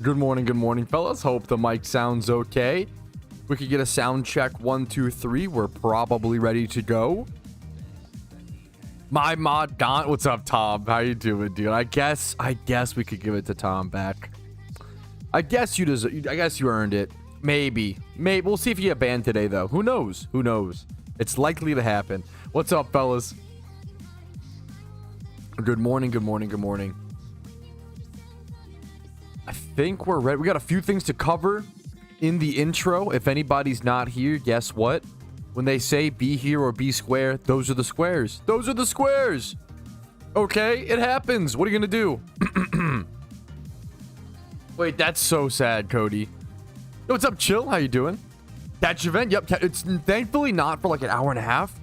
Good morning, fellas. Hope the mic sounds okay. We could get a sound check. 1, 2, 3. We're probably ready to go. My mod Don, what's up, Tom? How you doing, dude? I guess we could give it to Tom back. I guess you earned it. Maybe. We'll see if you get banned today, though. Who knows? It's likely to happen. What's up, fellas? Good morning. I think we're ready. We got a few things to cover in the intro. If anybody's not here, guess what? When they say be here or be square, those are the squares. Okay, it happens. What are you gonna do? Wait, that's so sad, Cody. Yo, what's up, Chill? How you doing? Catch event? Yep, it's thankfully not for like an hour and a half,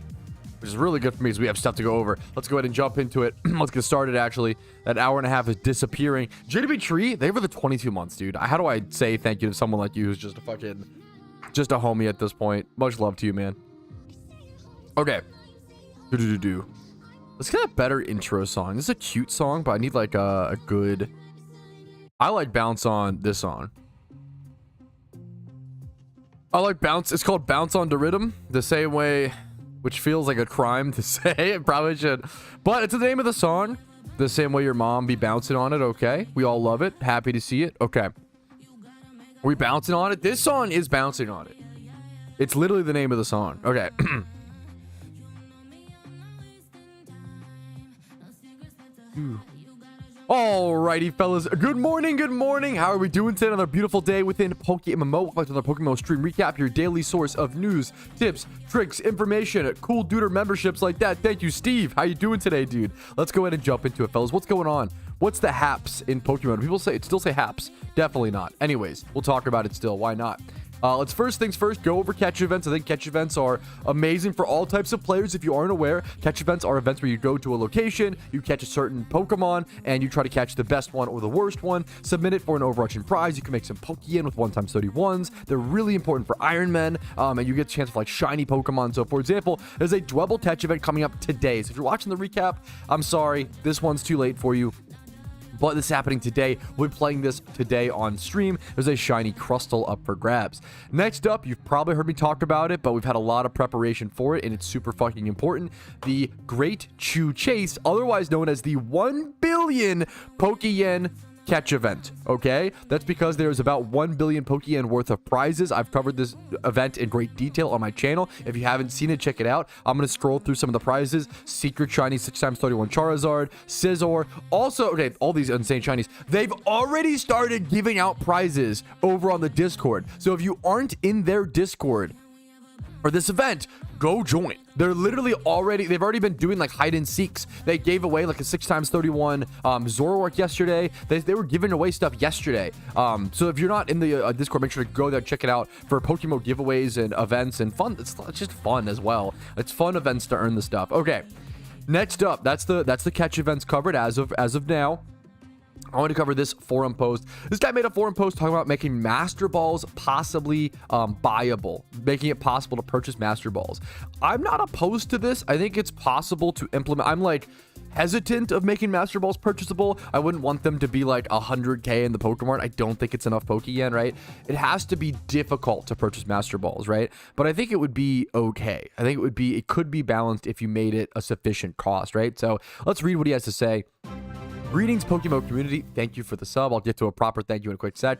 which is really good for me because we have stuff to go over. Let's go ahead and jump into it. Let's get started, actually. That hour and a half is disappearing. JDB Tree, they were the 22 months, dude. How do I say thank you to someone like you who's just a homie at this point? Much love to you, man. Okay. Let's get a better intro song. This is a cute song, but I need like a good... I like Bounce On this song. I like Bounce. It's called Bounce On the Rhythm. The same way... which feels like a crime to say. It probably should. But it's the name of the song. The same way your mom be bouncing on it. Okay. We all love it. Happy to see it. Okay. Are we bouncing on it? This song is bouncing on it. It's literally the name of the song. Okay. Alrighty, fellas. Good morning. How are we doing today? Another beautiful day within PokeMMO. Welcome to another PokeMMO stream recap, your daily source of news, tips, tricks, information, cool duder memberships like that. Thank you, Steve. How you doing today, dude? Let's go ahead and jump into it, fellas. What's going on? What's the haps in Pokemon? People still say haps. Definitely not. Anyways, we'll talk about it still. Why not? Let's first things first, go over catch events. I think catch events are amazing for all types of players. If you aren't aware, catch events are events where you go to a location, you catch a certain Pokemon, and you try to catch the best one or the worst one. Submit it for an overarching prize. You can make some Pokeyen with 1x31s. They're really important for Iron Men, and you get a chance for like shiny Pokemon. So, for example, there's a Dwebble catch event coming up today. So if you're watching the recap, I'm sorry, this one's too late for you. But this is happening today. We're playing this today on stream. There's a shiny CRUSTLE up for grabs. Next up, you've probably heard me talk about it, but we've had a lot of preparation for it, and it's super fucking important. The Great Chew Chase, otherwise known as the 1 billion Pokeyen catch event. Okay, that's because there's about 1 billion Pokeyen worth of prizes. I've covered this event in great detail on my channel. If you haven't seen it, check it out. I'm gonna scroll through some of the prizes. Secret shiny 6x31 Charizard, Scizor, also okay, all these insane shinies. They've already started giving out prizes over on the Discord, so if you aren't in their Discord for this event, go join. They've already been doing like hide and seeks. They gave away like a 6x31 Zoroark yesterday. They were giving away stuff yesterday. So if you're not in the Discord, make sure to go there, check it out for PokeMMO giveaways and events and fun. It's just fun as well. It's fun events to earn the stuff. Okay, next up, that's the catch events covered as of now. I want to cover this forum post. This guy made a forum post talking about making Master Balls possibly buyable, making it possible to purchase Master Balls. I'm not opposed to this. I think it's possible to implement. I'm like hesitant of making Master Balls purchasable. I wouldn't want them to be like 100k in the Pokemart. I don't think it's enough Pokeyen, right? It has to be difficult to purchase Master Balls, right? But I think it would be okay. I think it could be balanced if you made it a sufficient cost, right? So let's read what he has to say. Greetings, PokeMMO community. Thank you for the sub. I'll get to a proper thank you in a quick sec.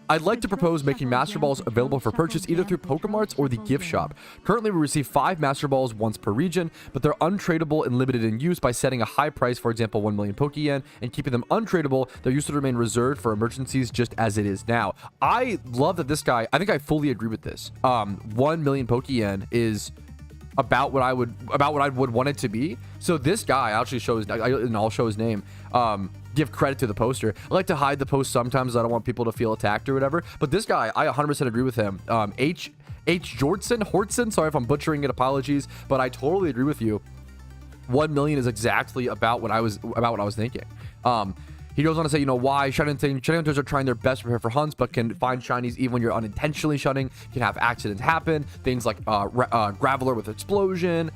I'd like to propose making Master Balls available for purchase either through Pokemarts or the gift shop. Currently, we receive 5 Master Balls once per region, but they're untradeable and limited in use by setting a high price, for example, 1 million Pokeyen, and keeping them untradeable. They're used to remain reserved for emergencies just as it is now. I love that this guy, I think I fully agree with this. 1 million Pokeyen is about what I would want it to be. So this guy, I'll show his name. Give credit to the poster. I like to hide the post sometimes. I don't want people to feel attacked or whatever. But this guy, I 100% agree with him. H. Hortson. Sorry if I'm butchering it. Apologies. But I totally agree with you. 1 million is exactly about what I was thinking. He goes on to say, why shiny hunters are trying their best to prepare for hunts, but can find shinies even when you're unintentionally shunning. Can have accidents happen. Things like Graveler with explosion.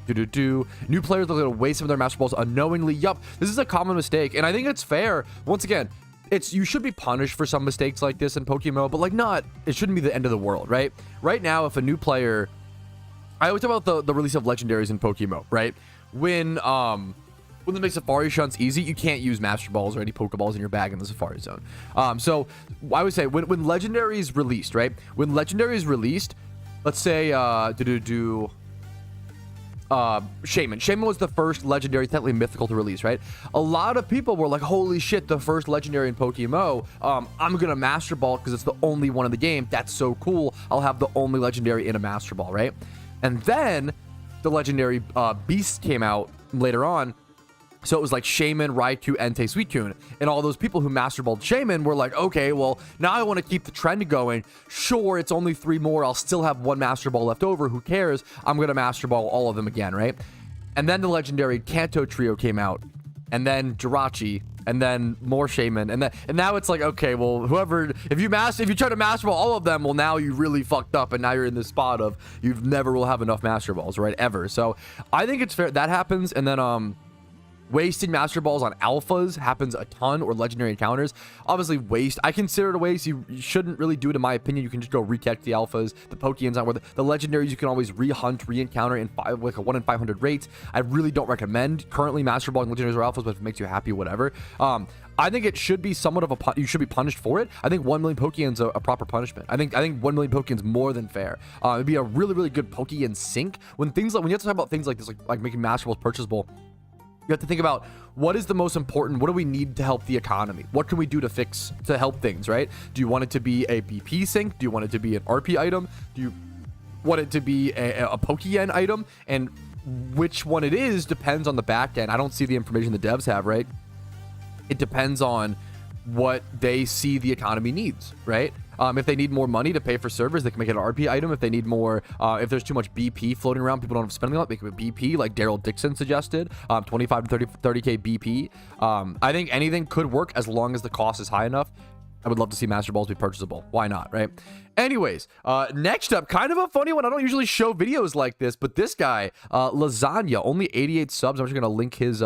New players are going to waste some of their Master Balls unknowingly. Yup, this is a common mistake, and I think it's fair. Once again, you should be punished for some mistakes like this in PokeMMO, but like it shouldn't be the end of the world, right? Right now, if a new player, I always talk about the release of legendaries in PokeMMO, right? When they make Safari shunts easy, you can't use Master Balls or any Pokeballs in your bag in the Safari Zone. So I would say when Legendary is released, right? When Legendary is released, let's say Shaman. Shaman was the first legendary, technically mythical to release, right? A lot of people were like, holy shit, the first legendary in PokeMMO. I'm gonna Master Ball because it's the only one in the game. That's so cool. I'll have the only legendary in a Master Ball, right? And then the legendary beast came out later on. So it was like Shaman, Raikou, Entei, Suicune. And all those people who Master Balled Shaman were like, okay, well, now I want to keep the trend going. Sure, it's only 3 more. I'll still have 1 Master Ball left over. Who cares? I'm going to Master Ball all of them again, right? And then the legendary Kanto trio came out. And then Jirachi. And then more Shaman. And now it's like, okay, well, if you try to Master Ball all of them, well, now you really fucked up. And now you're in this spot of you never will have enough Master Balls, right? Ever. So I think it's fair. That happens. And then, wasting Master Balls on alphas happens a ton, or legendary encounters. Obviously, waste. I consider it a waste. You shouldn't really do it, in my opinion. You can just go recatch the alphas. The Pokeyens aren't worth it. The legendaries you can always re-hunt, re-encounter in like a 1 in 500 rate. I really don't recommend currently Master Balling legendaries or alphas, but if it makes you happy, whatever. I think it should be somewhat of you should be punished for it. I think 1 million Pokeyen's a proper punishment. I think 1 million Pokeyen's more than fair. It'd be a really, really good Pokeyen sync. When you have to talk about things like this, like making Master Balls purchasable, you have to think about what is the most important. What do we need to help the economy? What can we do to help things, right? Do you want it to be a BP sync? Do you want it to be an RP item? Do you want it to be a Pokeyen item? And which one it is depends on the back end. I don't see the information the devs have, right? It depends on what they see the economy needs, right? If they need more money to pay for servers, they can make it an RP item. If they need more, if there's too much BP floating around, people don't have to spend a lot, make it a BP, like Daryl Dixon suggested, 25 to 30K BP. I think anything could work as long as the cost is high enough. I would love to see Master Balls be purchasable. Why not, right? Anyways, next up, kind of a funny one. I don't usually show videos like this, but this guy, Lasagna, only 88 subs. I'm just going to link his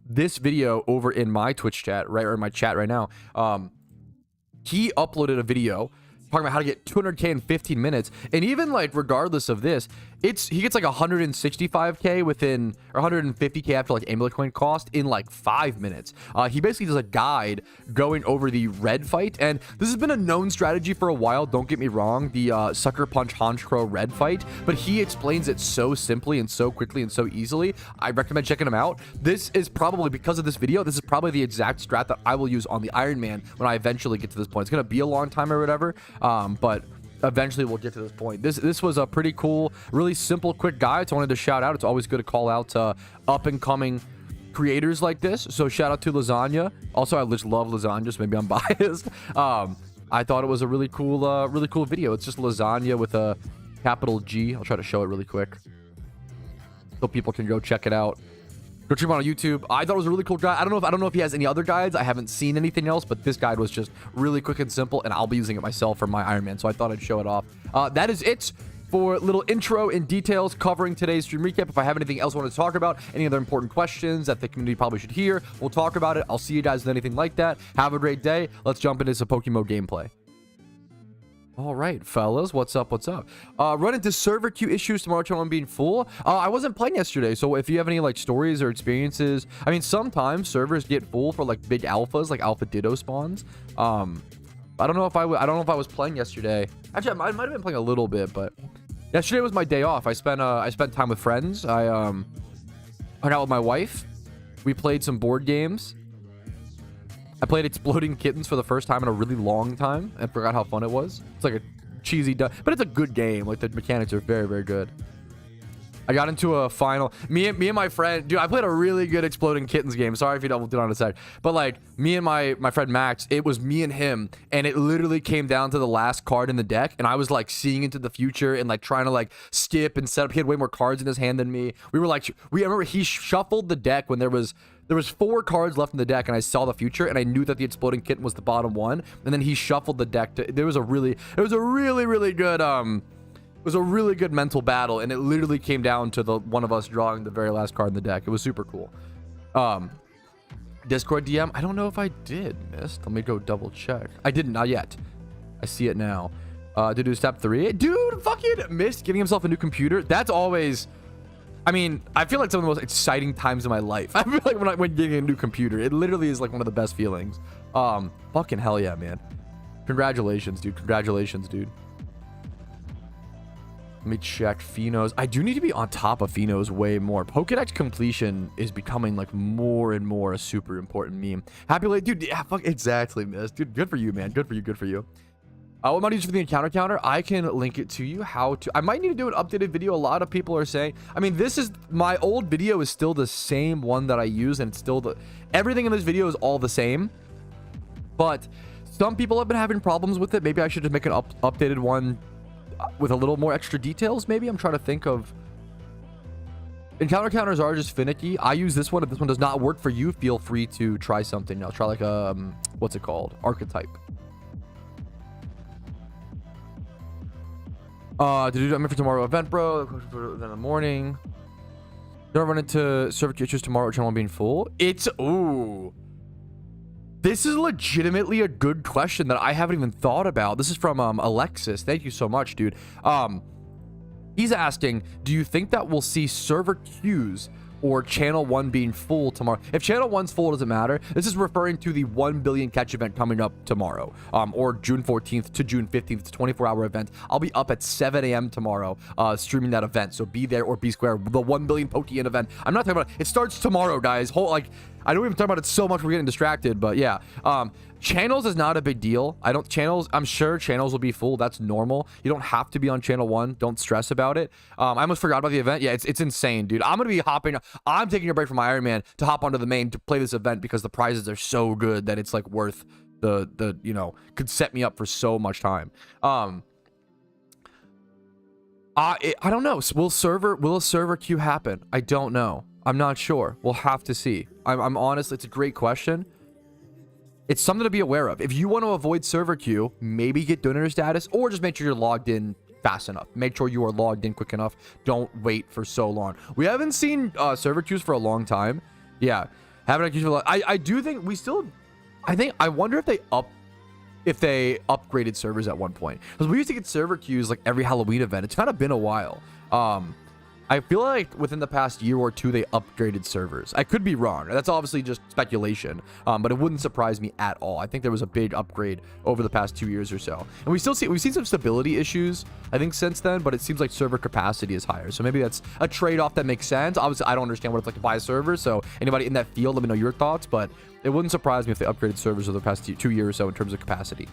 this video over in my Twitch chat, right, or in my chat right now. He uploaded a video talking about how to get 200K in 15 minutes. And even like regardless of this, he gets like 165K within, or 150K after like amulet coin cost in like 5 minutes. He basically does a guide going over the red fight, and this has been a known strategy for a while, don't get me wrong, the Sucker Punch Honchkrow red fight, but he explains it so simply and so quickly and so easily. I recommend checking him out. This is probably, because of this video, this is probably the exact strat that I will use on the Iron Man when I eventually get to this point. It's gonna be a long time or whatever, but eventually we'll get to this point. This was a pretty cool, really simple, quick guide. So I wanted to shout out. It's always good to call out up and coming creators like this. So shout out to Lasagna. Also, I just love lasagna, so maybe I'm biased. I thought it was a really cool video. It's just lasagna with a capital G. I'll try to show it really quick so people can go check it out. Go stream on YouTube. I thought it was a really cool guide. I don't know if he has any other guides. I haven't seen anything else, but this guide was just really quick and simple, and I'll be using it myself for my Iron Man, so I thought I'd show it off. That is it for little intro and details covering today's stream recap. If I have anything else I want to talk about, any other important questions that the community probably should hear, we'll talk about it. I'll see you guys with anything like that. Have a great day. Let's jump into some PokeMMO gameplay. All right, fellas, what's up? Run into server queue issues tomorrow channel being full. I wasn't playing yesterday, so if you have any like stories or experiences, I mean, sometimes servers get full for like big alphas, like alpha ditto spawns. I don't know if I was playing yesterday. Actually, I might have been playing a little bit, but yesterday was my day off. I spent time with friends. I hung out with my wife. We played some board games. I played Exploding Kittens for the first time in a really long time and forgot how fun it was. It's like a cheesy, but it's a good game. Like, the mechanics are very, very good. I got into a final. Me and my friend, dude, I played a really good Exploding Kittens game. Sorry if you doubled it on a sec. But like, me and my friend Max, it was me and him, and it literally came down to the last card in the deck, and I was like seeing into the future and like trying to like skip and set up. He had way more cards in his hand than me. I remember he shuffled the deck when there was 4 cards left in the deck, and I saw the future, and I knew that the Exploding Kitten was the bottom one, and then he shuffled the deck to, it was a really good was a really good mental battle, and it literally came down to the one of us drawing the very last card in the deck. It was super cool. Discord DM, I don't know if I did, Mist. Let me go double check. I didn't, not yet. I see it now. To do step 3. Dude, fucking Mist getting himself a new computer. That's always, I mean, I feel like some of the most exciting times in my life. I feel like when getting a new computer, it literally is like one of the best feelings. Fucking hell yeah, man. Congratulations, dude. Congratulations, dude. Let me check Phenos. I do need to be on top of Phenos way more. Pokedex completion is becoming like more and more a super important meme. Happy late, dude. Yeah, fuck, exactly, miss. Dude, good for you, man. Good for you. Good for you. What am I using for the encounter counter? I can link it to you. How to? I might need to do an updated video. A lot of people are saying. I mean, this is my old video is still the same one that I use, and it's still the everything in this video is all the same. But some people have been having problems with it. Maybe I should just make an updated one with a little more extra details. Maybe I'm trying to think of. Encounter counters are just finicky. I use this one. If this one does not work for you, feel free to try something. I'll try like a what's it called? Archetype. To do that for tomorrow event, bro. Then in the morning. Don't run into server issues tomorrow. Channel being full. It's ooh. This is legitimately a good question that I haven't even thought about. This is from Alexis. Thank you so much, dude. He's asking, do you think that we'll see server queues or channel 1 being full tomorrow? If channel 1's full, doesn't matter. This is referring to the 1 billion catch event coming up tomorrow, or June 14th to June 15th. It's a 24-hour event. I'll be up at 7 a.m. tomorrow streaming that event, so be there or be square. The 1 billion Pokeyen event. I'm not talking about it. It starts tomorrow, guys. I know we've been talking about it so much we're getting distracted, but yeah. Channels is not a big deal. I'm sure channels will be full. That's normal. You don't have to be on channel 1. Don't stress about it. I almost forgot about the event. Yeah, it's insane, dude. I'm taking a break from my Iron Man to hop onto the main to play this event because the prizes are so good that it's like worth the you know, could set me up for so much time. I don't know. Will a server queue happen? I don't know. I'm not sure. We'll have to see. I'm honest. It's a great question. It's something to be aware of. If you want to avoid server queue, maybe get donator status or just make sure you're logged in fast enough. Make sure you are logged in quick enough. Don't wait for so long. We haven't seen server queues for a long time. Yeah. Haven't had queues for a long I do think we still... I wonder if they upgraded servers at one point. Because we used to get server queues like every Halloween event. It's kind of been a while. I feel like within the past year or two, they upgraded servers. I could be wrong. That's obviously just speculation, but it wouldn't surprise me at all. I think there was a big upgrade over the past 2 years or so. And we've seen some stability issues, I think, since then, but it seems like server capacity is higher. So maybe that's a trade-off that makes sense. Obviously, I don't understand what it's like to buy a server. So anybody in that field, let me know your thoughts, but it wouldn't surprise me if they upgraded servers over the past 2 years or so in terms of capacity.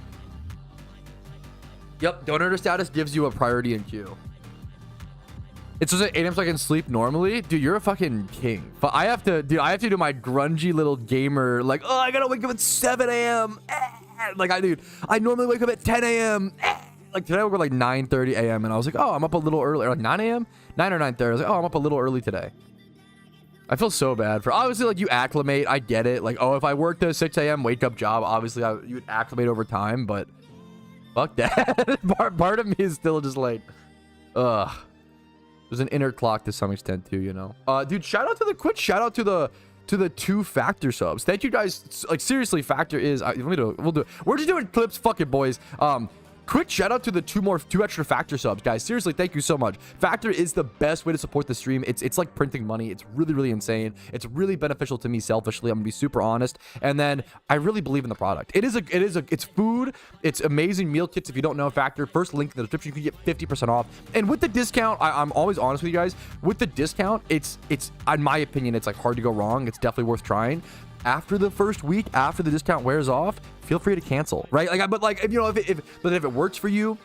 Yep, donator status gives you a priority in queue. It's just at 8 a.m. so I can sleep normally. Dude, you're a fucking king. But I have to do my grungy little gamer, like, oh, I gotta wake up at 7 a.m. Like, I normally wake up at 10 a.m. Like, today I woke up like 9:30 a.m. and I was like, oh, I'm up a little early. Or like 9 a.m.? 9 or 9:30. I was like, oh, I'm up a little early today. I feel so bad for, obviously, like, you acclimate. I get it. Like, oh, if I worked a 6 a.m. wake up job, obviously, you would acclimate over time, but fuck that. part of me is still just like, ugh. There's an inner clock to some extent too, you know. Dude, shout out to the quick shout out to the 2 Factor subs. Thank you guys. Like, seriously, Factor is we'll do it. We're just doing clips, fucking boys. Quick shout out to the 2 extra Factor subs, guys. Seriously, thank you so much. Factor is the best way to support the stream. It's like printing money. It's really, really insane. It's really beneficial to me selfishly. I'm gonna be super honest. And then I really believe in the product. It's food. It's amazing meal kits. If you don't know Factor, first link in the description, you can get 50% off. And with the discount, I'm always honest with you guys. With the discount, it's in my opinion, it's like hard to go wrong. It's definitely worth trying. After the first week, after the discount wears off, feel free to cancel, right? Like, but like, if you know, if it works for you,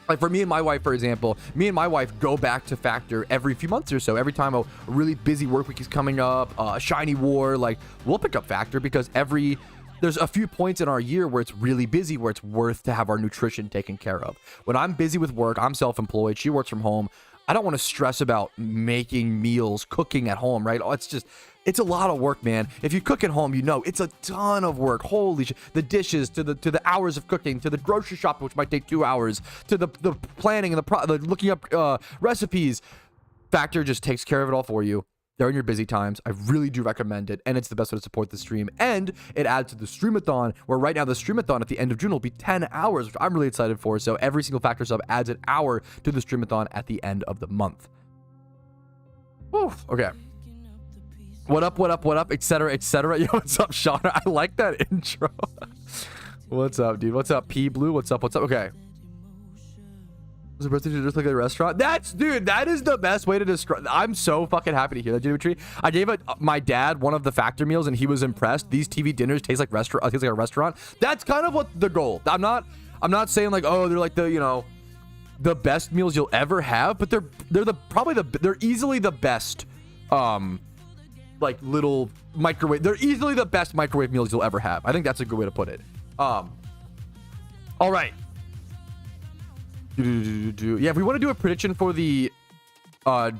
like for me and my wife, for example, me and my wife go back to Factor every few months or so. Every time a really busy work week is coming up, a shiny war, like, we'll pick up Factor because there's a few points in our year where it's really busy, where it's worth to have our nutrition taken care of. When I'm busy with work, I'm self-employed, she works from home. I don't want to stress about making meals, cooking at home, right? It's a lot of work, man. If you cook at home, you know it's a ton of work. Holy shit. The dishes, to the hours of cooking, to the grocery shopping, which might take 2 hours, to the planning and the looking up recipes. Factor just takes care of it all for you during your busy times. I really do recommend it, and it's the best way to support the stream. And it adds to the Streamathon, where right now the Streamathon at the end of June will be 10 hours, which I'm really excited for. So every single Factor sub adds an hour to the Streamathon at the end of the month. Whew, okay. What up, etc., etc. Yo, what's up, Sean? I like that intro. What's up, dude? What's up, P Blue? What's up? Okay. Was the birthday just like a restaurant? Dude, that is the best way to describe. I'm so fucking happy to hear that, Dimitri. I gave my dad one of the Factor meals, and he was impressed. These TV dinners taste like a restaurant. That's kind of what the goal. I'm not saying like, oh, they're like the best meals you'll ever have, but they're easily the best. Like little microwave. They're easily the best microwave meals you'll ever have. I think that's a good way to put it. All right. Yeah, if we want to do a prediction for the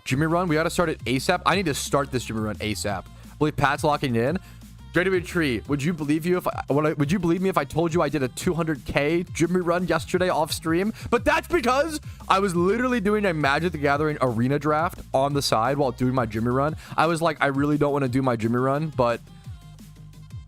Jimmy run, we got to start it ASAP. I need to start this Jimmy run ASAP. I believe Pat's locking in. Tree, would you believe me if I told you I did a 200k Jimmy run yesterday off stream? But that's because I was literally doing a Magic the Gathering arena draft on the side while doing my Jimmy run. I was like, I really don't want to do my Jimmy run, but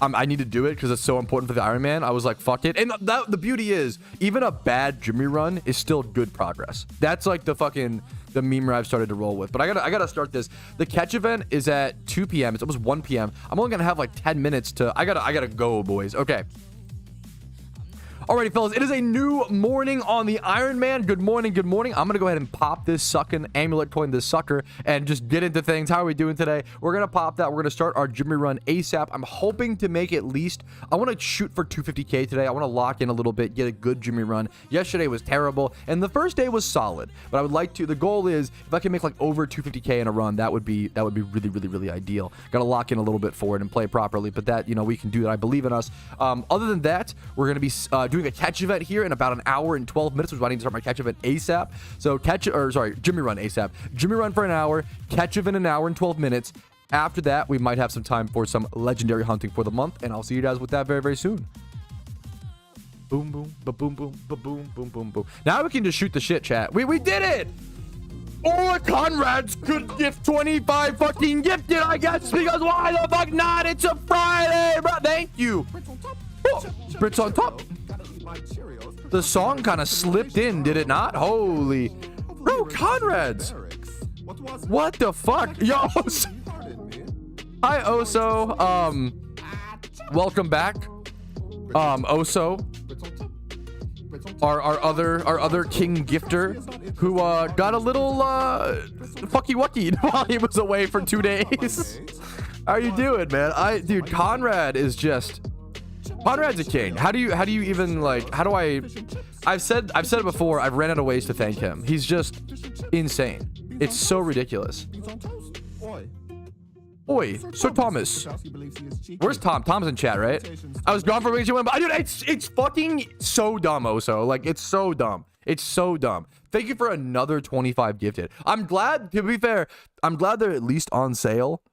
I need to do it because it's so important for the Iron Man. I was like, fuck it. And the beauty is, even a bad Jimmy run is still good progress. That's like the meme I've started to roll with. But I gotta start this. The catch event is at 2 p.m. It's almost 1 p.m. I'm only gonna have like 10 minutes to. I gotta go, boys. Okay. Alrighty, fellas, it is a new morning on the Iron Man. Good morning, good morning. I'm gonna go ahead and pop this sucking amulet coin, this sucker, and just get into things. How are we doing today? We're gonna pop that. We're gonna start our Jimmy run ASAP. I'm hoping to make at least, I want to shoot for 250k today. I want to lock in a little bit, get a good Jimmy run. Yesterday was terrible, and the first day was solid, but I would like to, the goal is, if I can make like over 250k in a run, that would be really ideal. Gotta lock in a little bit for it and play properly, but that, we can do that. I believe in us. Other than that, we're gonna be doing a catch event here in about an hour and 12 minutes, which is why I need to start my catch event ASAP. So Jimmy run ASAP. Jimmy run for an hour, catch event an hour and 12 minutes. After that, we might have some time for some legendary hunting for the month, and I'll see you guys with that very, very soon. Boom, boom, ba-boom, boom, ba-boom, boom, boom, boom. Now we can just shoot the shit, chat. We did it! Oh, Conrad's could gift 25 fucking gifted, I guess, because why the fuck not? It's a Friday, bro. Thank you. Brits on top. The song kind of slipped in, did it not? Holy. Bro, Conrad's. What the fuck? Yo. Hi, Oso. Welcome back. Oso. Our other king gifter who got a little fucky wucky while he was away for 2 days. How are you doing, man? Dude, Conrad's a king. How do you even like, I've said it before, I've ran out of ways to thank him. He's just insane. It's so ridiculous. Oi, Sir Thomas. Where's Tom? Tom's in chat, right? I was gone for a week, but dude, it's fucking so dumb, Oso. Like, it's so dumb. It's so dumb. Thank you for another 25 gifted. I'm glad, to be fair, I'm glad they're at least on sale.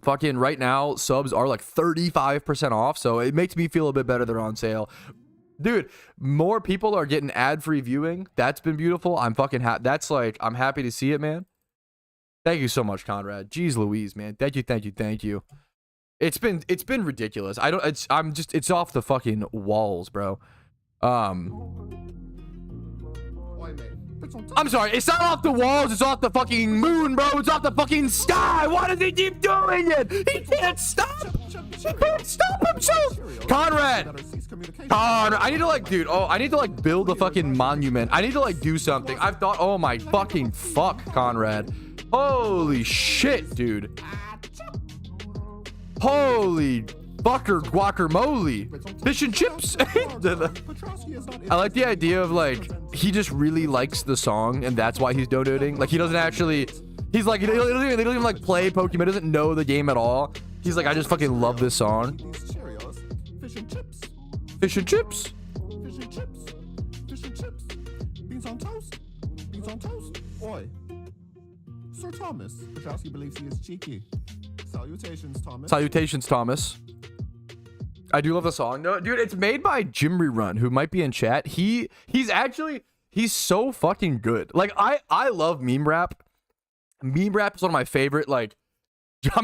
Fucking right now, subs are like 35% off, so it makes me feel a bit better they're on sale. Dude, more people are getting ad-free viewing. That's been beautiful. I'm fucking I'm happy to see it, man. Thank you so much, Conrad. Jeez Louise, man. Thank you. It's been ridiculous. It's off the fucking walls, bro. I'm sorry, it's not off the walls, it's off the fucking moon, bro. It's off the fucking sky. Why does he keep doing it? He can't stop. He can't stop himself. Conrad, I need to I need to build a fucking monument. I need to do something. I've thought, oh my fucking fuck, Conrad. Holy shit, dude. Holy fucker guacamole. Fish and chips. I like the idea of he just really likes the song and that's why he's donating. He doesn't actually, he's like, they don't even play Pokemon, doesn't know the game at all. He's like, I just fucking love this song. Fish and chips. Fish and chips. Fish and chips. Fish and chips. Beans on toast. Beans on toast. Oi. Sir Thomas. Patrouski believes he is cheeky. Salutations, Thomas. Salutations, Thomas. I do love the song, though. Dude, it's made by Jim Rerun, who might be in chat. He's so fucking good. Like, I love meme rap. Meme rap is one of my favorite, like,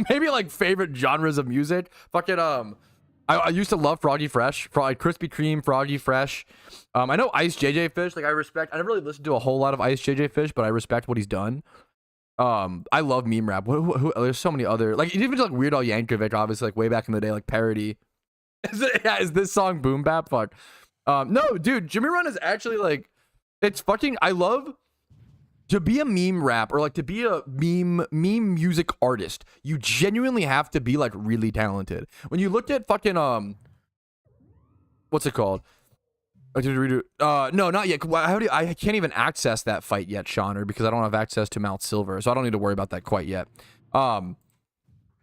maybe like favorite genres of music. Fucking I used to love Froggy Fresh, like Krispy Kreme, Froggy Fresh. I know Ice JJ Fish, like I never really listened to a whole lot of Ice JJ Fish, but I respect what he's done. I love meme rap. There's so many other, like even just like Weird Al Yankovic, obviously, like way back in the day, like parody. Is this song boom bap? Fuck. No, dude, Jimmy Run is actually like, it's fucking, I love to be a meme rap or like to be a meme music artist. You genuinely have to be like really talented. When you look at fucking what's it called? No, not yet. I can't even access that fight yet, Shauner, because I don't have access to Mount Silver, so I don't need to worry about that quite yet.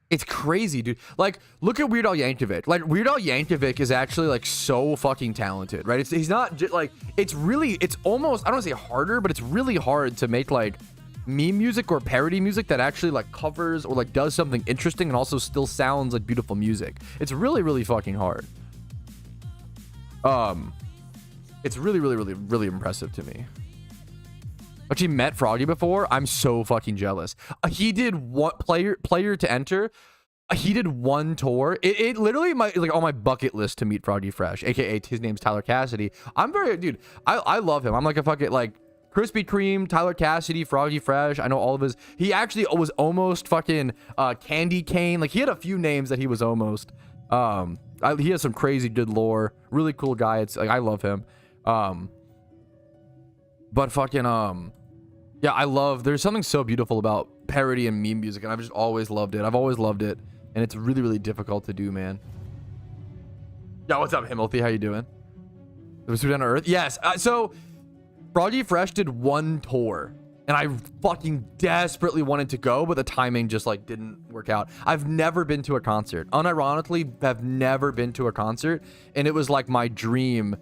It's crazy, dude. Like, look at Weird Al Yankovic. Like, Weird Al Yankovic is actually, like, so fucking talented, right? He's not just, like, it's almost, I don't want to say harder, but it's really hard to make, like, meme music or parody music that actually, like, covers or, like, does something interesting and also still sounds like beautiful music. It's really, really fucking hard. It's really, really, really, really impressive to me. Actually met Froggy before. I'm so fucking jealous. He did one player to enter. He did one tour. It literally like on my bucket list to meet Froggy Fresh, aka his name's Tyler Cassidy. Dude, I love him. I'm like a fucking like Krispy Kreme, Tyler Cassidy, Froggy Fresh. I know all of his. He actually was almost fucking Candy Cane. Like he had a few names that he was almost. He has some crazy good lore. Really cool guy. It's like I love him. But fucking yeah, I love, there's something so beautiful about parody and meme music, and I've just always loved it. I've always loved it, and it's really, really difficult to do, man. Yeah, what's up, Himothy? How you doing? It was down to Earth? Yes. So, Froggy Fresh did one tour, and I fucking desperately wanted to go, but the timing just, like, didn't work out. I've never been to a concert. Unironically, have never been to a concert, and it was, like, my dream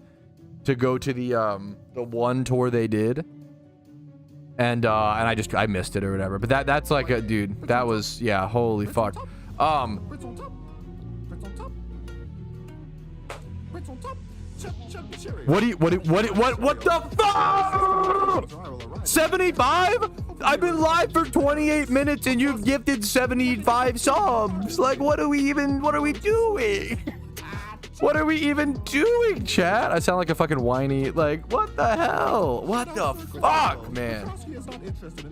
to go to the one tour they did. And I missed it or whatever. But that's like a dude. That was, yeah, holy fuck. What the fuck? 75? I've been live for 28 minutes and you've gifted 75 subs. Like, what are we doing? What are we even doing, chat? I sound like a fucking whiny, like, what the hell? What the fuck, man?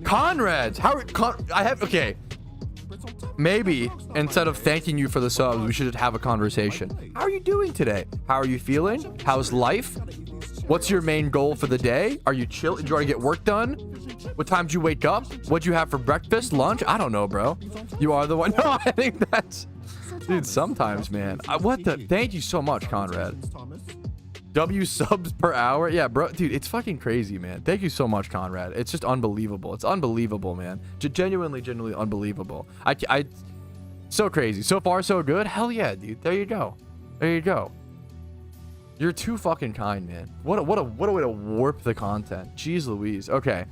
Conrads, okay. Maybe instead of thanking you for the subs, we should have a conversation. How are you doing today? How are you feeling? How's life? What's your main goal for the day? Are you chill? Did you already get work done? What time did you wake up? What'd you have for breakfast, lunch? I don't know, bro. You are the one. No, I think that's... Dude, sometimes, man. Thank you so much, Conrad. W subs per hour? Yeah, bro. Dude, it's fucking crazy, man. Thank you so much, Conrad. It's just unbelievable. It's unbelievable, man. Genuinely unbelievable. So crazy. So far, so good. Hell yeah, dude. There you go. There you go. You're too fucking kind, man. What a way to warp the content. Jeez Louise. Okay.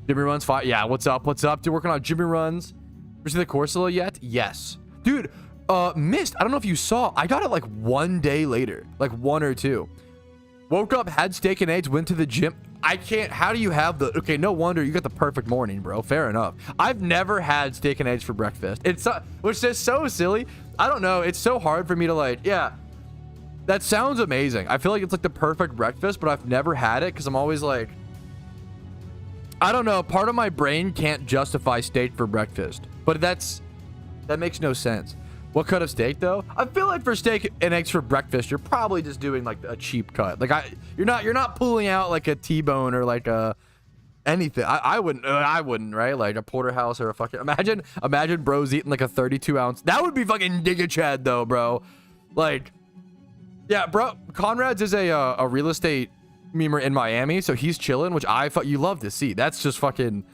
Jimmy Runs 5. Yeah, what's up? What's up? Dude, working on Jimmy Runs. You see the CRUSTLE yet? Yes. Dude, missed. I don't know if you saw. I got it like 1 day later. Like 1 or 2. Woke up, had steak and eggs, went to the gym. I can't. How do you have the... Okay, no wonder you got the perfect morning, bro. Fair enough. I've never had steak and eggs for breakfast. Which is so silly. I don't know. It's so hard for me to like... Yeah. That sounds amazing. I feel like it's like the perfect breakfast, but I've never had it because I'm always like... I don't know. Part of my brain can't justify steak for breakfast. But that makes no sense. What cut of steak though? I feel like for steak and eggs for breakfast, you're probably just doing like a cheap cut. Like you're not pulling out like a T-bone or like a anything. I wouldn't, right? Like a porterhouse or a fucking imagine bros eating like a 32 ounce. That would be fucking Giga Chad though, bro. Like, yeah, bro. Conrad's is a real estate memer in Miami, so he's chilling, which you love to see. That's just fucking.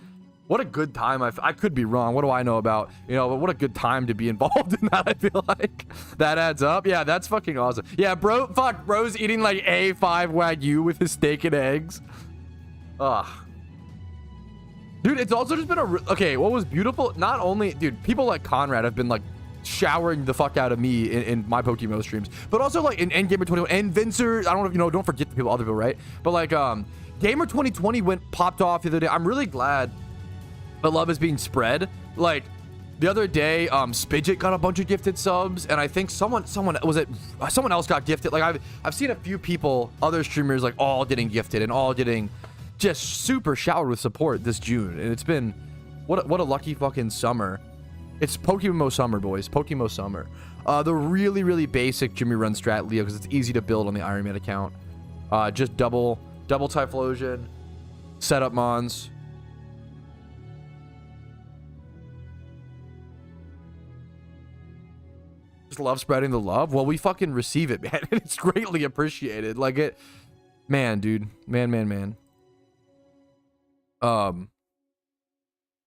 What a good time. I could be wrong. What do I know about, but what a good time to be involved in that. I feel like that adds up. Yeah, that's fucking awesome. Yeah, bro's eating like A5 Wagyu with his steak and eggs. Ugh. Dude, it's also just been okay, what was beautiful, not only, dude, people like Conrad have been like showering the fuck out of me in my PokeMMO streams, but also like in Gamer 21 and Vincer. I don't know if you know, don't forget the people, other people, right? But like Gamer 2020 popped off the other day. I'm really glad the love is being spread. Like the other day, Spidget got a bunch of gifted subs, and I think someone else got gifted. Like I've seen a few people, other streamers, like all getting gifted and all getting just super showered with support this June. And it's been what a lucky fucking summer. It's PokeMMO summer, boys. PokeMMO summer. The really basic Jimmy Run strat Leo, because it's easy to build on the Iron Man account. Just double Typhlosion, setup mons. Just love spreading the love. Well, we fucking receive it, man. It's greatly appreciated. Like it, man, dude, man.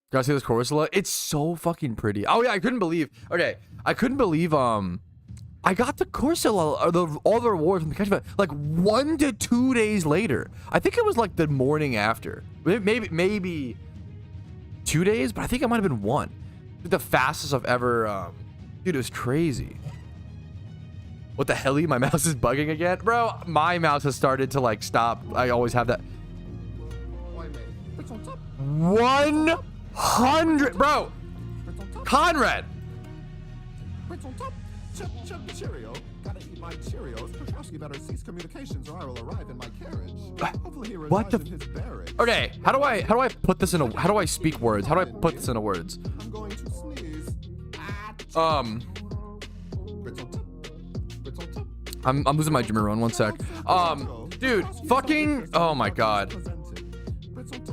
Gotta see this CRUSTLE. It's so fucking pretty. Oh yeah, I couldn't believe. Okay, I couldn't believe. I got the CRUSTLE, all the rewards from the catch event like 1 to 2 days later. I think it was like the morning after. Maybe 2 days, but I think it might have been one. The fastest I've ever. Dude, it was crazy. What the hell? My mouse is bugging again, bro. My mouse has started to like stop. I always have that. 100, bro. Conrad. Cheerio. Gotta eat my Cheerios. Patrouski better cease communications or I will arrive in my carriage. Hopefully he What resides in his barracks. Okay, how do I put this in a, how do I speak words? How do I put this into words? I'm going to sneeze. I'm losing my Jimmy Run. 1 sec. Dude, fucking, oh my god.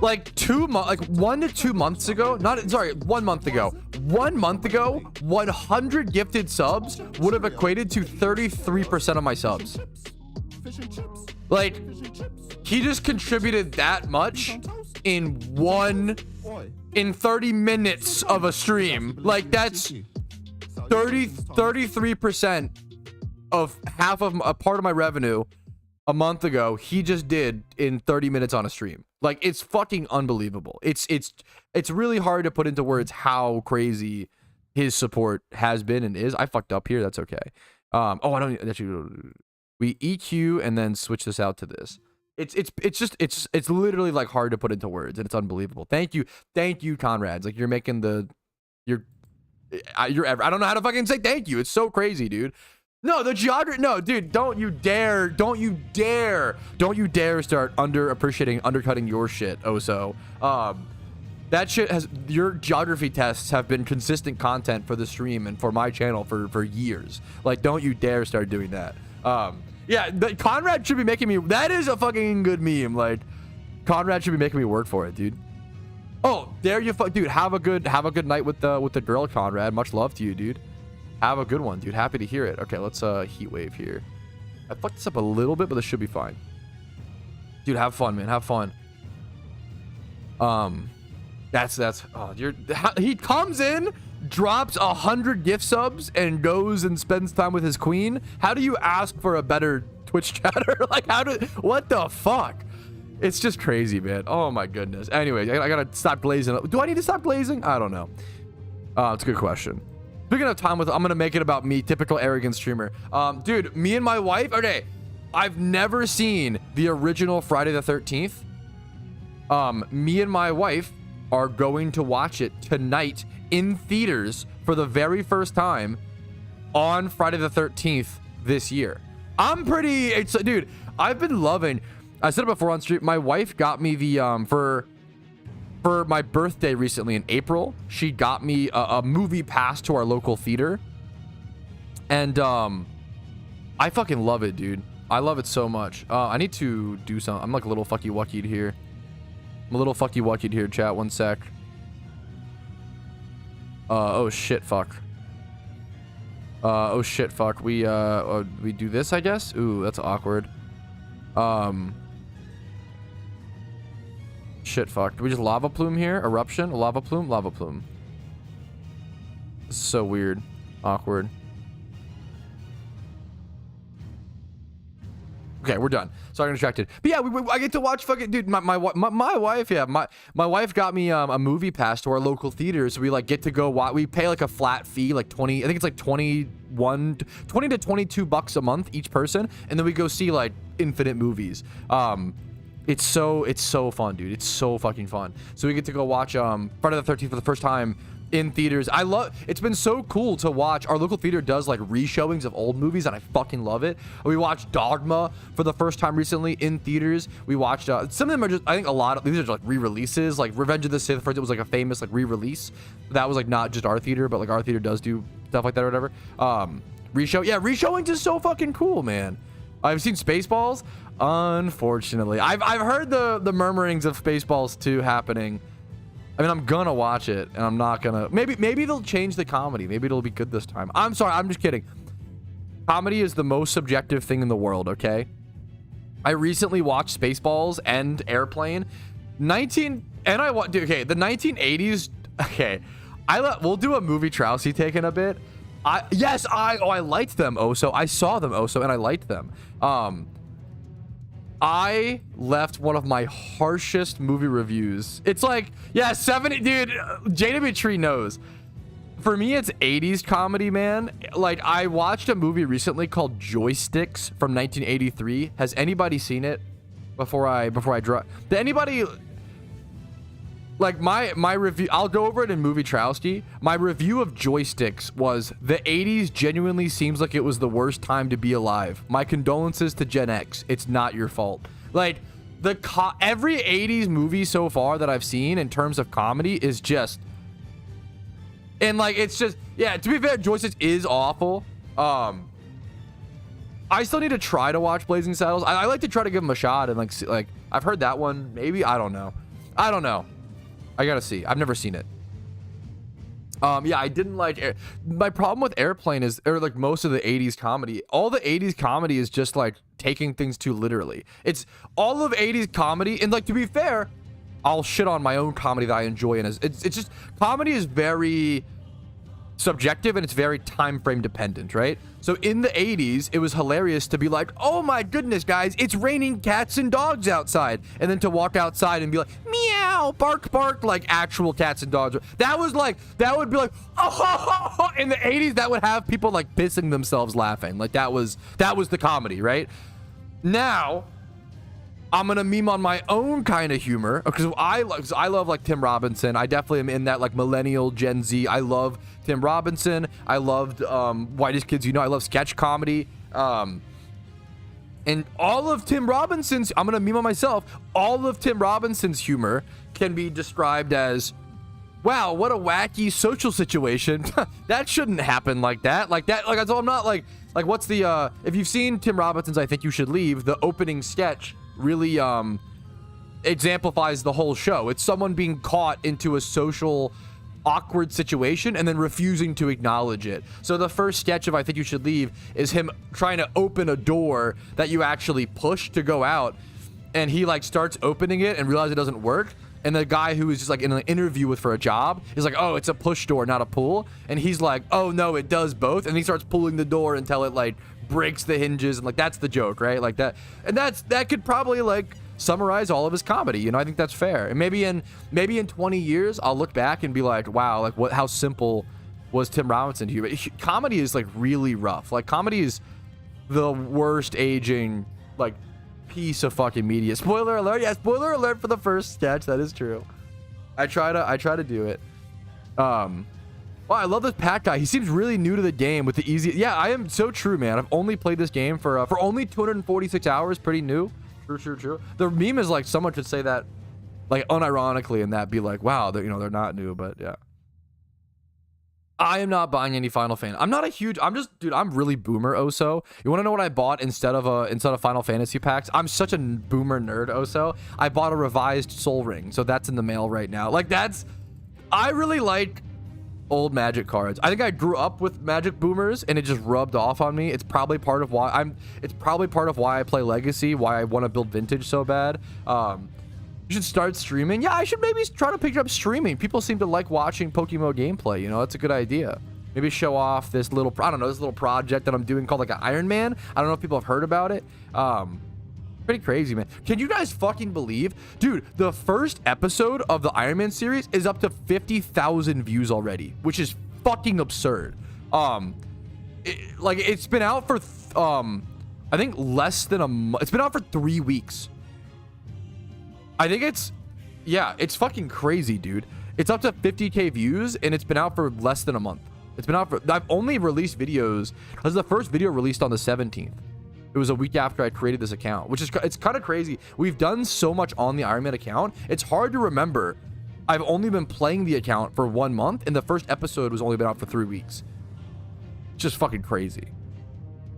Like 1 to 2 months ago, 1 month ago. 1 month ago, 100 gifted subs would have equated to 33% of my subs. Like, he just contributed that much in 30 minutes of a stream. Like, that's 33% of half of a part of my revenue a month ago. He just did in 30 minutes on a stream. Like, it's fucking unbelievable. It's really hard to put into words how crazy his support has been and is. I fucked up here. That's okay. Oh, I don't actually. We EQ and then switch this out to this. It's literally like hard to put into words, and it's unbelievable. Thank you, Conrads. Like, you're making I don't know how to fucking say thank you. It's so crazy, dude. No, the geography. No, dude, don't you dare start undercutting your shit, Oso. That shit your geography tests have been consistent content for the stream and for my channel for years. Like, don't you dare start doing that. Yeah, Conrad should be making me, that is a fucking good meme. Like, Conrad should be making me work for it, dude. Oh, there you dude, have a good night with the girl, Conrad. Much love to you, dude. Have a good one, dude. Happy to hear it. Okay, let's heat wave here. I fucked this up a little bit, but this should be fine. Dude, have fun, man. Have fun. He comes in, drops 100 gift subs, and goes and spends time with his queen. How do you ask for a better Twitch chatter? Like, what the fuck? It's just crazy, man. Oh my goodness. Anyway, I gotta stop glazing. Do I need to stop glazing? I don't know. It's a good question. Speaking of time with, I'm gonna make it about me, typical arrogant streamer. Dude, me and my wife. Okay, I've never seen the original Friday the 13th. Me and my wife are going to watch it tonight in theaters for the very first time on Friday the 13th this year. I'm pretty. Dude, I've been loving. I said it before on stream. My wife got me the for my birthday recently in April. She got me a movie pass to our local theater, and I fucking love it, dude. I love it so much. I need to do something. I'm like a little fucky wuckied here. I'm a little fucky wuckied here, chat. 1 sec. Oh shit, fuck. Oh shit, fuck. We do this, I guess. Ooh, that's awkward. Shit, fuck. Do we just lava plume here? Eruption? Lava plume? Lava plume. This is so weird. Awkward. Okay, we're done. Sorry, I'm distracted. But yeah, I get to watch fucking dude. My wife, yeah, my wife got me a movie pass to our local theaters. So we like get to go watch. We pay like a flat fee, like 20. I think it's like 20 to $22 a month each person, and then we go see like infinite movies. It's so fun, dude. It's so fucking fun. So we get to go watch Friday the 13th for the first time in theaters. It's been so cool to watch. Our local theater does like re-showings of old movies, and I fucking love it. We watched Dogma for the first time recently in theaters. We watched some of them are just, I think a lot of these are just like re-releases. Like Revenge of the Sith, first it was like a famous like re-release. That was like not just our theater, but like our theater does do stuff like that or whatever. Re-showings is so fucking cool, man. I've seen Spaceballs. Unfortunately, I've heard the murmurings of Spaceballs 2 happening. I mean, I'm gonna watch it, and I'm not gonna. Maybe they'll change the comedy. Maybe it'll be good this time. I'm sorry. I'm just kidding. Comedy is the most subjective thing in the world. Okay. I recently watched Spaceballs and Airplane. The 1980s. Okay. We'll do a movie Trousey take in a bit. I liked them also. I saw them also, and I liked them. I left one of my harshest movie reviews. It's like, yeah, 70, dude, JW Tree knows. For me, it's 80s comedy, man. Like, I watched a movie recently called Joysticks from 1983. Has anybody seen it before I draw? Did anybody, like, my review, I'll go over it in Movie Trousty. My review of Joysticks was, the 80s genuinely seems like it was the worst time to be alive. My condolences to Gen X. It's not your fault. Like, every 80s movie so far that I've seen in terms of comedy is just, and like, it's just, yeah, to be fair, Joysticks is awful. I still need to try to watch Blazing Saddles. I like to try to give them a shot, and like I've heard that one, maybe, I don't know. I gotta see. I've never seen it. Yeah, I didn't like my problem with Airplane is, or like most of the 80s comedy, all the 80s comedy is just like taking things too literally. It's all of 80s comedy, and like, to be fair, I'll shit on my own comedy that I enjoy, and it's just, comedy is very subjective, and it's very time frame dependent, right? So in the 80s, it was hilarious to be like, oh my goodness, guys, it's raining cats and dogs outside, and then to walk outside and be like, meow, bark, bark, like actual cats and dogs. That would be like, oh, in the 80s, that would have people like pissing themselves laughing. Like that was the comedy, right? Now I'm gonna meme on my own kind of humor, because I love like Tim Robinson. I definitely am in that like millennial Gen Z. I love Tim Robinson. I loved Whitest Kids You Know. I love sketch comedy. And all of Tim Robinson's, I'm gonna meme on myself, all of Tim Robinson's humor can be described as, wow, what a wacky social situation. That shouldn't happen like that. So I'm not like what's the if you've seen Tim Robinson's I Think You Should Leave, the opening sketch really exemplifies the whole show. It's someone being caught into a social awkward situation and then refusing to acknowledge it. So the first sketch of I Think You Should Leave is him trying to open a door that you actually push to go out, and he like starts opening it and realizes it doesn't work, and the guy who is just like in an interview with for a job is like, oh, it's a push door, not a pull, and he's like, oh no, it does both, and he starts pulling the door until it like breaks the hinges, and like that's the joke, right? Like that, and that could probably like summarize all of his comedy, you know. I think that's fair. And maybe in 20 years I'll look back and be like, wow, like how simple was Tim Robinson here. But comedy is like really rough. Like comedy is the worst aging like piece of fucking media. Spoiler alert. Yeah, spoiler alert for the first sketch. That is true. I try to do it. Wow, I love this Pat guy. He seems really new to the game with the easy. Yeah, I am so true, man. I've only played this game for only 246 hours. Pretty new. True. The meme is like someone should say that, like unironically, and that be like, wow, they're not new, but yeah. I am not buying any Final Fantasy. I'm really boomer Oso. You want to know what I bought instead of Final Fantasy packs? I'm such a boomer nerd Oso. I bought a revised Soul Ring, so that's in the mail right now. Like I really like old Magic cards. I think I grew up with Magic boomers and it just rubbed off on me. It's probably part of why I play Legacy, why I want to build Vintage so bad. You should start streaming. Yeah, I should maybe try to pick up streaming. People seem to like watching PokeMMO gameplay, you know. That's a good idea. Maybe show off this little project that I'm doing called like an Iron Man. I don't know if people have heard about it. Pretty crazy, man. Can you guys fucking believe, dude, the first episode of the Iron Man series is up to 50,000 views already, which is fucking absurd. It's been out for I think less than a month. It's been out for 3 weeks. I think it's fucking crazy, dude. It's up to 50k views and it's been out for less than a month. It's been out for, I've only released videos. This is the first video released on the 17th. It was a week after I created this account, which is, it's kind of crazy. We've done so much on the Iron Man account. It's hard to remember. I've only been playing the account for 1 month and the first episode was only been out for 3 weeks. It's just fucking crazy.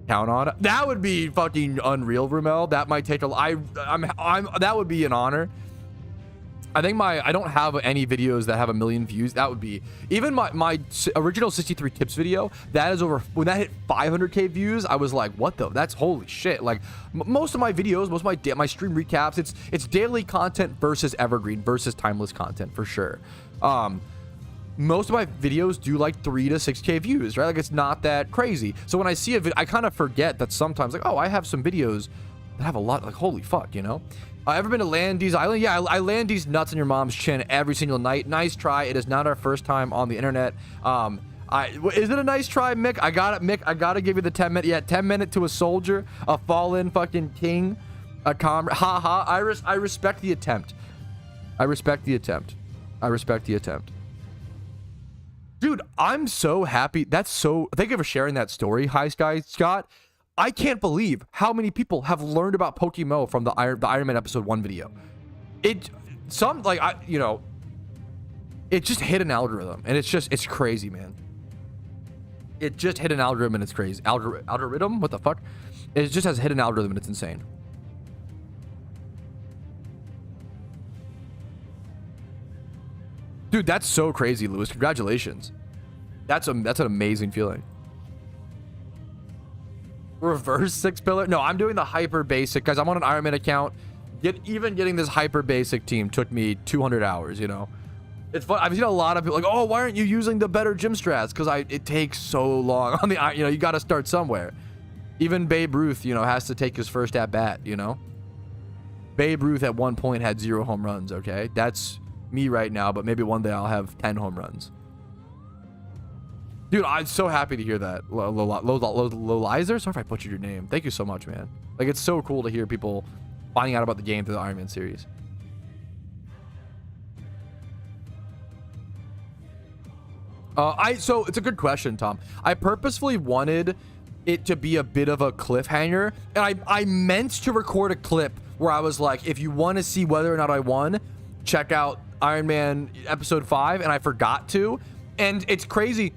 Count on it. That would be fucking unreal, Rumel. That might take a, that would be an honor. I think I don't have any videos that have 1 million views. That would be, even my original 63 tips video, that is over, when that hit 500k views, I was like, what the, that's holy shit. Like most of my videos, most of my stream recaps, it's daily content versus evergreen versus timeless content for sure. Most of my videos do like 3 to 6k views, right? Like it's not that crazy. So when I see a video, I kind of forget that sometimes, like, oh, I have some videos that have a lot, like, holy fuck, you know? Ever been to Landy's Island? Yeah, I land these nuts on your mom's chin every single night. Nice try. It is not our first time on the internet. Is it a nice try, Mick? I got it, Mick. I gotta give you the 10 minute. Yeah, 10 minute to a soldier, a fallen fucking king, a comrade. Ha ha. I respect the attempt. I respect the attempt. I respect the attempt. Dude, I'm so happy. That's so. Thank you for sharing that story. Hi, Sky Scott. I can't believe how many people have learned about PokeMMO from the Iron Man episode 1 video. It just hit an algorithm and it's crazy, man. It just hit an algorithm and it's crazy. Algorithm? What the fuck? It just has hit an algorithm and it's insane. Dude, that's so crazy, Lewis. Congratulations. That's an amazing feeling. Reverse 6 pillar? No, I'm doing the hyper basic because I'm on an Iron Man account. Even getting this hyper basic team took me 200 hours, you know. It's fun. I've seen a lot of people like, oh, why aren't you using the better gym strats? Because it takes so long on the, you know, you got to start somewhere. Even Babe Ruth, you know, has to take his first at bat, you know. Babe Ruth at one point had 0 home runs, okay? That's me right now, but maybe one day I'll have 10 home runs. Dude, I'm so happy to hear that. Lolizer? Sorry if I butchered your name. Thank you so much, man. Like, it's so cool to hear people finding out about the game through the Iron Man series. So it's a good question, Tom. I purposefully wanted it to be a bit of a cliffhanger, and I meant to record a clip where I was like, if you want to see whether or not I won, check out Iron Man episode 5, and I forgot to. And it's crazy.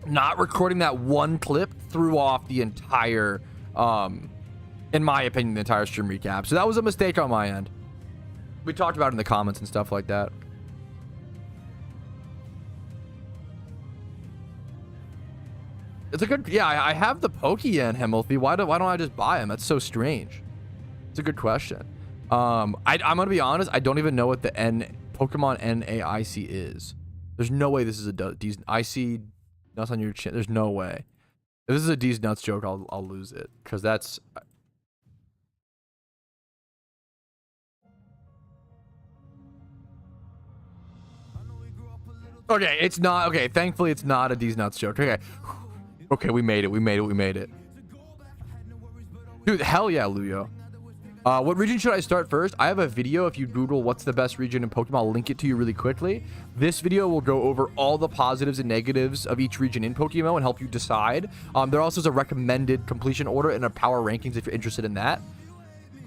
Not recording that one clip threw off the entire, in my opinion, the entire stream recap. So that was a mistake on my end. We talked about it in the comments and stuff like that. It's a good, yeah, I have the Pokeyen, Himmelthy. Why don't I just buy him? That's so strange. It's a good question. I'm gonna be honest, I don't even know what the Pokemon NAIC is. There's no way this is a IC nuts on your chin. There's no way. If this is a D's nuts joke, I'll lose it, because that's. Okay, it's not. Okay, thankfully it's not a D's nuts joke. Okay, okay, we made it. We made it. We made it. Dude, hell yeah, Luyo. What region should I start first? I have a video. If you Google what's the best region in Pokemon, I'll link it to you really quickly. This video will go over all the positives and negatives of each region in Pokemon and help you decide. There also is a recommended completion order and a power rankings if you're interested in that.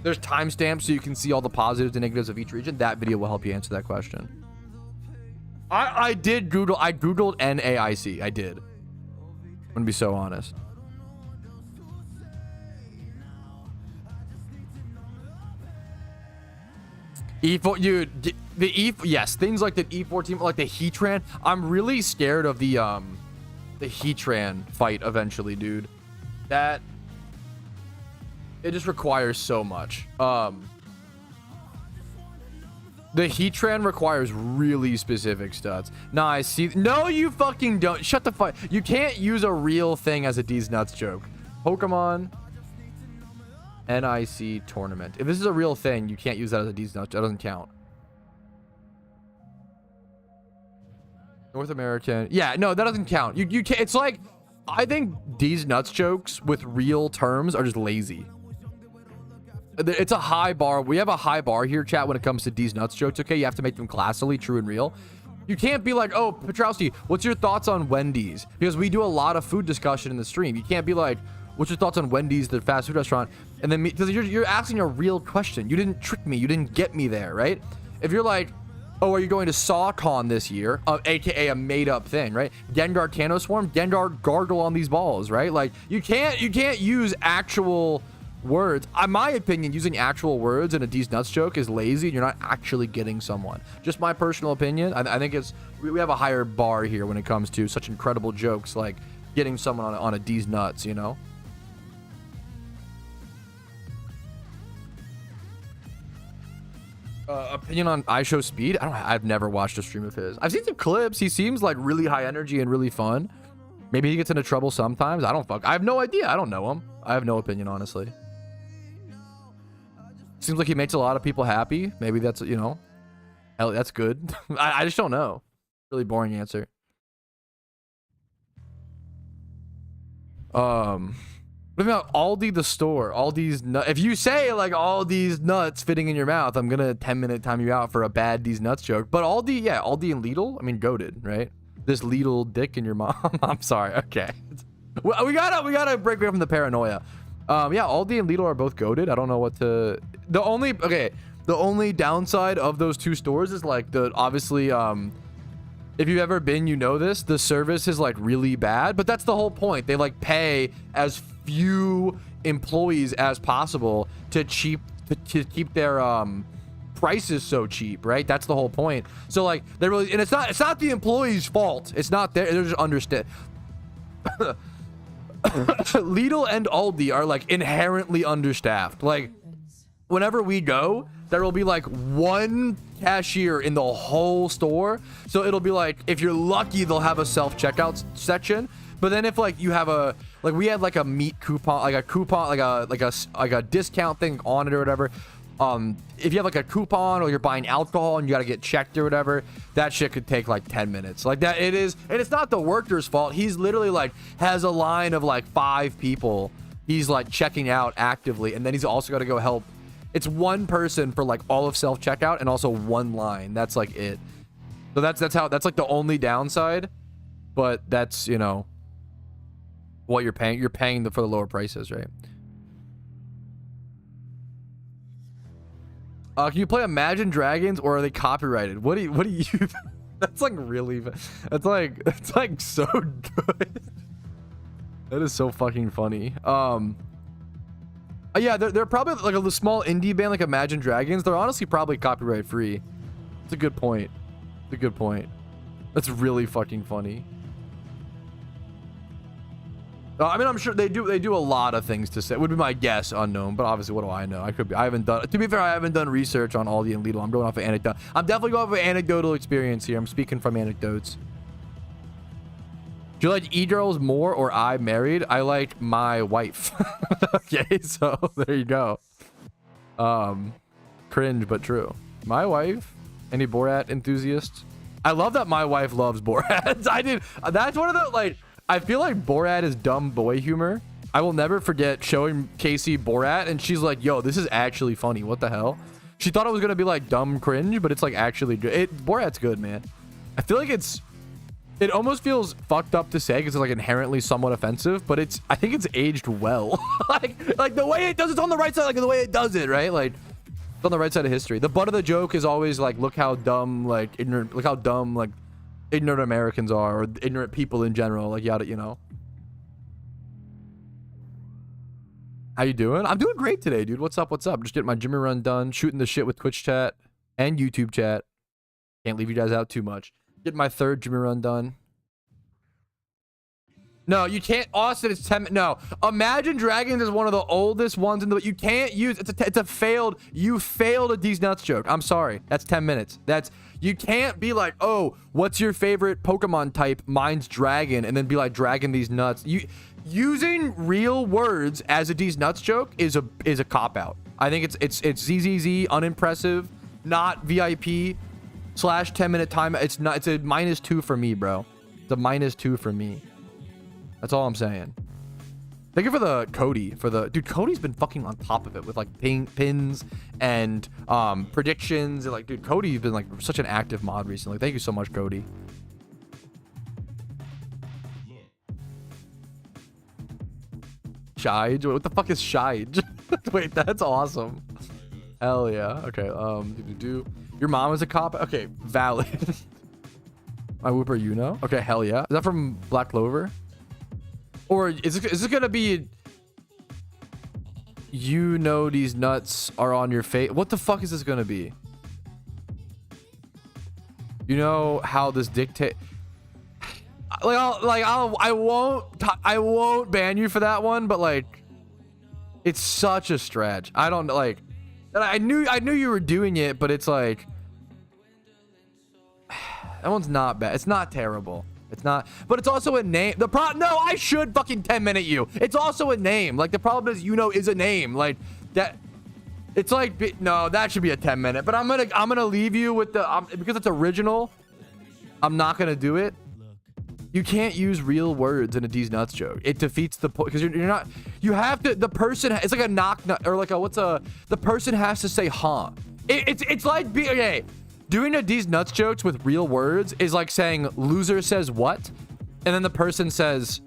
There's timestamps so you can see all the positives and negatives of each region. That video will help you answer that question. I Googled NAIC. I did. I'm gonna be so honest. E4, dude, the yes, things like the E14, like the Heatran. I'm really scared of the Heatran fight eventually, dude. That it just requires so much. The Heatran requires really specific stats. Nah, I see. No, you fucking don't. Shut the fuck. You can't use a real thing as a D's nuts joke. Pokemon. NIC tournament. If this is a real thing, you can't use that as a D's nuts. That doesn't count. North American. Yeah, no, that doesn't count. You can't. It's like, I think D's nuts jokes with real terms are just lazy. It's a high bar. We have a high bar here, chat, when it comes to D's nuts jokes. Okay, you have to make them classily true and real. You can't be like, oh, Patrouski, what's your thoughts on Wendy's? Because we do a lot of food discussion in the stream. You can't be like, what's your thoughts on Wendy's, the fast food restaurant? And then because you're asking a real question. You didn't trick me. You didn't get me there, right? If you're like, oh, are you going to SawCon this year? AKA a made-up thing, right? Gengar Tano Swarm, Gengar gargle on these balls, right? Like, you can't use actual words. In my opinion, using actual words in a D's nuts joke is lazy. You're not actually getting someone. Just my personal opinion. I think we have a higher bar here when it comes to such incredible jokes, like getting someone on a D's nuts, you know? Opinion on iShow Speed? I've never watched a stream of his. I've seen some clips. He seems like really high energy and really fun. Maybe he gets into trouble sometimes. I have no idea. I don't know him. I have no opinion, honestly. Seems like he makes a lot of people happy. Maybe that's, you know, hell, that's good. I just don't know. Really boring answer. What about Aldi the store? Aldi's nuts. If you say like Aldi's nuts fitting in your mouth, I'm gonna 10-minute time you out for a bad D's nuts joke. But Aldi, yeah, Aldi and Lidl. I mean, goated, right? This Lidl dick in your mom. I'm sorry. Okay, we gotta break away from the paranoia. Yeah, Aldi and Lidl are both goated. I don't know what to. The only downside of those two stores is like obviously if you've ever been, you know this, the service is like really bad, but that's the whole point. They like pay as few employees as possible to keep their prices so cheap, right? That's the whole point. So like they really, and it's not the employee's fault. It's not they're just understand. Lidl and Aldi are like inherently understaffed. Like whenever we go, there will be like one cashier in the whole store. So it'll be like, if you're lucky, they'll have a self-checkout section. But then if like you have we had like a meat coupon, like a discount thing on it or whatever. If you have like a coupon or you're buying alcohol and you got to get checked or whatever, that shit could take like 10 minutes. Like that it is. And it's not the worker's fault. He's literally like has a line of like 5 people. He's like checking out actively. And then he's also got to go help. It's one person for like all of self-checkout and also one line. That's like it. So that's like the only downside. But that's, you know, what you're paying. You're paying for the lower prices, right? Can you play Imagine Dragons or are they copyrighted? What do you that's like really, that's like so good. That is so fucking funny. Yeah, they're probably like a small indie band like Imagine Dragons. They're honestly probably copyright free. It's a good point. It's a good point. That's really fucking funny. I mean, I'm sure they do a lot of things to say. Would be my guess, unknown, but obviously, what do I know? I haven't done. To be fair, I haven't done research on Aldi and Lidl. I'm going off of anecdote. I'm definitely going off of anecdotal experience here. I'm speaking from anecdotes. Do you like e-girls more or I married? I like my wife. Okay, so there you go. Cringe but true. My wife. Any Borat enthusiasts? I love that my wife loves Borat. That's one of the like. I feel like Borat is dumb boy humor. I will never forget showing Casey Borat and she's like, yo, this is actually funny. What the hell? She thought it was going to be like dumb cringe, but it's like actually good. Borat's good, man. I feel like it almost feels fucked up to say because it's like inherently somewhat offensive, but I think it's aged well. like the way it does, it's on the right side, like the way it does it, right? Like it's on the right side of history. The butt of the joke is always like, look how dumb, like ignorant, look how dumb, like ignorant Americans are, or ignorant people in general, like yada, you know. How you doing? I'm doing great today, dude. What's up? Just getting my Jimmy run done, shooting the shit with Twitch chat and YouTube chat. Can't leave you guys out too much. Getting my 3rd Jimmy run done. No, you can't. Austin, it's 10. No, Imagine Dragons is one of the oldest ones in the. You can't use. It's a failed. You failed a D's nuts joke. I'm sorry. That's 10 minutes. You can't be like, oh, what's your favorite Pokemon type? Mine's Dragon, and then be like, Dragon these nuts. using real words as a D's nuts joke is a cop out. I think it's ZZZ, unimpressive, not VIP / 10-minute time. It's not. It's a -2 for me, bro. It's a -2 for me. That's all I'm saying. Thank you for the Cody for the dude. Cody's been fucking on top of it with like pins and predictions and like, dude, Cody's been like such an active mod recently. Thank you so much, Cody. Shide? What the fuck is Shide? Wait, that's awesome. Hell yeah. Okay. Your mom is a cop. Okay, valid. My Whooper, you know. Okay, hell yeah. Is that from Black Clover? Or is it gonna be? You know these nuts are on your face. What the fuck is this gonna be? You know how this dictate? I won't ban you for that one, but like, it's such a stretch. I don't like. I knew you were doing it, but it's like that one's not bad. It's not terrible. It's not, but it's also a name. No, I should fucking 10-minute you. It's also a name. Like the problem is, you know, is a name like that. It's like, no, that should be a 10-minute. But I'm gonna leave you with the because it's original. I'm not gonna do it. You can't use real words in a D's nuts joke. It defeats the point because you're not. You have to. The person. It's like a knock or like a The person has to say huh. It's like okay. Doing a D's nuts jokes with real words is like saying loser says what, and then the person says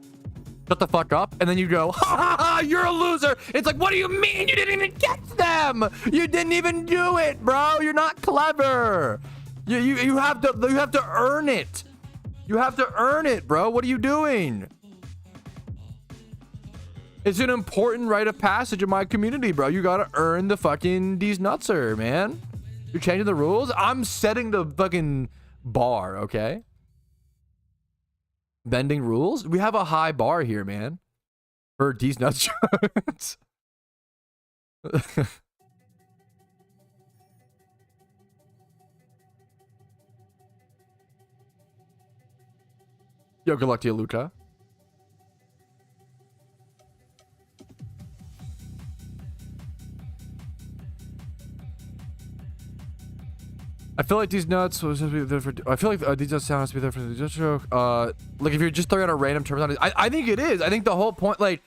shut the fuck up, and then you go ha ha ha, you're a loser. It's like, what do you mean you didn't even get them? You didn't even do it, bro. You're not clever. You have to earn it. You have to earn it, bro. What are you doing? It's an important rite of passage in my community, bro. You gotta earn the fucking D's nutser, man. You're changing the rules? I'm setting the fucking bar, okay? Bending rules? We have a high bar here, man. For D's nuts jokes. Yo, good luck to you, Luca. I feel like these nuts was supposed to be there for. I feel like these nuts sound has to be there for the joke. Like if you're just throwing out a random term, I think it is. I think the whole point, like,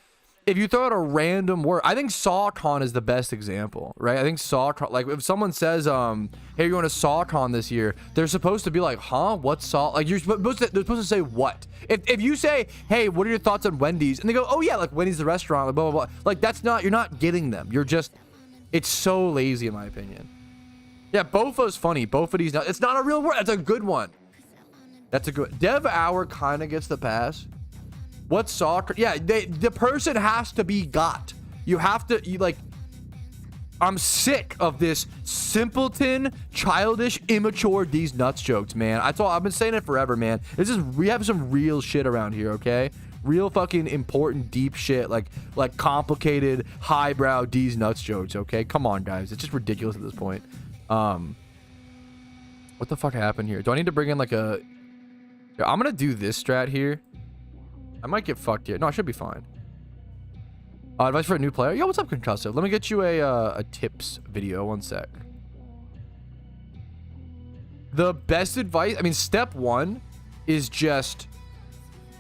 if you throw out a random word, I think SawCon is the best example, right? I think SawCon, like if someone says, "Hey, you're going to SawCon this year," they're supposed to be like, "Huh? What's Saw?" Like they're supposed to say what? If you say, "Hey, what are your thoughts on Wendy's?" and they go, "Oh yeah, like Wendy's the restaurant," like blah blah blah. Like that's not. You're not getting them. You're just. It's so lazy in my opinion. Yeah, Bofo's funny. Both of these. It's not a real word. That's a good one. That's a good. Dev Hour kind of gets the pass. What's soccer? Yeah, the person has to be got. You have to. Like. I'm sick of this simpleton, childish, immature D's nuts jokes, man. I've been saying it forever, man. We have some real shit around here, okay? Real fucking important, deep shit, like complicated, highbrow D's nuts jokes, okay? Come on, guys. It's just ridiculous at this point. What the fuck happened here? Do I need to bring in like a... Yeah, I'm gonna do this strat here. I might get fucked here. No, I should be fine. Advice for a new player? Yo, what's up, Concussive? Let me get you a tips video. One sec. The best advice... I mean, step one is just...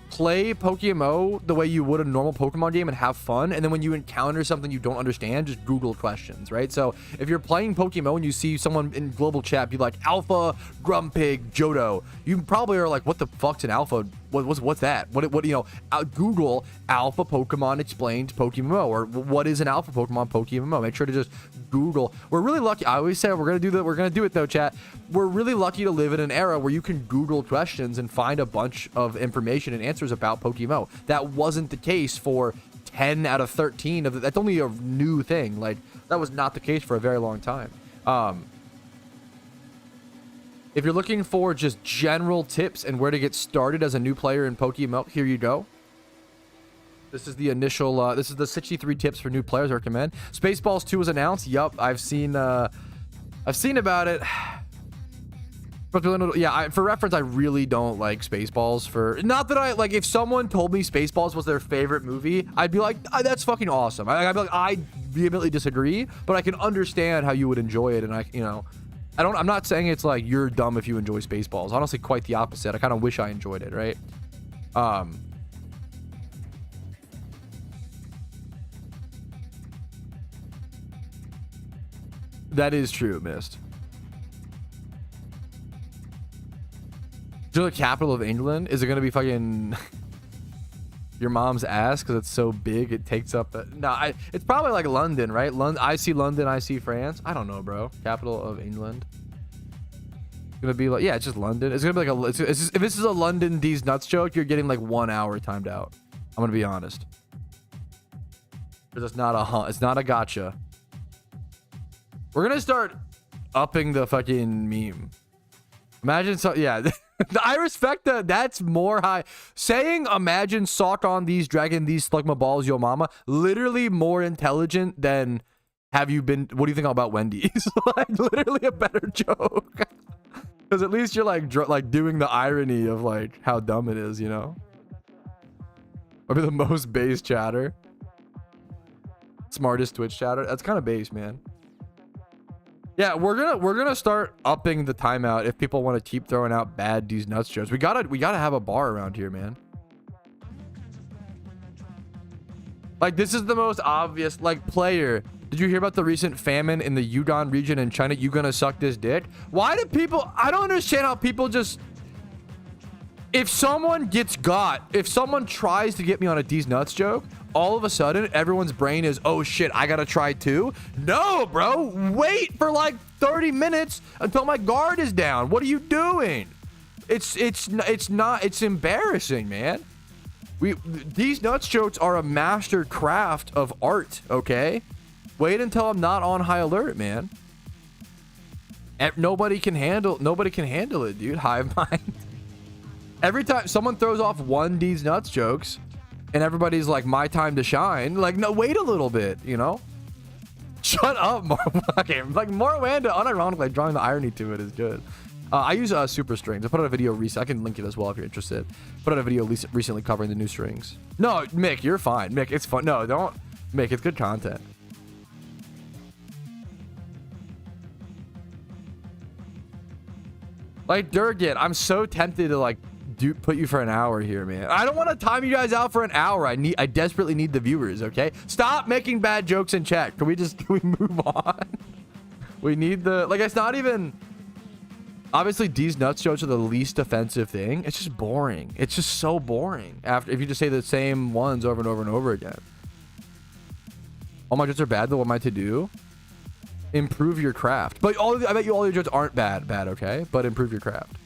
play PokeMMO the way you would a normal Pokemon game and have fun, and then when you encounter something you don't understand, just Google questions, right? So if you're playing PokeMMO and you see someone in global chat be like Alpha Grumpig Johto, you probably are like, what the fuck's an alpha? What's that? What you know? Google Alpha Pokemon explained PokeMMO, or what is an Alpha Pokemon PokeMMO? Make sure to just Google. We're really lucky. I always say we're gonna do that. We're gonna do it though, chat. We're really lucky to live in an era where you can Google questions and find a bunch of information and answers about PokeMMO. That wasn't the case for 10 out of 13 of that's only a new thing. Like that was not the case for a very long time. If you're looking for just general tips and where to get started as a new player in PokeMMO, here you go. This is the initial this is the 63 tips for new players I recommend. Spaceballs 2 was announced. Yup, I've seen about it. Yeah, for reference, I really don't like Spaceballs. For not that I like, if someone told me Spaceballs was their favorite movie, I'd be like, oh, that's fucking awesome. I'd be like, I vehemently disagree, but I can understand how you would enjoy it. And I'm not saying it's like you're dumb if you enjoy Spaceballs. Honestly, quite the opposite. I kind of wish I enjoyed it, right? That is true, Mist. Do you know the capital of England? Is it gonna be fucking your mom's ass because it's so big it takes up the... No, it's probably like London, right? I see London, I see France. I don't know, bro. Capital of England. It's gonna be like, yeah, it's just London. It's gonna be like if this is a London D's nuts joke, you're getting like 1 hour timed out. I'm gonna be honest. Because it's not a gotcha. We're gonna start upping the fucking meme. Imagine yeah. I respect that. That's more high. Saying imagine sock on these, dragging these slugma balls, yo mama, literally more intelligent than have you been, what do you think about Wendy's? Like literally a better joke. Because at least you're like doing the irony of like how dumb it is, you know? Maybe the most base chatter. Smartest Twitch chatter. That's kind of base, man. Yeah, we're gonna start upping the timeout if people want to keep throwing out bad D's nuts jokes. We gotta have a bar around here, man. Like this is the most obvious. Like player, did you hear about the recent famine in the Yunnan region in China? You gonna suck this dick? Why do people? I don't understand how people just. If someone tries to get me on a D's nuts joke, all of a sudden everyone's brain is, oh shit, I gotta try too. No, bro, wait for like 30 minutes until my guard is down. What are you doing? It's embarrassing, man. These nuts jokes are a master craft of art. Okay, wait until I'm not on high alert, man. And nobody can handle it, dude. Hive mind. Every time someone throws off one D's nuts jokes and everybody's like, my time to shine. Like, no, wait a little bit, you know? Shut up, okay, like Morwanda, unironically drawing the irony to it is good. I use super strings. I put out a video recently. I can link it as well if you're interested. Put out a video recently covering the new strings. No, Mick, you're fine. Mick, it's fun. No, don't. Mick, it's good content. Like Durgit, I'm so tempted to like put you for an hour here, man. I don't want to time you guys out for an hour. I desperately need the viewers, okay? Stop making bad jokes in chat. Can we move on? We need the, like, it's not even, obviously D's nuts jokes are the least offensive thing. It's just boring. It's just so boring if you just say the same ones over and over and over again. All my jokes are bad though. What am I to do? Improve your craft. But I bet you all your jokes aren't bad, okay? But improve your craft.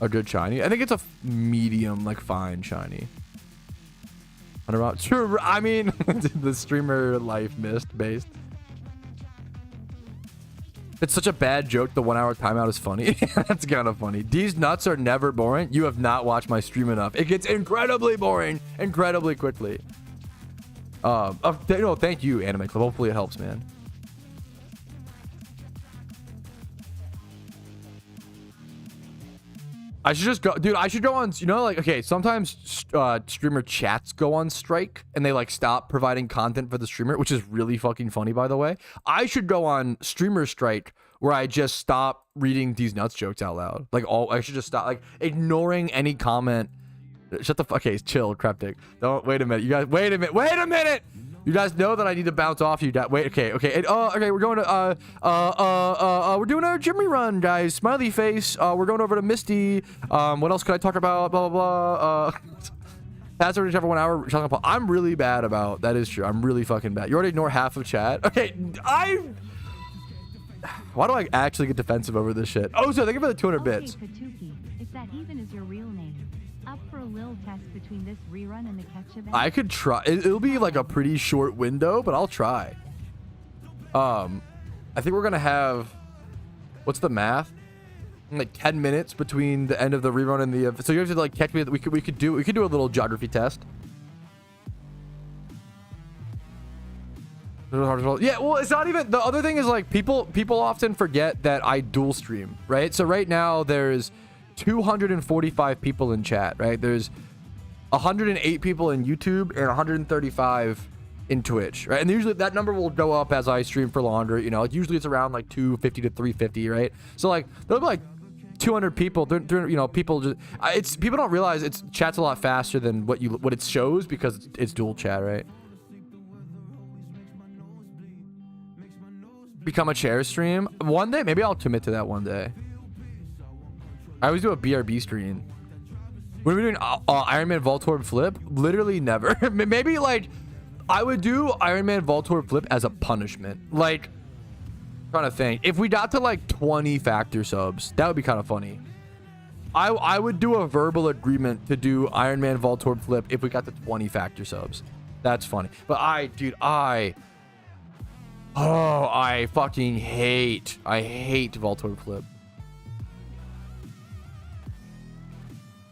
A good shiny. I think it's a medium, like fine shiny. True. I mean, the streamer life missed based. It's such a bad joke. The 1 hour timeout is funny. That's kind of funny. These nuts are never boring. You have not watched my stream enough. It gets incredibly boring, incredibly quickly. No, thank you, Anime Club. Hopefully it helps, man. I should just go, dude. I should go on, you know, like, okay, sometimes streamer chats go on strike and they like stop providing content for the streamer, which is really fucking funny, by the way. I should go on streamer strike where I just stop reading these nuts jokes out loud. Like, I should just stop, like, ignoring any comment. Shut the fuck. Okay, chill, Cryptic. Don't, wait a minute. You guys, wait a minute. You guys know that I need to bounce off you. Wait, okay. Okay, we're going to, we're doing a Jimmy run, guys. Smiley face. We're going over to Misty. What else could I talk about? Blah, blah, blah. Password whichever 1 hour. I'm really bad about, that is true. I'm really fucking bad. You already ignore half of chat. Okay, why do I actually get defensive over this shit? Oh, so thank you for the 200 bits. Patrouski, if that even is your real name. Up for a little test between this rerun and the catch event. I could try. It'll be like a pretty short window, but I'll try. I think we're gonna have, what's the math? Like 10 minutes between the end of the rerun and the. So you have to like catch me. We could do a little geography test. Yeah, well, it's not even, the other thing is like people often forget that I dual stream, right? So right now there's 245 people in chat, right? There's 108 people in YouTube and 135 in Twitch, right? And usually that number will go up as I stream for longer, you know, like usually it's around like 250 to 350, right? So like there'll be like 200 people, you know, people just, it's, people don't realize it's chat's a lot faster than what it shows because it's dual chat, right? Become a chair stream one day. Maybe I'll commit to that one day. I always do a BRB stream. When we're doing Iron Man Voltorb flip, literally never. Maybe like I would do Iron Man Voltorb flip as a punishment. Like, I'm trying to think, if we got to like 20 factor subs, that would be kind of funny. I would do a verbal agreement to do Iron Man Voltorb flip if we got to 20 factor subs. That's funny. But I fucking hate Voltorb flip.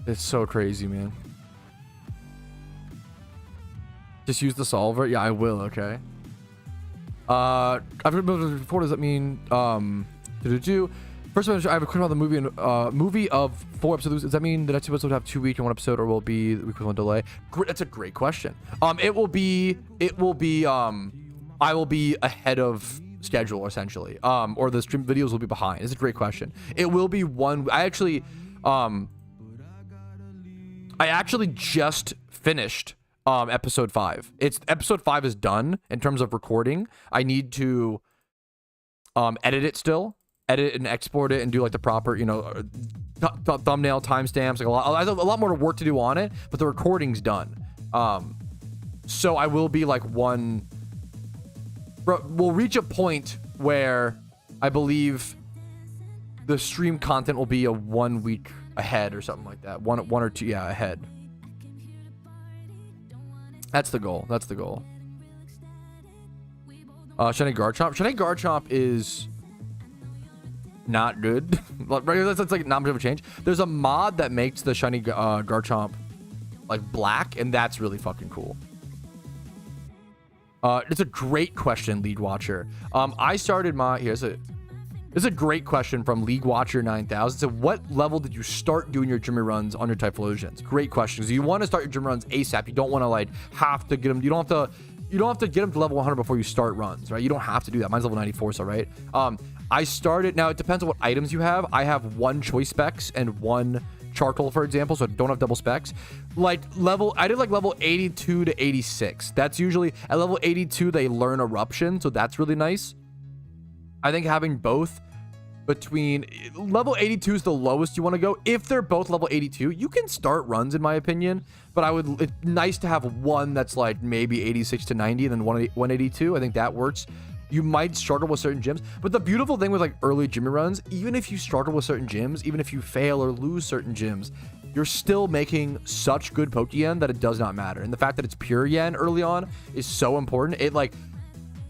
It's so crazy, man. Just use the solver. Yeah, I will. Okay. I've heard before. Does that mean First of all, I have a question about the movie and movie of 4 episodes. Does that mean the next episode will have 2 weeks in 1 episode, or will it be the week with 1 delay? That's a great question. It will be. I will be ahead of schedule essentially, or the stream videos will be behind. It's a great question. It will be one. I actually just finished episode 5. Episode 5 is done in terms of recording. I need to edit it still, edit and export it and do like the proper, you know, thumbnail timestamps. Like I have a lot more work to do on it, but the recording's done. So I will be like we'll reach a point where I believe the stream content will be a 1 week ahead or something like that. One or two, yeah, ahead. That's the goal. That's the goal. Shiny Garchomp. Shiny Garchomp is not good. That's like not much of a change. There's a mod that makes the shiny Garchomp like black, and that's really fucking cool. It's a great question, League Watcher. I started my this is a great question from League Watcher 9000. So what level did you start doing your Jimmy runs on your Typhlosions? Great question. So you want to start your Jimmy runs ASAP. You don't want to like have to get them. You don't have to get them to level 100 before you start runs, right? You don't have to do that. Mine's level 94, so right. I started. Now it depends on what items you have. I have 1 choice specs and 1 charcoal, for example, so I don't have double specs. Like I did like level 82 to 86. That's usually at level 82 they learn eruption, so that's really nice. I think having both between level 82 is the lowest you want to go. If they're both level 82, you can start runs in my opinion, but it's nice to have one that's like maybe 86 to 90 and then 182. I think that works. You might struggle with certain gyms, but the beautiful thing with like early Jimmy runs, even if you struggle with certain gyms, even if you fail or lose certain gyms, you're still making such good Pokeyen that it does not matter. And the fact that it's pure yen early on is so important. It like,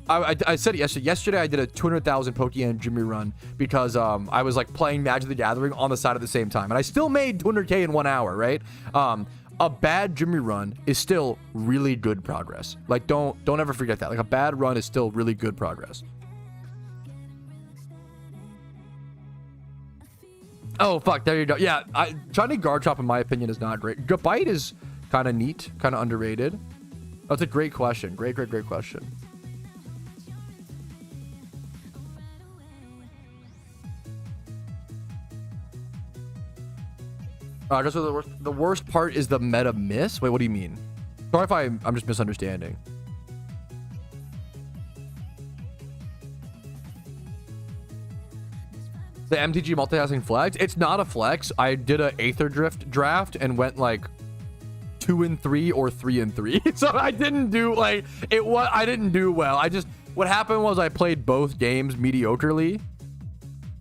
I said it yesterday I did a 200,000 Pokeyen Jimmy run because I was like playing Magic the Gathering on the side at the same time, and I still made 200k in 1 hour, right? A bad Jimmy run is still really good progress. Like don't ever forget that. Like a bad run is still really good progress. Oh fuck, there you go. Yeah, shiny Garchomp in my opinion is not great. Gabite is kind of neat, kind of underrated. That's a great question. Great question. Just so the worst part is the meta miss. Wait, what do you mean? Sorry if I'm just misunderstanding. The MTG multitasking flex. It's not a flex. I did a Aether Drift draft and went like 2-3 or 3-3. So I didn't do like I didn't do well. What happened was I played both games mediocrely,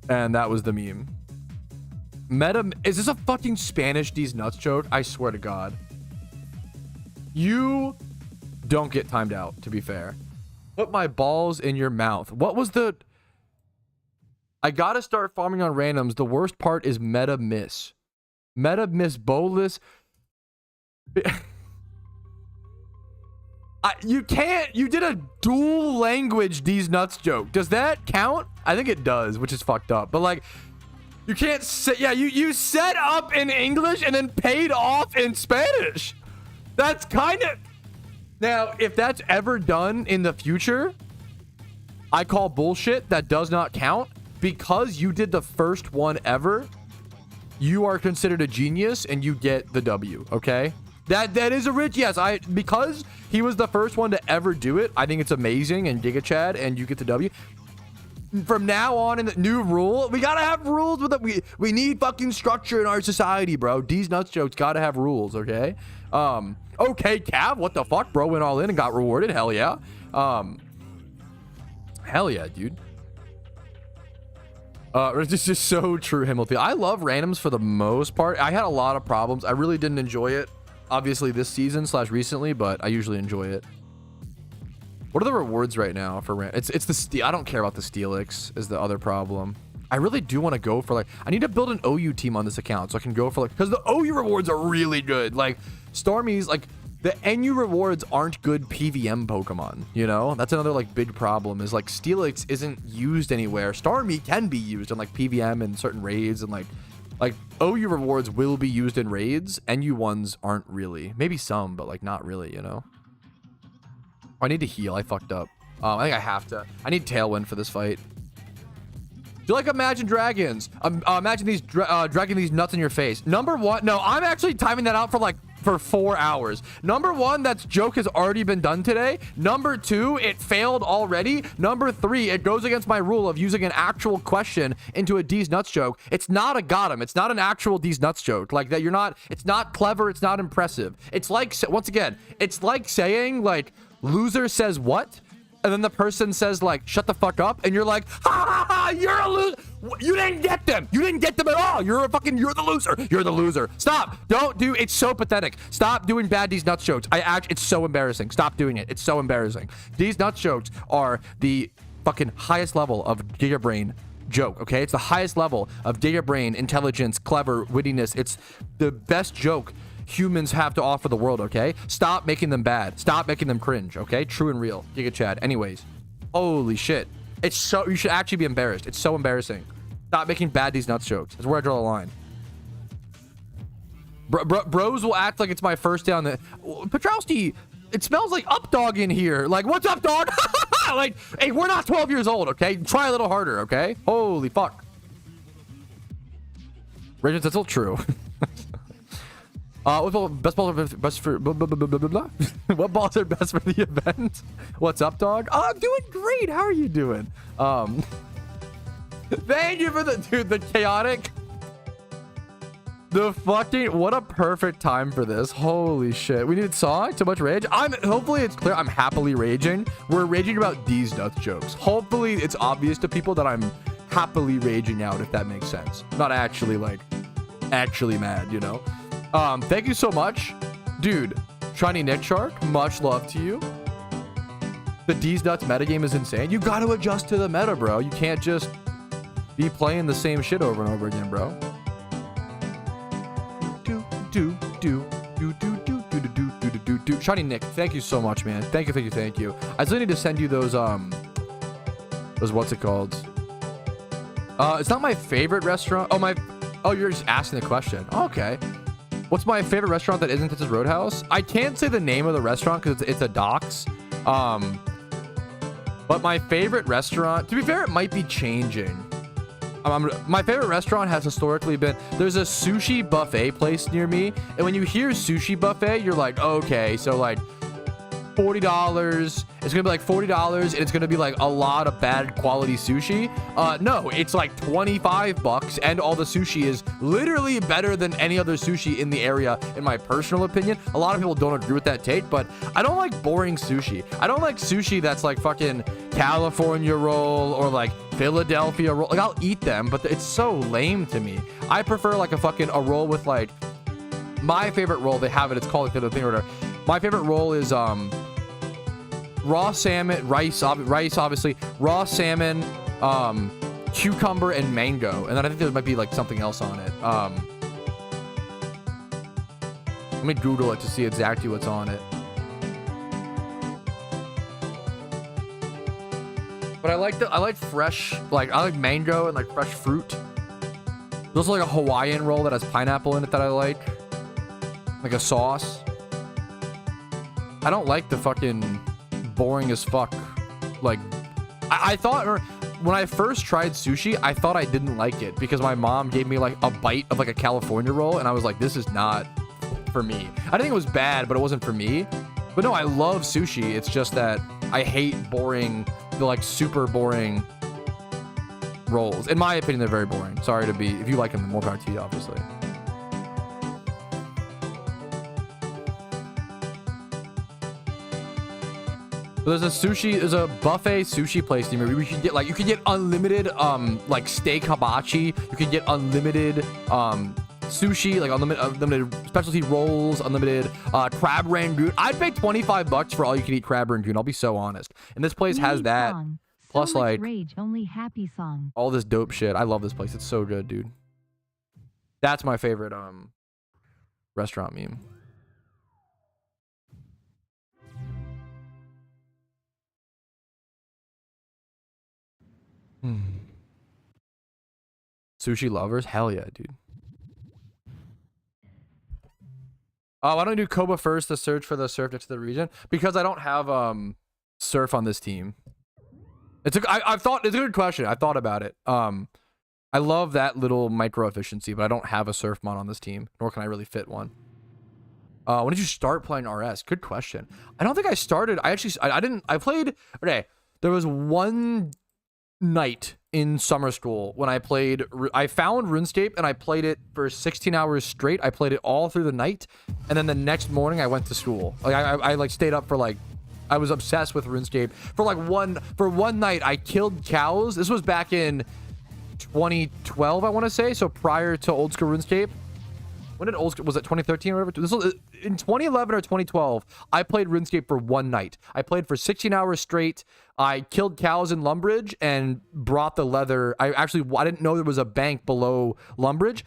and that was the meme. Meta, is this a fucking Spanish D's nuts joke? I swear to God. You don't get timed out, to be fair. Put my balls in your mouth. What was the... I gotta start farming on randoms. The worst part is meta miss. Meta miss bolus. You can't. You did a dual language these nuts joke. Does that count? I think it does, which is fucked up. But like, you can't say. Yeah, you set up in English and then paid off in Spanish. That's kind of. Now, if that's ever done in the future, I call bullshit. That does not count because you did the first one ever. You are considered a genius and you get the W. Okay. That is a rich, yes, because he was the first one to ever do it. I think it's amazing, and Giga Chad, and you get the W. From now on, in the new rule, we gotta have rules with it. We need fucking structure in our society, bro. These nuts jokes gotta have rules, okay? Okay, Cav, what the fuck, bro? Went all in and got rewarded. Hell yeah. Hell yeah, dude. This is so true, Hamilton. I love randoms for the most part. I had a lot of problems. I really didn't enjoy it. Obviously this season / recently, but I usually enjoy it. What are the rewards right now for random? It's the steel. I don't care about the Steelix is the other problem. I really do want to go for like, I need to build an OU team on this account so I can go for like, because the OU rewards are really good. Like Starmie's, like the NU rewards aren't good PVM Pokemon, you know? That's another like big problem is like Steelix isn't used anywhere. Starmie can be used in like PVM and certain raids and like OU rewards will be used in raids. NU ones aren't really. Maybe some, but like not really, you know? I need to heal. I fucked up. I think I have to. I need Tailwind for this fight. Do you like Imagine Dragons? Imagine these dragging these nuts in your face. Number one, no, I'm actually timing that out for 4 hours. Number one, that joke has already been done today. Number two, it failed already. Number three, it goes against my rule of using an actual question into a D's nuts joke. It's not a got him. It's not an actual D's nuts joke. Like that, it's not clever. It's not impressive. It's like, once again, it's like saying like, loser says what? And then the person says like, shut the fuck up. And you're like, ha ha ha, you're a loser. You didn't get them. You didn't get them at all. You're the loser. You're the loser. Stop. Don't do, it's so pathetic. Stop doing bad These Nuts jokes. It's so embarrassing. Stop doing it. It's so embarrassing. These Nuts jokes are the fucking highest level of Giga Brain joke, okay? It's the highest level of Giga Brain, intelligence, clever, wittiness. It's the best joke humans have to offer the world, okay? Stop making them bad. Stop making them cringe, okay? True and real. Giga Chad. Anyways. Holy shit. It's so, you should actually be embarrassed. It's so embarrassing. Stop making bad These Nuts jokes. That's where I draw the line. Bros will act like it's my first day on the... Patrouski, it smells like up dog in here. Like, what's up, dog? Like, hey, we're not 12 years old, okay? Try a little harder, okay? Holy fuck. Radiance, that's all true. What balls are best for blah, blah, blah, blah, blah, blah. What balls are best for the event? What's up, dog? Oh, I'm doing great. How are you doing? Thank you for the chaotic. The fucking, what a perfect time for this. Holy shit. We need song. Too much rage. Hopefully it's clear. I'm happily raging. We're raging about these nuts jokes. Hopefully it's obvious to people that I'm happily raging out, if that makes sense. Not actually like actually mad, you know? Thank you so much, dude. Shiny Nick Shark, much love to you. The D's Nuts metagame is insane. You got to adjust to the meta, bro. You can't just be playing the same shit over and over again, bro. Shiny Nick, thank you so much, man. Thank you. I still need to send you those what's it called? It's not my favorite restaurant. Oh, you're just asking the question. Okay. What's my favorite restaurant that isn't Texas Roadhouse? I can't say the name of the restaurant because it's a docs. But my favorite restaurant, to be fair, it might be changing. My favorite restaurant has historically been, there's a sushi buffet place near me. And when you hear sushi buffet, you're like, okay, so like $40. It's gonna be like $40 and it's gonna be like a lot of bad quality sushi. No, it's like 25 bucks and all the sushi is literally better than any other sushi in the area, in my personal opinion. A lot of people don't agree with that take, but I don't like boring sushi. I don't like sushi that's like fucking California roll or like Philadelphia roll. Like, I'll eat them, but it's so lame to me. I prefer like a roll with like, my favorite roll, they have it, it's called like the thing or whatever. My favorite roll is raw salmon, rice obviously, raw salmon, cucumber and mango, and then I think there might be like something else on it. Let me Google it to see exactly what's on it. But I like fresh, like I like mango and like fresh fruit. There's also like a Hawaiian roll that has pineapple in it that I like a sauce. I don't like the fucking boring as fuck. Like I thought, or when I first tried sushi, I thought I didn't like it because my mom gave me like a bite of like a California roll, and I was like, this is not for me. I think it was bad, but it wasn't for me. But no, I love sushi. It's just that I hate boring, the like super boring rolls. In my opinion, they're very boring. Sorry to be, if you like them, more power to you, obviously. There's a buffet sushi place near me. We could get like, you could get unlimited like steak hibachi. You could get unlimited sushi, like unlimited specialty rolls, unlimited crab rangoon. I'd pay $25 for all you can eat crab rangoon. I'll be so honest. And this place has that. Song. Plus So much like rage, only happy song. all this dope shit. I love this place. It's so good, dude. That's my favorite restaurant meme. Sushi lovers? Hell yeah, dude. Why don't we do Koba first to search for the surf next to the region? Because I don't have surf on this team. I've thought it's a good question. I thought about it. I love that little micro efficiency, but I don't have a surf mod on this team, nor can I really fit one. When did you start playing RS? Good question. I don't think I started. I played. Okay, there was one night in summer school when I found RuneScape and I played it for 16 hours straight. I played it all through the night, and then the next morning I went to school. Like I like stayed up for like, I was obsessed with RuneScape for one night. I killed cows. This was back in 2012, I want to say, so prior to old school RuneScape. When did old school, was it 2013 or whatever? This was in 2011 or 2012. I played RuneScape for one night. I played for 16 hours straight. I killed cows in Lumbridge and brought the leather. I didn't know there was a bank below Lumbridge.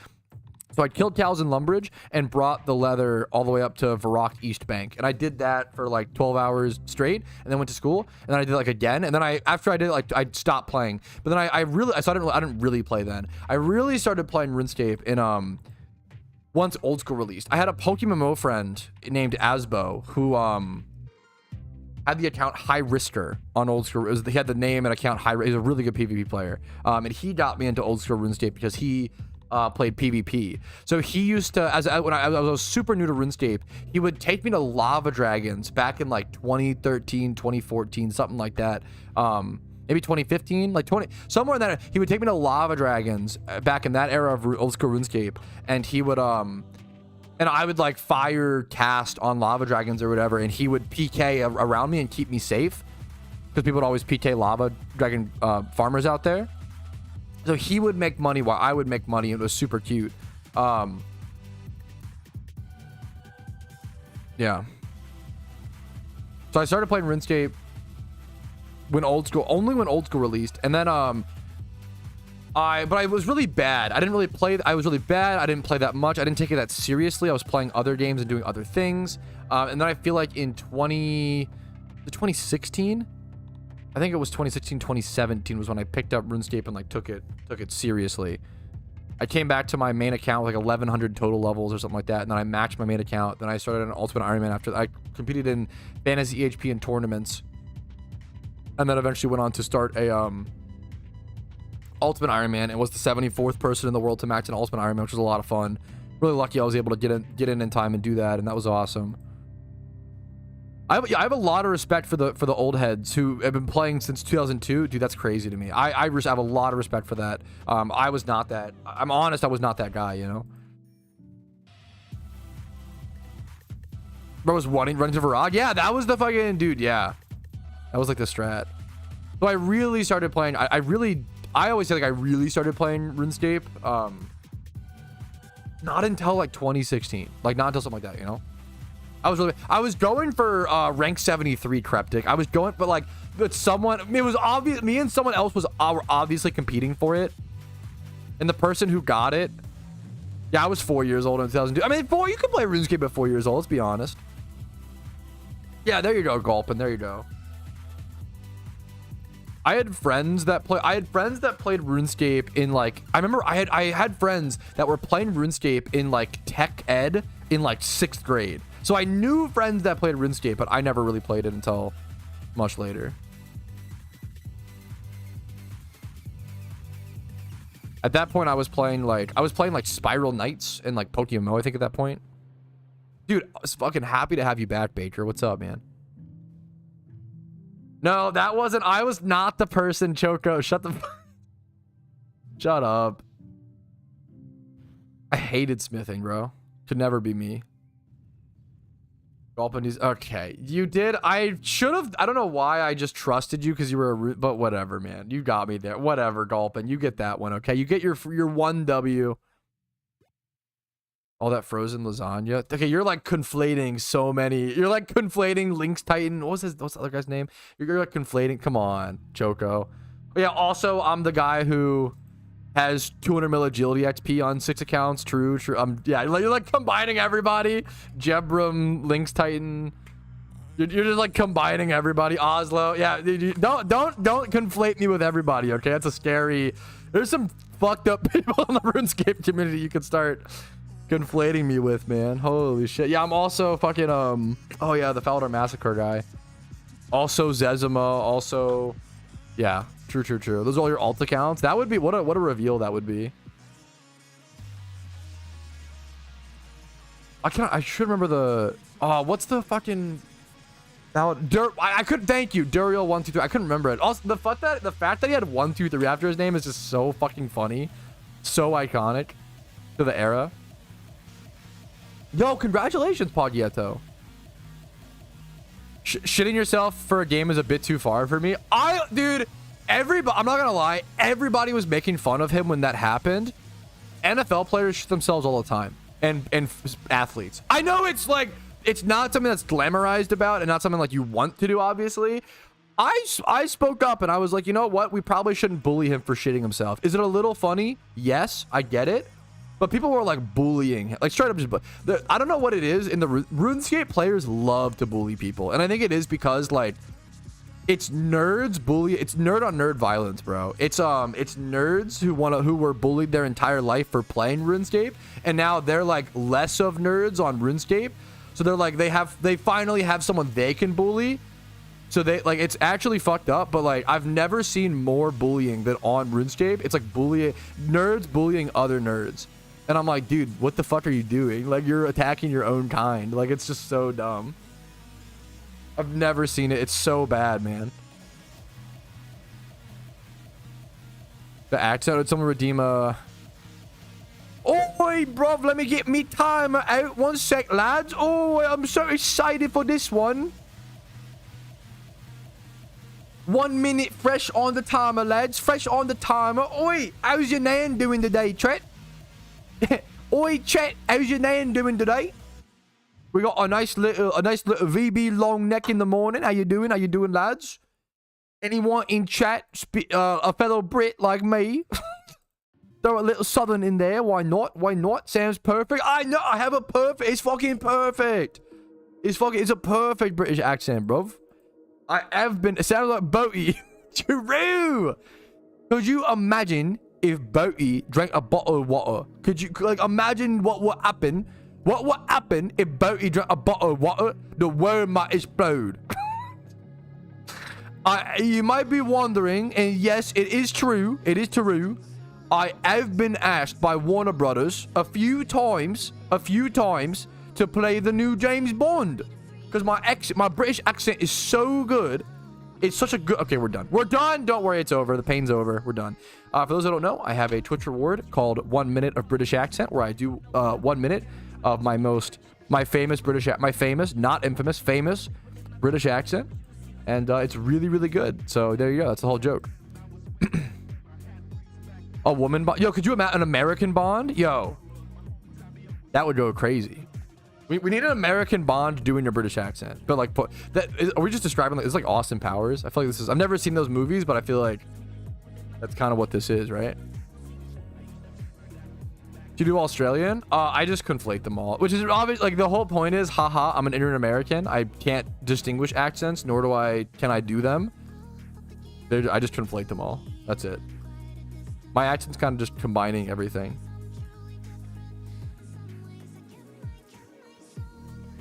So I killed cows in Lumbridge and brought the leather all the way up to Varrock East Bank. And I did that for like 12 hours straight, and then went to school. And then I did it like again. And then after I did it, like I stopped playing. But then I didn't really play then. I really started playing RuneScape in once old school released. I had a PokeMMO friend named Asbo who had the account High Risker on old school. He had the name and account High. He's a really good PvP player. And he got me into old school RuneScape because he played PvP. So he used to, when I was super new to RuneScape, he would take me to Lava Dragons back in like 2013, 2014, something like that. Maybe 2015, like somewhere in that. He would take me to Lava Dragons back in that era of old school RuneScape, and he would and I would like fire cast on Lava Dragons or whatever, and he would PK around me and keep me safe because people would always PK Lava Dragon farmers out there. So he would make money while I would make money. It was super cute. Yeah. So I started playing RuneScape when old school released, and then but I was really bad. I was really bad. I didn't play that much. I didn't take it that seriously. I was playing other games and doing other things. And then I feel like in 2016, I think it was 2016, 2017 was when I picked up RuneScape and like took it seriously. I came back to my main account with like 1100 total levels or something like that, and then I matched my main account. Then I started an Ultimate Ironman after that. I competed in Fantasy EHP and tournaments. And then eventually went on to start a Ultimate Ironman, and was the 74th person in the world to max an Ultimate Ironman, which was a lot of fun. Really lucky I was able to get in time and do that, and that was awesome. I have a lot of respect for the old heads who have been playing since 2002. Dude, that's crazy to me. I have a lot of respect for that. I was not that. I'm honest, I was not that guy, you know? Bro was running to Varrock. Yeah, that was the fucking dude, yeah. That was like the strat. So I really started playing. I always say like I really started playing RuneScape. Not until like 2016. Like not until something like that, you know. I was going for rank 73 Cryptic. I was going, but someone. I mean, it was obvious. Me and someone else were obviously competing for it. And the person who got it. Yeah, I was 4 years old in 2002. I mean, you can play RuneScape at 4 years old. Let's be honest. Yeah, there you go, Gulpin. There you go. I had friends that played RuneScape in like, I remember I had friends that were playing RuneScape in like tech ed in like 6th grade. So I knew friends that played RuneScape, but I never really played it until much later. At that point, I was playing like Spiral Knights and like PokeMMO, I think at that point. Dude, I was fucking happy to have you back, Baker. What's up, man? No, that wasn't. I was not the person, Choco. Shut the Shut up. I hated smithing, bro. Could never be me. Okay, you did. I should have. I don't know why I just trusted you because you were a but whatever, man. You got me there. Whatever, Gulpin. You get that one, okay? You get your 1 W. All that frozen lasagna. Okay, you're like conflating so many. You're like conflating Lynx Titan. What's the other guy's name? You're like conflating. Come on, Choco. But yeah, also, I'm the guy who has 200 mil agility XP on 6 accounts. True. Yeah, you're like combining everybody. Jebram, Lynx Titan. You're just like combining everybody. Oslo. Yeah, don't conflate me with everybody, okay? That's a scary. There's some fucked up people in the RuneScape community you could start conflating me with, man. Holy shit. Yeah, I'm also fucking oh yeah, the Falador Massacre guy. Also Zezima, also yeah, true. Those are all your alt accounts. That would be what a reveal that would be. I should remember the what's the fucking I couldn't. Thank you, Duriel123. I couldn't remember it. Also, the fact that he had 123 after his name is just so fucking funny, so iconic to the era. Yo, congratulations, Pogieto. Shitting yourself for a game is a bit too far for me. Dude, everybody, I'm not gonna lie, everybody was making fun of him when that happened. NFL players shit themselves all the time, and athletes. I know it's like, it's not something that's glamorized about and not something like you want to do, obviously. I spoke up and I was like, you know what? We probably shouldn't bully him for shitting himself. Is it a little funny? Yes, I get it. But people were like bullying, like straight up just. I don't know what it is. In the RuneScape, players love to bully people, and I think it is because like it's nerds bully. It's nerd on nerd violence, bro. It's nerds who were bullied their entire life for playing RuneScape, and now they're like less of nerds on RuneScape. So they're like they finally have someone they can bully. So they like, it's actually fucked up, but like I've never seen more bullying than on RuneScape. It's like nerds bullying other nerds. And I'm like, dude, what the fuck are you doing? Like, you're attacking your own kind. Like, it's just so dumb. I've never seen it. It's so bad, man. The accent. Did someone redeem a... Oi, bruv, let me get me timer out. 1 sec, lads. Oh, I'm so excited for this one. 1 minute fresh on the timer, lads. Fresh on the timer. Oi, how's your nan doing today, Tret? Oi, chat, how's your nan doing today? We got a nice little VB long neck in the morning. How you doing, lads? Anyone in chat, a fellow Brit like me? Throw a little southern in there. Why not? Sounds perfect. I know, I have a perfect. It's fucking perfect. It's a perfect British accent, bruv. It sounds like Boaty. True. Could you imagine if Boaty drank a bottle of water? Could you like imagine what would happen? What would happen if Boaty drank a bottle of water? The world might explode. You might be wondering, and yes, it is true. It is true. I have been asked by Warner Brothers a few times to play the new James Bond because my British accent is so good. It's such a good... Okay, we're done. We're done. Don't worry, it's over. The pain's over. We're done. For those who don't know, I have a Twitch reward called 1 minute of British accent, where I do 1 minute of my famous British... My famous, not infamous, famous British accent. And it's really, really good. So there you go. That's the whole joke. A woman bond? Yo, could you imagine an American Bond? Yo. That would go crazy. We need an American Bond doing your British accent, but like, are we just describing like it's like Austin Powers? I feel like this is. I've never seen those movies, but I feel like that's kind of what this is, right? Do you do Australian? I just conflate them all, which is obvious. Like the whole point is, haha, I'm an ignorant American. I can't distinguish accents, nor can I do them. I just conflate them all. That's it. My accent's kind of just combining everything.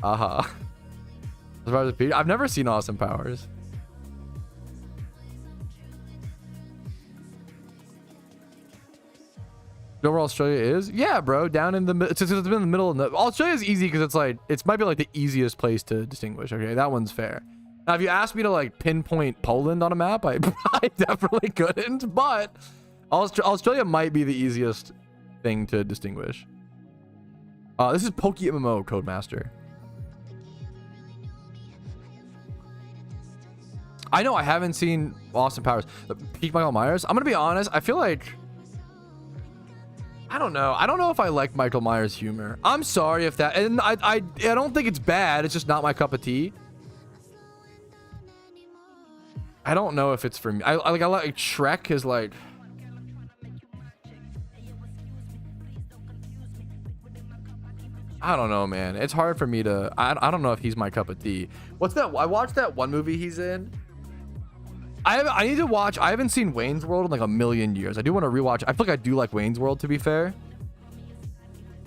I've never seen Austin Powers. You know where Australia is? Yeah, bro. Down in the middle. It's been in the middle. Australia's easy because it's like, it might be like the easiest place to distinguish. Okay, that one's fair. Now, if you asked me to like pinpoint Poland on a map, I definitely couldn't. But Australia might be the easiest thing to distinguish. This is PokeMMO Codemaster. I know I haven't seen Austin Powers. Peak Michael Myers. I'm gonna be honest. I feel like I don't know. I don't know if I like Michael Myers' humor. I'm sorry if that. And I don't think it's bad. It's just not my cup of tea. I don't know if it's for me. I like Shrek is like. I don't know, man. It's hard for me to. I don't know if he's my cup of tea. What's that? I watched that one movie he's in. I need to watch. I haven't seen Wayne's World in like a million years. I do want to rewatch. I feel like I do like Wayne's World, to be fair,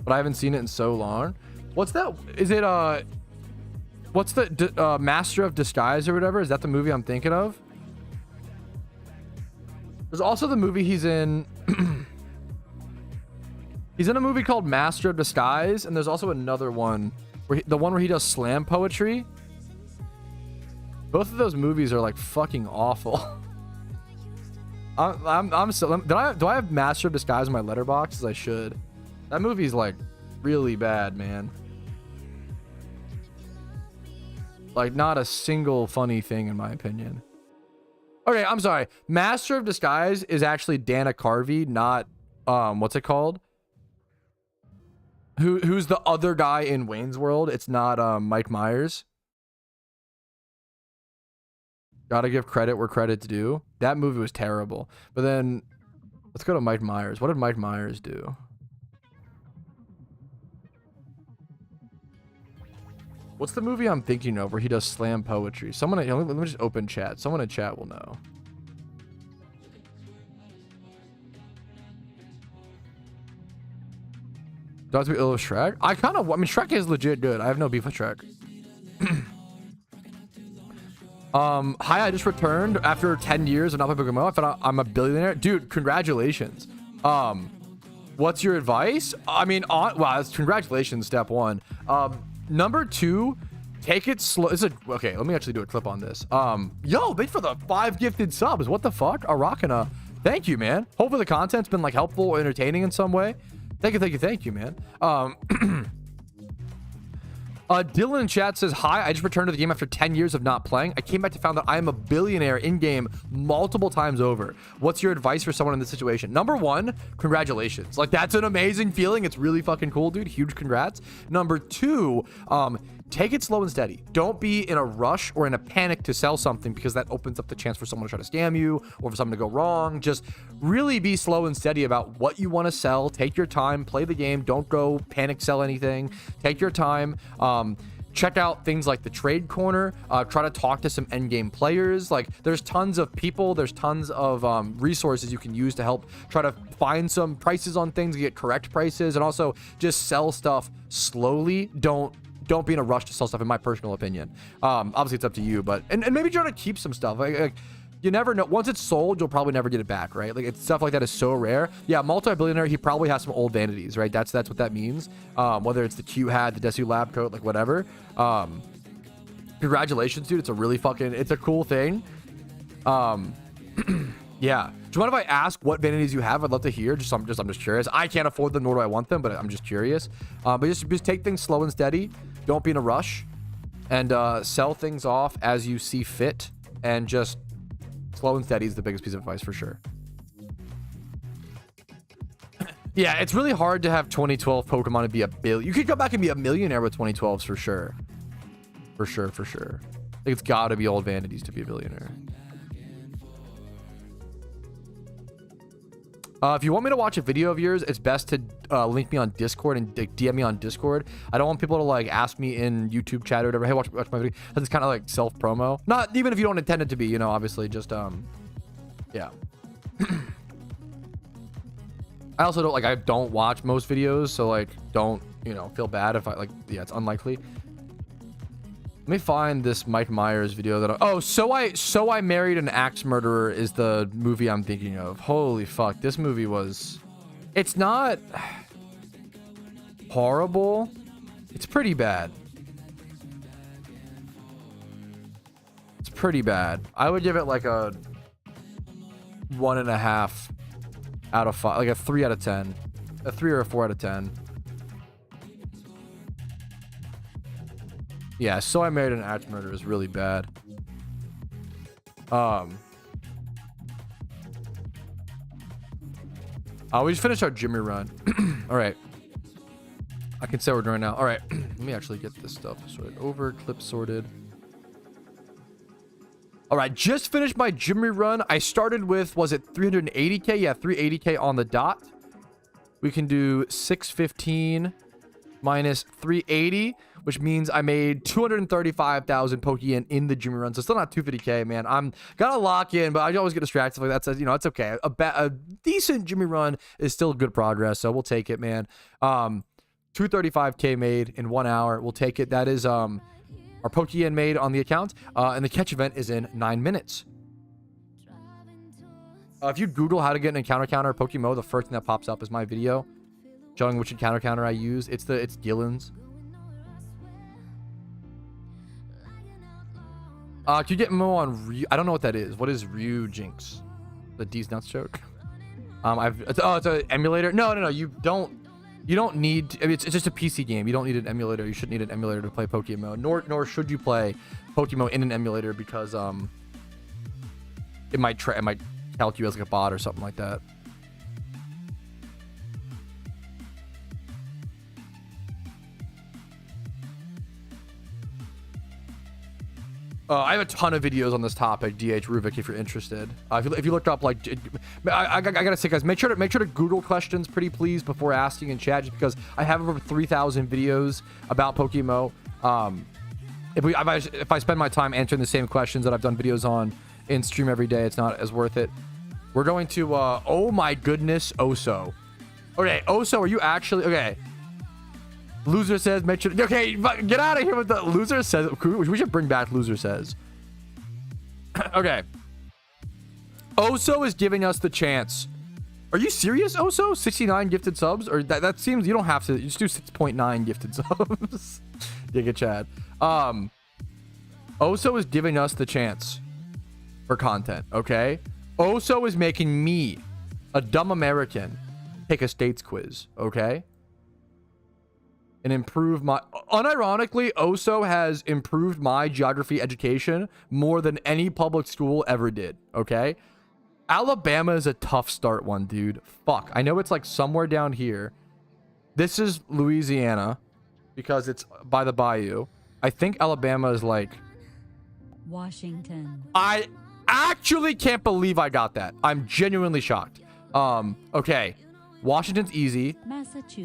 but I haven't seen it in so long. What's that? Is it what's the Master of Disguise or whatever? Is that the movie I'm thinking of? There's also the movie he's in. He's in a movie called Master of Disguise, and there's also another one where the one where he does slam poetry. Both of those movies are like fucking awful. I'm still. Do I have Master of Disguise in my letterbox? As I should. That movie's like really bad, man. Like not a single funny thing in my opinion. Okay, I'm sorry. Master of Disguise is actually Dana Carvey, not what's it called? Who's the other guy in Wayne's World? It's not Mike Myers. Gotta give credit where credit's due. That movie was terrible. But then let's go to Mike Myers. What did Mike Myers do? What's the movie I'm thinking of where he does slam poetry? Someone, let me just open chat. Someone in chat will know. Does it be ill with Shrek? I mean, Shrek is legit good. I have no beef with Shrek. Hi, I just returned after 10 years of not playing PokeMMO. I thought I'm a billionaire. Dude, congratulations. What's your advice? I mean, wow, it's congratulations, step one. Number two, take it slow. Okay, let me actually do a clip on this. Yo, thanks for the 5 gifted subs. What the fuck? Arakana. Thank you, man. Hopefully the content's been like helpful or entertaining in some way. Thank you, man. Dylan in chat says, hi, I just returned to the game after 10 years of not playing. I came back to find that I am a billionaire in-game multiple times over. What's your advice for someone in this situation? Number one, congratulations. Like, that's an amazing feeling. It's really fucking cool, dude. Huge congrats. Number two, take it slow and steady. Don't be in a rush or in a panic to sell something because that opens up the chance for someone to try to scam you or for something to go wrong. Just really be slow and steady about what you want to sell. Take your time, play the game. Don't go panic sell anything. Take your time. Check out things like the trade corner. Try to talk to some endgame players. Like, there's tons of people, there's tons of resources you can use to help try to find some prices on things, get correct prices, and also just sell stuff slowly. Don't be in a rush to sell stuff, in my personal opinion. Obviously it's up to you, but and maybe try to keep some stuff. Like you never know. Once it's sold, you'll probably never get it back, right? Like, stuff like that is so rare. Yeah, multi-billionaire, he probably has some old vanities, right? That's what that means. Whether it's the Q hat, the Desu lab coat, like whatever. Congratulations, dude. It's a cool thing. Yeah. Do you mind if I ask what vanities you have? I'd love to hear. I'm just curious. I can't afford them, nor do I want them, but I'm just curious. But just take things slow and steady. Don't be in a rush, and sell things off as you see fit, and just slow and steady is the biggest piece of advice for sure. Yeah, it's really hard to have 2012 Pokemon and be a billion. You could go back and be a millionaire with 2012s for sure. For sure. I think it's got to be old vanities to be a billionaire. If you want me to watch a video of yours, it's best to link me on Discord and DM me on Discord. I don't want people to like ask me in YouTube chat or whatever, hey, watch my video. That's kind of like self-promo. Not even if you don't intend it to be, you know, obviously just Yeah. I also don't like, I don't watch most videos, so like don't, you know, feel bad if I like, yeah, it's unlikely. Let me find this Mike Myers video that so I Married an Axe Murderer is the movie I'm thinking of. Holy fuck, this movie was, it's not horrible, it's pretty bad. It's pretty bad. I would give it like a 1.5 out of 5, like a 3 out of 10, a 3 or a 4 out of 10. Yeah, So I Married an Axe Murderer is really bad. We just finished our Jimmy run. All right, I can say we're doing now. All right, let me actually get this stuff sorted over, clip sorted. All right, just finished my Jimmy run. I started with, was it 380k? Yeah, 380k on the dot. We can do 615 minus 380, which means I made 235,000 Pokeyen in the Jimmy run. So still not 250k, man. I'm gonna lock in, but I always get distracted like that. Says, you know, it's okay. A decent Jimmy run is still good progress, so we'll take it, man. 235k made in 1 hour. We'll take it. That is our Pokeyen made on the account, and the catch event is in 9 minutes. If you Google how to get an encounter counter PokeMMO, the first thing that pops up is my video showing which encounter counter I use. It's Gillen's. Can you get MMO on Ryu? I don't know what that is. What is Ryu Jinx? The D's nuts joke. It's an emulator. No. You don't need. I mean, it's just a PC game. You don't need an emulator. You shouldn't need an emulator to play PokeMMO. Nor should you play PokeMMO in an emulator because it might count you as like a bot or something like that. I have a ton of videos on this topic, DH Ruvik, if you're interested. If you look up like, I gotta say, guys, make sure to Google questions, pretty please, before asking in chat, just because I have over 3,000 videos about PokeMMO. If I spend my time answering the same questions that I've done videos on in stream every day, it's not as worth it. We're going to, oh my goodness, Oso. Okay, Oso, are you actually, okay. Loser says, make sure, okay, get out of here with the loser says. We should bring back loser says. Okay. Oso is giving us the chance. Are you serious, Oso? 69 gifted subs? Or that seems, you don't have to, you just do 6.9 gifted subs. Giga Chad. Oso is giving us the chance for content, okay? Oso is making me, a dumb American, take a states quiz, okay? And improve my, unironically, Oso has improved my geography education more than any public school ever did, okay? Alabama is a tough start one, dude. Fuck, I know it's like somewhere down here. This is Louisiana because it's by the bayou. I think Alabama is like Washington. I actually can't believe I got that. I'm genuinely shocked. Okay. Washington's easy.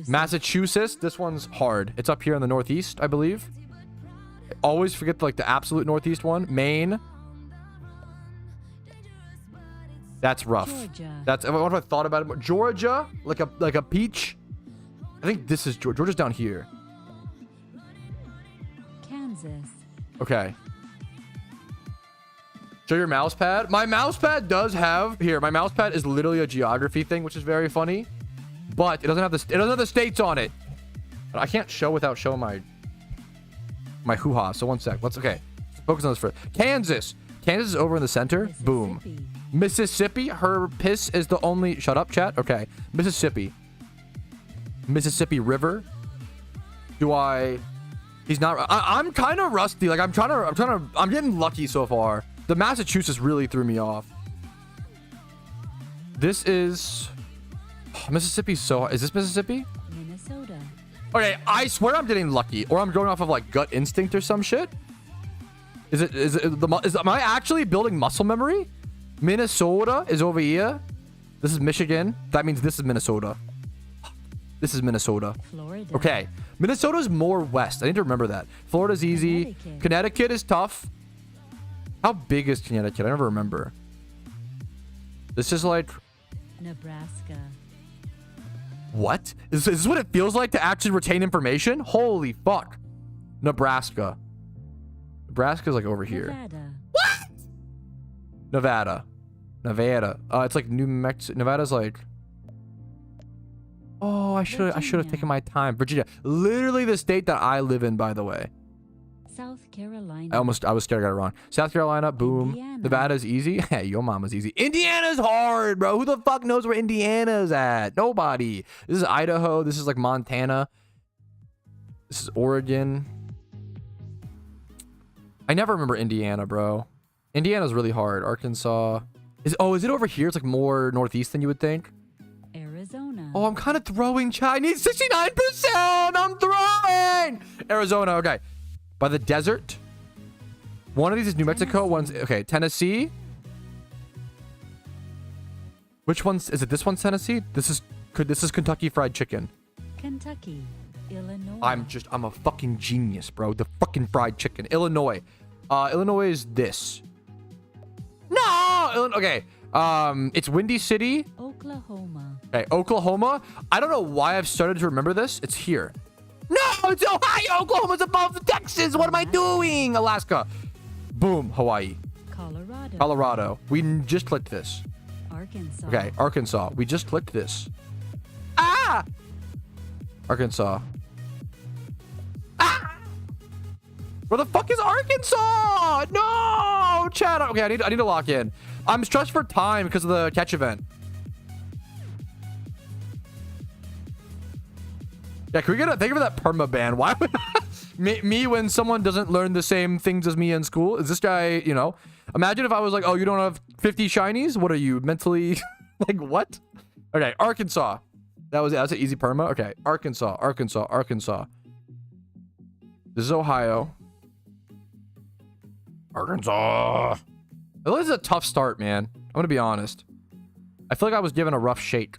Massachusetts. This one's hard. It's up here in the Northeast, I believe. I always forget the absolute Northeast one. Maine. That's rough. Georgia. That's what I thought about it. Georgia, like a peach. I think this is Georgia. Georgia's down here. Kansas. Okay. Show your mouse pad. My mouse pad does have here. My mouse pad is literally a geography thing, which is very funny. But it doesn't have the states on it. But I can't show without showing my hoo-ha. So one sec. Let's focus on this first. Kansas. Kansas is over in the center. Boom. Mississippi. Her piss is the only. Shut up, chat. Okay. Mississippi. Mississippi River. He's not. I'm kind of rusty. Like I'm getting lucky so far. The Massachusetts really threw me off. This is. Mississippi's so. Is this Mississippi? Minnesota. Okay, I swear I'm getting lucky, or I'm going off of like gut instinct or some shit. Am I actually building muscle memory? Minnesota is over here. This is Michigan. That means this is Minnesota. This is Minnesota. Florida. Okay, Minnesota's more west. I need to remember that. Florida's easy. Connecticut is tough. How big is Connecticut? I never remember. This is like... Nebraska. What? Is this what it feels like to actually retain information? Holy fuck. Nebraska. Nebraska's like over here. Nevada. What? Nevada. Nevada. It's like New Mexico. Nevada's like... Oh, I should have taken my time. Virginia. Literally the state that I live in, by the way. South Carolina. I was scared I got it wrong. South Carolina, boom. Indiana. Nevada's easy. Hey, your mama's easy. Indiana's hard, bro. Who the fuck knows where Indiana's at? Nobody. This is Idaho. This is like Montana. This is Oregon. I never remember Indiana, bro. Indiana's really hard. Arkansas. Is it over here? It's like more northeast than you would think. Arizona. Oh, I'm kind of throwing. I need 69%. I'm throwing. Arizona. Okay. By the desert. One of these is New Mexico. One's okay. Tennessee. Which one's is it? This one's Tennessee. This is Kentucky Fried Chicken. Kentucky. Illinois. I'm a fucking genius, bro. The fucking fried chicken. Illinois. Illinois is this. No. Okay. It's Windy City. Oklahoma. Okay, Oklahoma. I don't know why I've started to remember this. It's here. No, it's Ohio. Oklahoma's above Texas. What am I doing? Alaska. Boom. Hawaii. Colorado. Colorado. We just clicked this. Arkansas. Okay, Arkansas. We just clicked this. Ah! Arkansas. Ah! Where the fuck is Arkansas? No! Chat. Okay, I need to lock in. I'm stressed for time because of the catch event. Yeah, can we get a thank you for that perma ban? Why would me when someone doesn't learn the same things as me in school? Is this guy, you know? Imagine if I was like, oh, you don't have 50 shinies? What are you, mentally like what? Okay, Arkansas. That's an easy perma. Okay, Arkansas. This is Ohio. Arkansas. This is a tough start, man. I'm gonna be honest. I feel like I was given a rough shake.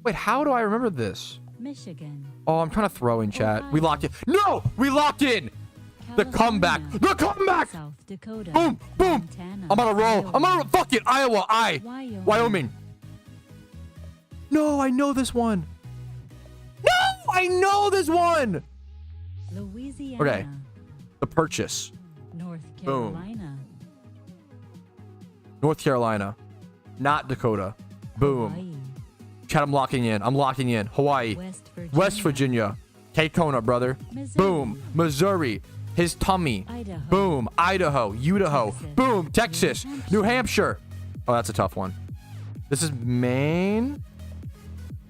Wait, how do I remember this? Michigan. Oh, I'm trying to throw in chat. Ohio. We locked in. No! We locked in! The comeback! The comeback! South Dakota. Boom! Boom! Montana, I'm on a roll. Iowa. I'm on a fuck it! Iowa! Wyoming. No, I know this one. No! I know this one! Louisiana. Okay. The Purchase. North Boom. Carolina. North Carolina. Not Dakota. Boom. Hawaii. Chat, I'm locking in. Hawaii. West Virginia. Kona, brother. Missouri. Boom. Missouri. His tummy. Idaho. Boom. Idaho. Idaho. Texas. Boom. Texas. New New Hampshire. Oh, that's a tough one. This is Maine.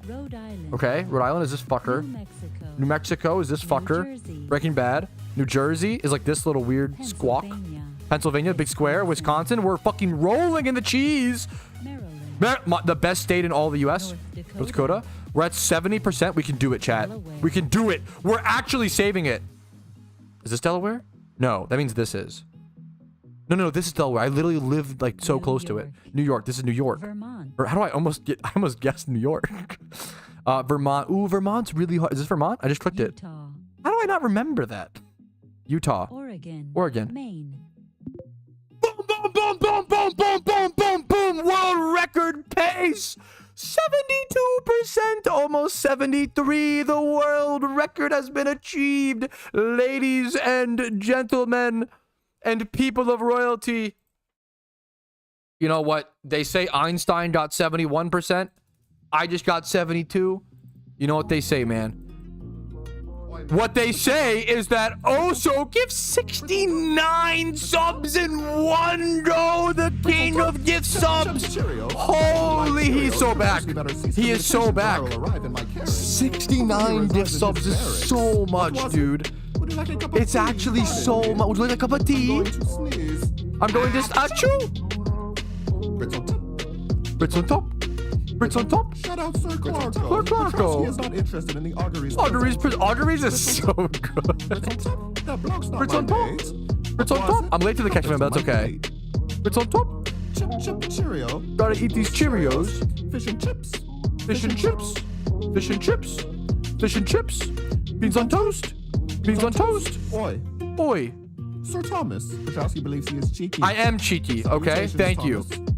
Rhode Island. Okay. Rhode Island is this fucker. New Mexico. New Mexico is this New fucker. Jersey. Breaking Bad. New Jersey is like this little weird squawk. Pennsylvania. Pennsylvania, big square. Wisconsin. We're fucking rolling in the cheese. Maryland. The best state in all the U.S. North Dakota. We're at 70%. We can do it, chat. Delaware. We can do it. We're actually saving it. Is this Delaware? No, that means this is. No, this is Delaware. I literally live like so New close to it. York. New York. This is New York. Vermont. Or how do I almost guessed New York. Vermont. Ooh, Vermont's really hard. Is this Vermont? I just clicked it. Utah. How do I not remember that? Utah. Oregon. Maine. Boom, boom, boom, boom, boom, boom, boom, boom, boom. World record pace. 72%, almost 73. The world record has been achieved, ladies and gentlemen and people of royalty. You know what? They say Einstein got 71%. I just got 72. You know what they say, man? What they say is that Oso gives 69 subs in one go. The king of gift subs. Holy, he's so back. He is so back. 69 gift subs is so much, dude. It's actually so much. Would you like a cup of tea? I'm going to achoo. Brits on top. Brits on top. Shout out Sir Clarko. Sir Clarko. Patrouski is not interested in the auguries. Auguries is so good. Brits on top. Brits on top. I'm late to the catch, man, but that's okay. Brits on top. Chip Cheerio. Gotta eat these Cheerios. Fish and chips. Fish and chips. Fish and chips. Fish and chips. Beans on toast. Beans on toast. Oi. Oi. Sir Thomas, Patrouski believes he is cheeky. I am cheeky. Okay, Salutations, thank you. Thomas.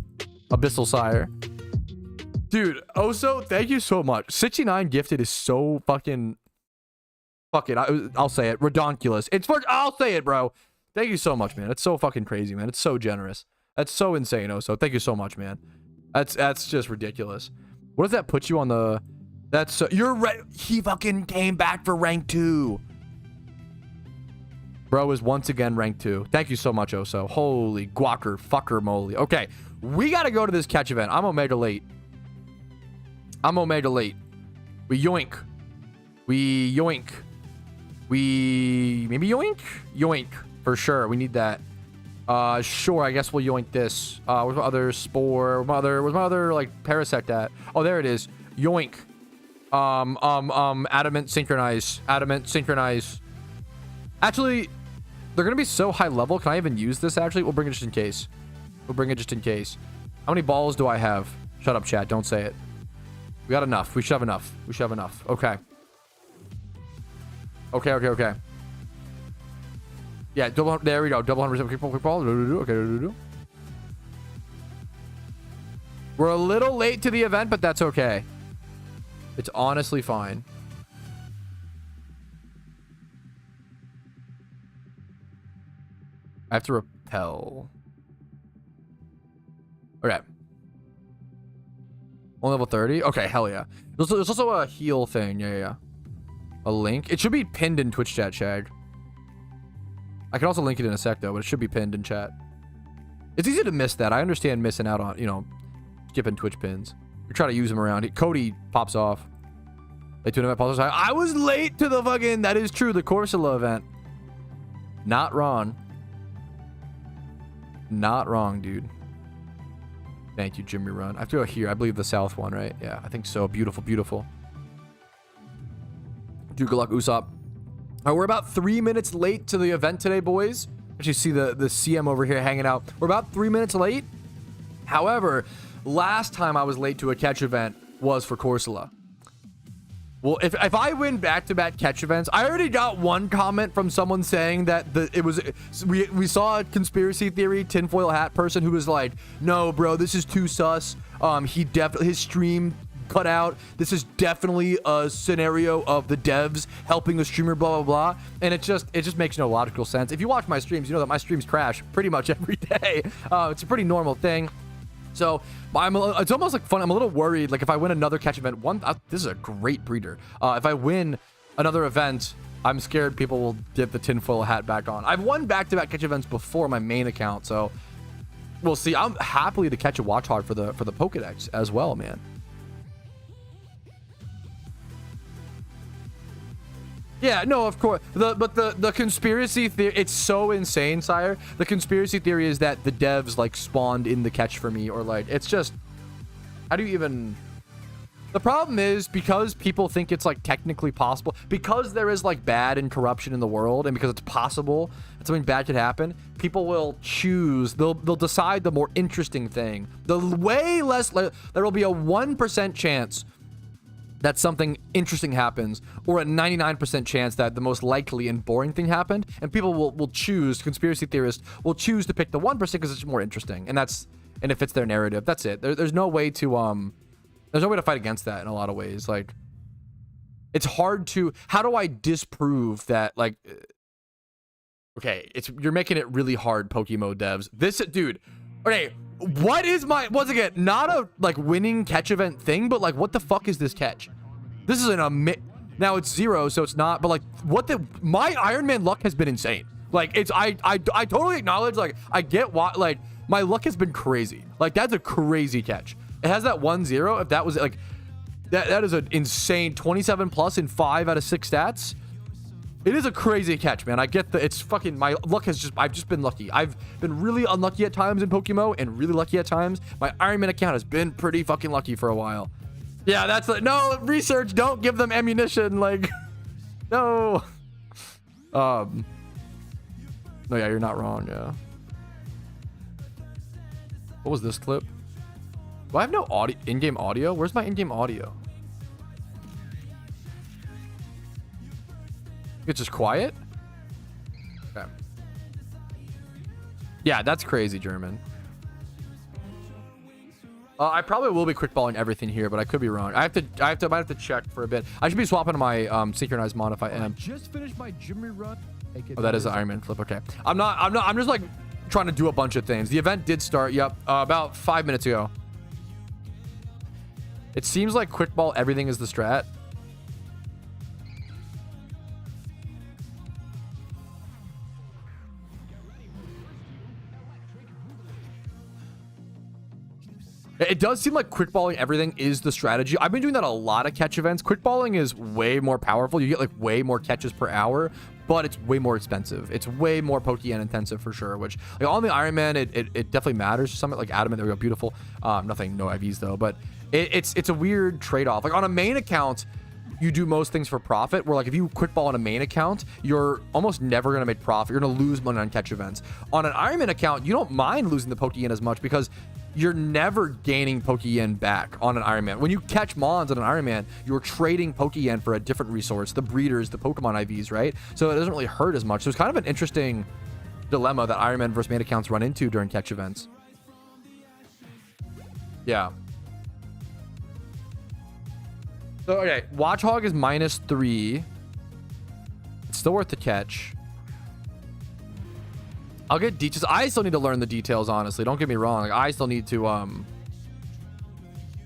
Abyssal Sire. Dude, Oso, thank you so much. 69 gifted is so fucking... Fuck it, I'll say it. Redonkulous. I'll say it, bro. Thank you so much, man. It's so fucking crazy, man. It's so generous. That's so insane, Oso. Thank you so much, man. That's just ridiculous. What does that put you on the... That's... you're right. He fucking came back for rank 2. Bro is once again rank 2. Thank you so much, Oso. Holy guacker, fucker, moly. Okay, we gotta go to this catch event. I'm Omega late. I'm Omega late. We yoink. We yoink. We... Maybe yoink? Yoink. For sure. We need that. Sure, I guess we'll yoink this. Where's my other spore? Where's my other, like, parasect at? Oh, there it is. Yoink. Adamant synchronize. Adamant synchronize. Actually, they're gonna be so high level. Can I even use this, actually? We'll bring it just in case. We'll bring it just in case. How many balls do I have? Shut up, chat. Don't say it. We got enough. We should have enough. We should have enough. Okay. Okay. Yeah, there we go. Double 100% quick ball. Okay. We're a little late to the event, but that's okay. It's honestly fine. I have to repel. Okay. Only level 30? Okay, hell yeah. There's also a heal thing. Yeah. A link. It should be pinned in Twitch chat, Shag. I can also link it in a sec, though, but it should be pinned in chat. It's easy to miss that. I understand missing out on, you know, skipping Twitch pins. We try to use them around. Cody pops off. Late to an event. Pulse. I was late to the fucking... That is true. The CRUSTLE event. Not wrong. Not wrong, dude. Thank you, Jimmy Run. I have to go here. I believe the south one, right? Yeah, I think so. Beautiful, beautiful. Dude, good luck, Usopp. All right, we're about 3 minutes late to the event today, boys. As you see the CM over here hanging out. We're about 3 minutes late. However, last time I was late to a catch event was for CRUSTLE. Well, if I win back-to-back catch events, I already got one comment from someone saying that we saw a conspiracy theory tinfoil hat person who was like, no, bro, this is too sus. His stream cut out. This is definitely a scenario of the devs helping a streamer, blah, blah, blah. And it just makes no logical sense. If you watch my streams, you know that my streams crash pretty much every day. It's a pretty normal thing. So it's almost like fun. I'm a little worried. Like if I win another catch event, this is a great breeder. If I win another event, I'm scared people will get the tinfoil hat back on. I've won back-to-back catch events before my main account, so we'll see. I'm happily to catch a watchhog for the Pokedex as well, man. Yeah, no, of course. But the conspiracy theory, it's so insane, sire. The conspiracy theory is that the devs like spawned in the catch for me, or like it's just, how do you even? The problem is because people think it's like technically possible, because there is like bad and corruption in the world, and because it's possible that something bad could happen, people will choose, they'll decide the more interesting thing. The way less, there will be a 1% chance that something interesting happens, or a 99% chance that the most likely and boring thing happened, and people will choose, conspiracy theorists will choose to pick the 1% because it's more interesting, and it fits their narrative. That's it. There's no way to fight against that in a lot of ways. Like, it's hard to, how do I disprove that? Like, okay, you're making it really hard, PokeMMO devs. This dude, okay. What is once again, not a like winning catch event thing, but like what the fuck is this catch? This is now it's 0, so it's not, but like my Iron Man luck has been insane. Like I totally acknowledge, like I get why, like my luck has been crazy. Like that's a crazy catch. It has that 1-0. If that was like that is an insane 27 plus in 5 out of 6 stats. It is a crazy catch, man. I get it's fucking, my luck has I've just been lucky. I've been really unlucky at times in PokeMMO and really lucky at times. My Iron Man account has been pretty fucking lucky for a while. Yeah, that's like, no, research, don't give them ammunition, like, no. No, yeah, you're not wrong, yeah. What was this clip? Do I have no audio, in-game audio? Where's my in-game audio? It's just quiet? Okay. Yeah, that's crazy, German. I probably will be quickballing everything here, but I could be wrong. I might have to check for a bit. I should be swapping my synchronized mod if I am. Just finished my Jimmy run. Oh, that is an Iron Man clip. Okay. I'm just like trying to do a bunch of things. The event did start. Yep. About 5 minutes ago. It seems like quickball everything is the strat. It does seem like quickballing everything is the strategy. I've been doing that a lot of catch events. Quickballing is way more powerful. You get like way more catches per hour, but it's way more expensive. It's way more Pokeyen intensive for sure, which like on the Iron Man, it definitely matters to something like Adamant. There we go. Beautiful. Nothing, no IVs though, but it's a weird trade-off. Like on a main account, you do most things for profit, where like if you quickball on a main account, you're almost never going to make profit. You're going to lose money on catch events. On an Iron Man account, you don't mind losing the Pokeyen as much because you're never gaining Pokeyen back on an Iron Man. When you catch Mons on an Iron Man, you're trading Pokeyen for a different resource, the breeders, the Pokemon IVs, right? So it doesn't really hurt as much. So it's kind of an interesting dilemma that Iron Man versus main accounts run into during catch events. Yeah. So, okay, Watchhog is -3. It's still worth the catch. I'll get details. I still need to learn the details, honestly. Don't get me wrong. Like, I still need to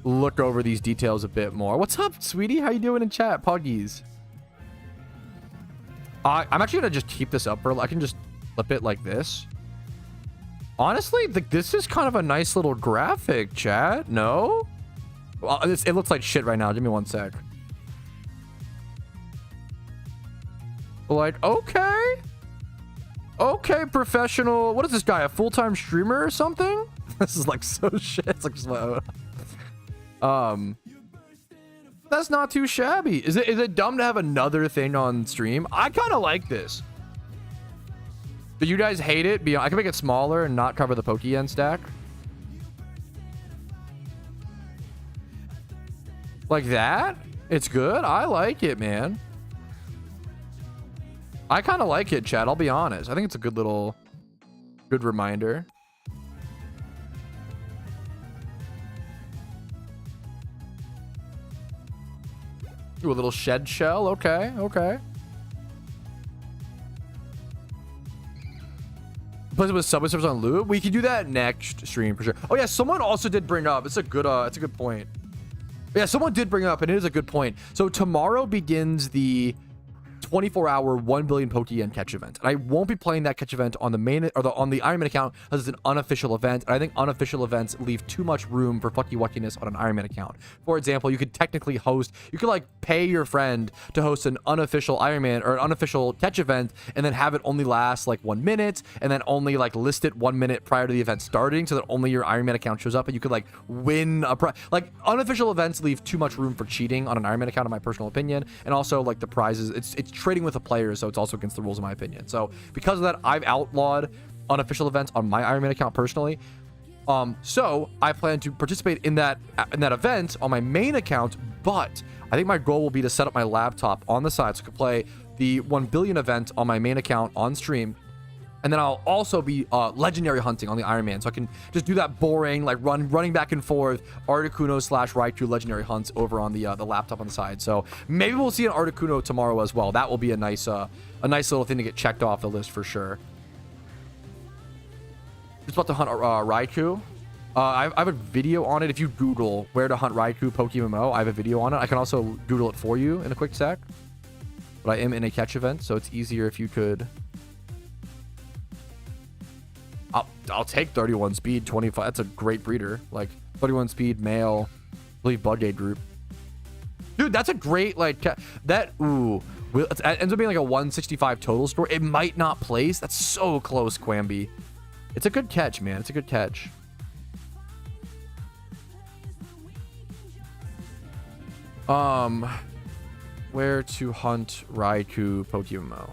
look over these details a bit more. What's up, sweetie? How you doing in chat? Puggies. I'm actually going to just keep this up I can just flip it like this. Honestly, this is kind of a nice little graphic, chat. No? Well, it looks like shit right now. Give me one sec. Like, okay. Okay, professional. What is this guy? A full-time streamer or something? This is like so shit. It's like just that's not too shabby. Is it dumb to have another thing on stream? I kind of like this. Do you guys hate it? I can make it smaller and not cover the Pokeyen stack. Like that? It's good. I like it, man. I kind of like it, chat. I'll be honest. I think it's a good reminder. Ooh, a little shed shell. Okay, okay. Plus it with Subway servers on loop. We can do that next stream for sure. Oh yeah, someone also did bring up. It's a good point. Yeah, someone did bring up, and it is a good point. So tomorrow begins the 24-hour 1 billion Pokeyen catch event, and I won't be playing that catch event on the main or on the Iron Man account because it's an unofficial event, and I think unofficial events leave too much room for fucky wuckiness on an Iron Man account. For example, you could technically host, you could like pay your friend to host an unofficial Iron Man or an unofficial catch event, and then have it only last like 1 minute, and then only like list it 1 minute prior to the event starting, so that only your Iron Man account shows up, and you could like win a like unofficial events leave too much room for cheating on an Iron Man account, in my personal opinion, and also like the prizes, it's trading with the players, so it's also against the rules in my opinion. So because of that, I've outlawed unofficial events on my Iron Man account personally. So I plan to participate in that event on my main account, but I think my goal will be to set up my laptop on the side so I can play the 1 billion event on my main account on stream. And then I'll also be legendary hunting on the Iron Man, so I can just do that boring, like running back and forth Articuno / Raikou legendary hunts over on the laptop on the side. So maybe we'll see an Articuno tomorrow as well. That will be a nice little thing to get checked off the list for sure. Just about to hunt Raikou. I have a video on it. If you Google where to hunt Raikou PokeMMO, I have a video on it. I can also Google it for you in a quick sec. But I am in a catch event, so it's easier if you could. I'll take 31 speed, 25. That's a great breeder. Like 31 speed, male, I believe Bug-Aid group. Dude, that's a great, like, that, ooh. It ends up being like a 165 total score. It might not place. That's so close, Quamby. It's a good catch, man. It's a good catch. Where to hunt Raikou PokeMMO?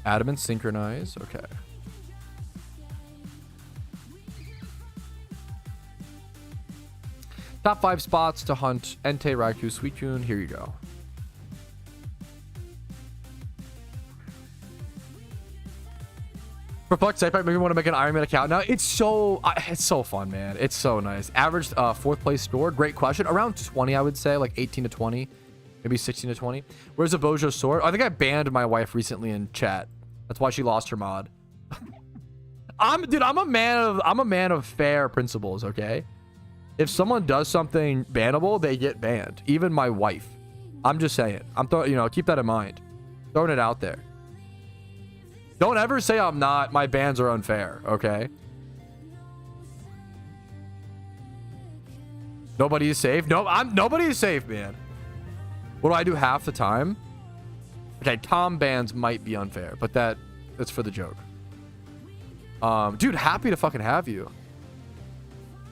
Adamant synchronize. Okay. Top 5 spots to hunt Entei, Raikou, Suicune. Here you go. For fuck's sake, maybe want to make an Iron Man account now. It's so fun, man. It's so nice. Average 4th place score. Great question. Around 20, I would say, like 18 to 20, maybe 16 to 20. Where's the Bojo sword? I think I banned my wife recently in chat. That's why she lost her mod. I'm a man of fair principles. Okay, if someone does something bannable, they get banned. Even my wife. I'm just saying. Keep that in mind. Throwing it out there. Don't ever say I'm not. My bans are unfair, okay? Nobody is safe. No, nobody is safe, man. What do I do half the time? Okay, Tom bans might be unfair, but that's for the joke. Dude, happy to fucking have you.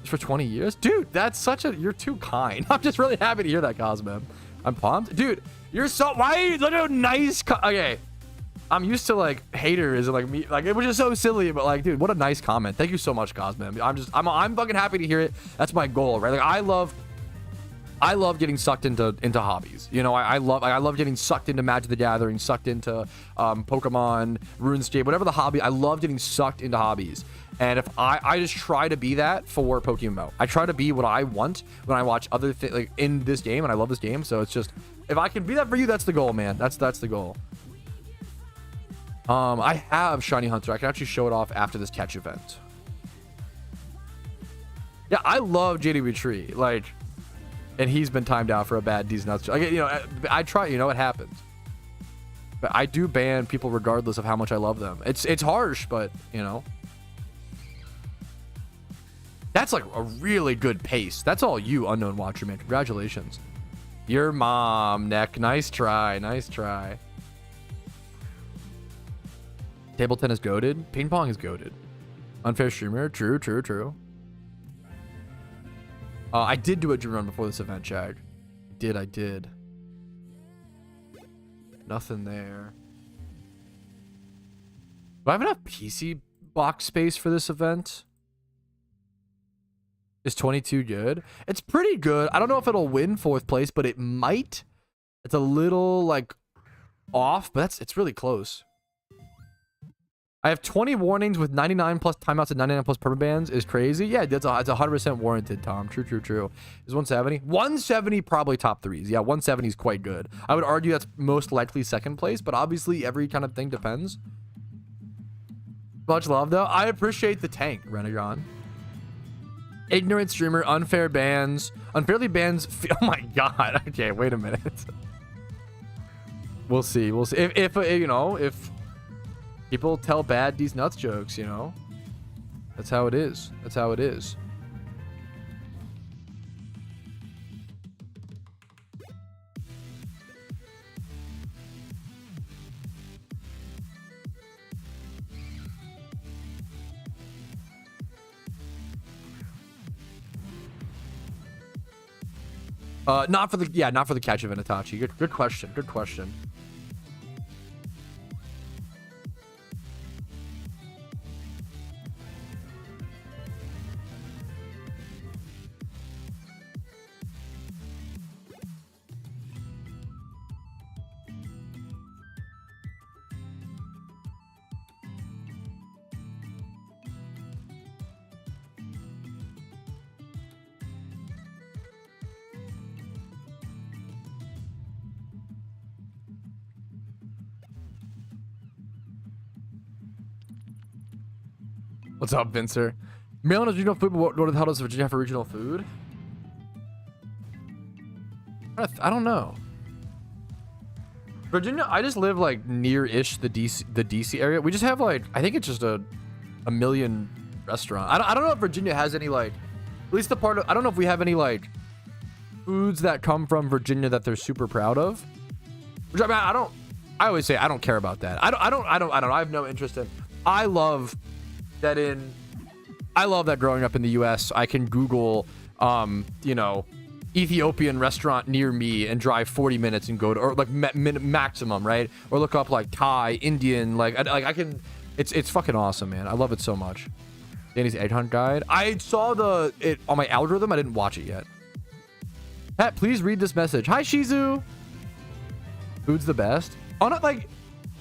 Just for 20 years? Dude, you're too kind. I'm just really happy to hear that, Cosmem. I'm pumped. Dude, you're so, why are you such a nice, okay. I'm used to like haters and like me, like it was just so silly, but like, dude, what a nice comment. Thank you so much, Cosman. I'm fucking happy to hear it. That's my goal, right? Like I love getting sucked into hobbies. You know, I love getting sucked into Magic the Gathering, sucked into Pokemon, RuneScape, whatever the hobby. I love getting sucked into hobbies. And if I just try to be that for PokeMMO. I try to be what I want when I watch other things like in this game, and I love this game. So it's just, if I can be that for you, that's the goal, man. That's the goal. I have Shiny Hunter. I can actually show it off after this catch event. Yeah, I love JDB Tree. Like, and he's been timed out for a bad D's nuts. Like, I try. It happens. But I do ban people regardless of how much I love them. It's harsh, but that's like a really good pace. That's all you, unknown watcher, man. Congratulations. Your mom, Neck. Nice try. Nice try. Table tennis goated. Ping pong is goated. Unfair streamer. True. I did do a dream run before this event, Chag. I did. Nothing there. Do I have enough PC box space for this event? Is 22 good? It's pretty good. I don't know if it'll win 4th place, but it might. It's a little like off, but it's really close. I have 20 warnings with 99 plus timeouts and 99 plus permabans is crazy. Yeah, it's 100% warranted, Tom. True. Is 170? 170 probably top 3s. Yeah, 170 is quite good. I would argue that's most likely 2nd place, but obviously every kind of thing depends. Much love, though. I appreciate the tank, Renegon. Ignorant streamer, unfair bans. Unfairly bans. Oh my god. Okay, wait a minute. We'll see. If people tell bad these nuts jokes, that's how it is. Not for the catch event, Itachi. Good question. What's up, Vincer? Maryland has regional food, but what the hell does Virginia have for regional food? I don't know. Virginia, I just live like near-ish the DC area. We just have like, I think it's just a million restaurants. I don't know if Virginia has any like, at least the part of, I don't know if we have any like foods that come from Virginia that they're super proud of. Which I always say I don't care about that. I don't. I have no interest in. I love that growing up in the US, I can Google, Ethiopian restaurant near me and drive 40 minutes and go to, or like maximum, right? Or look up like Thai, Indian, I can, it's fucking awesome, man. I love it so much. Danny's egg hunt guide. I saw it on my algorithm. I didn't watch it yet. Pat, please read this message. Hi, Shizu. Food's the best. Oh, not like,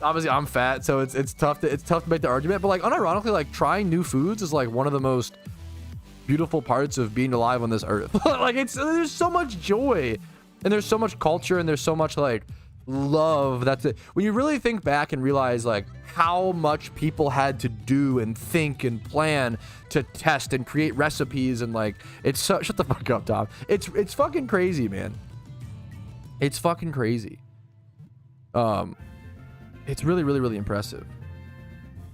obviously I'm fat, so it's tough to make the argument. But like unironically, like trying new foods is like one of the most beautiful parts of being alive on this earth. Like there's so much joy, and there's so much culture, and there's so much like love. That's it. When you really think back and realize like how much people had to do and think and plan to test and create recipes, and like it's so, shut the fuck up, Tom. It's fucking crazy, man. It's fucking crazy. It's really, really, really impressive.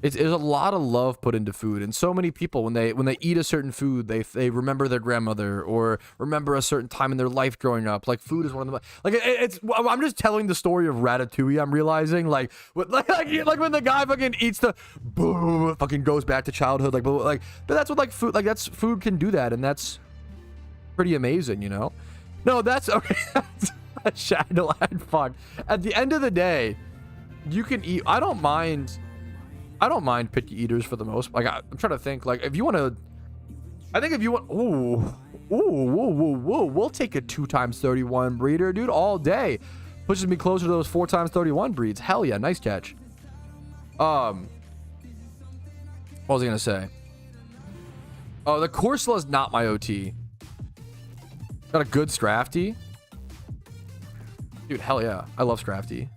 It's a lot of love put into food, and so many people when they eat a certain food, they remember their grandmother or remember a certain time in their life growing up. Like food is one of them. Like it's I'm just telling the story of Ratatouille. I'm realizing like when the guy fucking eats the boom, fucking goes back to childhood. But that's what like food, like that's food can do that, and that's pretty amazing, you know. No, that's okay. That's a shadow ad fuck. At the end of the day, you can eat. I don't mind picky eaters for the most. Like I'm trying to think. Like if you want to, I think if you want. We'll take a 2x31 breeder, dude, all day. Pushes me closer to those 4x31 breeds. Hell yeah, nice catch. What was I gonna say? Oh, the CRUSTLE is not my OT. Got a good Strafty. Dude, hell yeah. I love Strafty.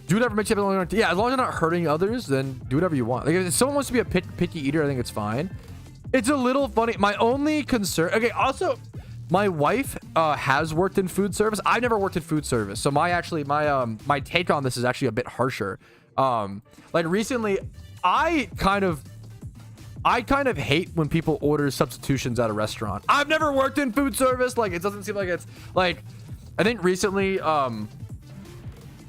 Do whatever makes you happy. Yeah, as long as you're not hurting others, then do whatever you want. Like, if someone wants to be a picky eater, I think it's fine. It's a little funny. My only concern... Okay, also, my wife has worked in food service. I've never worked in food service. So my take on this is actually a bit harsher. Like, recently, I kind of hate when people order substitutions at a restaurant. I've never worked in food service. Like, it doesn't seem like it's... Like, I think recently...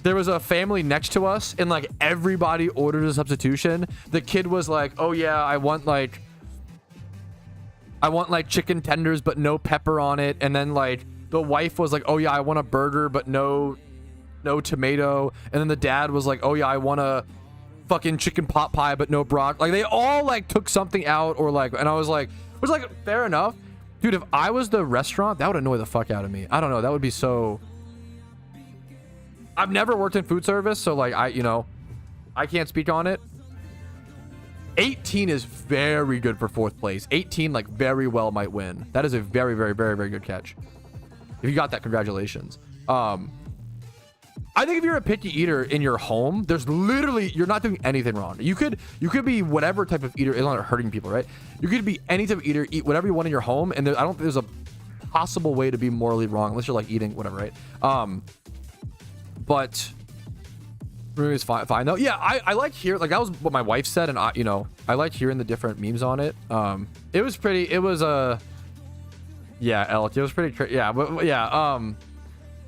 there was a family next to us, and like everybody ordered a substitution. The kid was like, "Oh yeah, I want like chicken tenders but no pepper on it." And then like the wife was like, "Oh yeah, I want a burger but no tomato." And then the dad was like, "Oh yeah, I want a fucking chicken pot pie but no broccoli." Like they all like took something out, or like, and I was like fair enough. Dude, if I was the restaurant, that would annoy the fuck out of me. I don't know, that would be so... I've never worked in food service, so like I can't speak on it. 18 is very good for 4th place. 18 like very well might win. That is a very, very, very, very good catch. If you got that, congratulations. I think if you're a picky eater in your home, there's literally, you're not doing anything wrong. You could be whatever type of eater, it's not hurting people, right? You could be any type of eater, eat whatever you want in your home, and I don't think there's a possible way to be morally wrong unless you're like eating whatever, right? But it's fine though. Yeah, I like hearing, like that was what my wife said, and I like hearing the different memes on it. It was yeah, Elk, it was pretty yeah, but yeah, I'm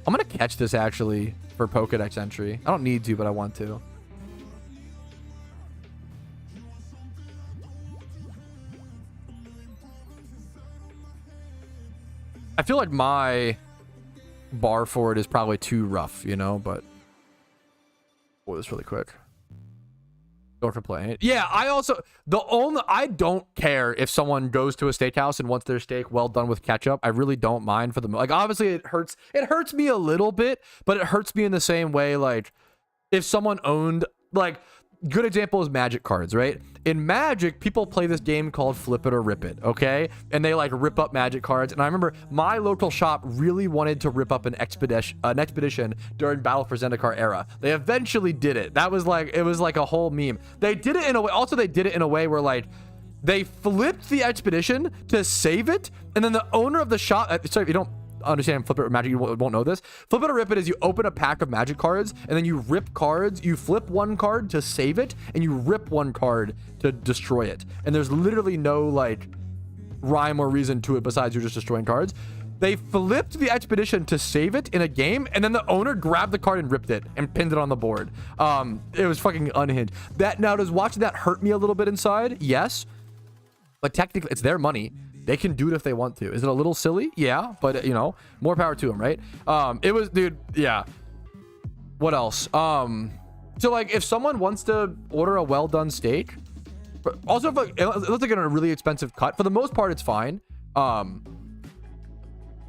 gonna catch this actually for Pokedex entry. I don't need to, but I want to. I feel like my bar for it is probably too rough, you know, but boy, this really quick. Go for playing it. Yeah, I don't care if someone goes to a steakhouse and wants their steak well done with ketchup. I really don't mind for them. Like, obviously it hurts me a little bit, but it hurts me in the same way. Like if someone owned, like, good example is Magic cards, right? In Magic, people play this game called Flip It or Rip It, okay? And they like rip up Magic cards. And I remember my local shop really wanted to rip up an expedition during Battle for Zendikar era. They eventually did it. That was like, it was like a whole meme. They did it in a way, also they did it in a way where like, they flipped the expedition to save it. And then the owner of the shop, sorry, if you don't understand Flip It or Magic, you won't know this. Flip It or Rip It is you open a pack of Magic cards and then you rip cards. You flip one card to save it and you rip one card to destroy it. And there's literally no like rhyme or reason to it besides you're just destroying cards. They flipped the expedition to save it in a game, and then the owner grabbed the card and ripped it and pinned it on the board. It was fucking unhinged. Now, does watching that hurt me a little bit inside? Yes, but technically it's their money. They can do it if they want to. Is it a little silly? Yeah, but you know, more power to them, right? It was, dude, yeah. What else? So like if someone wants to order a well done steak, but also if like, it looks like a really expensive cut, for the most part it's fine.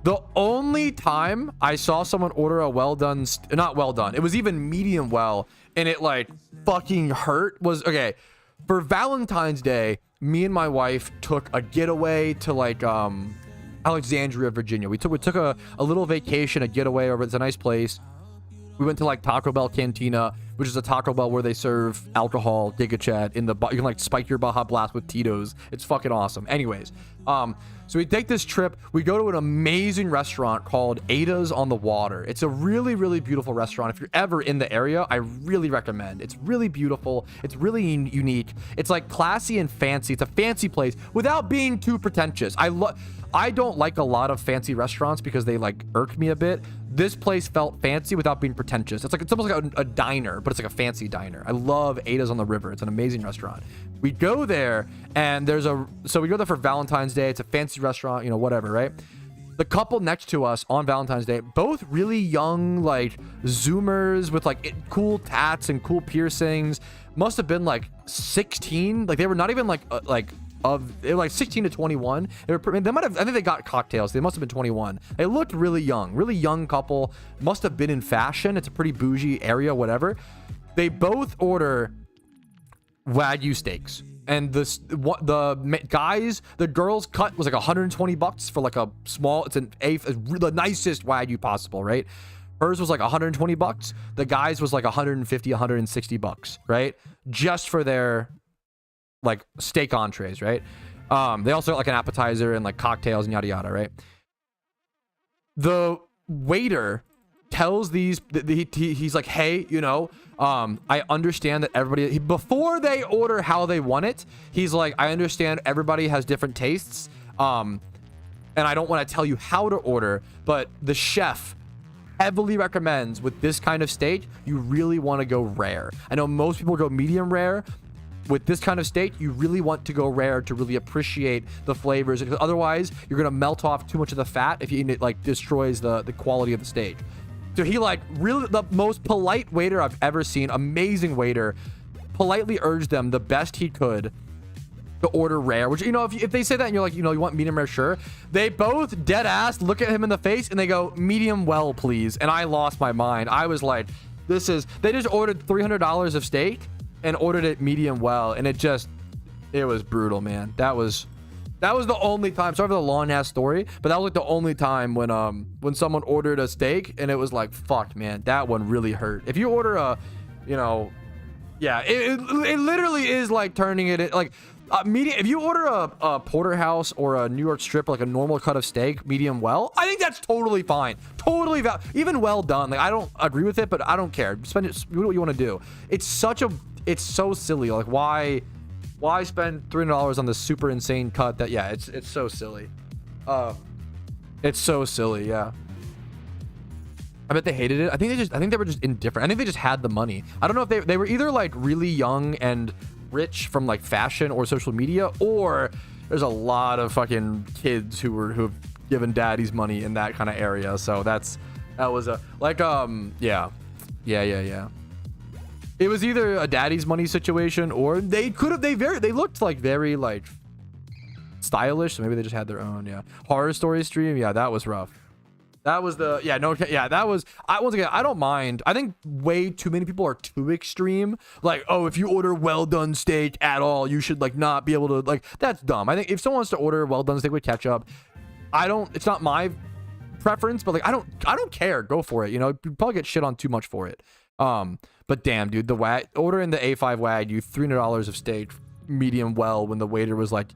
The only time I saw someone order a well done, not well done, it was even medium well, and it like fucking hurt was, okay, for Valentine's Day, me and my wife took a getaway to like Alexandria, Virginia. We took a little vacation, a getaway over. It's a nice place. We went to like Taco Bell Cantina, which is a Taco Bell where they serve alcohol, Giga Chat, in the, you can like spike your Baja Blast with Tito's. It's fucking awesome. Anyways, so we take this trip. We go to an amazing restaurant called Ada's on the Water. It's a really, really beautiful restaurant. If you're ever in the area, I really recommend. It's really beautiful. It's really unique. It's like classy and fancy. It's a fancy place without being too pretentious. I don't like a lot of fancy restaurants because they like irk me a bit. This place felt fancy without being pretentious. It's almost like a diner, but it's like a fancy diner. I love Ada's on the River. It's an amazing restaurant. We go there and so we go there for Valentine's Day. It's a fancy restaurant, you know, whatever, right? The couple next to us on Valentine's Day, both really young, like Zoomers with like cool tats and cool piercings. Must have been like 16. Like they were not even they were like 16 to 21. They might have, I think they got cocktails. They must have been 21. They looked really young couple. Must have been in fashion. It's a pretty bougie area, whatever. They both order Wagyu steaks. And the girl's cut was like $120 for like a small, the nicest Wagyu possible, right? Hers was like $120. The guy's was like $150, $160, right? Just for their like steak entrees, right? They also got like an appetizer and like cocktails and yada yada, right? The waiter tells he's like, hey, you know, I understand that everybody, before they order how they want it, he's like, I understand everybody has different tastes, and I don't want to tell you how to order, but the chef heavily recommends with this kind of steak, you really want to go rare. I know most people go medium rare. With this kind of steak, you really want to go rare to really appreciate the flavors, because otherwise you're gonna melt off too much of the fat if you eat it, like destroys the quality of the steak. So he like really, the most polite waiter I've ever seen, amazing waiter, politely urged them the best he could to order rare, which, you know, if they say that and you're like, you know, you want medium rare, sure. They both dead ass look at him in the face and they go, medium well, please. And I lost my mind. I was like, they just ordered $300 of steak and ordered it medium well, and it was brutal, man. That was the only time, sorry for the long ass story, but that was like the only time when someone ordered a steak and it was like, fuck, man, that one really hurt. If you order a, you know, yeah, it literally is like turning it like medium. If you order a porterhouse or a New York strip, like a normal cut of steak medium well, I think that's totally fine, totally even well done. Like I don't agree with it, but I don't care. Do what you want to do. It's so silly. Like why spend $300 on this super insane cut that, yeah, it's so silly. It's so silly. Yeah. I bet they hated it. I think they were just indifferent. I think they just had the money. I don't know if they were either like really young and rich from like fashion or social media, or there's a lot of fucking kids who've given daddies money in that kind of area. So that was a like yeah. It was either a daddy's money situation, or they looked like very like stylish, so maybe they just had their own. Yeah. Horror story stream, yeah, that was rough. That was the, yeah, no, yeah, that was, once again, I don't mind. I think way too many people are too extreme. Like, oh, if you order well done steak at all, you should like not be able to, like, that's dumb. I think if someone wants to order well done steak with ketchup, it's not my preference, but like, I don't care. Go for it. You know, you probably get shit on too much for it. But damn, dude, ordering the A5 Wagyu, $300 of steak, medium well, when the waiter was like,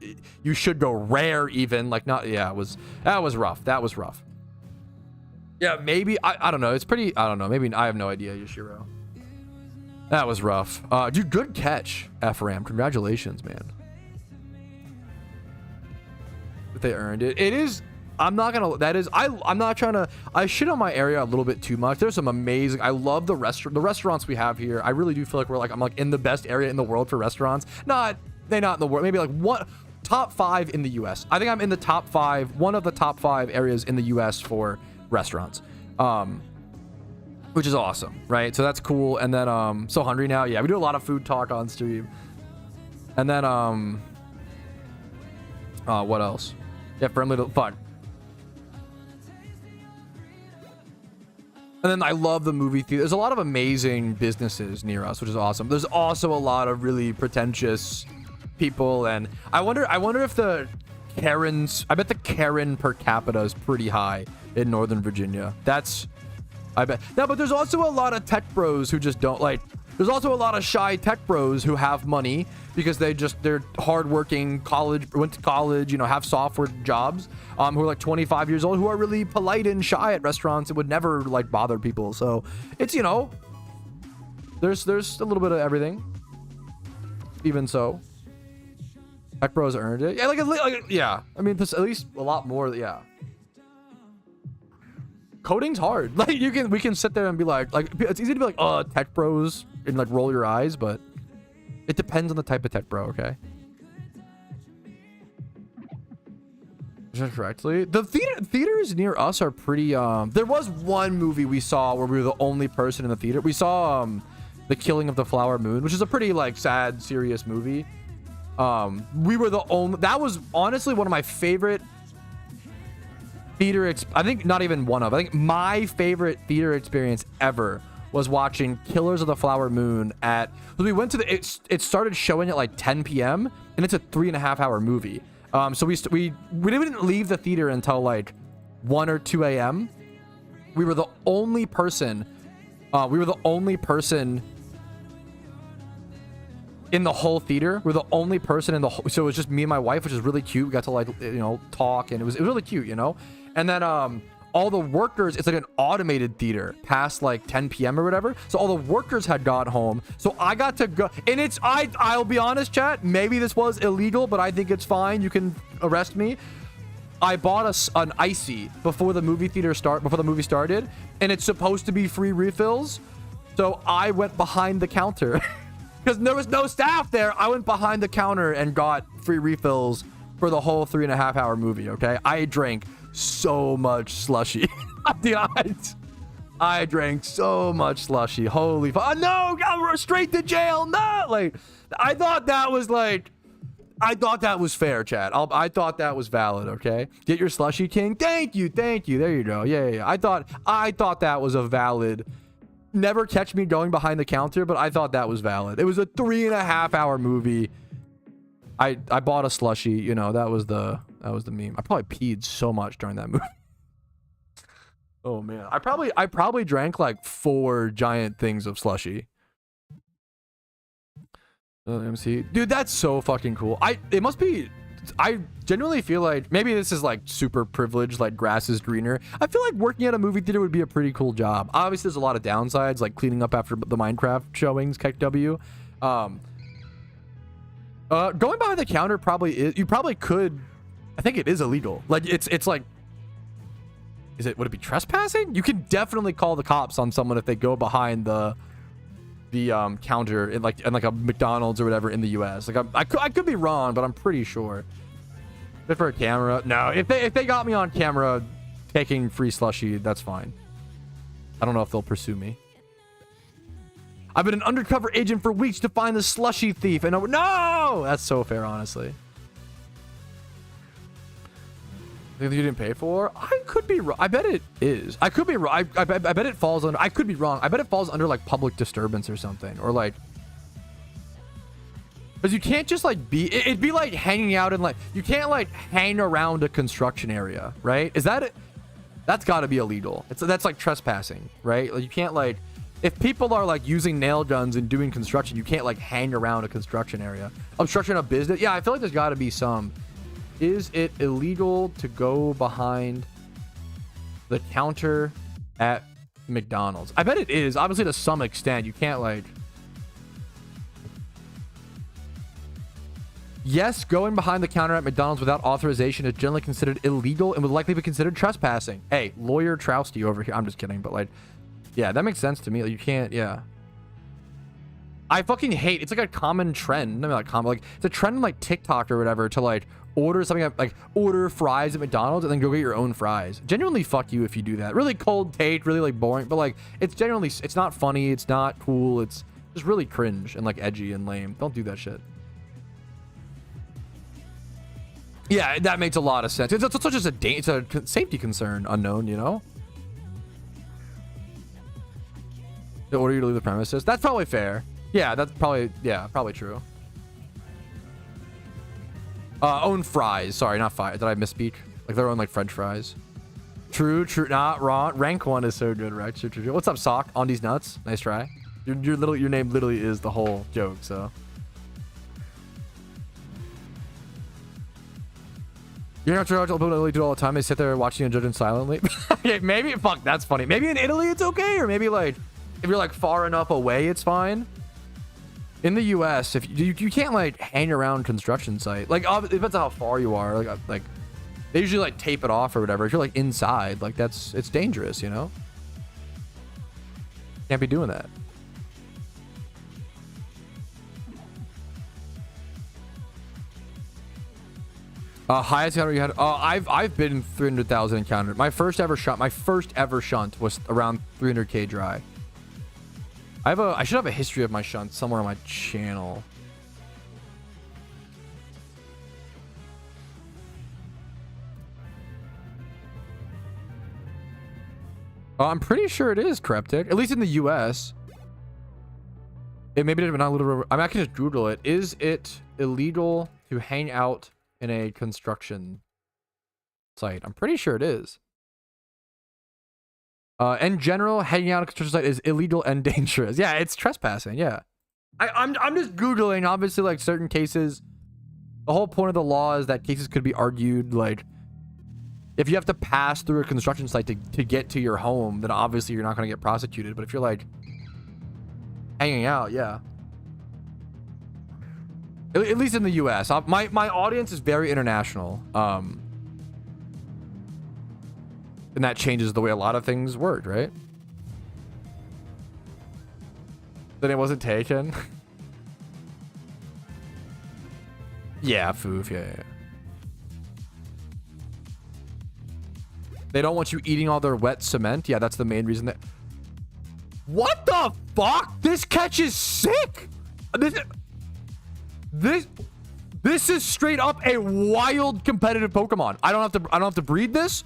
you should go rare even, like, not, yeah, that was rough. That was rough. Yeah, maybe, I don't know. It's pretty, I don't know. Maybe, I have no idea, Yoshiro. That was rough. Dude, good catch, Ephraim. Congratulations, man. They earned it. It is, I'm not trying to, I shit on my area a little bit too much. There's some amazing, I love the restaurants we have here. I really do feel like I'm like in the best area in the world for restaurants. Not in the world, maybe like top 5 in the US. I think I'm in the top 5, one of the top 5 areas in the US for restaurants, which is awesome, right? So that's cool. And then so hungry now. Yeah, we do a lot of food talk on stream. And then what else? Yeah, fuck. And then I love the movie theater. There's a lot of amazing businesses near us, which is awesome. There's also a lot of really pretentious people, and I wonder if the Karens, I bet the Karen per capita is pretty high in Northern Virginia. I bet. No, but there's also a lot of tech bros who just don't like. There's also a lot of shy tech bros who have money because they're hardworking, went to college, you know, have software jobs, who are like 25 years old, who are really polite and shy at restaurants and would never like bother people. So it's, you know, there's a little bit of everything. Even so, tech bros earned it. Yeah, like yeah. I mean, there's at least a lot more. Yeah. Coding's hard. Like we can sit there and be like it's easy to be like, oh, tech bros, and like roll your eyes, but it depends on the type of tech bro. Okay. Correctly, the theaters near us are pretty. There was one movie we saw where we were the only person in the theater. We saw The Killing of the Flower Moon, which is a pretty like sad, serious movie. We were the only. That was honestly one of my favorite theater I think not even one of. I think my favorite theater experience ever was watching Killers of the Flower Moon at. We went to it started showing at like 10 p.m. and it's a 3.5 hour movie. So we didn't leave the theater until like 1 or 2 a.m. We were the only person. We were the only person in the whole theater. We're the only person in the whole. So it was just me and my wife, which is really cute. We got to like, you know, talk, and it was really cute, you know. And then all the workers, it's like an automated theater past like 10 p.m. or whatever. So all the workers had got home. So I got to go, and I'll be honest, chat, maybe this was illegal, but I think it's fine. You can arrest me. I bought an icy before the movie started, and it's supposed to be free refills. So I went behind the counter because there was no staff there. I went behind the counter and got free refills for the whole 3.5 hour movie. Okay. I drank so much slushy. I drank so much slushy. Holy fuck. No, I'm straight to jail. No, like I thought that was fair, chat. I thought that was valid. Okay, get your slushy, king. Thank you. There you go. Yeah. I thought that was a valid. Never catch me going behind the counter, but I thought that was valid. It was a 3.5 hour movie. I bought a slushy. You know, that was the meme. I probably peed so much during that movie. Oh man, I probably drank like 4 giant things of slushy. MC, dude, that's so fucking cool. It must be. I genuinely feel like maybe this is like super privileged, like grass is greener. I feel like working at a movie theater would be a pretty cool job. Obviously, there's a lot of downsides, like cleaning up after the Minecraft showings, KW. Going behind the counter probably is. You probably could. I think it is illegal. Like it's like. Would it be trespassing? You can definitely call the cops on someone if they go behind the counter in like a McDonald's or whatever in the US. Like I could be wrong, but I'm pretty sure. If for a camera, no. If they got me on camera taking free slushy, that's fine. I don't know if they'll pursue me. I've been an undercover agent for weeks to find the slushy thief, and no, that's so fair, honestly. Thing that you didn't pay for? I could be wrong. I bet it is. I could be wrong. I bet it falls under. I could be wrong. I bet it falls under like public disturbance or something, or like. Because you can't just like be. It'd be like hanging out in like. You can't like hang around a construction area, right? Is that it? That's got to be illegal. That's like trespassing, right? Like you can't like. If people are like using nail guns and doing construction, you can't like hang around a construction area. Obstruction of business. Yeah, I feel like there's got to be some. Is it illegal to go behind the counter at McDonald's? I bet it is. Obviously, to some extent. You can't like... Yes, going behind the counter at McDonald's without authorization is generally considered illegal and would likely be considered trespassing. Hey, lawyer Patrouski over here. I'm just kidding, but like... Yeah, that makes sense to me. Like, you can't... Yeah. I fucking hate... It's like a common trend. I mean, like, it's a trend in like TikTok or whatever to like... Order something like order fries at McDonald's and then go get your own fries. Genuinely, fuck you if you do that. Really cold take, really like boring, but like it's generally, it's not funny, it's not cool, it's just really cringe and like edgy and lame. Don't do that shit. Yeah, that makes a lot of sense. It's just it's a safety concern, unknown, you know. They order you to leave the premises. That's probably fair. Yeah, that's probably, yeah, probably true. Own fries. Sorry, not fries. Did I misspeak? Like their own like French fries. True, true. Not wrong. Rank 1 is so good, right? True, true, true. What's up, Sock? On these nuts. Nice try. Your name literally is the whole joke, so. You're not sure how people in Italy do it all the time. They sit there watching and judging silently. Okay, maybe, fuck, that's funny. Maybe in Italy it's okay, or maybe like, if you're like far enough away, it's fine. In the US, if you can't like hang around construction site. Like, it depends on how far you are. Like they usually like tape it off or whatever. If you're like inside, like it's dangerous, you know? Can't be doing that. Highest encounter you had? I've been 300,000 encountered. My first ever shunt was around 300k dry. I should have a history of my shunts somewhere on my channel. I'm pretty sure it is cryptic, at least in the US. It maybe not a little. I mean, I can just Google it. Is it illegal to hang out in a construction site? I'm pretty sure it is. In general, hanging out at a construction site is illegal and dangerous. Yeah, it's trespassing. Yeah, I'm just Googling. Obviously, like certain cases, the whole point of the law is that cases could be argued. Like, if you have to pass through a construction site to get to your home, then obviously you're not going to get prosecuted. But if you're like hanging out, yeah. At least in the U.S. My audience is very international. And that changes the way a lot of things work, right? Then it wasn't taken. Yeah, foof, yeah. They don't want you eating all their wet cement. Yeah, that's the main reason that... What the fuck? This catch is sick! This is straight up a wild competitive Pokemon. I don't have to breed this.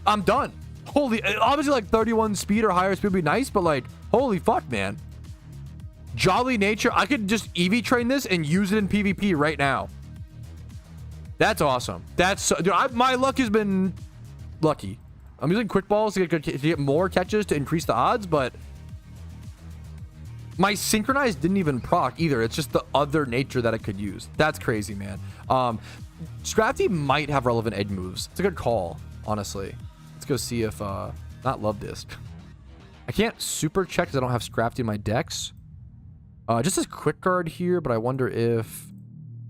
I'm done. Holy, obviously like 31 speed or higher speed would be nice, but like, holy fuck, man. Jolly nature. I could just EV train this and use it in PvP right now. That's awesome. That's so, dude, my luck has been lucky. I'm using quick balls to get more catches to increase the odds, but my synchronized didn't even proc either. It's just the other nature that it could use. That's crazy, man. Scrafty might have relevant egg moves. It's a good call, honestly. Let's go see if not love this. I can't super check because I don't have Scrafty in my decks. Just as quick guard here, but I wonder if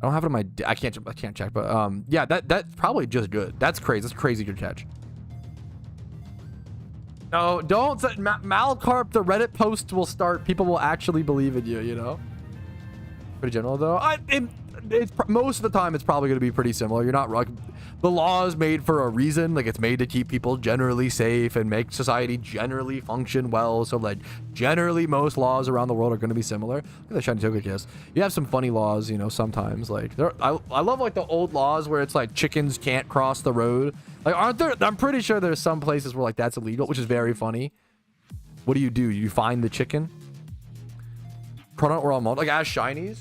I don't have it in my I can't check, but yeah, that's probably just good. That's crazy. That's a crazy good catch. No, don't. Malcarp, the Reddit post will start. People will actually believe in you, you know? Pretty general, though. It's most of the time, it's probably going to be pretty similar. You're not wrong. The law is made for a reason. Like, it's made to keep people generally safe and make society generally function well. So, like, generally, most laws around the world are going to be similar. Look at the shiny Togekiss. You have some funny laws, you know, sometimes. Like, I love, like, the old laws where it's, like, chickens can't cross the road. Like, aren't there? I'm pretty sure there's some places where, like, that's illegal, which is very funny. What do? You find the chicken? Pronoun or all like, as shinies?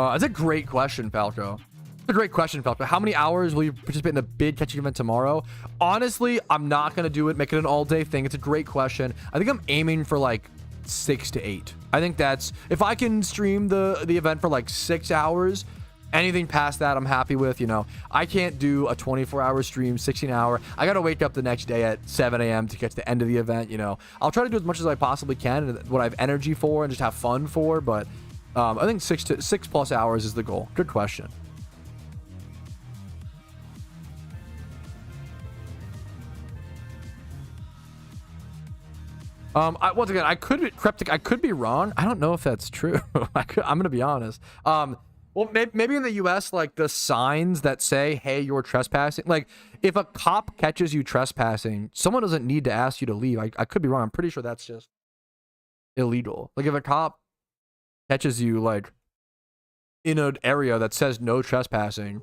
It's a great question, Falco. It's a great question, Falco. How many hours will you participate in the big catching event tomorrow? Honestly, I'm not going to do it. Make it an all-day thing. It's a great question. I think I'm aiming for, like, 6 to 8. I think that's... If I can stream the event for, like, 6 hours, anything past that, I'm happy with, you know. I can't do a 24-hour stream, 16-hour. I got to wake up the next day at 7 a.m. to get to the end of the event, you know. I'll try to do as much as I possibly can and what I have energy for and just have fun for, but... I think 6+ hours is the goal. Good question. Once again, I could be cryptic. I could be wrong. I don't know if that's true. I'm gonna be honest. Well, maybe in the U.S., like the signs that say, "Hey, you're trespassing." Like, if a cop catches you trespassing, someone doesn't need to ask you to leave. I could be wrong. I'm pretty sure that's just illegal. Like, if a cop catches you like in an area that says no trespassing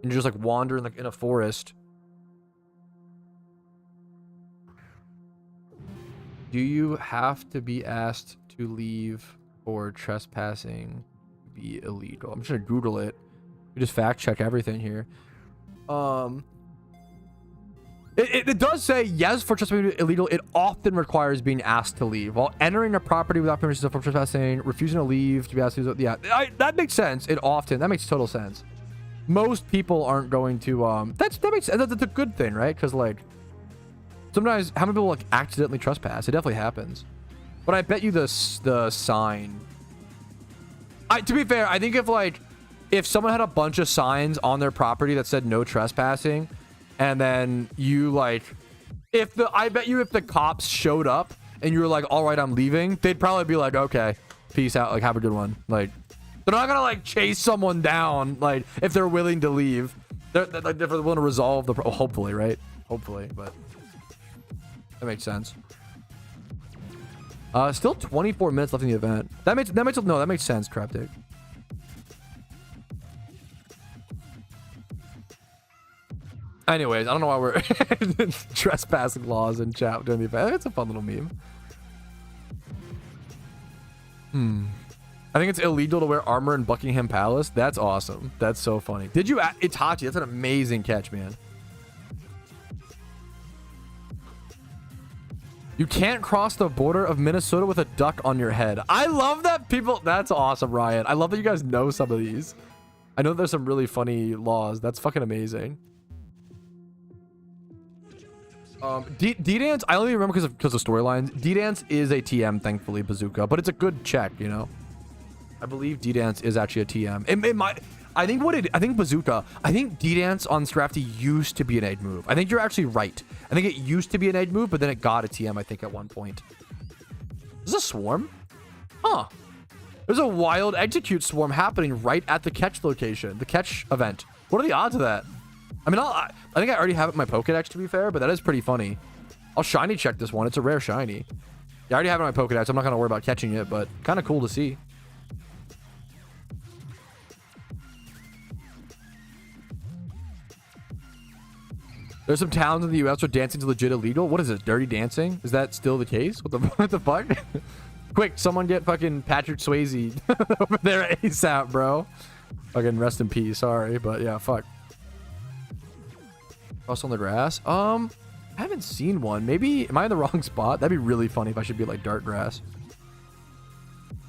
and you're just like wandering like in a forest, Do you have to be asked to leave or trespassing to be illegal? I'm just gonna Google it. We just fact check everything here. It does say yes for trespassing illegal. It often requires being asked to leave while entering a property without permission for trespassing, refusing to leave to be asked to. Yeah, that makes sense. That makes total sense. Most people aren't going to. That's a good thing, right? Because like sometimes how many people like accidentally trespass? It definitely happens. But I bet you the sign. To be fair, I think if someone had a bunch of signs on their property that said no trespassing. And then you like, I bet you if the cops showed up and you were like, all right, I'm leaving, they'd probably be like, okay, peace out. Like, have a good one. Like, they're not gonna like chase someone down. Like, if they're willing to leave, they're willing to resolve the problem. Hopefully, right? Hopefully, but that makes sense. Still 24 minutes left in the event. That makes sense, Cryptic. Anyways, I don't know why we're trespassing laws in chat during the event. It's a fun little meme. I think it's illegal to wear armor in Buckingham Palace. That's awesome. That's so funny. Did you? Itachi, that's an amazing catch, man. You can't cross the border of Minnesota with a duck on your head. I love that people. That's awesome, Ryan. I love that you guys know some of these. I know there's some really funny laws. That's fucking amazing. D-Dance, I only remember because of storylines. D-Dance is a TM, thankfully, Bazooka, but it's a good check, you know. I believe D-Dance is actually a TM. I think Bazooka, I think D-Dance on Strafty used to be an egg move. I think you're actually right. I think it used to be an egg move, but then it got a TM, I think, at one point. Is this a swarm? Huh. There's a wild execute swarm happening right at the catch location, the catch event. What are the odds of that? I mean, I think I already have it in my Pokedex, to be fair, but that is pretty funny. I'll shiny check this one. It's a rare shiny. Yeah, I already have it in my Pokedex. I'm not going to worry about catching it, but kind of cool to see. There's some towns in the U.S. where dancing is legit illegal. What is it? Dirty dancing? Is that still the case? What the fuck? Quick, someone get fucking Patrick Swayze over there ASAP, bro. Fucking rest in peace. Sorry, but yeah, fuck. Cross on the grass. I haven't seen one. Maybe am I in the wrong spot? That'd be really funny if I should be like dark grass.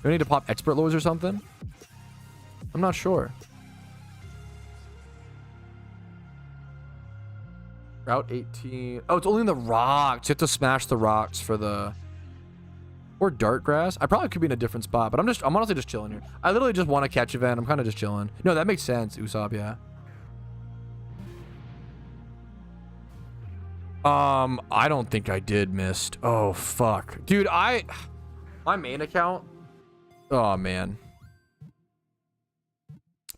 Do I need to pop expert lures or something? I'm not sure. Route 18. Oh, it's only in the rocks. You have to smash the rocks for the or dark grass. I probably could be in a different spot, but I'm honestly just chilling here. I literally just want to catch event. I'm kind of just chilling. No, that makes sense, Usopp, yeah. I don't think I did missed. Oh, fuck. Dude, my main account. Oh, man.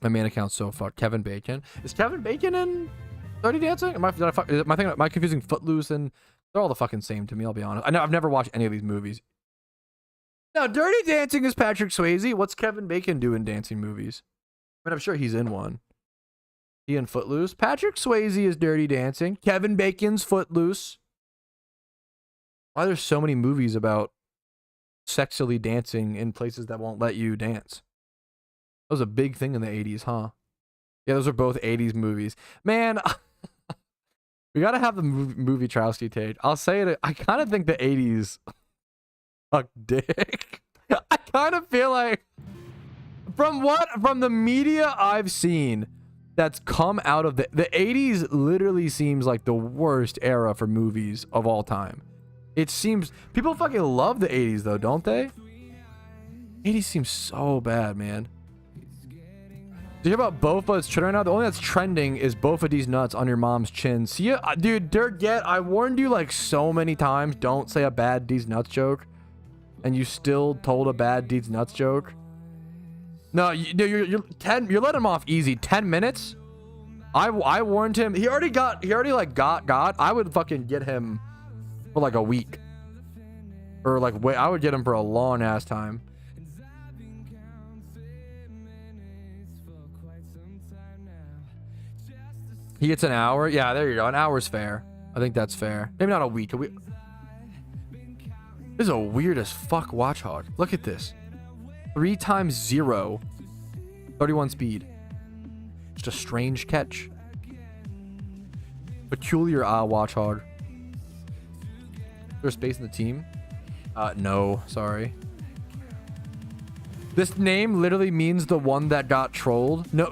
My main account's so fucked. Kevin Bacon. Is Kevin Bacon in Dirty Dancing? Am I confusing Footloose and they're all the fucking same to me, I'll be honest. I've never watched any of these movies. No, Dirty Dancing is Patrick Swayze. What's Kevin Bacon do in dancing movies? I mean, I'm sure he's in one. He in Footloose. Patrick Swayze is Dirty Dancing. Kevin Bacon's Footloose. Why there's so many movies about sexily dancing in places that won't let you dance? That was a big thing in the 80s, huh? Yeah, those are both 80s movies. Man, we gotta have the movie Patrouski take. I'll say it. I kind of think the 80s suck dick. I kind of feel like from the media I've seen that's come out of the 80s literally seems like the worst era for movies of all time. It seems people fucking love the 80s though, don't they? 80s seems so bad, man. Did you hear about Bofa's trend right now? The only that's trending is Bofa D's nuts on your mom's chin. See ya, dude. Dirt Get. I warned you like so many times. Don't say a bad D's nuts joke, and you still told a bad D's nuts joke. No, you're letting him off easy. 10 minutes. I warned him. He already got. I would fucking get him for like a week, or like wait. I would get him for a long ass time. He gets an hour. Yeah, there you go. An hour's fair. I think that's fair. Maybe not a week. This is a weird as fuck Watchhog. Look at this. 3 times 0. 31 speed. Just a strange catch. Peculiar Watchhog. Is there space in the team? No, sorry. This name literally means the one that got trolled. No.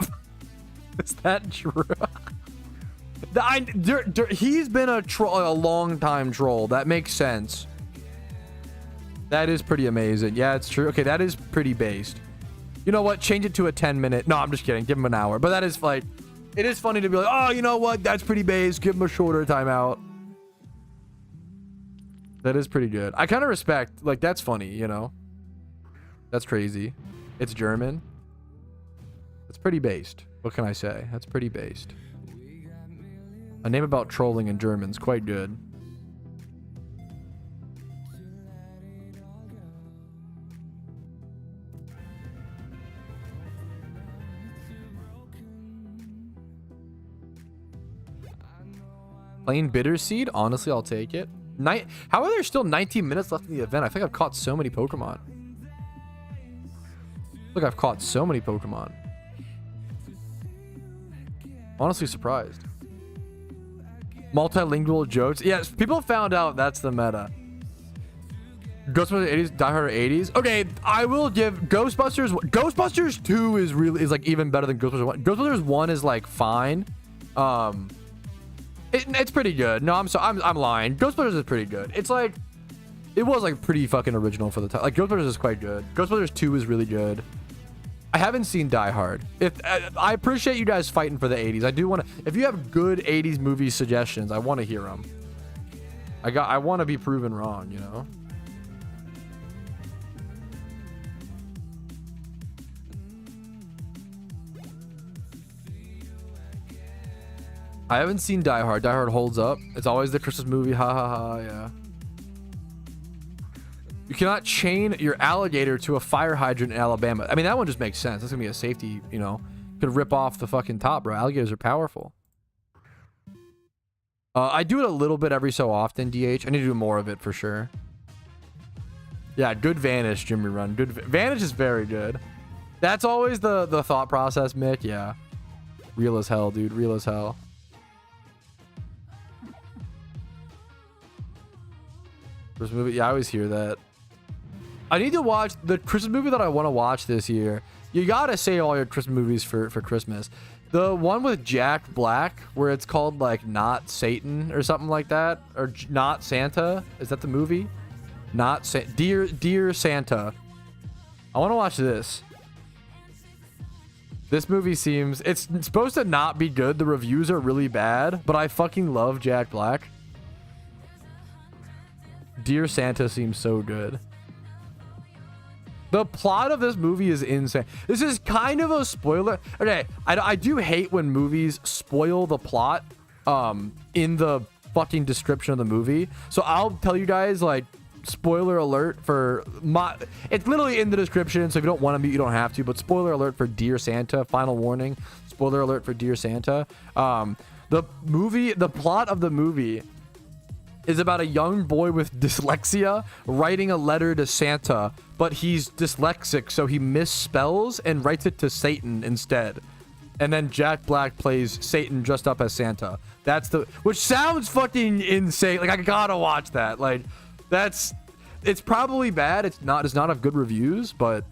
Is that true? He's been a long time troll. That makes sense. That is pretty amazing. Yeah, it's true. Okay, that is pretty based. You know what? Change it to a 10-minute. No, I'm just kidding. Give him an hour. But that is like, it is funny to be like, oh, you know what? That's pretty based. Give him a shorter timeout. That is pretty good. I kind of respect, like, that's funny, you know? That's crazy. It's German. It's pretty based. What can I say? That's pretty based. A name about trolling in German's quite good. Plain bitter seed? Honestly, I'll take it. How are there still 19 minutes left in the event? I think I've caught so many Pokemon. Look, I've caught so many Pokemon. Honestly surprised. Multilingual jokes. Yes, people found out that's the meta. Ghostbusters 80s, Die Hard 80s. Okay, I will give Ghostbusters. Ghostbusters 2 is like even better than Ghostbusters 1. Ghostbusters 1 is like fine. It's pretty good. No, I'm lying. Ghostbusters is pretty good. It's like, it was like pretty fucking original for the time. Like Ghostbusters is quite good. Ghostbusters 2 is really good. I haven't seen Die Hard. I appreciate you guys fighting for the 80s. I do want to. If you have good 80s movie suggestions, I want to hear them. I want to be proven wrong, you know. I haven't seen Die Hard. Die Hard holds up. It's always the Christmas movie. Ha ha ha. Yeah. You cannot chain your alligator to a fire hydrant in Alabama. I mean, that one just makes sense. That's gonna be a safety, you know. Could rip off the fucking top, bro. Alligators are powerful. I do it a little bit every so often, DH. I need to do more of it for sure. Yeah, good Vanish, Jimmy Run. Good Vanish is very good. That's always the thought process, Mick. Yeah. Real as hell, dude. Real as hell. Christmas movie. Yeah, I always hear that. I need to watch the Christmas movie that I want to watch this year. You gotta say all your Christmas movies for Christmas. The one with Jack Black, where it's called like Not Satan or something like that, or Not Santa. Is that the movie? Not Dear Santa. I want to watch this. This movie seems, it's supposed to not be good. The reviews are really bad, but I fucking love Jack Black. Dear Santa seems so good. The plot of this movie is insane. This is kind of a spoiler. Okay, I do hate when movies spoil the plot in the fucking description of the movie. So I'll tell you guys, like, spoiler alert for it's literally in the description, so if you don't want to mute, you don't have to, but spoiler alert for Dear Santa. Final warning, spoiler alert for Dear Santa. The plot of the movie is about a young boy with dyslexia writing a letter to Santa, but he's dyslexic, so he misspells and writes it to Satan instead. And then Jack Black plays Satan dressed up as Santa. Which sounds fucking insane. Like, I gotta watch that. Like, it's probably bad. It's not have good reviews, but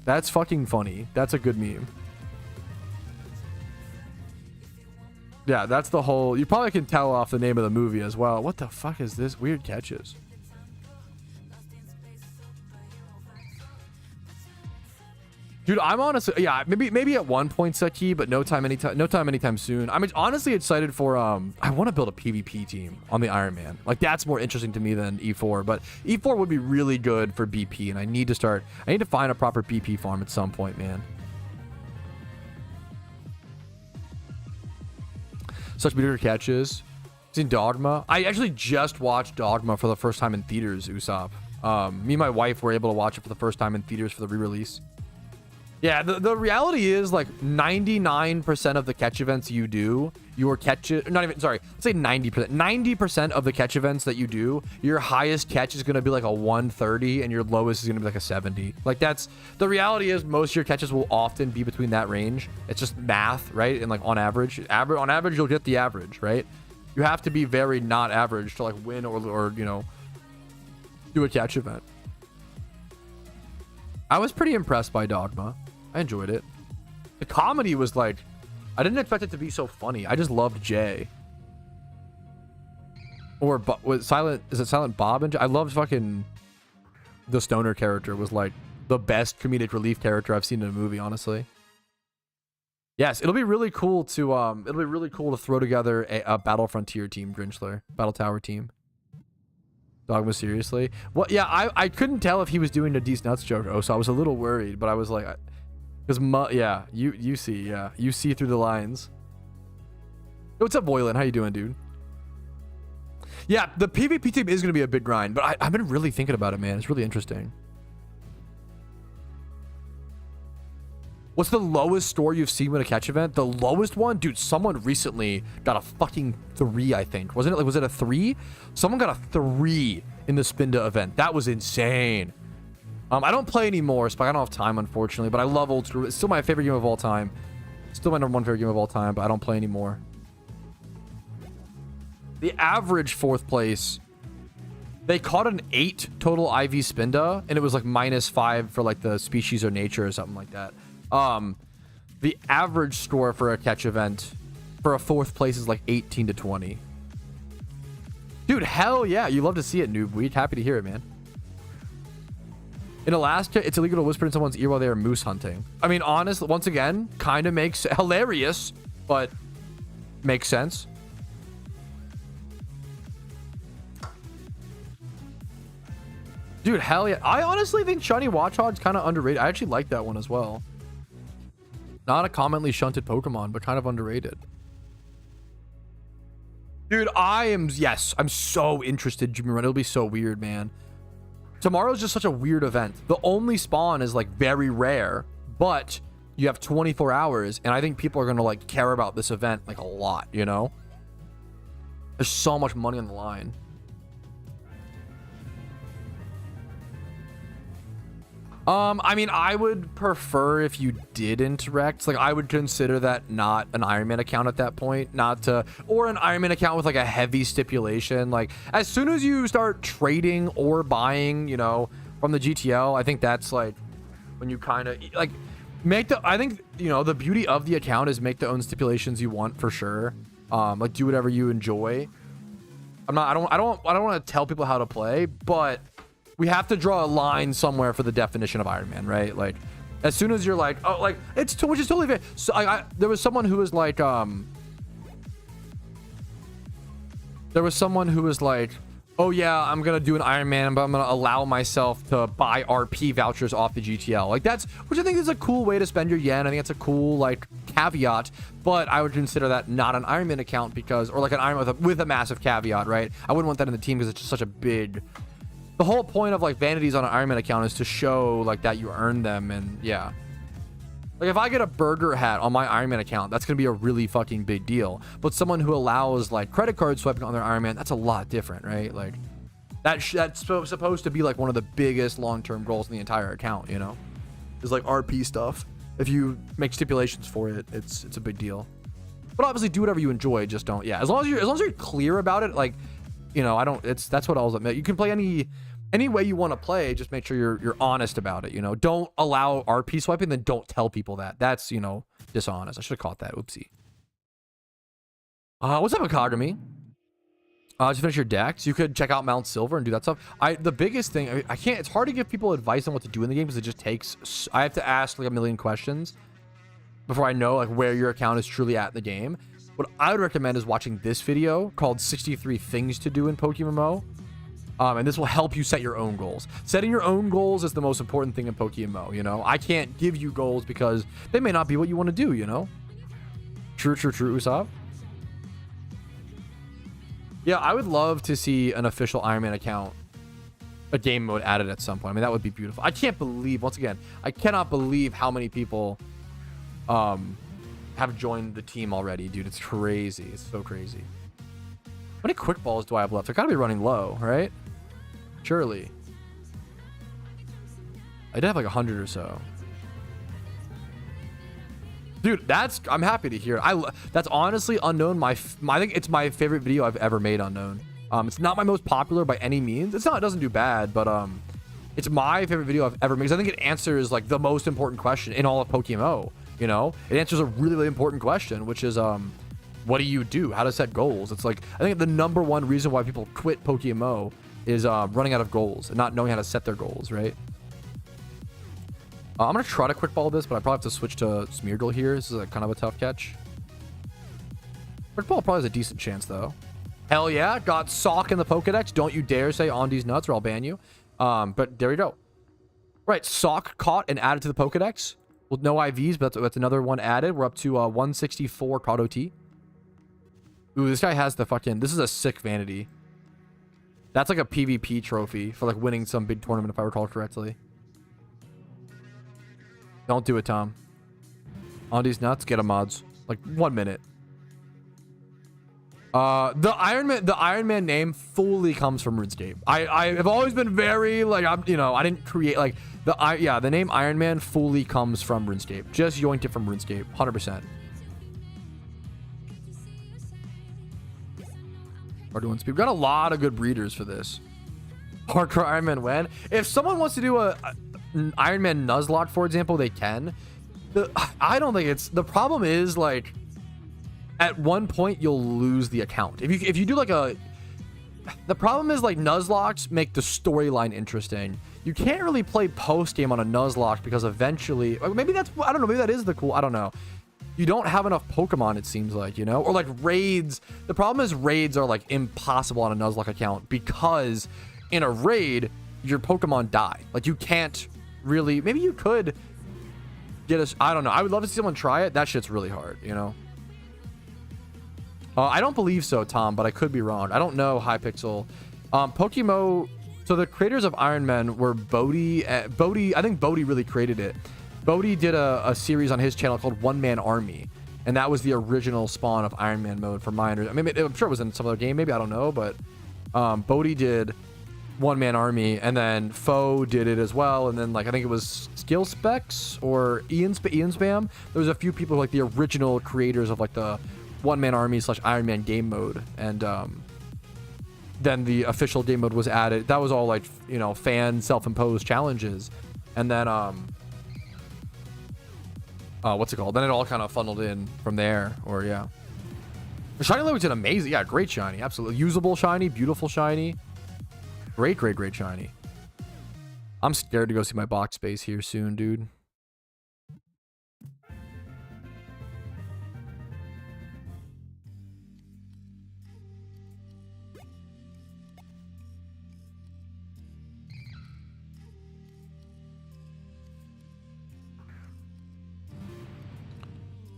that's fucking funny. That's a good meme. Yeah, that's the whole... You probably can tell off the name of the movie as well. What the fuck is this? Weird catches. Dude, I'm honestly... Yeah, maybe at one point, Saki, but no time anytime soon. I'm honestly excited for... I want to build a PvP team on the Iron Man. Like, that's more interesting to me than E4. But E4 would be really good for BP, and I need to find a proper BP farm at some point, man. Such better catches. Seen Dogma. I actually just watched Dogma for the first time in theaters, Usopp. Me and my wife were able to watch it for the first time in theaters for the re-release. Yeah, the reality is like 99% of the catch events you do, your catch, not even, sorry, let's say 90%. 90% of the catch events that you do, your highest catch is going to be like a 130 and your lowest is going to be like a 70. Like that's, the reality is most of your catches will often be between that range. It's just math, right? And like on average, on average, you'll get the average, right? You have to be very not average to like win or you know, do a catch event. I was pretty impressed by Dogma. I enjoyed it. The comedy was like, I didn't expect it to be so funny. I just loved Jay. Or was Silent, is it Silent Bob? And I loved fucking the stoner character was like the best comedic relief character I've seen in a movie, honestly. Yes, it'll be really cool to throw together a Battle Frontier team, Grinchler. Battle Tower team. Dogma, seriously? Well, yeah, I couldn't tell if he was doing a D's Nuts joke. Oh, so I was a little worried, but I was like, because yeah, you see through the lines. What's up, Boylan? How you doing, dude? Yeah, the PvP team is going to be a big grind, but I've been really thinking about it, man. It's really interesting. What's the lowest score you've seen with a catch event? The lowest one? Dude, someone recently got a fucking 3, I think. Wasn't it? Like, was it a 3? Someone got a 3 in the Spinda event. That was insane. I don't play anymore, so I don't have time, unfortunately, but I love old school. It's still my favorite game of all time. Still my #1 favorite game of all time, but I don't play anymore. The average 4th place, they caught an 8 total IV Spinda, and it was like -5 for like the species or nature or something like that. The average score for a catch event for a 4th place is like 18 to 20. Dude, hell yeah. You love to see it, Noob Week. Happy to hear it, man. In Alaska, it's illegal to whisper in someone's ear while they are moose hunting. I mean, honestly, once again, kind of makes hilarious, but makes sense. Dude, hell yeah. I honestly think Shiny Watchog's kind of underrated. I actually like that one as well. Not a commonly shunted Pokemon, but kind of underrated. Dude, I'm so interested, Jimmy Run. It'll be so weird, man. Tomorrow's just such a weird event. The only spawn is like very rare, but you have 24 hours, and I think people are gonna like care about this event like a lot, you know? There's so much money on the line. I mean, I would prefer if you did interact. Like, I would consider that not an Iron Man account at that point, or an Iron Man account with like a heavy stipulation. Like, as soon as you start trading or buying, you know, from the GTL, I think that's like when you kind of like I think, you know, the beauty of the account is make the own stipulations you want for sure. Like, do whatever you enjoy. I don't want to tell people how to play, but we have to draw a line somewhere for the definition of Iron Man, right? Like, as soon as you're like, oh, like, which is totally fair. So there was someone who was like, oh yeah, I'm gonna do an Iron Man, but I'm gonna allow myself to buy RP vouchers off the GTL. Like, which I think is a cool way to spend your yen. I think it's a cool like caveat, but I would consider that not an Iron Man account or like an Iron Man with a massive caveat, right? I wouldn't want that in the team because it's just such a big. The whole point of like vanities on an Iron Man account is to show like that you earned them, and yeah. Like, if I get a burger hat on my Iron Man account, that's gonna be a really fucking big deal. But someone who allows like credit card swiping on their Iron Man, that's a lot different, right? Like, that's supposed to be like one of the biggest long-term goals in the entire account, you know? Is like RP stuff. If you make stipulations for it, it's a big deal. But obviously, do whatever you enjoy. Just don't. Yeah, as long as you're clear about it, like. You know, that's what I was admit. You can play any way you want to play. Just make sure you're honest about it. You know, don't allow RP swiping, then don't tell people that. That's, you know, dishonest. I should have caught that. Oopsie. What's up, Akagami? To finish your decks, you could check out Mount Silver and do that stuff. The biggest thing, I can't. It's hard to give people advice on what to do in the game because it just takes. I have to ask like a million questions before I know like where your account is truly at in the game. What I would recommend is watching this video called 63 Things to Do in PokeMMO. And this will help you set your own goals. Setting your own goals is the most important thing in PokeMMO, you know? I can't give you goals because they may not be what you want to do, you know? True, Usopp. Yeah, I would love to see an official Iron Man account a game mode added at some point. I mean, that would be beautiful. I can't believe, once again, I cannot believe how many people have joined the team already, dude. It's crazy. It's so crazy. How many quick balls do I have left? I gotta be running low, right? Surely. I did have like 100 or so. Dude, I'm happy to hear. That's honestly Unknown. I think it's my favorite video I've ever made, Unknown. It's not my most popular by any means. It doesn't do bad, but it's my favorite video I've ever made. 'Cause I think it answers like the most important question in all of PokeMMO. You know, it answers a really, really important question, which is what do you do? How to set goals? It's like, I think the #1 reason why people quit PokeMMO is running out of goals and not knowing how to set their goals, right? I'm gonna try to quick ball this, but I probably have to switch to Smeargle here. This is kind of a tough catch. Quick ball probably has a decent chance though. Hell yeah, got Sock in the Pokedex. Don't you dare say Ondi's nuts or I'll ban you. But there you go. Right, Sock caught and added to the Pokedex. Well, no IVs, but that's another one added. We're up to 164 Crowd OT. Ooh, this guy has the fucking... This is a sick vanity. That's like a PvP trophy for like winning some big tournament, if I recall correctly. Don't do it, Tom. On these nuts, get him mods. Like 1 minute. The Iron Man name fully comes from RuneScape. I have always been very like I didn't create like the name Iron Man fully comes from RuneScape. Just yoinked it from RuneScape, 100%. We're doing speed. We've got a lot of good breeders for this. Hardcore Iron Man when? If someone wants to do an Iron Man Nuzlocke, for example, they can. I don't think it's... The problem is, like, at one point, you'll lose the account. If you do, like, a... The problem is, like, Nuzlocks make the storyline interesting. You can't really play post-game on a Nuzlocke because eventually... Maybe that's... I don't know. Maybe that is the cool... I don't know. You don't have enough Pokemon, it seems like, you know? Or, like, raids. The problem is raids are, like, impossible on a Nuzlocke account because in a raid, your Pokemon die. Like, you can't really... Maybe you could get us... I don't know. I would love to see someone try it. That shit's really hard, you know? I don't believe so, Tom, but I could be wrong. I don't know, Hypixel. PokeMMO... So the creators of Iron Man were Bodhi... I think Bodhi really created it. Bodhi did a series on his channel called One Man Army, and that was the original spawn of Iron Man mode for my understanding. I mean, I'm sure it was in some other game, maybe, I don't know, but Bodhi did One Man Army, and then Foe did it as well, and then, like, I think it was Skill Specs or Ian Spam. There was a few people, like, the original creators of, like, the One Man Army / Iron Man game mode, and then the official game mode was added. That was all, like, you know, fan self-imposed challenges, and then what's it called? Then it all kind of funneled in from there, or yeah. The shiny logo did amazing. Yeah, great shiny. Absolutely. Usable shiny, beautiful shiny. Great, great, great shiny. I'm scared to go see my box space here soon, dude.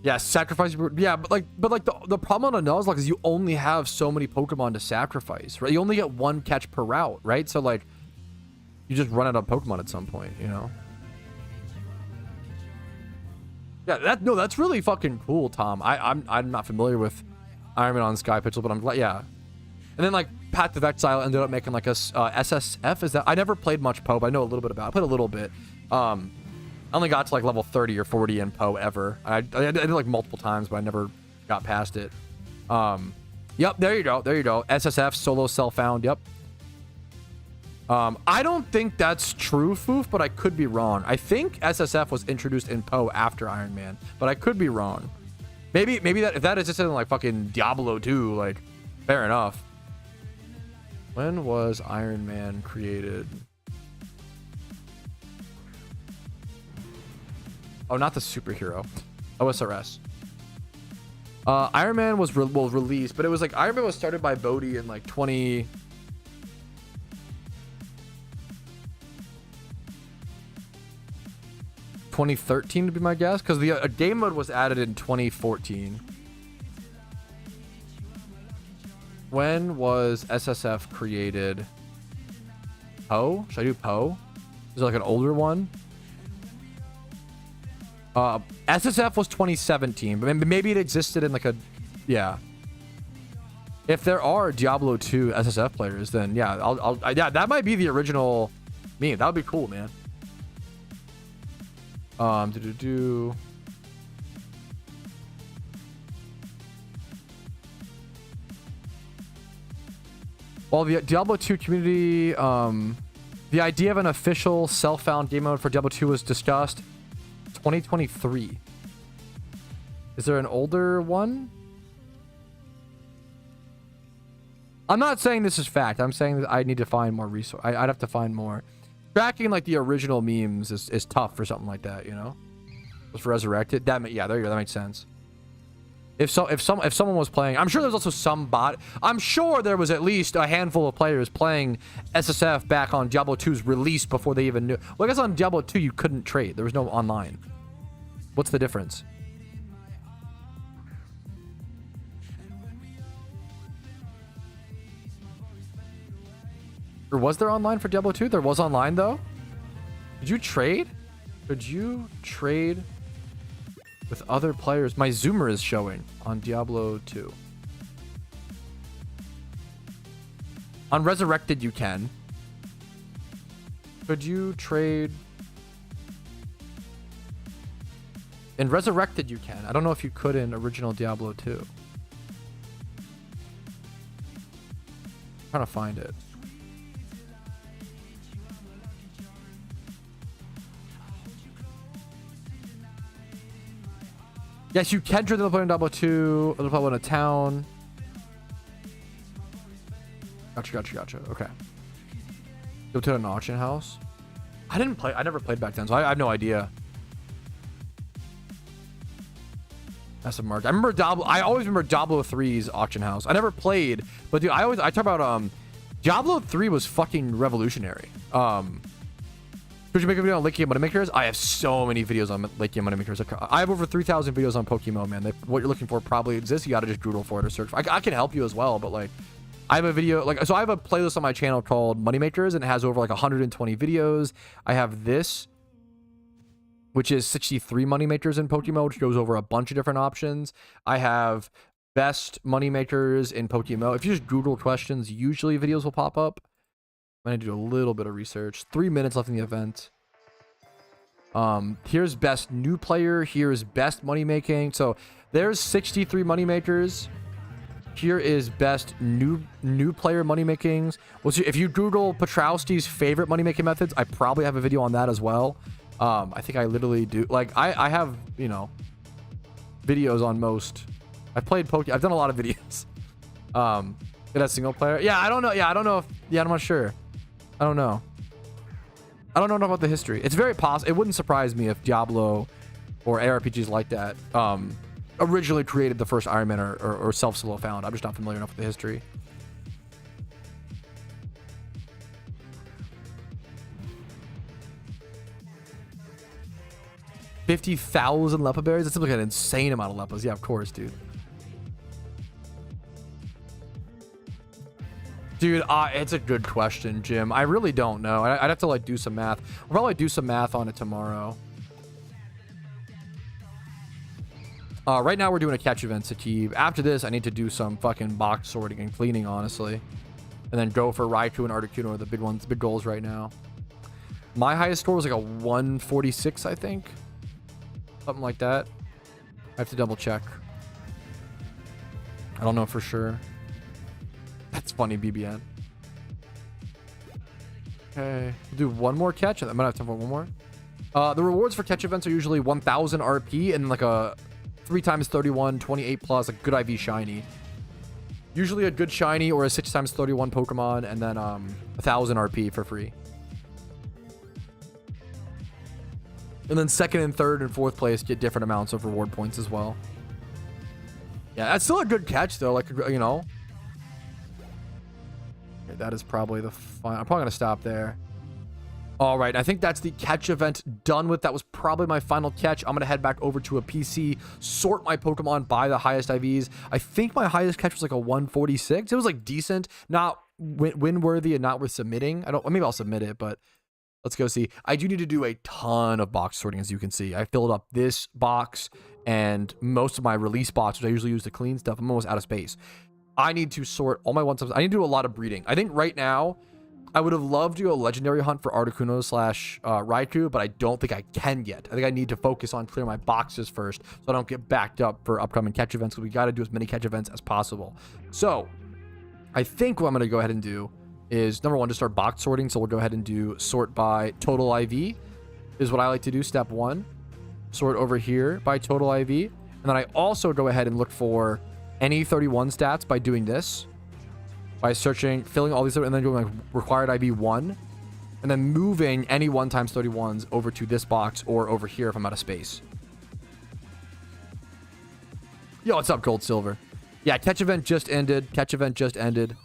Yeah, sacrifice. Yeah, but like the problem on a Nuzlocke is you only have so many Pokemon to sacrifice, right? You only get one catch per route, right? So like, you just run out of Pokemon at some point, you know? Yeah, that's really fucking cool, Tom. I'm not familiar with Iron Man on Sky Pixel, but I'm glad. Yeah, and then like Path of Exile ended up making like a SSF. Is that? I never played much Poe, but I know a little bit about it. I played a little bit. I only got to like level 30 or 40 in Poe ever. I did it like multiple times, but I never got past it. Yep, there you go. There you go. SSF, solo self-found. Yep. I don't think that's true, Foof, but I could be wrong. I think SSF was introduced in Poe after Iron Man, but I could be wrong. Maybe that if that is just in like fucking Diablo 2, like, fair enough. When was Iron Man created? Oh, not the superhero. OSRS. Iron Man was released, but it was like Iron Man was started by Bodhi in like 2013 to be my guess, because the game mode was added in 2014. When was SSF created? Poe? Should I do Poe? Is it like an older one? SSF was 2017, but maybe it existed in like a, yeah. If there are Diablo 2 SSF players, then yeah, yeah, that might be the original meme. That would be cool, man. Well, the Diablo 2 community, the idea of an official self-found game mode for Diablo 2 was discussed 2023. Is there an older one? I'm not saying this is fact. I'm saying that I need to find more resource. I'd have to find more. Tracking like the original memes is tough for something like that, you know? Was for Resurrected. Yeah, there you go. That makes sense. If someone was playing, I'm sure there's also some bot. I'm sure there was at least a handful of players playing SSF back on Diablo 2's release before they even knew. Well, I guess on Diablo 2 you couldn't trade. There was no online. What's the difference? Or was there online for Diablo 2? There was online though. Did you trade? Could you trade with other players? My zoomer is showing on Diablo 2. On Resurrected you can. Could you trade? In Resurrected you can. I don't know if you could in original Diablo 2. I'm trying to find it. Yes, you can trade the player in Diablo 2, other player in a town. Gotcha. Okay. Go to an auction house. I never played back then, so I have no idea. That's a mark. I remember I always remember Diablo 3's auction house. I never played, but dude, I talk about Diablo 3 was fucking revolutionary. Could you make a video on late game moneymakers? I have so many videos on late game moneymakers. I have over 3,000 videos on PokeMMO, man. What you're looking for probably exists. You gotta just Google for it or search. I can help you as well, but like, I have a video, like, so I have a playlist on my channel called Moneymakers, and it has over like 120 videos. I have this, which is 63 moneymakers in PokeMMO, which goes over a bunch of different options. I have best moneymakers in PokeMMO. If you just Google questions, usually videos will pop up. I need to do a little bit of research. 3 minutes left in the event. Here's best new player. Here's best money making. So there's 63 money makers. Here is best new player money makings. Well, so if you Google Patrouski's favorite money making methods, I probably have a video on that as well. I think I literally do. Like I have, you know, videos on most. I've played Poke. I've done a lot of videos. It has single player. Yeah, I don't know. Yeah, I don't know if. Yeah, I'm not sure. I don't know. I don't know enough about the history. It's very possible. It wouldn't surprise me if Diablo or ARPGs like that originally created the first Iron Man or self-solo found. I'm just not familiar enough with the history. $50,000 Lepa berries? That seems like an insane amount of Lepas. Yeah, of course, dude. Dude, it's a good question, Jim. I really don't know. I'd have to like do some math. I'll probably do some math on it tomorrow. Right now we're doing a catch event, Satib. After this, I need to do some fucking box sorting and cleaning, honestly. And then go for Raikou and Articuno are the big ones, big goals right now. My highest score was like a 146, I think. Something like that. I have to double check. I don't know for sure. That's funny, BBN. Okay, we'll do one more catch. I might have time for one more. The rewards for catch events are usually 1,000 RP and like a 3x31, 28 plus, a good IV shiny. Usually a good shiny or a 6x31 Pokemon, and then 1,000 RP for free. And then second and third and fourth place get different amounts of reward points as well. Yeah, that's still a good catch though. Like, you know. Okay, that is probably the final. I'm probably gonna stop there. All right, I think that's the catch event done with. That was probably my final catch. I'm gonna head back over to a PC, sort my Pokemon by the highest IVs. I think my highest catch was like a 146. It was like decent, not win worthy and not worth submitting. Maybe I'll submit it, but let's go see. I do need to do a ton of box sorting, as you can see. I filled up this box and most of my release box, which I usually use to clean stuff. I'm almost out of space. I need to sort all my one-subs. I need to do a lot of breeding. I think right now, I would have loved to go legendary hunt for Articuno / Raikou, but I don't think I can yet. I think I need to focus on clear my boxes first so I don't get backed up for upcoming catch events, because we got to do as many catch events as possible. So I think what I'm going to go ahead and do is, number one, just start box sorting. So we'll go ahead and do sort by total IV is what I like to do. Step 1, sort over here by total IV. And then I also go ahead and look for any 31 stats by doing this, by searching, filling all these, and then doing like required IV 1, and then moving any 1 times 31s over to this box or over here if I'm out of space. Yo, what's up, Gold Silver? Yeah, catch event just ended. Catch event just ended.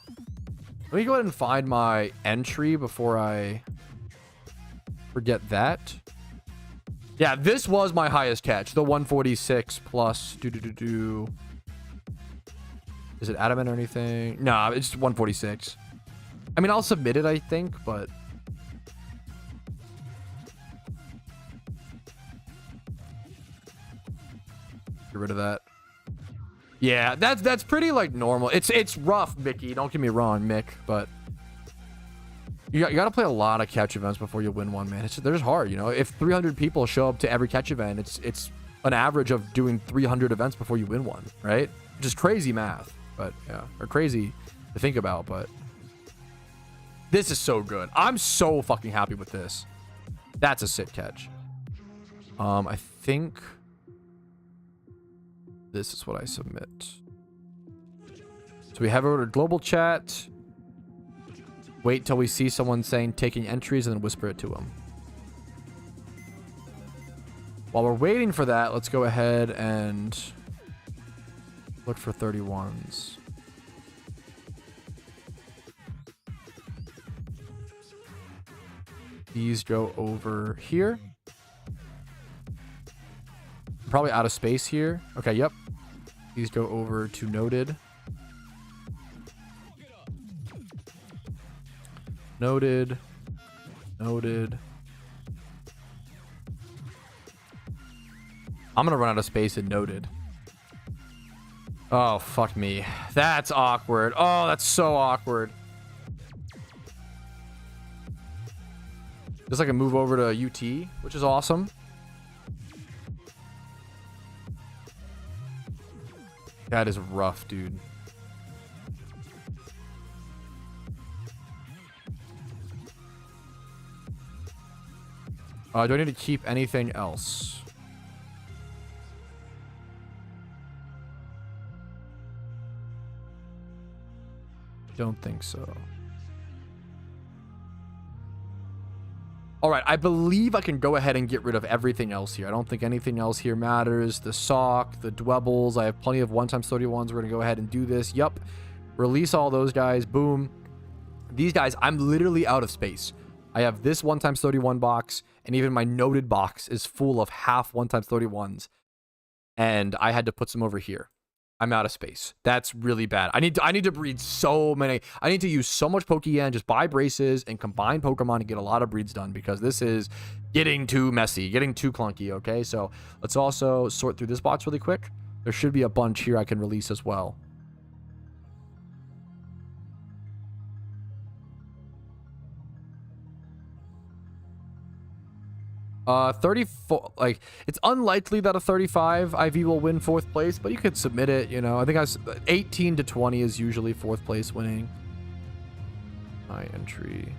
Let me go ahead and find my entry before I forget that. Yeah, this was my highest catch, the 146 plus Is it adamant or anything? No, it's just 146. I mean, I'll submit it, I think, but get rid of that. Yeah, that's pretty like normal. It's rough, Mickey. Don't get me wrong, Mick, but you got to play a lot of catch events before you win one, man. They're just hard, you know. If 300 people show up to every catch event, it's an average of doing 300 events before you win one, right? Just crazy math, but yeah, or crazy to think about. But this is so good. I'm so fucking happy with this. That's a sit catch. I think this is what I submit. So we have over to global chat. Wait till we see someone saying taking entries and then whisper it to them. While we're waiting for that, let's go ahead and look for 31s. These go over here. Probably out of space here. Okay, yep. These go over to noted. Noted. Noted. I'm gonna run out of space and noted. Oh, fuck me. That's awkward. Oh, that's so awkward. Just like a move over to UT, which is awesome. That is rough, dude. Do I need to keep anything else? Don't think so. All right, I believe I can go ahead and get rid of everything else here. I don't think anything else here matters. The sock, the dwebbles. I have plenty of 1x31s. We're going to go ahead and do this. Yup. Release all those guys. Boom. These guys, I'm literally out of space. I have this 1x31 box, and even my noted box is full of half 1x31s. And I had to put some over here. I'm out of space. That's really bad. I need to breed so many. I need to use so much Pokeyen, just buy braces and combine Pokemon and get a lot of breeds done, because this is getting too messy, getting too clunky. Okay, so let's also sort through this box really quick. There should be a bunch here I can release as well. Uh, 34, like, it's unlikely that a 35 IV will win 4th place, but you could submit it, you know. I think 18 to 20 is usually 4th place winning. My entry.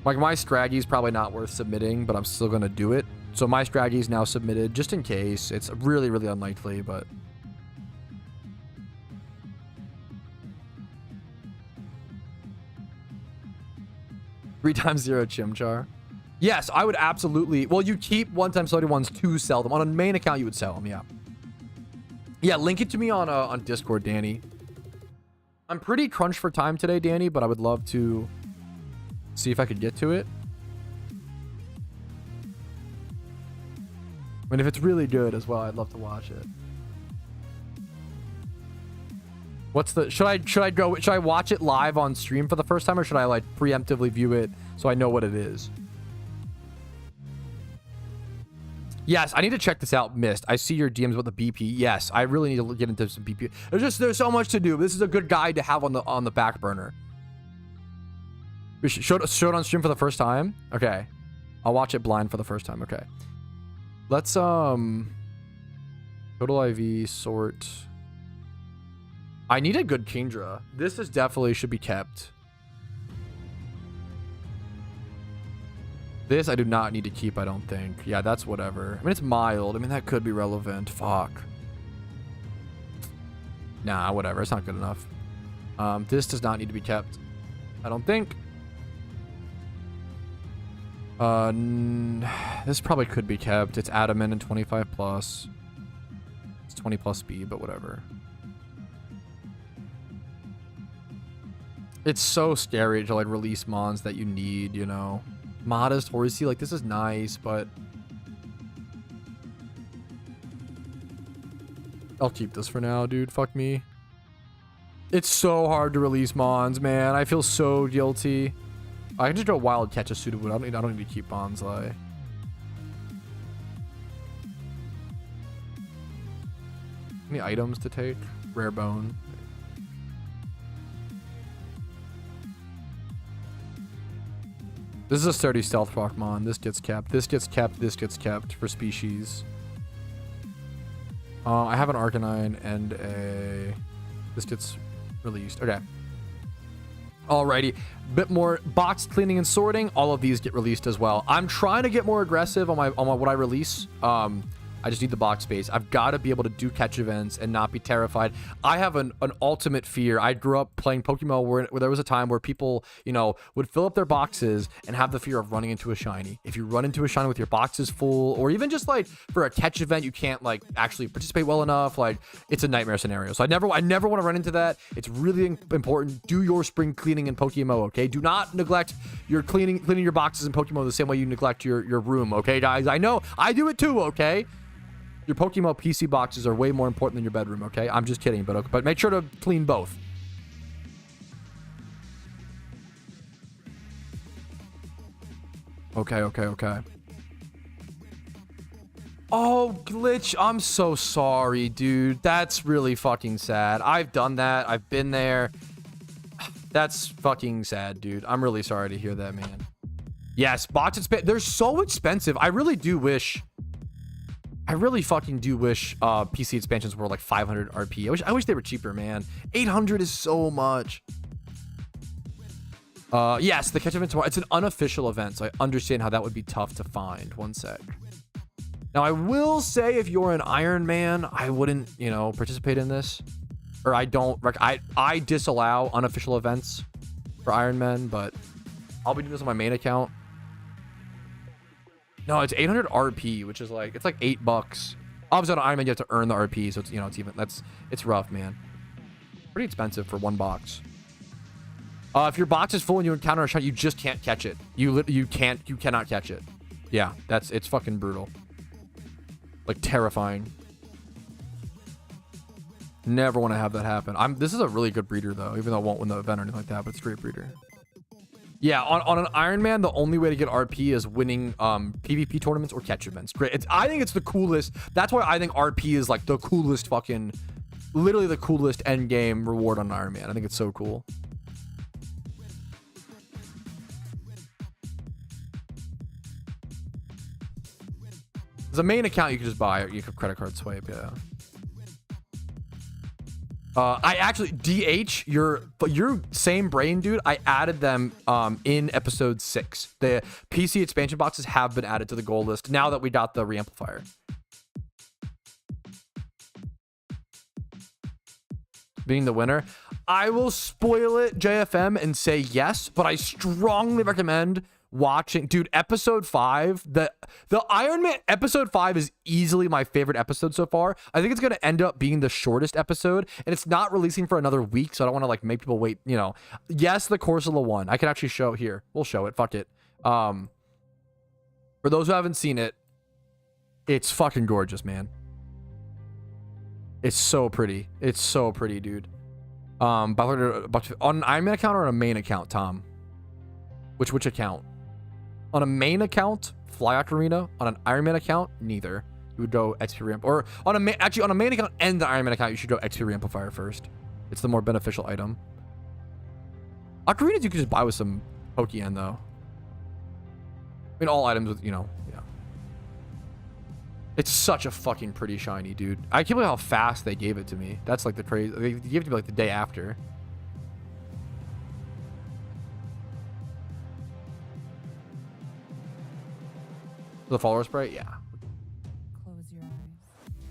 Like, my Scraggy is probably not worth submitting, but I'm still going to do it. So my Scraggy is now submitted just in case. It's really, really unlikely, but 3x0 Chimchar. Yes, I would absolutely. Well, you keep 1x31s to sell them. On a main account, you would sell them, yeah. Yeah, link it to me on Discord, Danny. I'm pretty crunched for time today, Danny, but I would love to see if I could get to it. I mean, if it's really good as well, I'd love to watch it. What's the should I watch it live on stream for the first time, or should I like preemptively view it so I know what it is? Yes, I need to check this out, Mist. I see your DMs about the BP. Yes, I really need to get into some BP. There's so much to do. This is a good guide to have on the back burner. We show it on stream for the first time. Okay, I'll watch it blind for the first time. Okay, let's total IV sort. I need a good Kingdra. This is definitely should be kept. This I do not need to keep, I don't think. Yeah, that's whatever. I mean, it's mild. I mean, that could be relevant. Fuck. Nah, whatever. It's not good enough. This does not need to be kept, I don't think. This probably could be kept. It's adamant and 25 plus. It's 20 plus speed, but whatever. It's so scary to like release mons that you need, you know. Modest horsey, like this is nice, but I'll keep this for now, dude. Fuck me. It's so hard to release mons, man. I feel so guilty. I can just go wild catch a suitable. I don't need to keep bonsai. Any items to take? Rare bone. This is a sturdy stealth Pokemon. This gets kept. This gets kept. This gets kept for species. I have an Arcanine and a... This gets released. Okay. Alrighty. Bit more box cleaning and sorting. All of these get released as well. I'm trying to get more aggressive on my what I release. I just need the box space. I've got to be able to do catch events and not be terrified. I have an ultimate fear. I grew up playing Pokemon where there was a time where people, you know, would fill up their boxes and have the fear of running into a shiny. If you run into a shiny with your boxes full, or even just like for a catch event, you can't like actually participate well enough. Like it's a nightmare scenario. So I never want to run into that. It's really important. Do your spring cleaning in PokeMMO, okay? Do not neglect your cleaning your boxes in PokeMMO the same way you neglect your room, okay, guys? I know I do it too, okay? Your PokeMMO PC boxes are way more important than your bedroom, okay? I'm just kidding, but make sure to clean both. Okay. Oh, Glitch, I'm so sorry, dude. That's really fucking sad. I've done that. I've been there. That's fucking sad, dude. I'm really sorry to hear that, man. Yes, boxes, they're so expensive. I really fucking do wish PC expansions were like 500 RP. I wish they were cheaper, man. 800 is so much. Yes, the catch event tomorrow. It's an unofficial event, so I understand how that would be tough to find. One sec. Now, I will say if you're an Iron Man, I wouldn't, you know, participate in this. Or I don't... I disallow unofficial events for Iron Men, but I'll be doing this on my main account. No, it's 800 RP, which is like, it's like $8. Obviously on Iron Man, you have to earn the RP, so it's, you know, it's rough, man. Pretty expensive for one box. If your box is full and you encounter a shot, you just can't catch it. You cannot catch it. Yeah, it's fucking brutal. Like terrifying. Never want to have that happen. This is a really good breeder though, even though it won't win the event or anything like that, but it's a great breeder. Yeah, on an Iron Man, the only way to get RP is winning PvP tournaments or catch events. Great. I think it's the coolest. That's why I think RP is like the coolest fucking, literally the coolest end game reward on Iron Man. I think it's so cool. As a main account, you can just buy it. You can credit card swipe, yeah. I actually, DH, your same brain, dude. I added them in episode 6. The PC expansion boxes have been added to the goal list now that we got the reamplifier. Being the winner, I will spoil it, JFM, and say yes, but I strongly recommend watching, dude. Episode 5, the Iron Man episode 5 is easily my favorite episode so far. I think it's gonna end up being the shortest episode, and it's not releasing for another week, so I don't want to like make people wait, you know. Yes, the CRUSTLE one I can actually show here. We'll show it, fuck it. For those who haven't seen it, it's fucking gorgeous, man. It's so pretty, dude. But on an Iron Man account or on a main account, Tom? Which account? On a main account, Fly Ocarina. On an Iron Man account, neither. You would go XP Ramp. Or on a actually on a main account and the Iron Man account, you should go XP Amplifier first. It's the more beneficial item. Ocarinas you could just buy with some Pokeyen though. I mean, all items with, you know, yeah. It's such a fucking pretty shiny, dude. I can't believe how fast they gave it to me. That's like the crazy. They gave it to me like the day after. The follower spray, yeah. Close your eyes.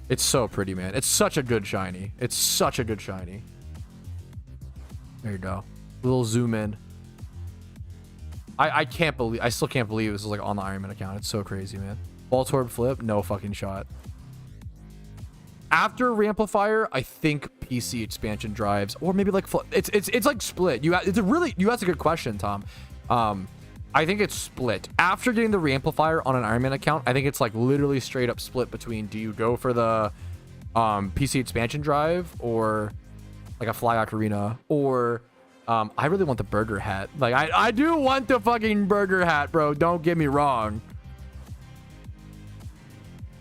It's so pretty, man. It's such a good shiny. It's such a good shiny. There you go. A little zoom in. I can't believe, I still can't believe this is like on the Iron Man account. It's so crazy, man. Voltorb flip, no fucking shot. After Ramplifier, I think PC expansion drives, or maybe like it's like split. You asked a good question, Tom. I think it's split. After getting the Ramplifier on an Iron Man account, I think it's like literally straight up split between, do you go for the PC expansion drive or like a Fly Ocarina, or I really want the burger hat. Like I do want the fucking burger hat, bro. Don't get me wrong.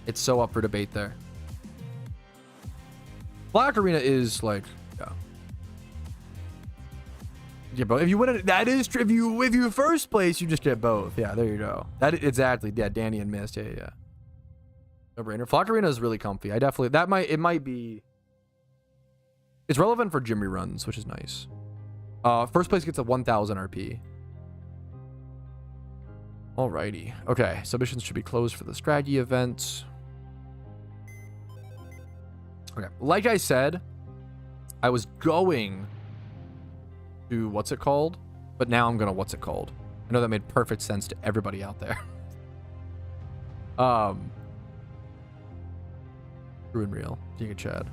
It's so up for debate there. Fly Ocarina is like, yeah, bro. If you win it, that is true. If you first place, you just get both. Yeah, there you go. That exactly. Yeah, Danny and Mist. Yeah. No brainer. Fly Ocarina is really comfy. It might be. It's relevant for gym reruns, which is nice. First place gets a 1000 RP. Alrighty. Okay, submissions should be closed for the Scraggy event. Okay, like I said, I was going to what's it called, but now I'm gonna what's it called. I know that made perfect sense to everybody out there. True and real. King of Chad.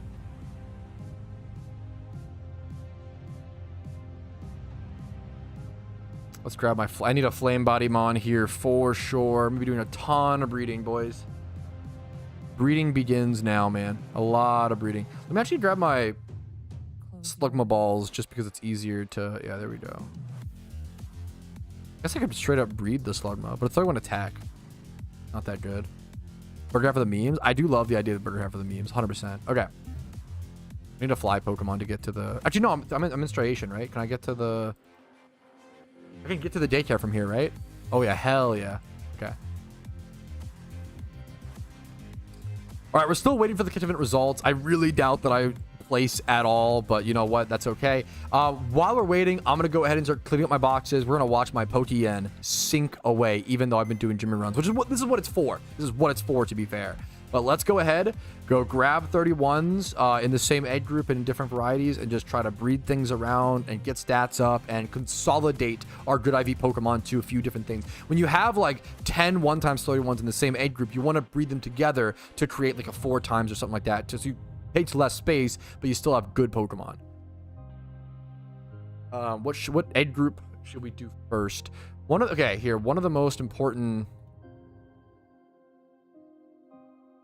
Let's grab my... I need a Flame Body Mon here for sure. I'm going to be doing a ton of breeding, boys. Breeding begins now, man. A lot of breeding. Let me actually grab my Slugma balls just because it's easier to... Yeah, there we go. I guess I could straight up breed the Slugma, but it's 31 attack. Not that good. Burger hat for the memes? I do love the idea of burger hat for the memes. 100%. Okay. I need a fly Pokemon to get to the... Actually, no, I'm in Striation, right? Can I get to the... I can get to the daycare from here, right? Oh, yeah. Hell yeah. Okay. All right. We're still waiting for the kitchen event results. I really doubt that I place at all, but you know what? That's okay. While we're waiting, I'm going to go ahead and start cleaning up my boxes. We're going to watch my Pokeyen sink away, even though I've been doing Jimmy runs, which is what this is what it's for. This is what it's for, to be fair. But let's go ahead, go grab 31s in the same egg group and in different varieties and just try to breed things around and get stats up and consolidate our good IV Pokemon to a few different things. When you have like 10 1x31s in the same egg group, you want to breed them together to create like a 4x or something like that. Just you takes less space, but you still have good Pokemon. What egg group should we do first? One of the most important...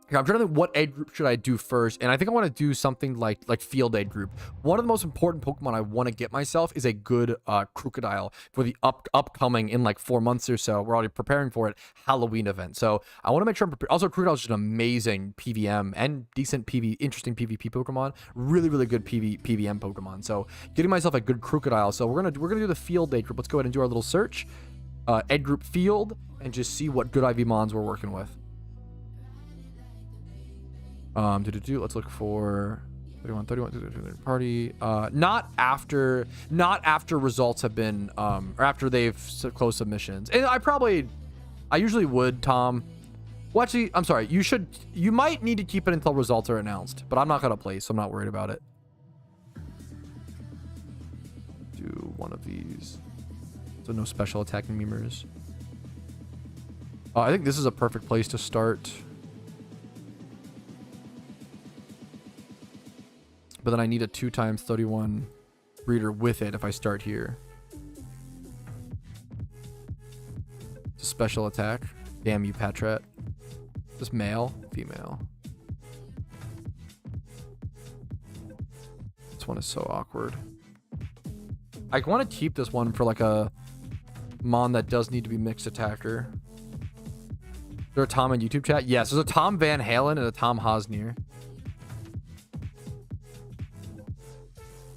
I'm trying to think what egg group should I do first, and I think I want to do something like field egg group. One of the most important Pokemon I want to get myself is a good Crocodile for the upcoming in like 4 months or so. We're already preparing for it, Halloween event. So I want to make sure I'm prepared. Also, Crocodile is just an amazing PVM and decent interesting PvP Pokemon. Really, really good PVM Pokemon. So getting myself a good Crocodile. So we're gonna do the field egg group. Let's go ahead and do our little search, egg group field, and just see what good IV Mons we're working with. Let's look for 31 party. Not after results have been or after they've closed submissions. And I usually would, Tom. Well, actually, I'm sorry. You might need to keep it until results are announced, but I'm not gonna play, so I'm not worried about it. Do one of these. So no special attacking memers. I think this is a perfect place to start. But then I need a 2x31 breeder with it if I start here. It's a special attack. Damn you, Patrat. Is this male? Female. This one is so awkward. I want to keep this one for like a mon that does need to be mixed attacker. Is there a Tom in YouTube chat? Yes, there's a Tom Van Halen and a Tom Hosnier.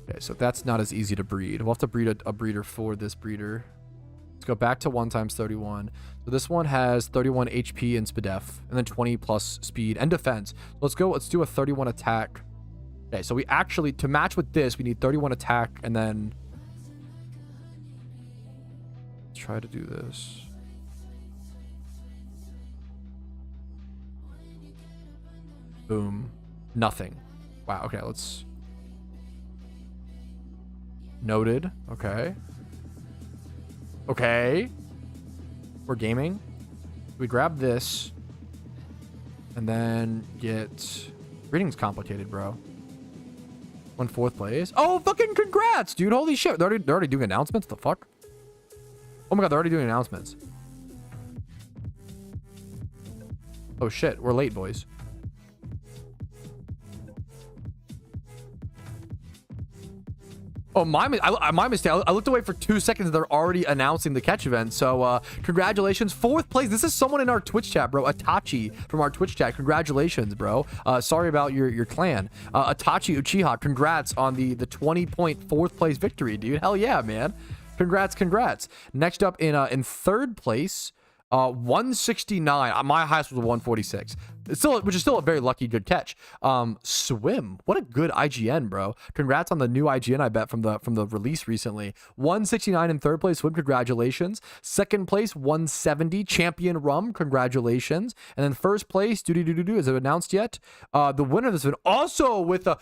Okay, so that's not as easy to breed. We'll have to breed a breeder for this breeder. Let's go back to 1 times 31. So this one has 31 HP and SPDEF, and then 20 plus speed and defense. So let's go. Let's do a 31 attack. Okay, so we actually, to match with this, we need 31 attack, and then let's try to do this. Boom. Nothing. Wow. Okay, let's. Noted. Okay. Okay. We're gaming. We grab this. And then get... Reading's complicated, bro. 1/4 place. Oh, fucking congrats, dude. Holy shit. They're already doing announcements? The fuck? Oh my god, they're already doing announcements. Oh shit. We're late, boys. Oh, my mistake. I looked away for 2 seconds. They're already announcing the catch event. So, congratulations. 4th place. This is someone in our Twitch chat, bro. Atachi from our Twitch chat. Congratulations, bro. Sorry about your clan. Atachi Uchiha, congrats on the 20-point 4th place victory, dude. Hell yeah, man. Congrats. Next up in 3rd place, 169. My highest was 146. Which is still a very lucky good catch. Swim. What a good IGN, bro. Congrats on the new IGN, I bet, from the release recently. 169 in 3rd place. Swim, congratulations. 2nd place, 170. Champion Rum, congratulations. And then 1st place, is it announced yet? The winner of this one also with a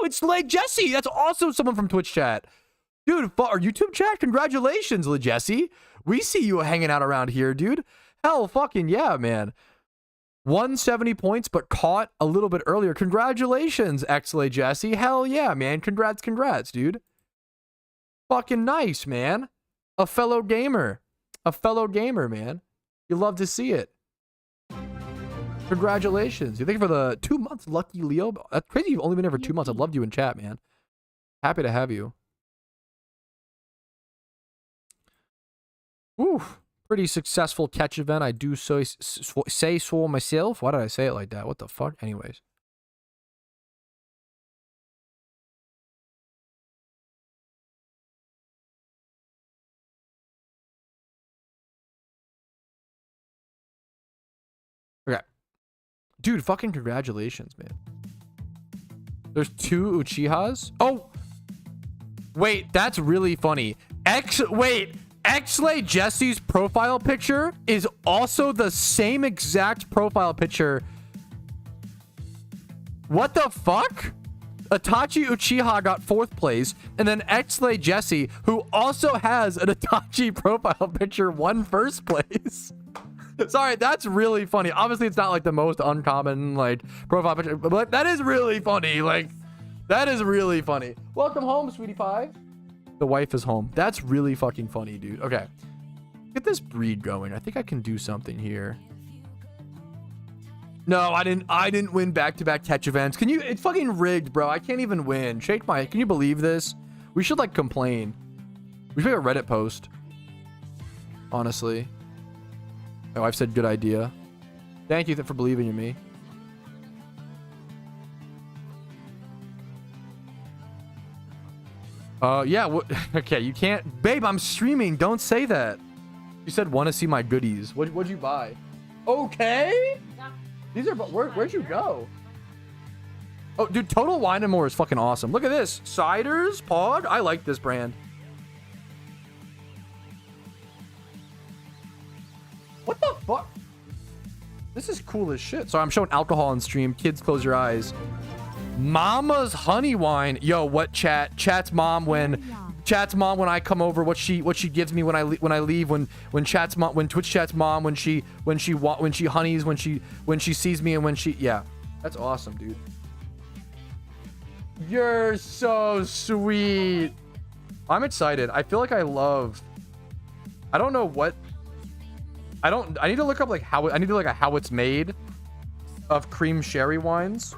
it's Le Jesse. That's also someone from Twitch chat. Dude, our YouTube chat, congratulations, Le Jesse. We see you hanging out around here, dude. Hell fucking yeah, man. 170 points, but caught a little bit earlier. Congratulations, Le Jesse. Hell yeah, man. Congrats, dude. Fucking nice, man. A fellow gamer, man. You love to see it. Congratulations. Thank you for the 2 months, Lucky Leo. That's crazy. You've only been here for 2 months. I loved you in chat, man. Happy to have you. Oof. Pretty successful catch event. I do say so myself. Why did I say it like that? What the fuck? Anyways. Okay. Dude, fucking congratulations, man. There's 2 Uchihas. Oh! Wait, that's really funny. X-Lay Jesse's profile picture is also the same exact profile picture. What the fuck? Itachi Uchiha got 4th place, and then X-Lay Jesse, who also has an Itachi profile picture, won 1st place. Sorry, that's really funny. Obviously, it's not like the most uncommon like profile picture, but that is really funny. Like, that is really funny. Welcome home, sweetie pie. The wife is home. That's really fucking funny, dude. Okay. Get this breed going. I think I can do something here. No, I didn't win back-to-back catch events. Can you? It's fucking rigged, bro. I can't even win. Shake my... Can you believe this? We should, like, complain. We should make a Reddit post. Honestly. My wife said good idea. Thank you for believing in me. Yeah, okay, you can't... Babe, I'm streaming. Don't say that. You said, want to see my goodies. What'd you buy? Okay? Yeah. These are... Where'd you go? Oh, dude, Total Wine & More is fucking awesome. Look at this. Ciders, Pog. I like this brand. What the fuck? This is cool as shit. Sorry, I'm showing alcohol on stream. Kids, close your eyes. Mama's honey wine. Yo, what chat's mom when I come over, what she gives me when I leave, when Twitch chat's mom, when she honeys, when she sees me, and when she... Yeah, that's awesome, dude. You're so sweet. I'm excited. I feel like I don't know what... I need to look up like how it's made of cream sherry wines.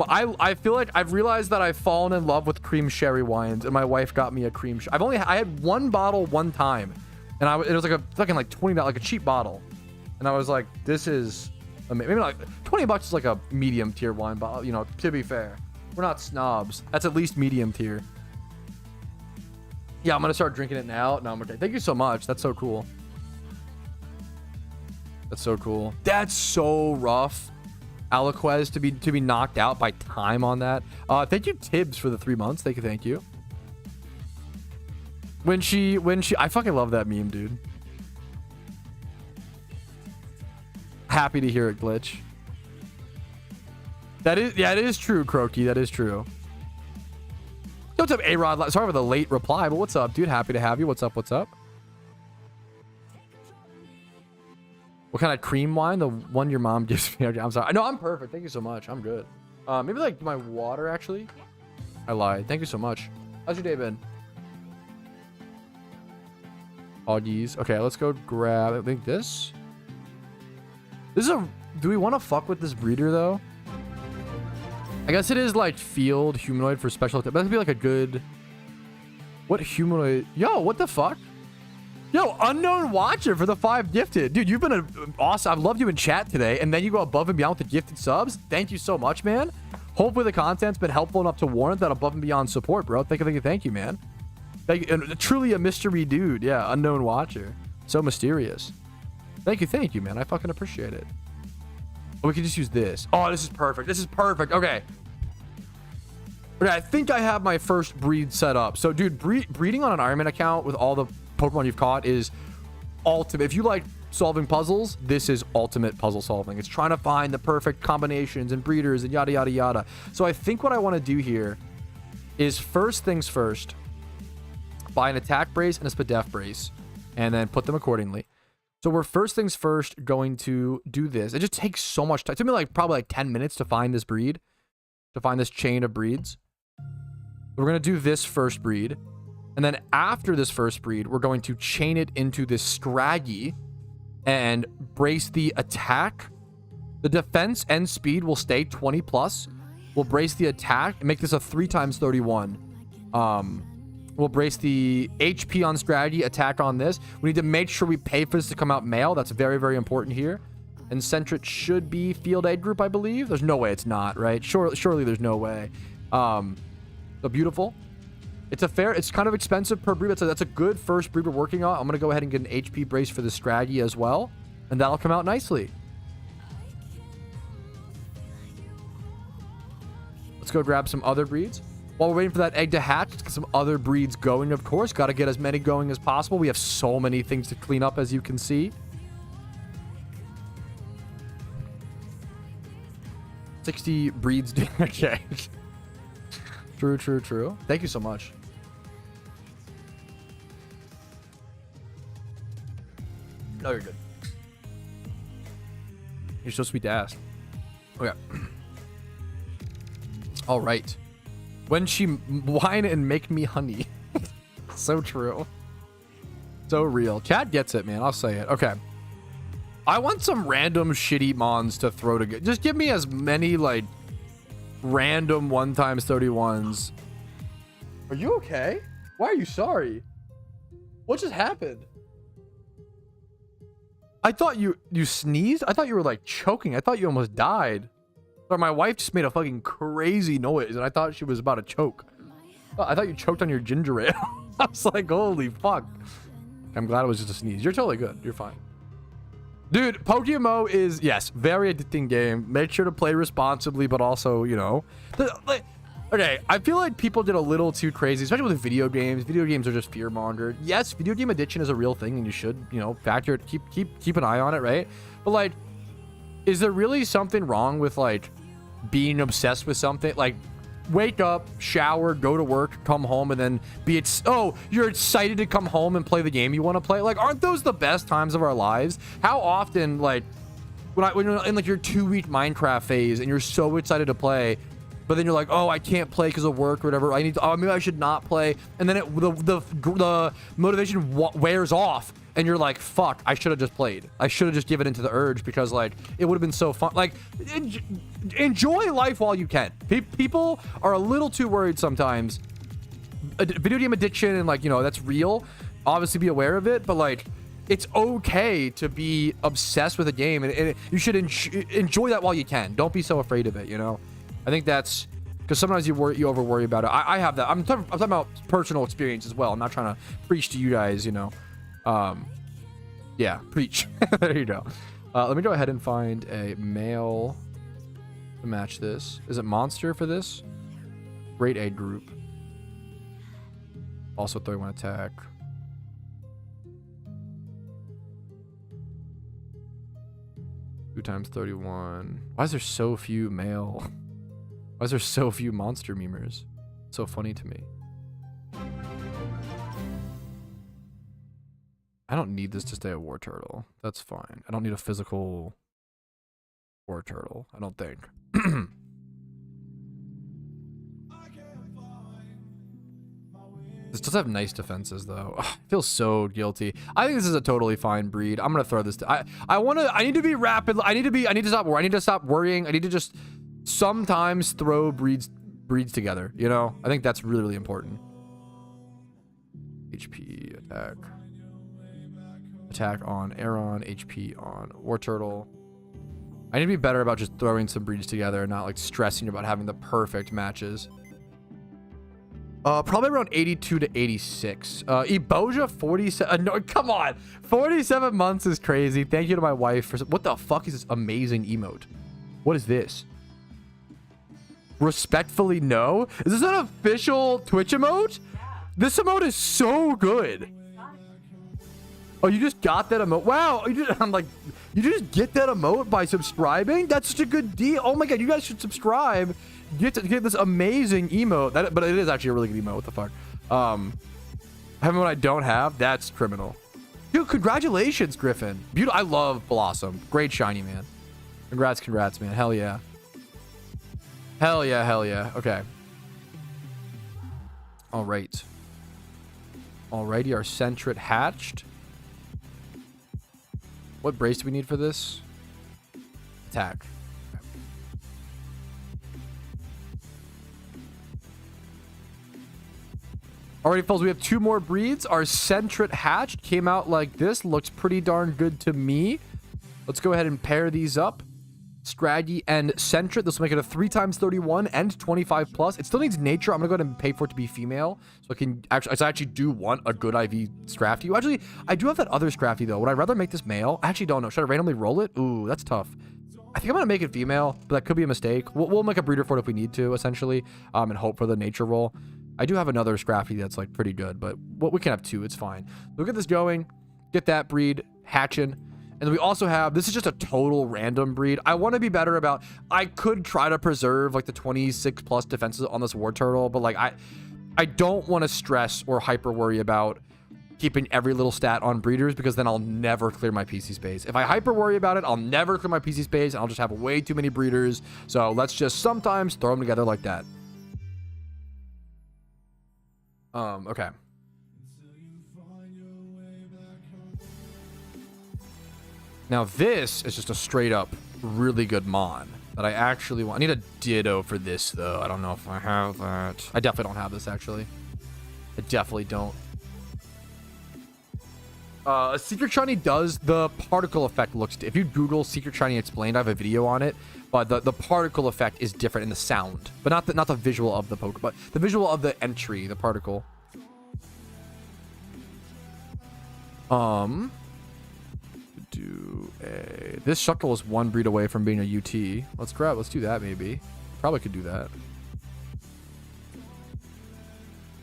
I feel like I've realized that I've fallen in love with cream sherry wines, and my wife got me a cream. I had one bottle one time, and it was like a fucking like $20, like a cheap bottle, and I was like, this is maybe like $20 is like a medium tier wine bottle. You know, to be fair, we're not snobs. That's at least medium tier. Yeah, I'm gonna start drinking it now. No, I'm okay. Thank you so much. That's so cool. That's so cool. That's so rough. Aliquez to be knocked out by time on that. Thank you, Tibbs, for the 3 months. Thank you. When she I fucking love that meme, dude. Happy to hear it, Glitch. That is, yeah, it is true, Croaky. That is true. What's up, A-Rod? Sorry for the late reply, but what's up, dude? Happy to have you. What's up? What's up? What kind of cream wine? The one your mom gives me. I'm sorry. No, I'm perfect. Thank you so much. I'm good. Maybe like my water, actually. I lied. Thank you so much. How's your day been? Augies. Okay, let's go grab, I think this. This is a... Do we want to fuck with this breeder, though? I guess it is like field humanoid for special... But that'd be like a good... What humanoid... Yo, what the fuck? Yo, unknown watcher for the 5 gifted. Dude, you've been awesome. I've loved you in chat today. And then you go above and beyond with the gifted subs. Thank you so much, man. Hopefully the content's been helpful enough to warrant that above and beyond support, bro. Thank you, man. Thank you. And truly a mystery dude. Yeah, unknown watcher. So mysterious. Thank you, man. I fucking appreciate it. Oh, we can just use this. Oh, this is perfect. This is perfect. Okay. Okay, I think I have my first breed set up. So, dude, breeding on an Ironman account with all the Pokemon you've caught is ultimate. If you like solving puzzles, this is ultimate puzzle solving. It's trying to find the perfect combinations and breeders and yada, yada, yada. So I think what I want to do here is first things first, buy an attack brace and a Spadef brace, and then put them accordingly. So we're first things first going to do this. It just takes so much time. It took me like probably like 10 minutes to find this breed, to find this chain of breeds. We're going to do this first breed. And then after this first breed, we're going to chain it into this Scraggy and brace the attack. The defense and speed will stay 20 plus. We'll brace the attack and make this a 3x31. We'll brace the HP on Scraggy, attack on this. We need to make sure we pay for this to come out male. That's very, very important here. And Centrit should be Field Aid Group, I believe. There's no way it's not, right? Surely there's no way. So beautiful. It's kind of expensive per breed. That's a good first breed we're working on. I'm going to go ahead and get an HP brace for the Scraggy as well. And that'll come out nicely. Let's go grab some other breeds. While we're waiting for that egg to hatch, let's get some other breeds going, of course. Got to get as many going as possible. We have so many things to clean up, as you can see. 60 breeds. Okay. True. Thank you so much. No, you're good. You're so sweet to ask. Okay. All right. When she whine and make me honey. So true. So real. Chat gets it, man. I'll say it. Okay. I want some random shitty mons to throw together. Just give me as many, like, random 1x31s. Are you okay? Why are you sorry? What just happened? I thought you sneezed? I thought you were like choking. I thought you almost died. Or my wife just made a fucking crazy noise and I thought she was about to choke. I thought you choked on your ginger ale. I was like, holy fuck. I'm glad it was just a sneeze. You're totally good. You're fine. Dude, PokeMMO is, yes, very addicting game. Make sure to play responsibly, but also, you know. Okay, I feel like people did a little too crazy, especially with video games. Video games are just fear-mongered. Yes, video game addiction is a real thing, and you should, you know, factor it, keep an eye on it, right? But, like, is there really something wrong with, like, being obsessed with something? Like, wake up, shower, go to work, come home, and then you're excited to come home and play the game you want to play. Like, aren't those the best times of our lives? How often, like, when you're in like your 2-week Minecraft phase and you're so excited to play, but then you're like, oh, I can't play because of work or whatever. Maybe I should not play. And then the motivation wears off. And you're like, fuck, I should have just played. I should have just given into the urge because, like, it would have been so fun. Like, enjoy life while you can. People are a little too worried sometimes. Video game addiction and, like, you know, that's real. Obviously be aware of it, but, like, it's okay to be obsessed with a game. And you should enjoy that while you can. Don't be so afraid of it, you know? I think that's... Because sometimes you over worry about it. I have that. I'm talking about personal experience as well. I'm not trying to preach to you guys, you know. Yeah, preach. There you go. Let me go ahead and find a male to match this. Is it monster for this? Rate A group. Also 31 attack. Two times 31. Why is there so few male? Why is there so few monster memers? It's so funny to me. I don't need this to stay a war turtle. That's fine. I don't need a physical war turtle. I don't think. This does have nice defenses though. Ugh, I feel so guilty. I think this is a totally fine breed. I'm gonna throw this. I need to be rapid. I need to stop worrying. I need to just sometimes throw breeds together. You know. I think that's really, really important. HP attack. Attack on Aeron, HP on War Turtle. I need to be better about just throwing some breeds together and not like stressing about having the perfect matches. Probably around 82 to 86. Eboja 47. No, come on, 47 months is crazy. Thank you to my wife for what the fuck is this amazing emote? What is this? Respectfully, no. Is this an official Twitch emote? This emote is so good. Oh, you just got that emote? Wow, I'm like, you just get that emote by subscribing? That's such a good deal. Oh my god, you guys should subscribe. Get this amazing emote. But it is actually a really good emote. What the fuck? Having what I don't have, that's criminal. Dude, congratulations, Griffin. Beautiful. I love Blossom. Great shiny, man. Congrats, man. Hell yeah. Hell yeah. Okay. All right. Alrighty, our Sentret hatched. What brace do we need for this? Attack. Alrighty, folks, we have two more breeds. Our Sentret hatched came out like this. Looks pretty darn good to me. Let's go ahead and pair these up. Scraggy and Sentret. This will make it a 3 times 31 and 25 plus. It still needs nature. I'm gonna go ahead and pay for it to be female, so I can actually. I actually do want a good IV Scrafty. Actually, I do have that other Scrafty though. Would I rather make this male? I actually don't know. Should I randomly roll it? Ooh, that's tough. I think I'm gonna make it female, but that could be a mistake. We'll make a breeder for it if we need to, essentially, and hope for the nature roll. I do have another Scrafty that's like pretty good, but we can have 2. It's fine. We'll get this going. Get that breed hatching. And we also have, this is just a total random breed. I want to be better about, I could try to preserve like the 26 plus defenses on this war turtle, but like I don't want to stress or hyper worry about keeping every little stat on breeders, because then I'll never clear my PC space. If I hyper worry about it, I'll never clear my PC space and I'll just have way too many breeders. So let's just sometimes throw them together like that. Okay. Now this is just a straight up really good mon that I actually want. I need a Ditto for this though. I don't know if I have that. I definitely don't have this actually. I definitely don't. A Secret Shiny does the particle effect looks. If you Google Secret Shiny explained, I have a video on it. But the particle effect is different in the sound, but not the visual of the Poke, but the visual of the entry, the particle. This Shuckle is 1 breed away from being a UT. Let's do that maybe. Probably could do that.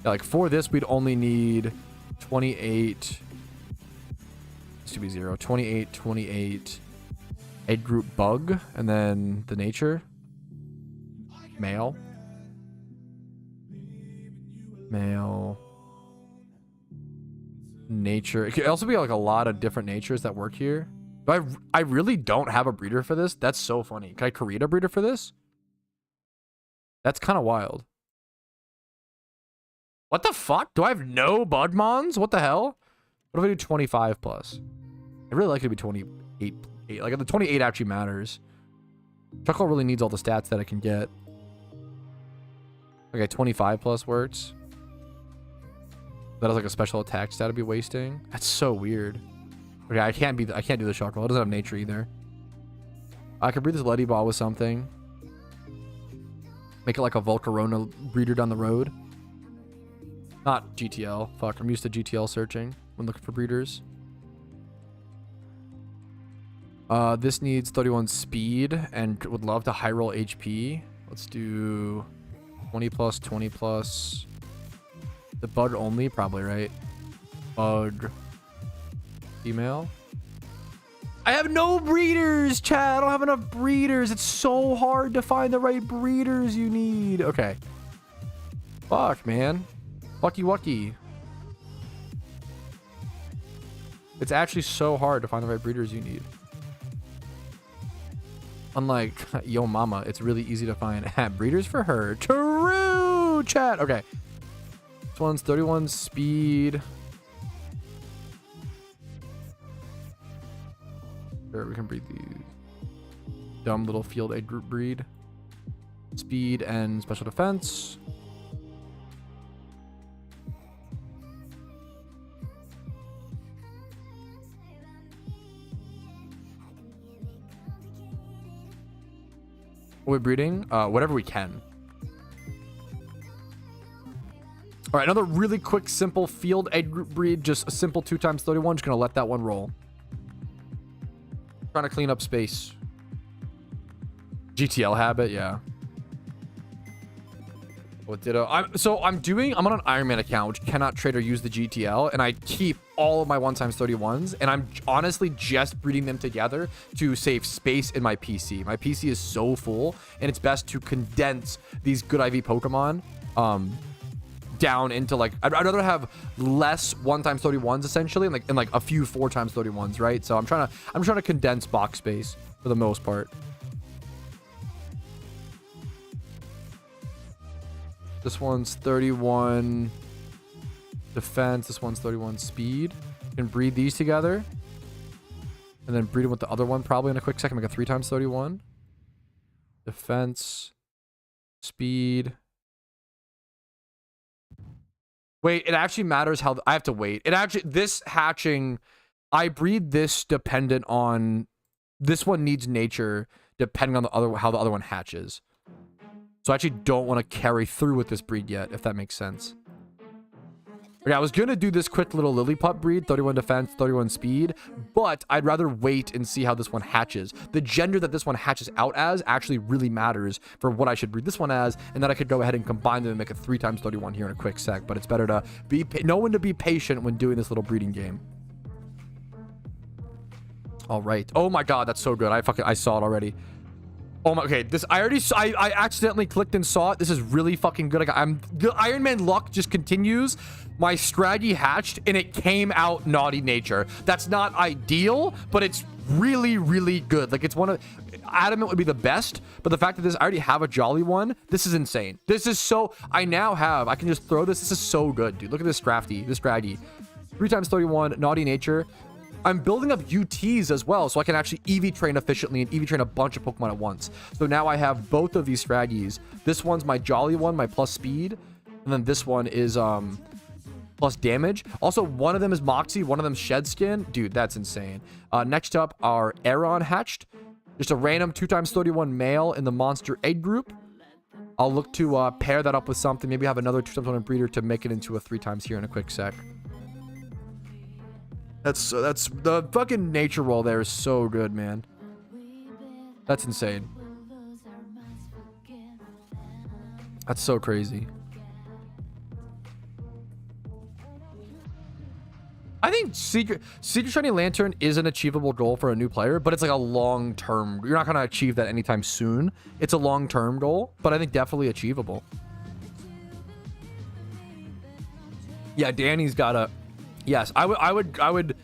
Yeah, like for this we'd only need 28. This should be 0. 28, 28. Egg group bug, and then the nature. Male. Nature. It could also be like a lot of different natures that work here. But I really don't have a breeder for this. That's so funny. Can I create a breeder for this? That's kind of wild. What the fuck? Do I have no Budmons? What the hell? What if I do 25 plus? I really like it to be 28. Like the 28 actually matters. Chuckle really needs all the stats that I can get. Okay, 25 plus works. That is like a special attack stat I'd be wasting. That's so weird. Okay, I can't do the Chuckle. It doesn't have nature either. I could breed this Letty Ball with something. Make it like a Volcarona breeder down the road. Not GTL. Fuck, I'm used to GTL searching when looking for breeders. This needs 31 speed and would love to high roll HP. Let's do 20 plus, 20 plus. The bug only, probably, right? Bug. Female. I have no breeders, chat. I don't have enough breeders. It's so hard to find the right breeders you need. Okay. Fuck, man. Wucky wucky. It's actually so hard to find the right breeders you need. Unlike Yo Mama, it's really easy to find breeders for her. True, chat. Okay. This one's 31 speed. Sure, we can breed these. Dumb little field egg group breed. Speed and special defense. We're breeding whatever we can. All right, another really quick, simple field egg group breed. Just a simple 2x31. Just gonna let that one roll. Trying to clean up space. GTL habit, yeah. What ditto? I'm on an Iron Man account, which cannot trade or use the GTL, and I keep all of my 1x31s, and I'm honestly just breeding them together to save space in my PC. My PC is so full, and it's best to condense these good IV Pokemon down into like I'd rather have less 1x31s essentially, and like a few 4x31s, right? So I'm trying to condense box space for the most part. This one's 31 defense. This one's 31 speed. You can breed these together. And then breed them with the other one probably in a quick second. Make a 3x31. Defense. Speed. Wait, it actually matters how... I have to wait. It actually... This hatching... I breed this dependent on... This one needs nature depending on how the other one hatches. So I actually don't want to carry through with this breed yet, if that makes sense. Okay, I was going to do this quick little Lillipup breed, 31 defense, 31 speed, but I'd rather wait and see how this one hatches. The gender that this one hatches out as actually really matters for what I should breed this one as, and then I could go ahead and combine them and make a 3x31 here in a quick sec, but it's better to know when to be patient when doing this little breeding game. All right. Oh my god, that's so good. I saw it already. Oh my, okay, this, I accidentally clicked and saw it. This is really fucking good. The Iron Man luck just continues. My Scraggy hatched and it came out naughty nature. That's not ideal, but it's really, really good. Like, it's one of, Adamant would be the best, but the fact that I already have a Jolly one, this is insane. This is so, I can just throw this. This is so good, dude. Look at this Scraggy. 3x31, naughty nature. I'm building up UTs as well, so I can actually EV train efficiently and EV train a bunch of Pokemon at once. So now I have both of these Scraggies. This one's my Jolly one, my plus speed, and then this one is plus damage. Also, one of them is Moxie, one of them Shed Skin. Dude, that's insane. Next up, our Aeron hatched. Just a random 2x31 male in the monster egg group. I'll look to pair that up with something. Maybe have another 2x1 breeder to make it into a 3x here in a quick sec. That's the fucking nature roll there is so good, man. That's insane. That's so crazy. I think Secret Shiny Lantern is an achievable goal for a new player, but it's like a long-term. You're not going to achieve that anytime soon. It's a long-term goal, but I think definitely achievable. Yeah, Danny's got a... Yes, I would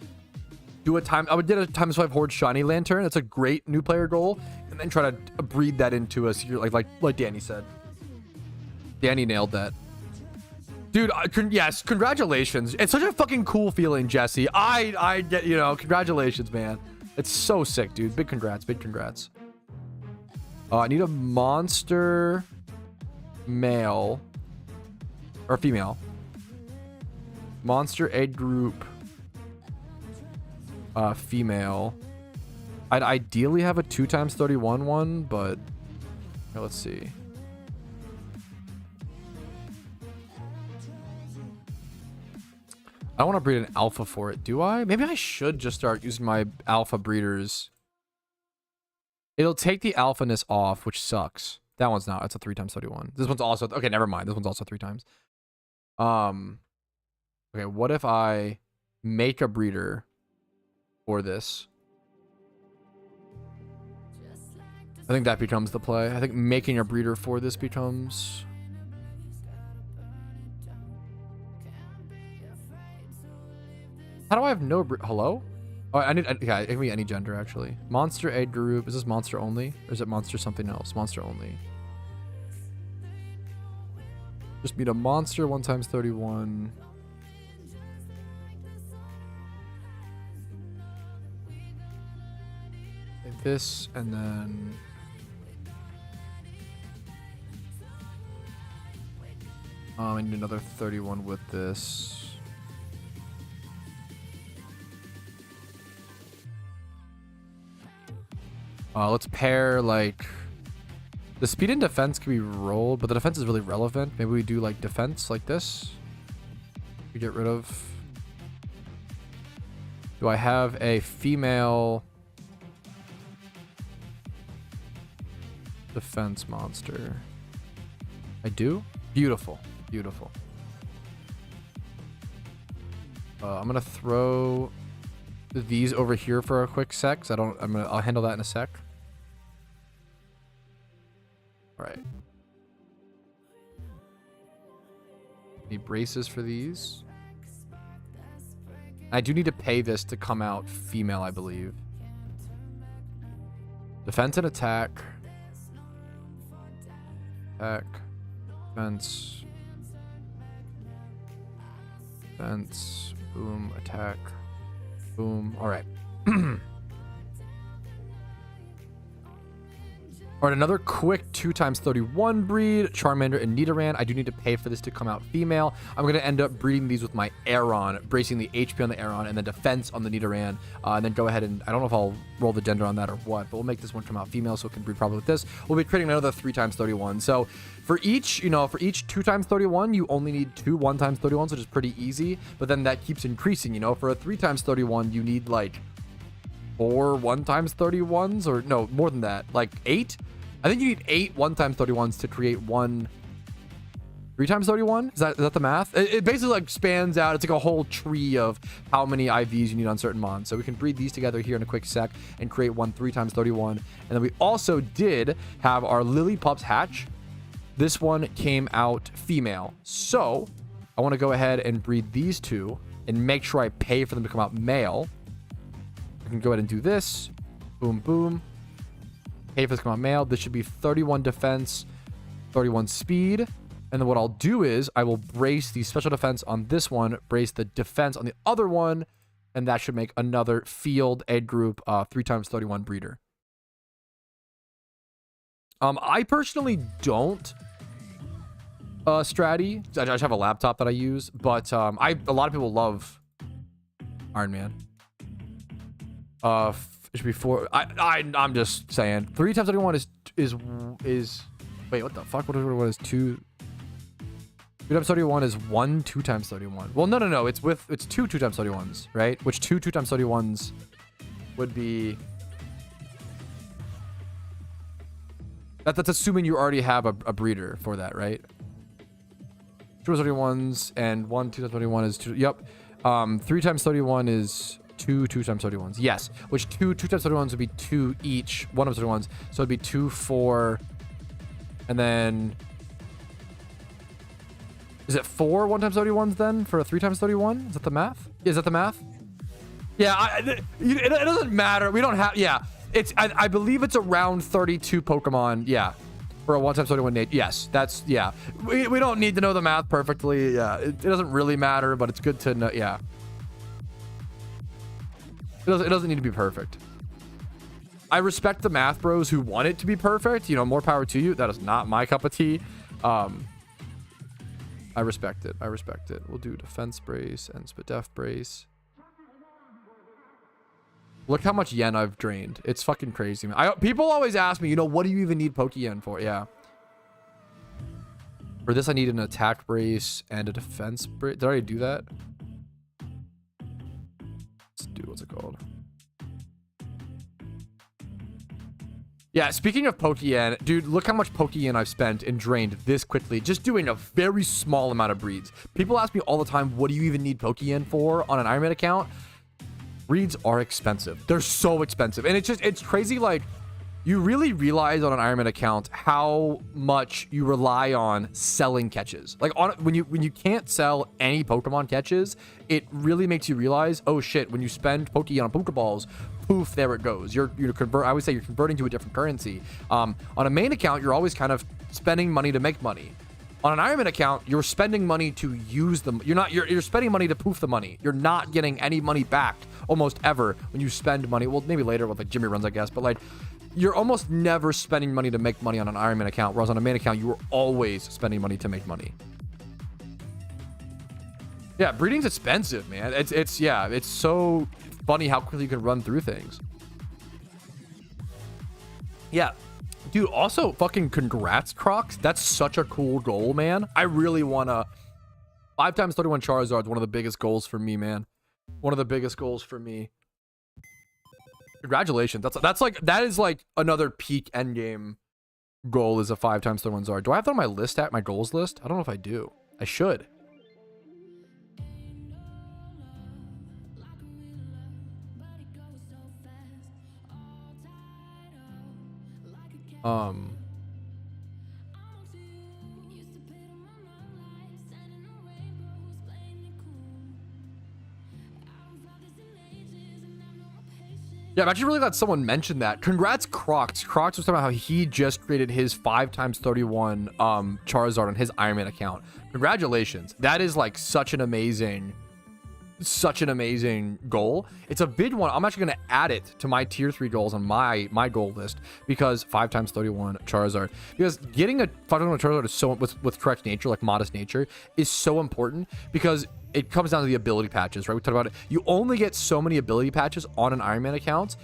do a time. I would get a times 5 Horde Shiny Lantern. That's a great new player goal, and then try to breed that into a secret, like Danny said. Danny nailed that. Dude, yes, congratulations. It's such a fucking cool feeling, Jesse. I get, you know, congratulations, man. It's so sick, dude. Big congrats, big congrats. I need a monster male or female. Monster egg group female. I'd ideally have a 2x31 one, but here, let's see. I don't want to breed an alpha for it, do I? Maybe I should just start using my alpha breeders. It'll take the alphaness off, which sucks. That one's not. It's a 3x31. This one's also... Okay, never mind. This one's also 3 times. Okay, what if I make a breeder for this? I think that becomes the play. I think making a breeder for this becomes... How do I have no hello? Oh, I need... Yeah, it can be any gender, actually. Monster egg group. Is this monster only? Or is it monster something else? Monster only. Just meet a monster 1x31. Like this, and then... I need another 31 with this. Let's pair, like... The speed and defense can be rolled, but the defense is really relevant. Maybe we do, like, defense like this. We get rid of... Do I have a female... defense monster? I do? Beautiful. Beautiful. I'm gonna throw these over here for a quick sec. 'Cause I'll handle that in a sec. All right. Need braces for these. I do need to pay this to come out female, I believe. Defense and attack. Attack. Defense. Defense. Boom. Attack. Boom. All right. All right, another quick 2x31 breed, Charmander and Nidoran. I do need to pay for this to come out female. I'm going to end up breeding these with my Aeron, bracing the HP on the Aeron and the defense on the Nidoran. And then go ahead and, I don't know if I'll roll the gender on that or what, but we'll make this one come out female so it can breed properly with this. We'll be creating another 3x31. So for each, you know, for each 2x31, you only need 2 1x31s, which is pretty easy. But then that keeps increasing, you know. For a 3x31, you need like 4 1x31s, or no, more than that, like 8. I think you need 8 1x31s to create one 3x31. Is that the math? It basically like spans out. It's like a whole tree of how many IVs you need on certain mons. So we can breed these together here in a quick sec and create one 3x31. And then we also did have our Lily Pups hatch. This one came out female. So I want to go ahead and breed these two and make sure I pay for them to come out male. I can go ahead and do this. Boom, boom. Pay for this to come out male. This should be 31 defense, 31 speed. And then what I'll do is I will brace the special defense on this one, brace the defense on the other one, and that should make another field egg group 3x31 breeder. I personally don't stratty. I just have a laptop that I use, but a lot of people love Iron Man. It should be 4. I'm just saying 3x31 is wait, what the fuck? What is 2? 2x31 is 1 2x31. Well, no. It's 2 2x31s, right? Which 2 2x31s would be. That's assuming you already have a breeder for that, right? 2 2x31s and 1 2x31 is 2. Yep. 3x31 is 2 2x31s. Yes. Which 2 2x31s would be 2 each. 1 of 31s. So it'd be 2, 4, and then. Is it 4 1x31s then for a 3x31? Is that the math? Is that the math? Yeah, it doesn't matter. We don't have. Yeah, it's. I believe it's around 32 Pokemon. Yeah, For a 1 times 31 nature. Yes, that's, yeah. We don't need to know the math perfectly. Yeah, it doesn't really matter, but it's good to know. Yeah. It doesn't need to be perfect. I respect the math bros who want it to be perfect. You know, more power to you. That is not my cup of tea. I respect it. I respect it. We'll do defense brace and def brace. Look how much yen I've drained. It's fucking crazy, man. People always ask me, you know, what do you even need Pokeyen for? Yeah. For this, I need an attack brace and a defense brace. Did I already do that? Let's do, what's it called? Yeah, speaking of Pokeyen, dude, look how much Pokeyen I've spent and drained this quickly. Just doing a very small amount of breeds. People ask me all the time, what do you even need Pokeyen for on an Ironman account? Breeds are expensive. They're so expensive. And it's crazy. Like, you really realize on an Ironman account how much you rely on selling catches. Like, when you can't sell any Pokemon catches, it really makes you realize, oh shit, when you spend Pokeyen on Pokeballs, poof, there it goes. I would say you're converting to a different currency. On a main account, you're always kind of spending money to make money. On an Ironman account, you're spending money to use them. You're spending money to poof the money. You're not getting any money back almost ever when you spend money. Well, maybe later with like Jimmy runs, I guess, but like you're almost never spending money to make money on an Ironman account, whereas on a main account, you are always spending money to make money. Yeah, breeding's expensive, man. It's so funny how quickly you can run through things. Yeah. Dude, also fucking congrats, Crocs. That's such a cool goal, man. I really want to... 5 times 31 Charizard is one of the biggest goals for me, man. One of the biggest goals for me. Congratulations. That is like another peak endgame goal is a 5 times 31 Zard. Do I have that on my list, at my goals list? I don't know if I do. I should. Yeah, I'm actually really glad someone mentioned that. Congrats, Crocs. Crocs was talking about how he just created his 5 times 31 Charizard on his Ironman account. Congratulations. That is like such an amazing goal. It's a big one. I'm actually going to add it to my tier 3 goals on my goal list, because 5 times 31 Charizard, because getting a 5 times 31 Charizard is so with correct nature, like modest nature, is so important, because it comes down to the ability patches, right? We talked about it. You only get so many ability patches on an Ironman account.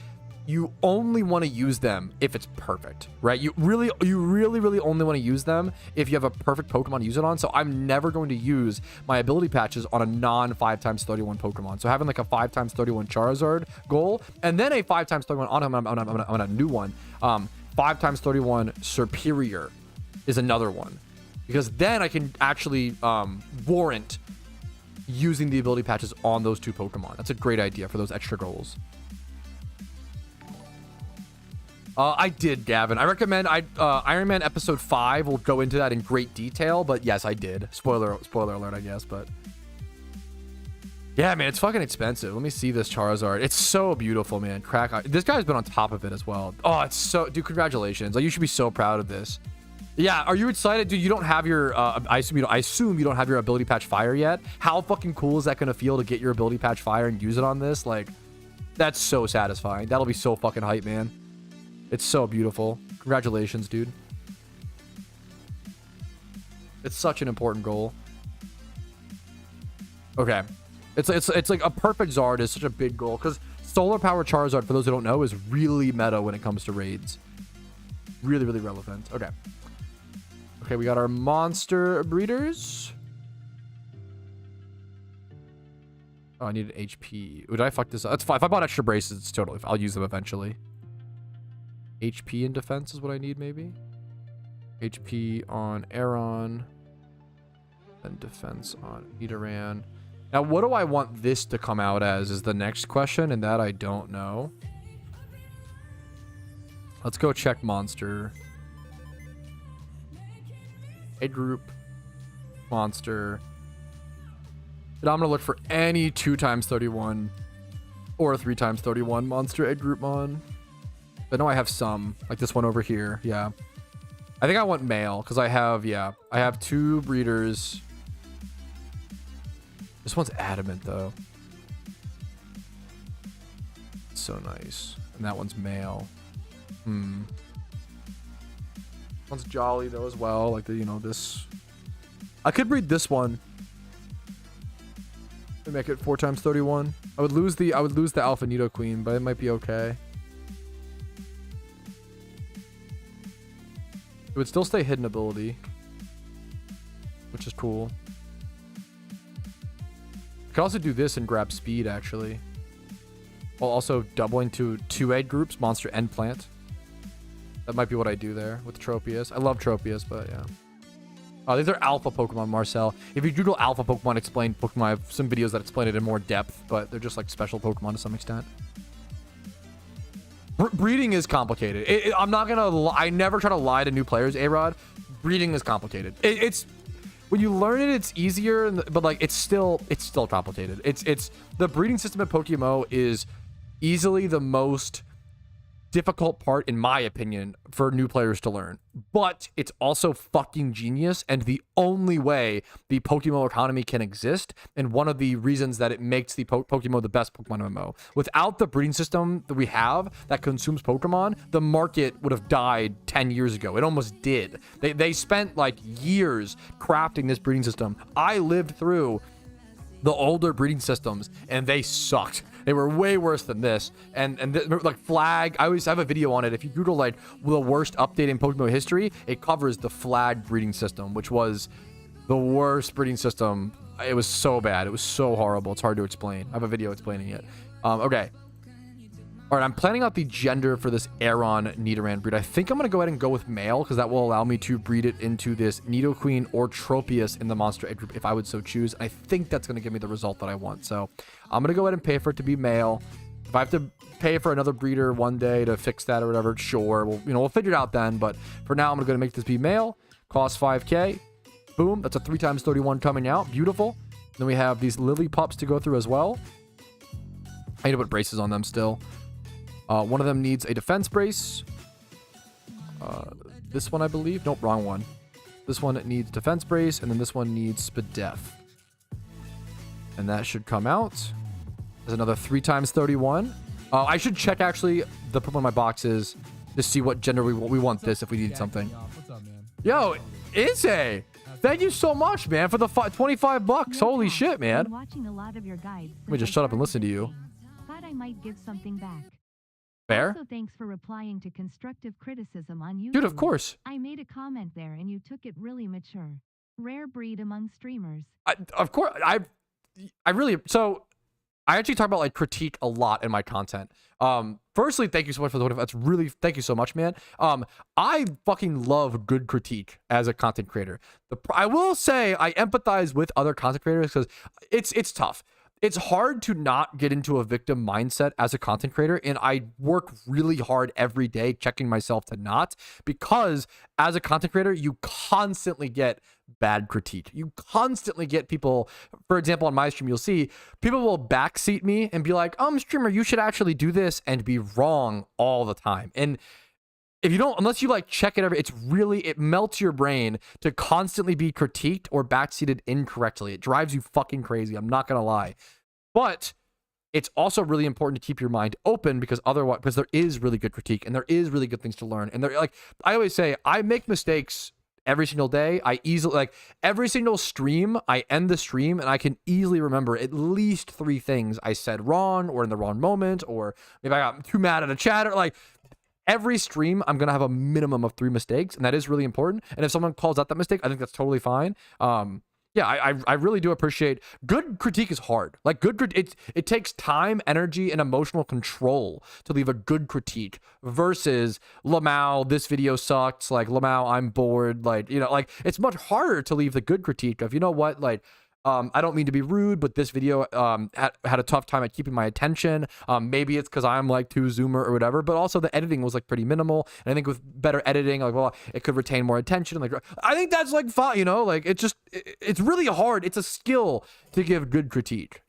You only want to use them if it's perfect, right? You really only want to use them if you have a perfect Pokemon to use it on. So I'm never going to use my ability patches on a non 5 times 31 Pokemon. So having like a 5 times 31 Charizard goal, and then a 5 times 31 on a new one. 5 times 31 Superior is another one, because then I can actually warrant using the ability patches on those 2 Pokemon. That's a great idea for those extra goals. I did, Gavin. I recommend Iron Man episode 5 will go into that in great detail, but yes, I did. Spoiler alert, I guess, but yeah, man, it's fucking expensive. Let me see this Charizard. It's so beautiful, man. This guy's been on top of it as well. Oh, it's so, dude, congratulations. Like, you should be so proud of this. Yeah, are you excited? Dude, you don't have your, I assume you don't have your ability patch fire yet. How fucking cool is that going to feel to get your ability patch fire and use it on this? Like, that's so satisfying. That'll be so fucking hype, man. It's so beautiful. Congratulations, dude. It's such an important goal. Okay. It's like a perfect Zard is such a big goal, because Solar Power Charizard, for those who don't know, is really meta when it comes to raids. Really, really relevant. Okay. Okay, we got our monster breeders. Oh, I need an HP. Would I fuck this up? That's fine. If I bought extra braces, it's totally fine. I'll use them eventually. HP in defense is what I need, maybe. HP on Aeron. And defense on Nidoran. Now, what do I want this to come out as is the next question, and that I don't know. Let's go check monster. Egg group. Monster. And I'm going to look for any 2 times 31 or 3 times 31 monster egg group mon. I know I have some, like this one over here. Yeah. I think I want male because I have, yeah, I have 2 breeders. This one's adamant though. So nice. And that one's male. One's jolly though as well. Like the, you know, this. I could breed this one. And make it 4 times 31. I would lose the Alpha Nido Queen, but it might be okay. It would still stay hidden ability, which is cool. I could also do this and grab speed actually, while also doubling to 2 egg groups, monster and plant. That might be what I do there with Tropius. I love Tropius, but yeah. Oh, these are alpha Pokemon, Marcel. If you Google alpha Pokemon explained Pokemon, I have some videos that explain it in more depth, but they're just like special Pokemon to some extent. Breeding is complicated. I'm not gonna. I never try to lie to new players. A-Rod, breeding is complicated. It's when you learn it, it's easier, but like it's still complicated. It's the breeding system at PokeMMO is easily the most difficult part, in my opinion, for new players to learn, but it's also fucking genius and the only way the PokeMMO economy can exist, and one of the reasons that it makes the PokeMMO the best Pokemon MMO. Without the breeding system that we have that consumes Pokemon, the market would have died 10 years ago. It almost did. They spent like years crafting this breeding system. I lived through the older breeding systems and they sucked. They were way worse than this. And like Flag, I always have a video on it. If you Google like the worst update in Pokemon history, it covers the Flag breeding system, which was the worst breeding system. It was so bad. It was so horrible. It's hard to explain. I have a video explaining it. Okay. All right, I'm planning out the gender for this Aron Nidoran breed. I think I'm going to go ahead and go with male because that will allow me to breed it into this Nidoqueen or Tropius in the monster egg group if I would so choose. I think that's going to give me the result that I want. So I'm going to go ahead and pay for it to be male. If I have to pay for another breeder one day to fix that or whatever, sure. We'll figure it out then. But for now, I'm going to make this be male. Cost 5K. Boom. That's a 3 times 31 coming out. Beautiful. Then we have these Lily pups to go through as well. I need to put braces on them still. One of them needs a defense brace. This one, I believe. Nope, wrong one. This one needs defense brace, and then this one needs Spadef. And that should come out. There's another 3 times 31. I should check, actually, the Pokemon in my boxes to see what gender we want this if we need something. What's up, man? Yo, Izzy! Thank you so much, man, for the 25 bucks. Holy shit, man. I'm watching a lot of your guides. Let me just shut up and listen to you. Thought I might give something back. Fair? Also, thanks for replying to constructive criticism on YouTube. Dude, of course. I made a comment there and you took it really mature. Rare breed among streamers. Of course, I really, so I actually talk about like critique a lot in my content. Firstly, thank you so much for the 25. That's really, thank you so much, man. I fucking love good critique as a content creator. I will say I empathize with other content creators because it's tough. It's hard to not get into a victim mindset as a content creator, and I work really hard every day checking myself to not, because as a content creator, you constantly get bad critique. You constantly get people, for example, on my stream, you'll see people will backseat me and be like, streamer, you should actually do this, and be wrong all the time. And if you don't, unless you like check it it melts your brain to constantly be critiqued or backseated incorrectly. It drives you fucking crazy. I'm not going to lie. But it's also really important to keep your mind open because there is really good critique and there is really good things to learn. And they're like, I always say, I make mistakes every single day. I easily, like every single stream, I end the stream and I can easily remember at least 3 things I said wrong or in the wrong moment, or maybe I got too mad at a chat, or like, every stream, I'm going to have a minimum of 3 mistakes, and that is really important. And if someone calls out that mistake, I think that's totally fine. Yeah, I really do appreciate good critique is hard. Like it takes time, energy, and emotional control to leave a good critique versus Lamau, this video sucks. Like Lamau, I'm bored. Like, like it's much harder to leave the good critique of, you know what, like, I don't mean to be rude, but this video had a tough time at keeping my attention. Maybe it's because I'm like too zoomer or whatever, but also the editing was like pretty minimal. And I think with better editing, like, well, it could retain more attention. Like, I think that's like fine, like it's really hard. It's a skill to give good critique,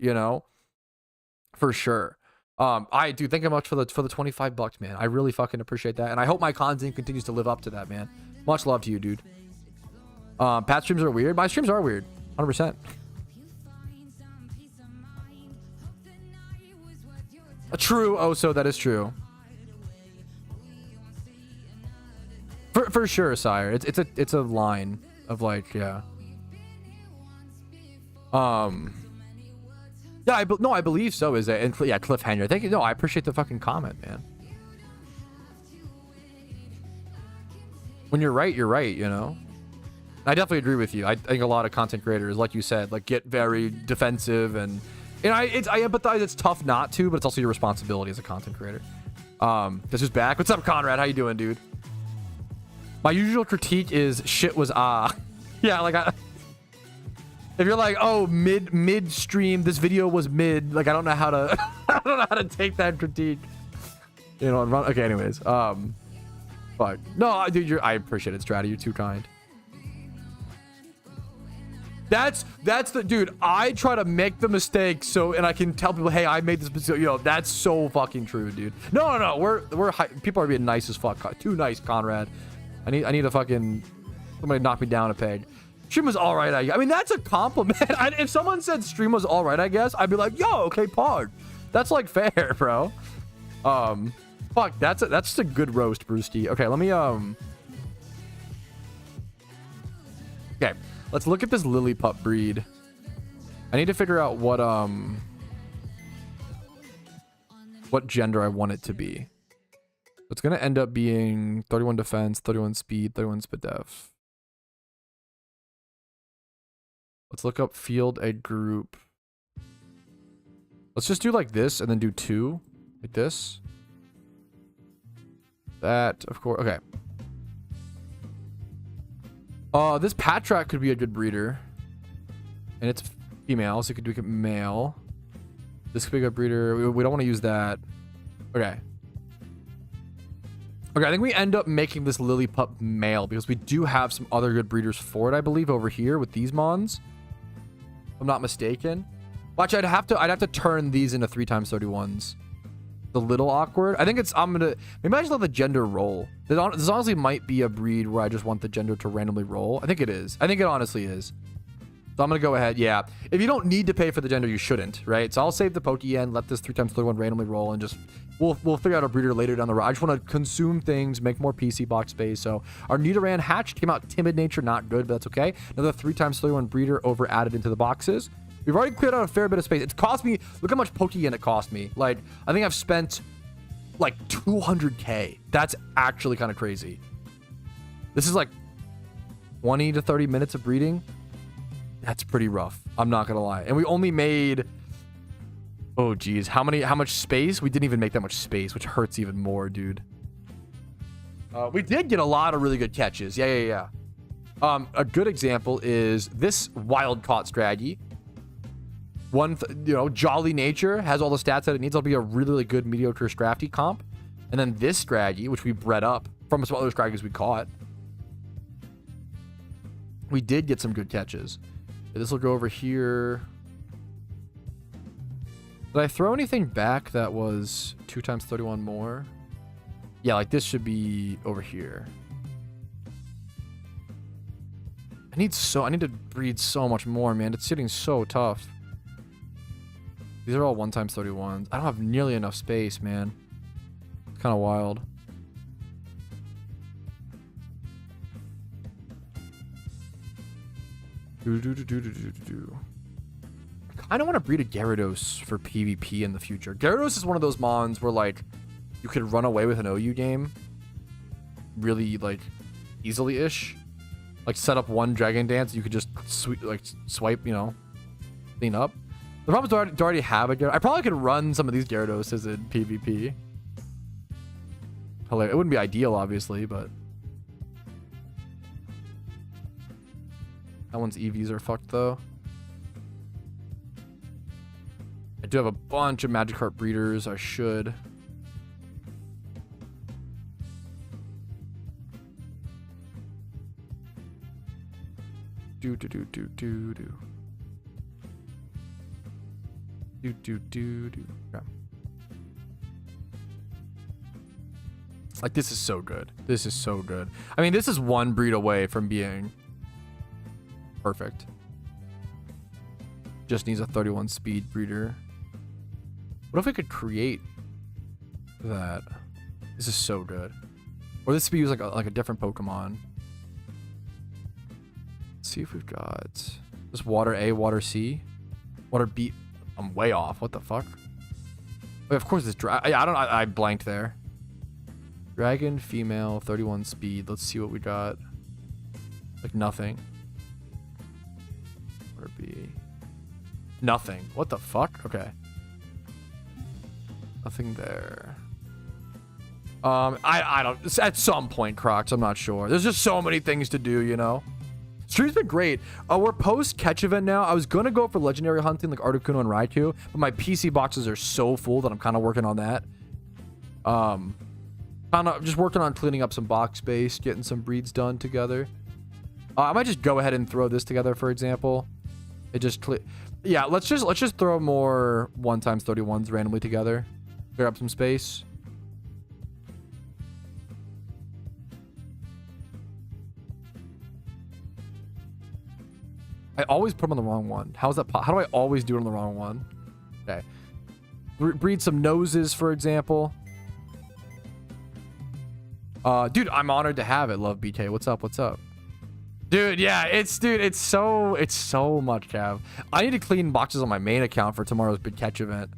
for sure. I do thank you much for the 25 bucks, man. I really fucking appreciate that. And I hope my content continues to live up to that, man. Much love to you, dude. Pat streams are weird. My streams are weird. 100%. True. Oh, so that is true. For sure, sire. It's a line of like, yeah. Yeah, no, I believe so. Is it? And yeah, cliffhanger. Thank you. No, I appreciate the fucking comment, man. When you're right, you know. I definitely agree with you. I think a lot of content creators, like you said, like get very defensive, and I empathize. It's tough not to, but it's also your responsibility as a content creator. This is back. What's up, Conrad? How you doing, dude? My usual critique is shit was yeah, like if you're like, oh, mid stream, this video was mid, like I don't know how to I don't know how to take that critique. You know, okay, anyways. But no, dude, I appreciate it, Strata. You're too kind. That's the dude. I try to make the mistake and I can tell people, hey, I made this mistake. You know, that's so fucking true, dude. No, we're people are being nice as fuck. Too nice, Conrad. I need a fucking somebody knock me down a peg. Stream was all right. I mean, that's a compliment. If someone said stream was all right, I guess I'd be like, yo, okay, pard. That's like fair, bro. Fuck, that's just a good roast, Brewski. Okay, let me okay, let's look at this lily pup breed. I need to figure out what gender I want it to be. It's gonna end up being 31 defense, 31 speed, 31 spit def. Let's look up field egg group. Let's just do like this and then do 2 like this. That, of course. Okay. This Patrouski could be a good breeder. And it's female, so you could do it male. This could be a good breeder. We don't want to use that. Okay. Okay, I think we end up making this lily pup male because we do have some other good breeders for it, I believe, over here with these mons. If I'm not mistaken. Watch, I'd have to turn these into 3x31s. A little awkward. I think maybe I just let the gender roll. This honestly might be a breed where I just want the gender to randomly roll. I think it is. I think it honestly is. So I'm gonna go ahead. Yeah, if you don't need to pay for the gender, you shouldn't, right? So I'll save the Pokeyen, let this 3x31 randomly roll, and just we'll figure out a breeder later down the road. I just want to consume things, make more PC box space. So our Nidoran hatched came out timid nature, not good, but that's okay. Another 3x31 breeder over added into the boxes. We've already cleared out a fair bit of space. It's cost me, look how much Pokeyen it cost me. Like, I think I've spent like 200K. That's actually kind of crazy. This is like 20 to 30 minutes of breeding. That's pretty rough. I'm not gonna lie. And we only made, oh geez, how much space? We didn't even make that much space, which hurts even more, dude. We did get a lot of really good catches. Yeah. A good example is this wild caught strategy. Jolly nature has all the stats that it needs. It'll be a really good mediocre Scrafty comp. And then this strategy, which we bred up from some other strategies we caught. We did get some good catches. This will go over here. Did I throw anything back that was 2x31 more? Yeah, like this should be over here. I need to breed so much more, man. It's sitting so tough. These are all 1x31s. I don't have nearly enough space, man. It's kind of wild. I kind of want to breed a Gyarados for PvP in the future. Gyarados is one of those mons where like you could run away with an OU game really like easily-ish. Like set up one Dragon Dance, you could just swipe, clean up. The problem is do I already have a Gyarados? I probably could run some of these Gyaradoses in PvP. It wouldn't be ideal, obviously, but that one's EVs are fucked though. I do have a bunch of Magikarp breeders. I should. Okay. Like, this is so good. This is so good. I mean, this is one breed away from being perfect. Just needs a 31 speed breeder. What if we could create that? This is so good. Or this could be used like a different Pokemon. Let's see if we've got just water A, water C, water B. I'm way off. What the fuck? Wait, of course it's I blanked there. Dragon, female, 31 speed. Let's see what we got. Like nothing. Water B. Nothing. What the fuck? Okay. Nothing there. I don't. At some point, Crocs. I'm not sure. There's just so many things to do, you know. Stream's been great. We're post catch event now. I was gonna go for legendary hunting like Articuno and Raikou, but my PC boxes are so full that I'm kind of working on that. Kind of just working on cleaning up some box space, getting some breeds done together. I might just go ahead and throw this together, for example. It just yeah. Let's just throw more 1x31s randomly together. Clear up some space. I always put them on the wrong one. How is that? How do I always do it on the wrong one? Okay. Breed some noses, for example. Dude, I'm honored to have it. Love BK. What's up? What's up? Dude, yeah, it's so much, Cav. I need to clean boxes on my main account for tomorrow's big catch event.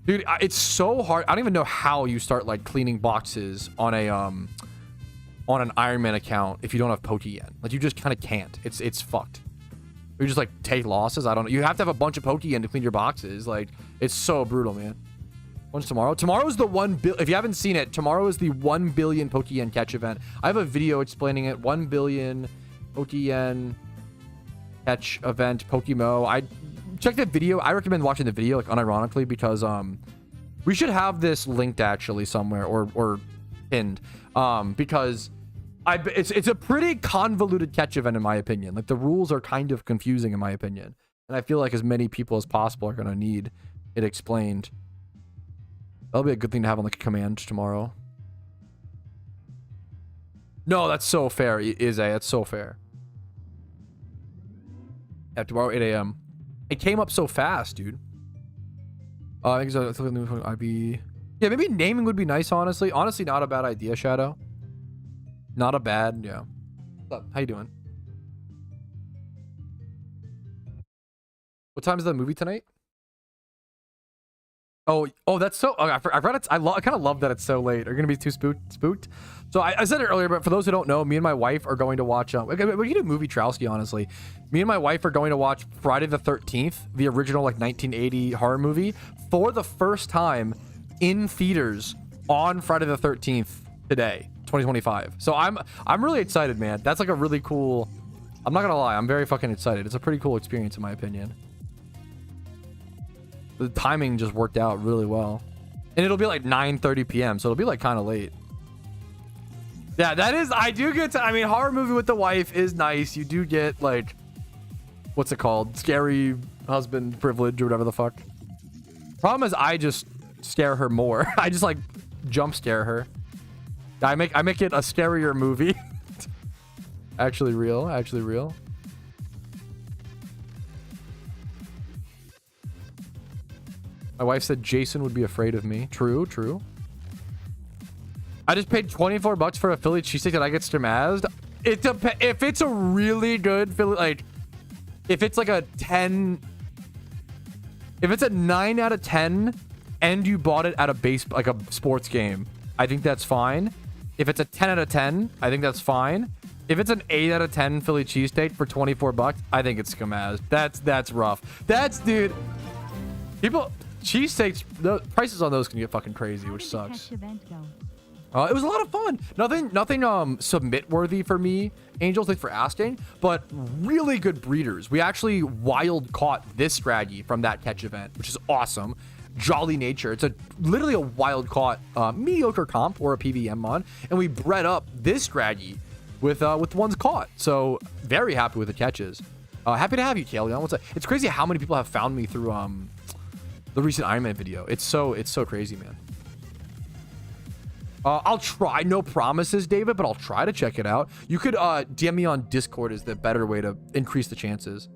Dude, it's so hard. I don't even know how you start like cleaning boxes on a on an Iron Man account if you don't have Pokeyen. Like, you just kind of can't. It's fucked. You just like take losses. I don't know. You have to have a bunch of Pokeyen to clean your boxes. Like, it's so brutal, man. When's tomorrow? Tomorrow's the 1 billion. If you haven't seen it, tomorrow is the 1 billion Pokeyen catch event. I have a video explaining it. 1 billion Pokeyen catch event, PokeMMO. I check that video. I recommend watching the video, like, unironically, because we should have this linked actually somewhere or pinned, because it's a pretty convoluted catch event in my opinion. Like, the rules are kind of confusing in my opinion, and I feel like as many people as possible are gonna need it explained. That'll be a good thing to have on like a command tomorrow. No, that's so fair, Izzy. That's so fair. Yeah, tomorrow 8 a.m. It came up so fast, dude. I think it's IB. Yeah, maybe naming would be nice, honestly. Honestly, not a bad idea, Shadow. Not a bad, yeah. What's up? How you doing? What time is the movie tonight? Oh, that's so. I forgot it's. I kind of love that it's so late. Are you gonna be too spooked? So I said it earlier, but for those who don't know, me and my wife are going to watch. We can do movie Patrouski, honestly. Me and my wife are going to watch Friday the 13th, the original like 1980 horror movie, for the first time in theaters on Friday the 13th today, 2025. So I'm really excited, man. That's like a really cool. I'm not gonna lie, I'm very fucking excited. It's a pretty cool experience in my opinion. The timing just worked out really well. And it'll be like 9:30 p.m. So it'll be like kind of late. Yeah, that is, I do get to, I mean, horror movie with the wife is nice. You do get like, what's it called? Scary husband privilege or whatever the fuck. Problem is I just scare her more. I just like jump scare her. I make it a scarier movie. Actually real. My wife said Jason would be afraid of me. True. I just paid 24 bucks for a Philly cheesesteak that I get Streamathon. It depends. If it's a really good Philly, like, if it's like a 10, if it's a 9 out of 10, and you bought it at a like a sports game, I think that's fine. If it's a 10 out of 10, I think that's fine. If it's an 8 out of 10 Philly cheesesteak for 24 bucks, I think it's Streamathon. That's rough. Dude. People. Cheesesteaks, the prices on those can get fucking crazy, which sucks. It was a lot of fun. Nothing submit worthy for me, Angel. Thanks for asking, but really good breeders. We actually wild caught this strategy from that catch event, which is awesome. Jolly Nature. It's literally a wild caught mediocre comp or a PVM mod, and we bred up this strategy with ones caught. So very happy with the catches. Happy to have you, Kaleon. What's up? It's crazy how many people have found me through the recent Iron Man video. It's so crazy, man. I'll try. No promises, David, but I'll try to check it out. You could DM me on Discord is the better way to increase the chances.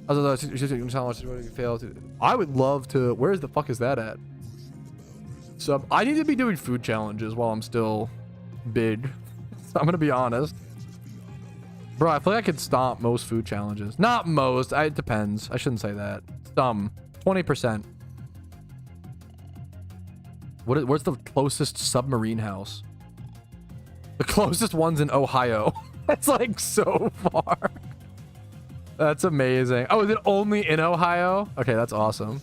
I would love to. Where's the fuck is that at? So I need to be doing food challenges while I'm still big. So I'm gonna be honest. Bro, I feel like I could stomp most food challenges. Not most. It depends. I shouldn't say that. Some. 20%. Where's the closest submarine house? The closest one's in Ohio. That's like so far. That's amazing. Oh, is it only in Ohio? Okay, that's awesome.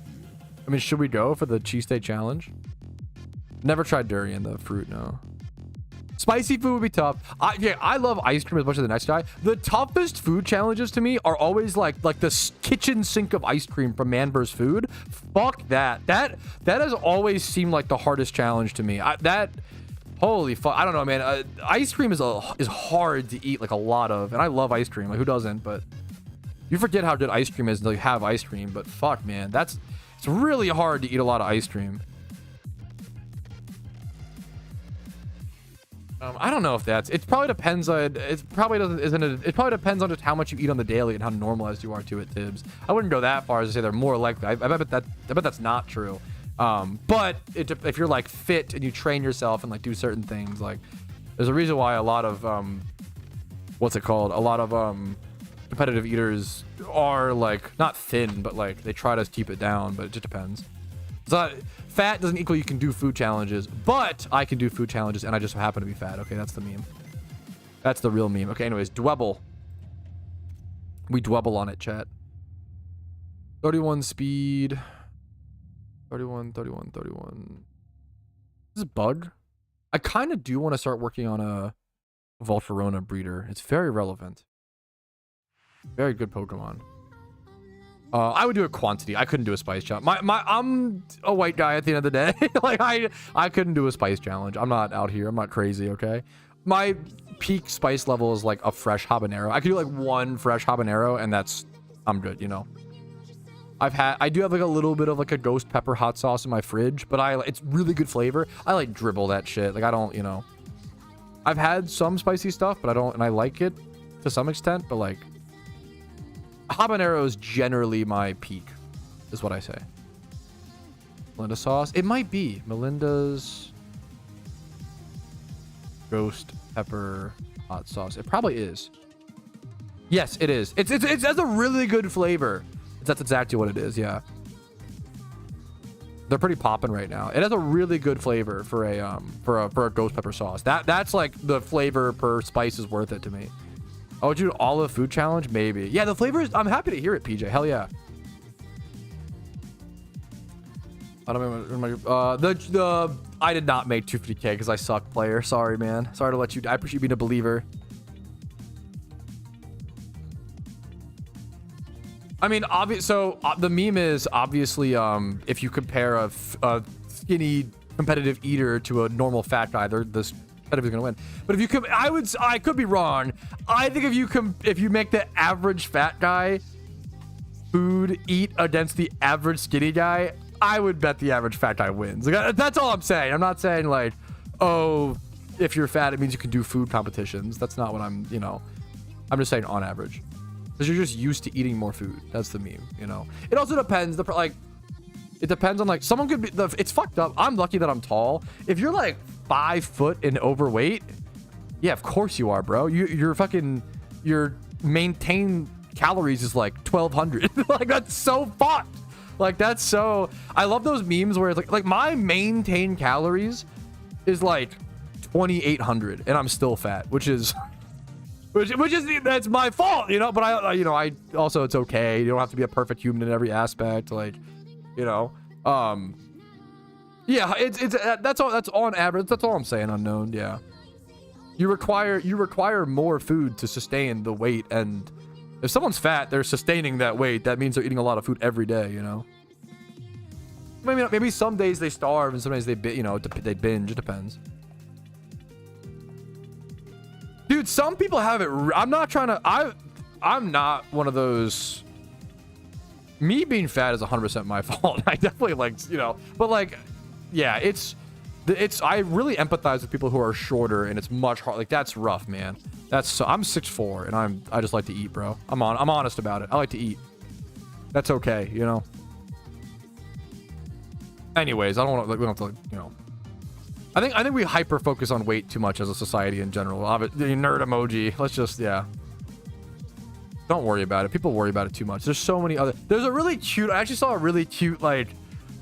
I mean, should we go for the cheesesteak challenge? Never tried durian, the fruit, no. Spicy food would be tough. Yeah, I love ice cream as much as the next guy. The toughest food challenges to me are always like the kitchen sink of ice cream from Man vs. Food. Fuck that. That has always seemed like the hardest challenge to me. Holy fuck. I don't know, man. Ice cream is hard to eat like a lot of, and I love ice cream. Like who doesn't? But you forget how good ice cream is until you have ice cream. But fuck, man, it's really hard to eat a lot of ice cream. I don't know if it probably depends on, it probably depends on just how much you eat on the daily and how normalized you are to it, Tibbs. I wouldn't go that far as to say they're more likely. I bet that's not true. But if you're like fit and you train yourself and like do certain things, like there's a reason why a lot of, what's it called? A lot of, competitive eaters are like not thin, but like they try to keep it down, but it just depends. So fat doesn't equal you can do food challenges, but I can do food challenges and I just happen to be fat. Okay, that's the meme. That's the real meme. Okay, anyways, Dwebble. We Dwebble on it, chat. 31 speed. 31. This is a bug. I kind of do want to start working on a Volcarona breeder. It's very relevant. Very good Pokemon. I would do a quantity. I couldn't do a spice challenge. I'm a white guy at the end of the day. Like I couldn't do a spice challenge. I'm not out here. I'm not crazy. Okay. My peak spice level is like a fresh habanero. I could do like one fresh habanero, and I'm good. You know. I do have like a little bit of like a ghost pepper hot sauce in my fridge, but it's really good flavor. I like dribble that shit. Like I don't, you know. I've had some spicy stuff, but I don't, and I like it to some extent, but like. Habanero is generally my peak, is what I say. Melinda sauce? It might be. Melinda's ghost pepper hot sauce. It probably is. Yes, it is. It has a really good flavor. That's exactly what it is, yeah. They're pretty popping right now. It has a really good flavor for a ghost pepper sauce. That's like the flavor per spice is worth it to me. Oh, would you do olive food challenge? Maybe. Yeah, the flavor is... I'm happy to hear it, PJ. Hell yeah. I don't know. I did not make 250k because I suck, player. Sorry, man. Sorry to let you... I appreciate you being a believer. I mean, the meme is obviously if you compare a skinny competitive eater to a normal fat guy, this competitive is gonna win. But if you I could be wrong. I think if you make the average fat guy food eat against the average skinny guy, I would bet the average fat guy wins. Like, that's all I'm saying. I'm not saying like, oh, if you're fat, it means you can do food competitions. That's not what I'm just saying on average. Because you're just used to eating more food. That's the meme, you know. It also depends. It depends on like someone could be. It's fucked up. I'm lucky that I'm tall. If you're like 5 foot and overweight, yeah, of course you are, bro. Your maintained calories is like 1,200. Like that's so fucked. Like that's so. I love those memes where it's like my maintained calories is like 2,800, and I'm still fat, which is that's my fault, you know. But I also it's okay. You don't have to be a perfect human in every aspect, like, you know. Yeah, that's on average. That's all I'm saying. Unknown, yeah. You require more food to sustain the weight, and if someone's fat, they're sustaining that weight. That means they're eating a lot of food every day, you know. Maybe some days they starve and some days they binge. It depends. Dude, some people have it. I'm not trying to. I'm not one of those. Me being fat is 100% my fault. I definitely but like, yeah, it's I really empathize with people who are shorter, and it's much hard. Like, that's rough, man. I'm 6'4", and I just like to eat, bro. I'm honest about it. I like to eat. That's okay, you know. Anyways, I don't want to, like, we don't have to, like, you know. I think we hyper focus on weight too much as a society in general. The nerd emoji. Let's just, yeah. Don't worry about it. People worry about it too much. There's so many other. There's a really cute. I actually saw a really cute, like,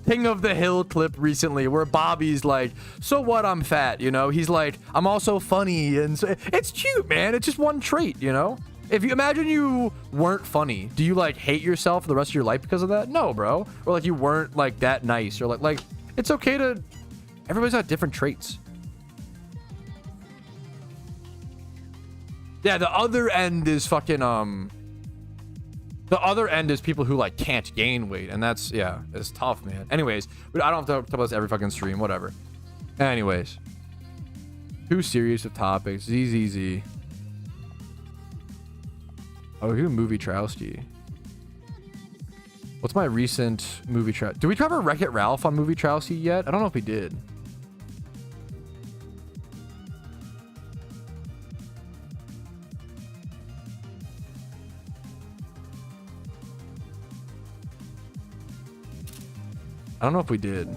King of the Hill clip recently where Bobby's like, so what, I'm fat, you know. He's like, I'm also funny, and so, it's cute, man. It's just one trait, you know. If you imagine you weren't funny, do you like hate yourself for the rest of your life because of that? No, bro. Or like you weren't like that nice, or like it's okay to. Everybody's got different traits. Yeah, the other end is fucking the other end is people who like can't gain weight, and that's, yeah, it's tough, man. Anyways, but I don't have to talk about this every fucking stream, whatever. Anyways, too serious of topics. ZZZ. Oh, who movie Patrouski? What's my recent movie trial? Did we cover Wreck-It Ralph on movie Patrouski yet? I don't know if we did. I don't know if we did.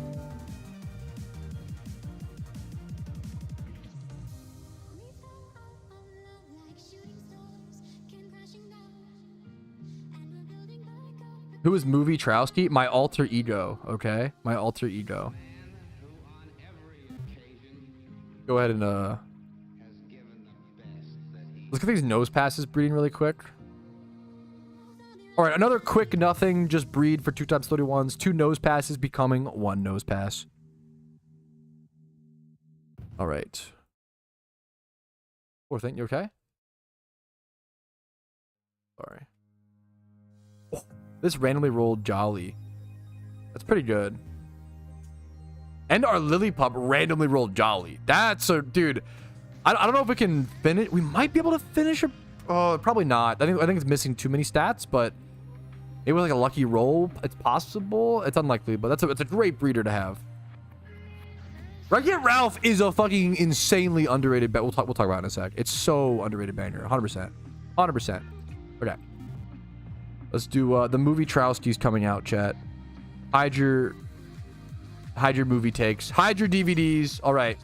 Who is movie Patrouski? My alter ego, okay? My alter ego. Go ahead and let's get these nose passes breeding really quick. All right, another quick nothing, just breed for 2x31s. 2 nose passes becoming 1 nose pass. All right. Poor thing, you okay? Sorry. Oh, this randomly rolled Jolly. That's pretty good. And our Lillipup randomly rolled Jolly. That's a dude. I don't know if we can finish. We might be able to finish it. Oh, probably not. I think it's missing too many stats, but it was like a lucky roll. It's possible. It's unlikely, but it's a great breeder to have. Wreck-It Ralph is a fucking insanely underrated bet. We'll talk about it in a sec. It's so underrated banger. 100%. 100%. Okay. Let's do the movie Patrouski's coming out, chat. Hide your movie takes. Hide your DVDs. All right.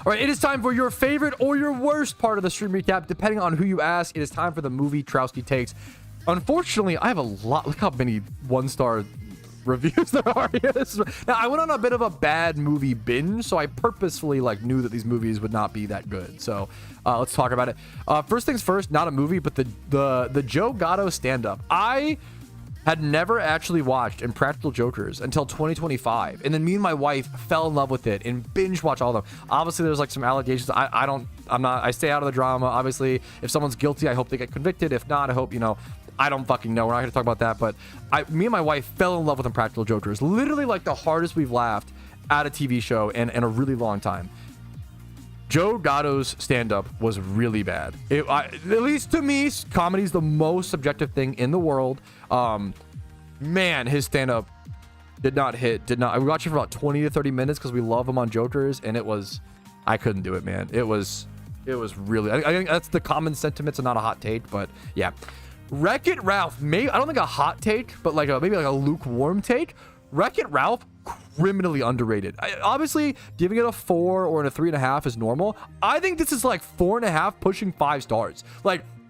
All right, it is time for your favorite or your worst part of the stream recap, depending on who you ask. It is time for the movie Patrouski takes. Unfortunately, I have a lot. Look how many 1-star reviews there are here. Now, I went on a bit of a bad movie binge, so I purposefully knew that these movies would not be that good. So let's talk about it. First things first, not a movie, but the Joe Gatto stand-up. I had never actually watched Impractical Jokers until 2025, and then me and my wife fell in love with it and binge watched all of them. Obviously, there's some allegations. I stay out of the drama. Obviously, if someone's guilty, I hope they get convicted. If not, I hope, I don't fucking know. We're not going to talk about that, but me and my wife fell in love with Impractical Jokers. Literally the hardest we've laughed at a TV show in a really long time. Joe Gatto's stand-up was really bad. At least to me, comedy's the most subjective thing in the world. Man, his stand-up did not hit. We watched it for about 20 to 30 minutes because we love him on Jokers, and I couldn't do it, man. It was really. I think that's the common sentiment, so not a hot take, but yeah. Wreck-It Ralph, I don't think a hot take, but maybe a lukewarm take. Wreck-It Ralph, criminally underrated. Obviously, giving it a 4 or a 3.5 is normal. I think this is 4.5 pushing 5 stars.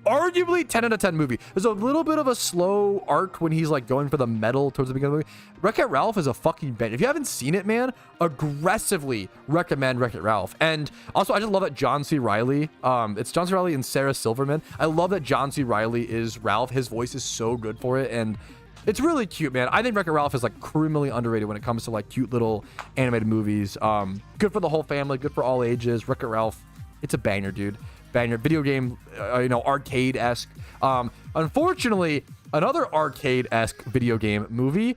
Arguably 10 out of 10 movie. There's a little bit of a slow arc when he's going for the medal towards the beginning of the movie. Wreck-It Ralph is a fucking bang. If you haven't seen it, man, aggressively recommend Wreck-It Ralph. And also, I just love that John C. Reilly, it's John C. Reilly and Sarah Silverman. I love that John C. Reilly is Ralph. His voice is so good for it, and it's really cute, man. I think Wreck-It Ralph is criminally underrated when it comes to cute little animated movies. Good for the whole family, good for all ages. Wreck-It Ralph, it's a banger, dude. Banger. Video game, arcade-esque. Unfortunately, another arcade-esque video game movie,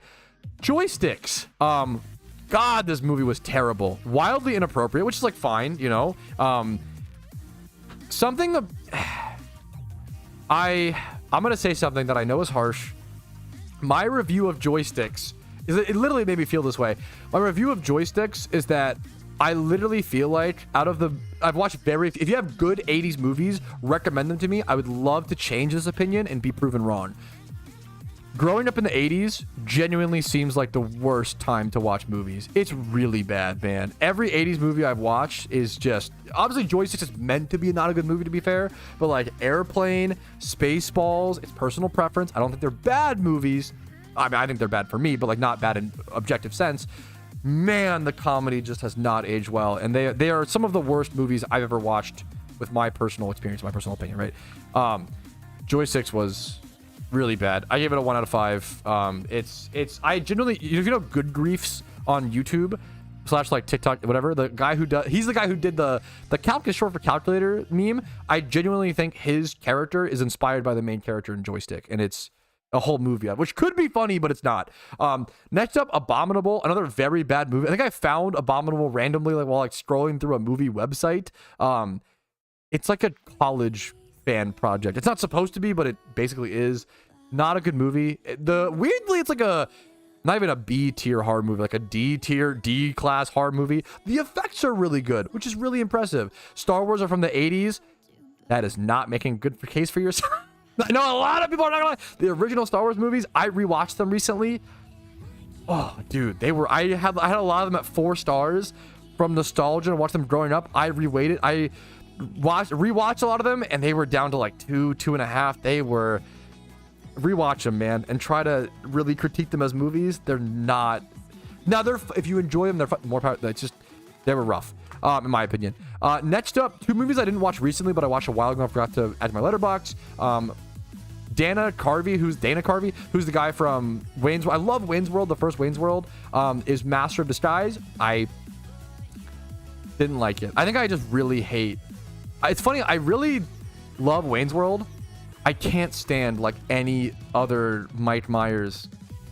Joysticks. God, this movie was terrible. Wildly inappropriate, which is fine, something I'm gonna say something that I know is harsh. My review of Joysticks It literally made me feel this way. My review of joysticks is that I literally feel like I've watched if you have good 80s movies, recommend them to me. I would love to change this opinion and be proven wrong. Growing up in the 80s genuinely seems like the worst time to watch movies. It's really bad, man. Every 80s movie I've watched is just... Obviously, Joysticks is meant to be not a good movie, to be fair. But like Airplane, Spaceballs, it's personal preference. I don't think they're bad movies. I mean, I think they're bad for me, but like not bad in objective sense. Man, the comedy just has not aged well. And they are some of the worst movies I've ever watched with my personal experience, my personal opinion, right? Joysticks was... really bad. I gave it a 1 out of 5. I generally, if you know Good Griefs on YouTube / like TikTok, whatever, he's the guy who did the calc is short for calculator meme. I genuinely think his character is inspired by the main character in Joystick, and it's a whole movie, which could be funny, but it's not. Next up, Abominable, another very bad movie. I think I found Abominable randomly, like while like scrolling through a movie website. It's like a college fan project. It's not supposed to be, but it basically is. Not a good movie. Weirdly, it's like not even a B tier horror movie, like a D tier, D class horror movie. The effects are really good, which is really impressive. Star Wars are from the 80s. That is not making a good case for yourself. I know a lot of people are not gonna lie. The original Star Wars movies, I rewatched them recently. Oh, dude, I had a lot of them at 4 stars from nostalgia and watched them growing up. I rewatched a lot of them, and they were down to like 2.5. They were... Rewatch them, man, and try to really critique them as movies. They're not... Now, if you enjoy them, they're more power... They were rough, in my opinion. Next up, 2 movies I didn't watch recently, but I watched a while ago. I forgot to add to my letterbox. Dana Carvey, who's the guy from Wayne's World. I love Wayne's World. The first Wayne's World is Master of Disguise. I didn't like it. I think I just really hate... It's funny, I really love Wayne's World. I can't stand like any other Mike Myers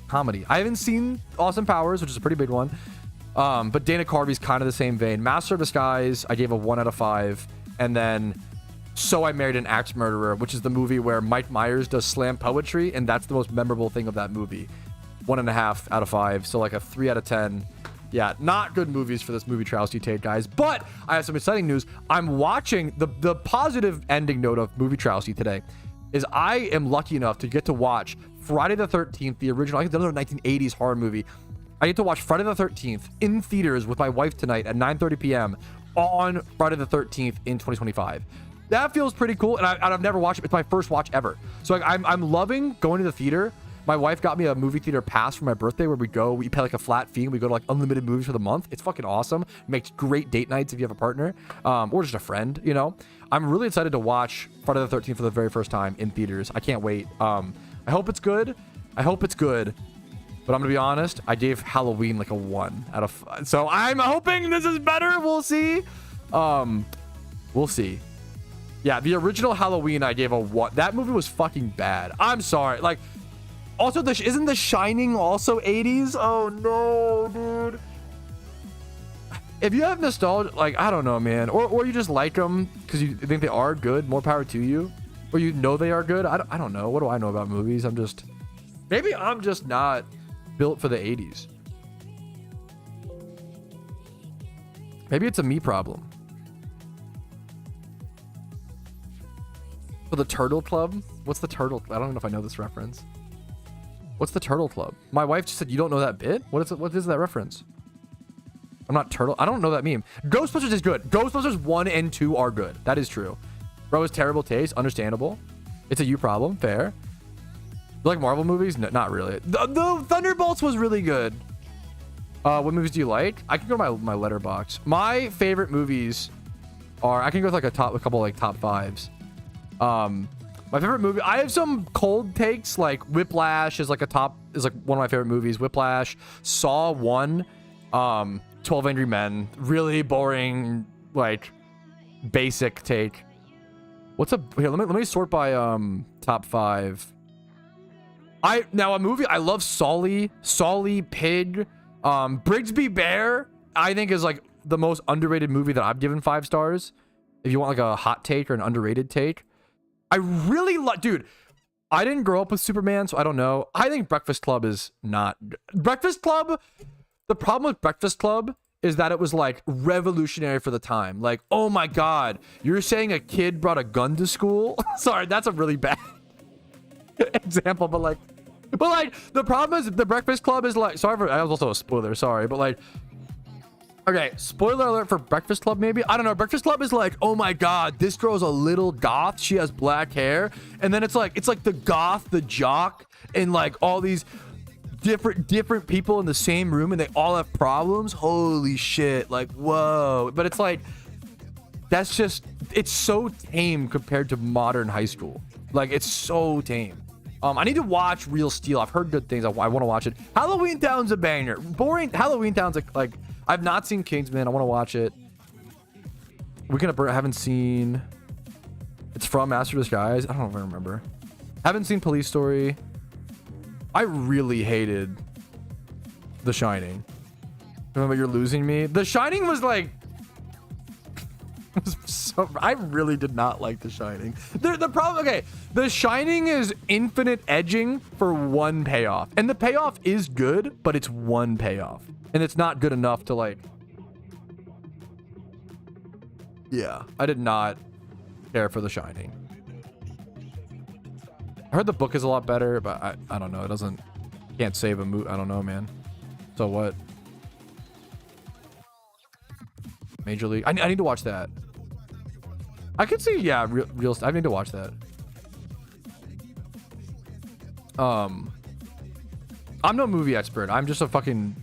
comedy. I haven't seen Austin Powers, which is a pretty big one. But Dana Carvey's kind of the same vein. Master of Disguise, I gave a 1 out of 5. And then So I Married an Axe Murderer, which is the movie where Mike Myers does slam poetry, and that's the most memorable thing of that movie. 1.5 out of 5. So like a 3 out of 10. Yeah, not good movies for this movie Trouski take, guys. But I have some exciting news. I'm watching the positive ending note of movie Trouski today. Is I am lucky enough to get to watch Friday the 13th, the original, I think another 1980s horror movie. I get to watch Friday the 13th in theaters with my wife tonight at 9:30 p.m. on Friday the 13th in 2025. That feels pretty cool, and I've never watched it. It's my first watch ever. So like, I'm loving going to the theater. My wife got me a movie theater pass for my birthday where we pay like a flat fee, and we go to like unlimited movies for the month. It's fucking awesome. It makes great date nights if you have a partner or just a friend, you know. I'm really excited to watch Friday the 13th for the very first time in theaters. I can't wait. I hope it's good. But I'm gonna be honest, I gave Halloween like a 1 out of 5. So I'm hoping this is better. We'll see. We'll see. Yeah, the original Halloween I gave a 1. That movie was fucking bad. I'm sorry. Like, also, isn't The Shining also 80s? Oh no, dude. If you have nostalgia, like, I don't know, man, or you just like them because you think they are good, more power to you, or you know they are good. I don't know. What do I know about movies? Maybe I'm just not built for the 80s. Maybe it's a me problem. For the Turtle Club? What's the Turtle? I don't know if I know this reference. What's the Turtle Club? My wife just said you don't know that bit. What is that reference? I'm not turtle. I don't know that meme. Ghostbusters is good. Ghostbusters 1 and 2 are good. That is true. Bro has terrible taste. Understandable. It's a you problem. Fair. You like Marvel movies? No, not really. The Thunderbolts was really good. What movies do you like? I can go to my letterbox. My favorite movies are, I can go with like a couple like top 5s. My favorite movie, I have some cold takes, like Whiplash is like one of my favorite movies. Whiplash, Saw 1, 12 Angry Men, really boring, like basic take. Here, let me sort by top 5. A movie I love, Solly Pig, Brigsby Bear, I think is like the most underrated movie that I've given 5 stars. If you want like a hot take or an underrated take. I really like, dude, I didn't grow up with Superman, so I don't know. I think Breakfast Club is not Breakfast Club. The problem with Breakfast Club is that it was like revolutionary for the time. Like, oh my God, you're saying a kid brought a gun to school? Sorry, that's a really bad example, but like the problem is the Breakfast Club is like, sorry for, I was also a spoiler, sorry, but like, okay, spoiler alert for Breakfast Club maybe? I don't know. Breakfast Club is like, oh my God, this girl's a little goth. She has black hair. And then it's like the goth, the jock, and like all these different people in the same room, and they all have problems. Holy shit. Like, whoa. But it's like, that's just, it's so tame compared to modern high school. Like, it's so tame. I need to watch Real Steel. I've heard good things. I want to watch it. Halloween Town's a banger. Boring. Halloween Town's like I've not seen Kingsman. I want to watch it. Weekend at Burnt. I haven't seen. It's from Master Disguise. I don't know if I remember. Haven't seen Police Story. I really hated The Shining. Remember, you're losing me. The Shining was like. I really did not like The Shining. The problem, okay, The Shining is infinite edging for one payoff, and the payoff is good, but it's one payoff, and it's not good enough to like. Yeah, I did not care for The Shining. I heard the book is a lot better, but I don't know. It doesn't. Can't save a movie. I don't know, man. So what? Major League. I need to watch that. I could see, yeah, real. I need to watch that. I'm no movie expert. I'm just a fucking.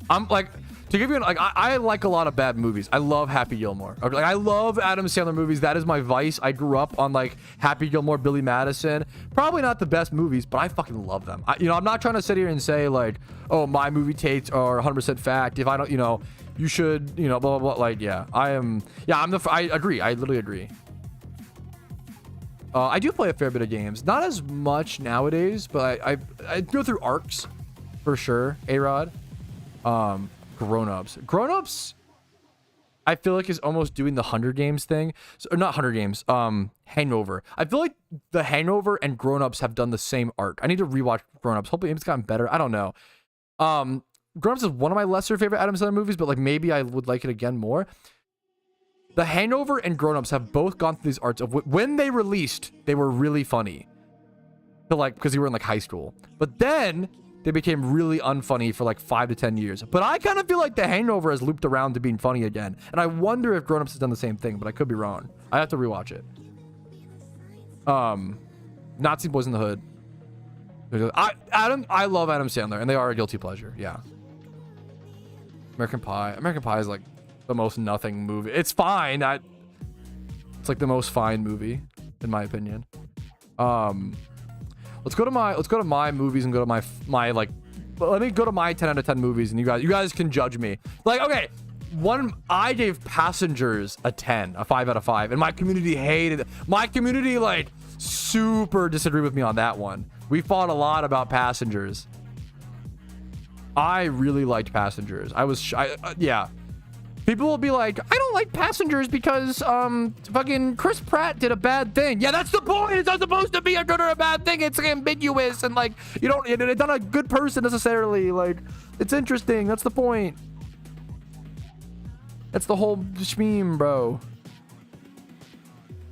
I'm like, to give you an, like, I like a lot of bad movies. I love Happy Gilmore. Like, I love Adam Sandler movies. That is my vice. I grew up on like Happy Gilmore, Billy Madison. Probably not the best movies, but I fucking love them. I'm not trying to sit here and say like, oh, my movie takes are 100% fact. If I don't, you should, blah, blah, blah. Like, yeah, I agree. I literally agree. I do play a fair bit of games. Not as much nowadays, but I go through arcs for sure. A-Rod. Grown-ups, I feel like is almost doing the Hunger Games thing. So, or not Hunger Games, Hangover. I feel like the Hangover and Grown-ups have done the same arc. I need to rewatch Grown-ups. Hopefully it's gotten better. I don't know. Grown-ups is one of my lesser favorite Adam Sandler movies, but like maybe I would like it again more. The Hangover and Grown-ups have both gone through these arcs of when they released, they were really funny. So like, because you were in like high school. But then they became really unfunny for like 5 to 10 years. But I kind of feel like The Hangover has looped around to being funny again. And I wonder if Grown-ups has done the same thing, but I could be wrong. I have to rewatch it. Not seen Boys in the Hood. I love Adam Sandler, and they are a guilty pleasure. Yeah. American Pie. American Pie is like the most nothing movie. It's fine. It's like the most fine movie, in my opinion. Let's go to my movies and go to my like. Let me go to my 10 out of 10 movies, and you guys can judge me. Like, okay, I gave Passengers a 10, a 5 out of 5, and my community hated it. My community like super disagreed with me on that one. We fought a lot about Passengers. I really liked Passengers. Yeah. People will be like, I don't like Passengers because fucking Chris Pratt did a bad thing. Yeah, that's the point. It's not supposed to be a good or a bad thing. It's ambiguous, and like it's not a good person necessarily. Like, it's interesting. That's the point. That's the whole schmeme, bro.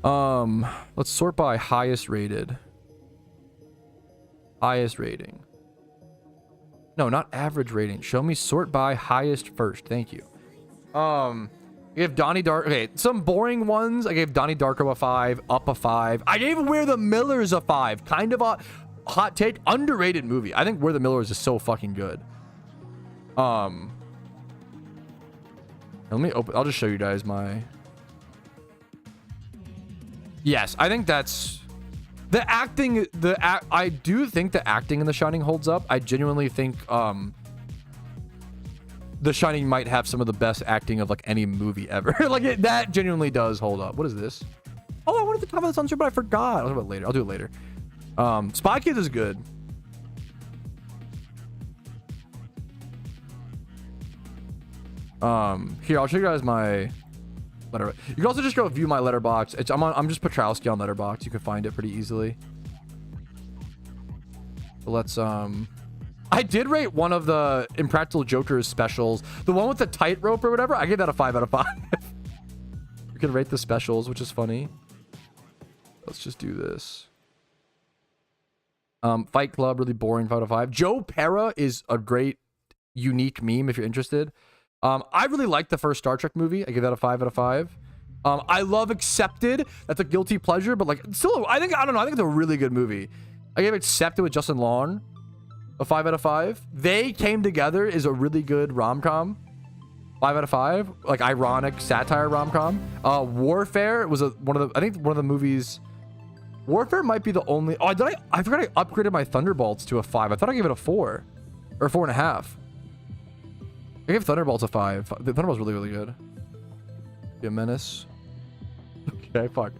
Let's sort by highest rated. Highest rating. No, not average rating. Show me sort by highest first. Thank you. I gave Donnie Darko. Okay, some boring ones. I gave Donnie Darko a 5, Up a 5. I gave Where the Millers a 5. Kind of a hot take. Underrated movie. I think Where the Millers is so fucking good. Let me open. I'll just show you guys my. Yes, I think that's the acting. I do think the acting in The Shining holds up. I genuinely think The Shining might have some of the best acting of like any movie ever. Like that genuinely does hold up. What is this? Oh, I wanted to talk about this on stream, but I forgot. I'll talk about it later. I'll do it later. Spy Kids is good. Here, I'll show you guys my You can also just go view my letterbox. I'm just Patrouski on letterbox. You can find it pretty easily. So let's I did rate one of the Impractical Jokers specials, the one with the tightrope or whatever. I gave that a 5 out of 5. You can rate the specials, which is funny. Let's just do this. Fight Club, really boring, 5 out of 5. Joe Pera is a great, unique meme if you're interested. I really liked the first Star Trek movie. I give that a 5 out of 5. I love Accepted. That's a guilty pleasure, but like still, I don't know. I think it's a really good movie. I gave Accepted with Justin Long a 5 out of 5. They Came Together is a really good rom-com. 5 out of 5. Like ironic satire rom-com. Warfare was one of the movies. Warfare might be the only. Oh, I forgot I upgraded my Thunderbolts to a 5. I thought I gave it a 4 or 4.5. I gave Thunderbolts a 5. The Thunderbolt's really, really good. Be a menace. Okay, fuck.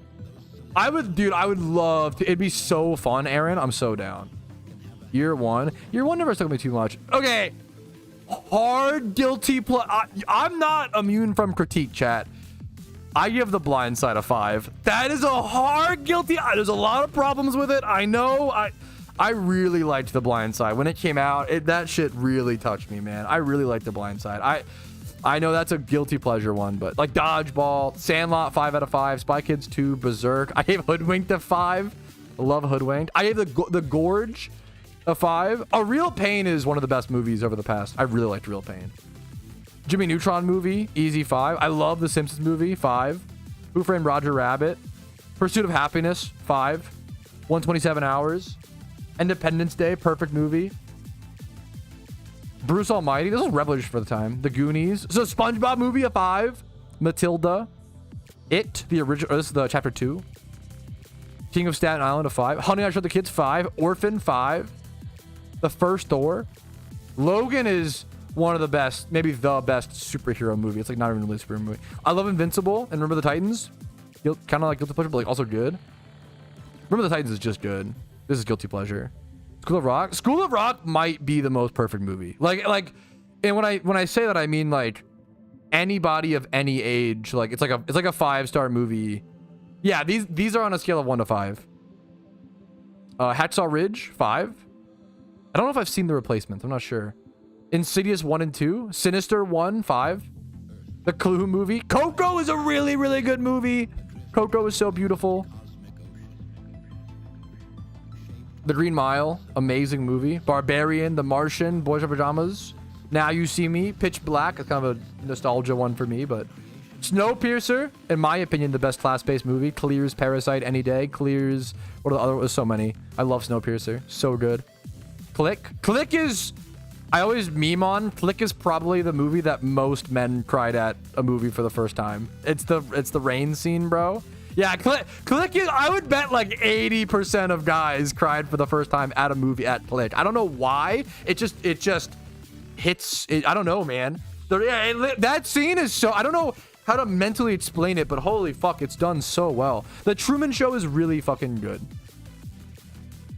I would love to. It'd be so fun, Aaron. I'm so down. Year one never took me too much. Okay. Hard guilty I'm not immune from critique, chat. I give The Blind Side a 5. That is a hard guilty. There's a lot of problems with it. I know. I really liked The Blind Side when it came out. That shit really touched me, man. I really liked The Blind Side. I know that's a guilty pleasure one, but like Dodgeball, Sandlot, 5 out of 5. Spy Kids 2, Berserk. I gave Hoodwinked a 5. I love Hoodwinked. I gave the Gorge a 5. A Real Pain is one of the best movies over the past. I really liked Real Pain. Jimmy Neutron movie, easy 5. I love the Simpsons movie, 5. Who Framed Roger Rabbit. Pursuit of Happiness, 5. 127 Hours. Independence Day, perfect movie. Bruce Almighty, this was revelation for the time. The Goonies. So SpongeBob movie, a 5. Matilda. It, the original. This is the chapter 2. King of Staten Island, a 5. Honey, I Shrunk the Kids, 5. Orphan, 5. The First Thor. Logan is one of the best, maybe the best superhero movie. It's like not even really a superhero movie. I love Invincible and Remember the Titans. Kind of like guilty pleasure, but like also good. Remember the Titans is just good. This is guilty pleasure. School of Rock. School of Rock might be the most perfect movie. Like, and when I say that, I mean like anybody of any age. Like it's like a 5-star movie. Yeah, these are on a scale of 1 to 5. Hacksaw Ridge, 5. I don't know if I've seen The Replacements. I'm not sure. Insidious 1 and 2. Sinister 1, 5. The Clue movie. Coco is a really, really good movie. Coco is so beautiful. The Green Mile, amazing movie. Barbarian, The Martian, Boys in Pajamas. Now You See Me, Pitch Black. It's kind of a nostalgia one for me, but Snowpiercer, in my opinion, the best class-based movie. Clears, Parasite, any day. Clears, what are the other? There's so many. I love Snowpiercer. So good. Click. Click is, I always meme on. Click is probably the movie that most men cried at a movie for the first time. It's the rain scene, bro. Yeah, Click is, I would bet like 80% of guys cried for the first time at a movie at Click. I don't know why. It just hits. I don't know, man. That scene is so, I don't know how to mentally explain it, but holy fuck, it's done so well. The Truman Show is really fucking good.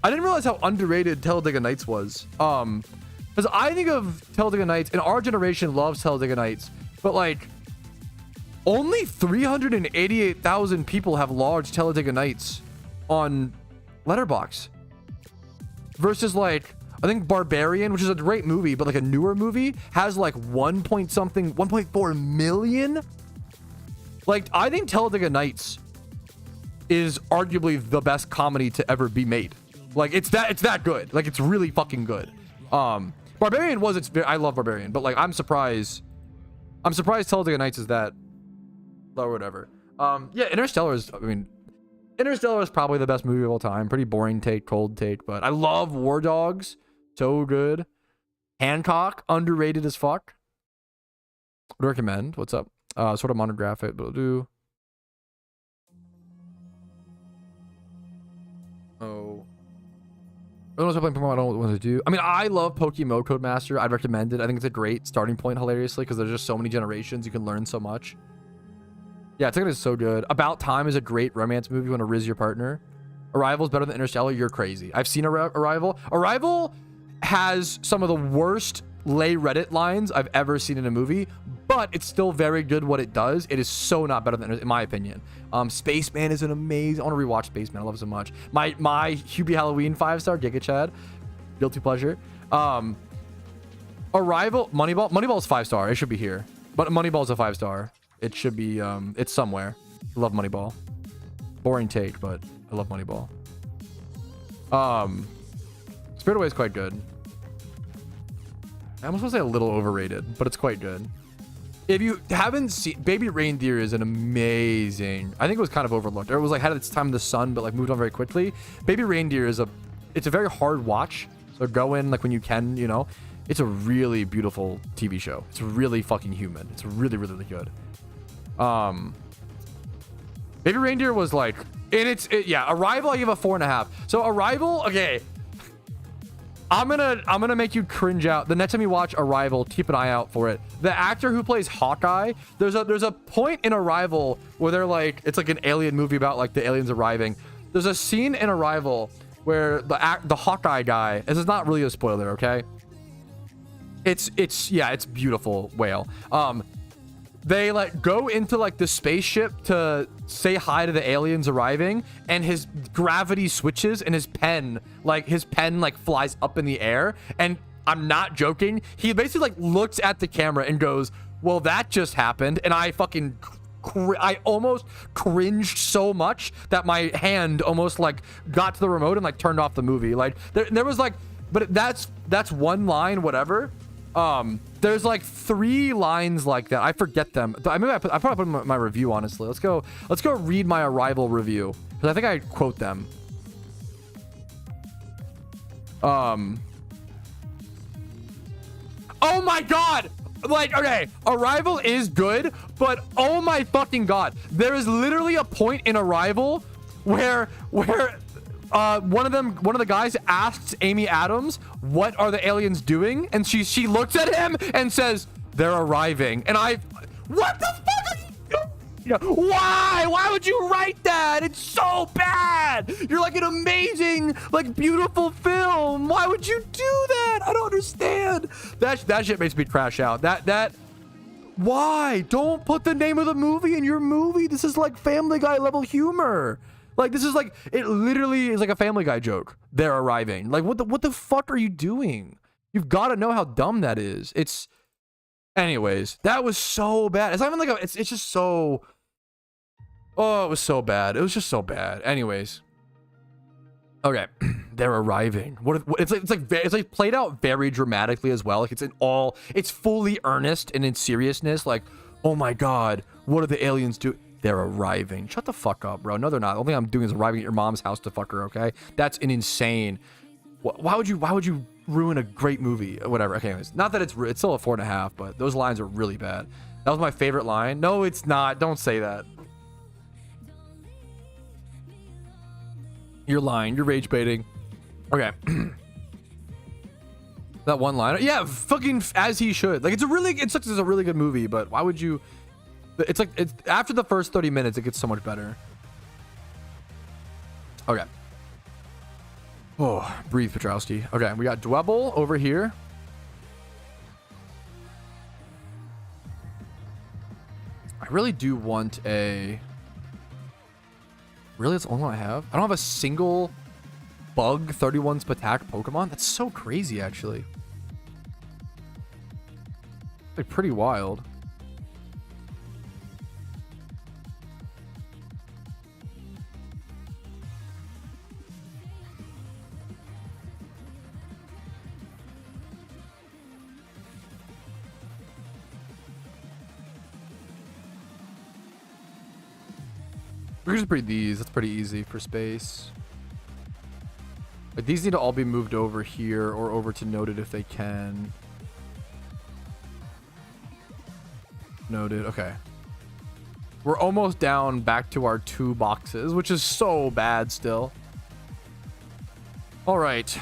I didn't realize how underrated Talladega Nights was. Because I think of Talladega Nights, and our generation loves Talladega Nights, but like only 388,000 people have logged Talladega Nights on Letterboxd. Versus like, I think Barbarian, which is a great movie, but like a newer movie, has like 1.4 million. Like, I think Talladega Nights is arguably the best comedy to ever be made. Like, it's that good. Like, it's really fucking good. Barbarian was, I love Barbarian, but like, I'm surprised Talladega Nights is that low or whatever. Yeah, Interstellar is probably the best movie of all time. Pretty boring take, cold take, but I love War Dogs. So good. Hancock, underrated as fuck. Would recommend. What's up? Sort of monographic, but I'll do. Oh. I don't know playing Pokemon. I don't know what to do. I mean, I love PokeMMO Codemaster. I'd recommend it. I think it's a great starting point, hilariously, because there's just so many generations. You can learn so much. Yeah, Ticket is so good. About Time is a great romance movie. You want to riz your partner. Arrival is better than Interstellar. You're crazy. I've seen Arrival. Arrival has some of the worst lay Reddit lines I've ever seen in a movie, but it's still very good what it does. It is so not better than, in my opinion. Spaceman is an amazing. I want to rewatch Spaceman. I love it so much. My Hubie Halloween 5-star Giga Chad, guilty pleasure. Arrival, Moneyball. Moneyball is 5-star. It should be here, but Moneyball is a 5-star. It should be. It's somewhere. I love Moneyball. Boring take, but I love Moneyball. Spirit Away is quite good. I'm supposed to say a little overrated, but it's quite good. If you haven't seen, Baby Reindeer is an amazing. I think it was kind of overlooked. Or it was like had its time in the sun, but like moved on very quickly. Baby Reindeer is it's a very hard watch. So go in like when you can, you know. It's a really beautiful TV show. It's really fucking human. It's really, really, really good. Baby Reindeer was like, and yeah, Arrival, I give a 4.5. So Arrival, okay. I'm gonna make you cringe out. The next time you watch Arrival, keep an eye out for it. The actor who plays Hawkeye, there's a point in Arrival where they're like, it's like an alien movie about like the aliens arriving. There's a scene in Arrival where the Hawkeye guy, this is not really a spoiler, okay? It's beautiful, Whale. They like go into like the spaceship to say hi to the aliens arriving, and his gravity switches and his pen flies up in the air. And I'm not joking. He basically like looks at the camera and goes, well, that just happened. And I fucking I almost cringed so much that my hand almost like got to the remote and like turned off the movie. Like there was like, but that's one line, whatever. There's like 3 lines like that. I forget them. I probably put them in my review, honestly. Let's go read my Arrival review, because I think I quote them. Oh my god! Like, okay, Arrival is good, but oh my fucking god, there is literally a point in Arrival where one of the guys asks Amy Adams, what are the aliens doing? And she looks at him and says, they're arriving. And what the fuck are you doing? Why would you write that? It's so bad. You're like an amazing, like beautiful film. Why would you do that? I don't understand. That shit makes me crash out. Why? Don't put the name of the movie in your movie. This is like Family Guy level humor. Like, this is like, it literally is like a Family Guy joke. They're arriving. Like, what the fuck are you doing? You've got to know how dumb that is. Anyways, that was so bad. It's not even like it's just so, oh, it was so bad. It was just so bad. Anyways. Okay. They're arriving. It's like played out very dramatically as well. Like, it's fully earnest and in seriousness. Like, oh my God, what are the aliens doing? They're arriving. Shut the fuck up, bro. No, they're not. The only thing I'm doing is arriving at your mom's house to fuck her, okay? That's an insane. Why would you ruin a great movie? Whatever. Okay, anyways. Not that it's still a 4.5, but those lines are really bad. That was my favorite line. No, it's not. Don't say that. You're lying. You're rage baiting. Okay. That one line. Yeah, fucking as he should. Like, it's a really good movie, but why would you... It's after the first 30 minutes, it gets so much better. Okay. Oh, breathe, Patrouski. Okay, we got Dwebble over here. I really do want a... Really, that's the only one I have? I don't have a single bug 31 Spatak Pokemon? That's so crazy, actually. Like, pretty wild. We can just breed these. That's pretty easy for space. Like, these need to all be moved over here or over to noted if they can. Noted. Okay. We're almost down back to our 2 boxes, which is so bad still. All right.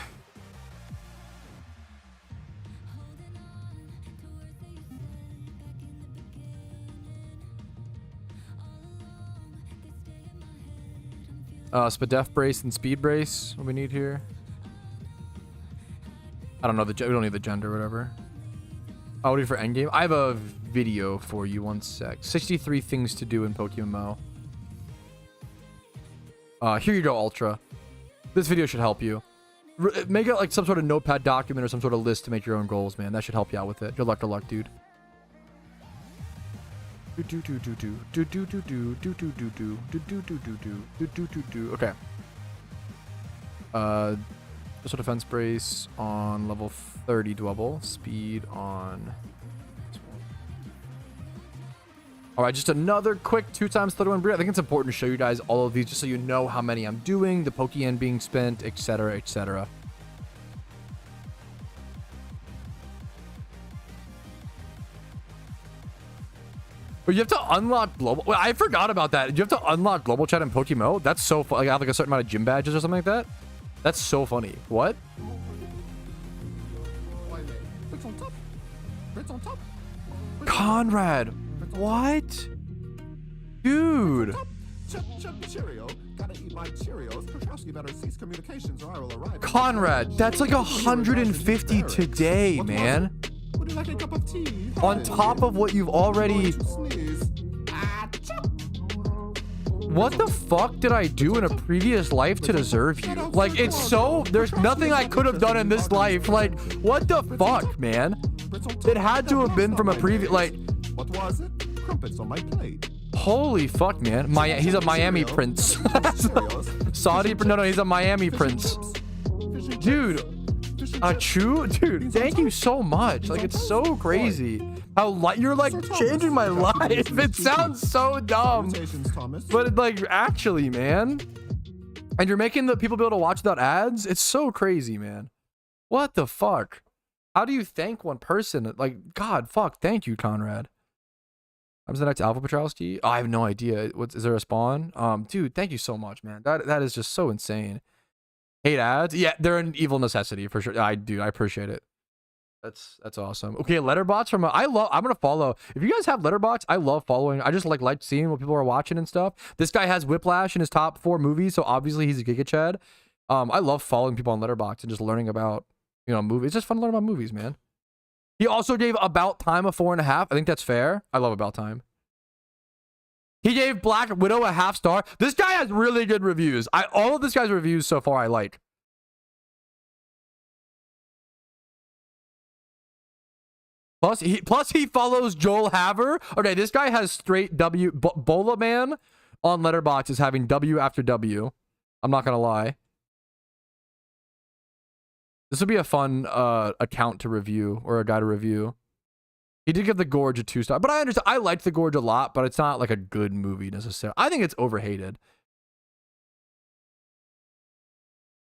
Spadef brace and speed brace. What we need here? I don't know. We don't need the gender or whatever. Oh, waiting for endgame. I have a video for you. 1 sec. 63 things to do in PokeMMO. Here you go, Ultra. This video should help you. Make it like some sort of notepad document or some sort of list to make your own goals, man. That should help you out with it. Good luck, dude. Okay. Special defense brace on level 30 double. Speed on... Alright, just another quick 2x31 breed. I think it's important to show you guys all of these just so you know how many I'm doing, the Pokeyen being spent, etc, etc. But you have to unlock global... Wait, I forgot about that. You have to unlock global chat in PokeMMO? That's so funny. Like, I have like a certain amount of gym badges or something like that? That's so funny. What? Brits on top. Brits on top. Conrad. What? Dude. Cheerio. Gotta eat my Cheerios. Patrouski better cease communications or I will arrive. Conrad, that's like 150 today, man. Would you like a cup of tea? On top of what you've already... Sneeze. What the fuck did I do in a previous life to deserve you? Like, it's so... There's nothing I could have done in this life. Like, what the fuck, man? It had to have been from a previous... Like... What was it? Crumpets on my plate. Holy fuck, man. He's a Miami prince. Saudi... No, he's a Miami prince. Dude. Chew? Dude, thank you so much. Like, it's so crazy. How you're like changing my life. It sounds so dumb. But like, actually, man. And you're making the people be able to watch without ads? It's so crazy, man. What the fuck? How do you thank one person? Like, God, fuck. Thank you, Conrad. I'm the next Alpha Patrouski. Oh, I have no idea. Is there a spawn? Dude, thank you so much, man. That is just so insane. Hate ads? Yeah, they're an evil necessity for sure. I appreciate it. That's awesome. Okay, letterbox from I'm gonna follow. If you guys have letterbox, I love following. I just like seeing what people are watching and stuff. This guy has Whiplash in his top 4 movies, so obviously he's a Giga Chad. I love following people on letterbox and just learning about, you know, movies. It's just fun to learn about movies, man. He also gave About Time a 4.5. I think that's fair. I love About Time. He gave Black Widow a 0.5 star. This guy has really good reviews. All of this guy's reviews so far I like. Plus he follows Joel Haver. Okay, this guy has straight W. Bola Man on Letterboxd is having W after W. I'm not gonna lie. This would be a fun account to review, or a guy to review. He did give The Gorge a 2 star, but I understand. I liked The Gorge a lot, but it's not like a good movie necessarily. I think it's overhated.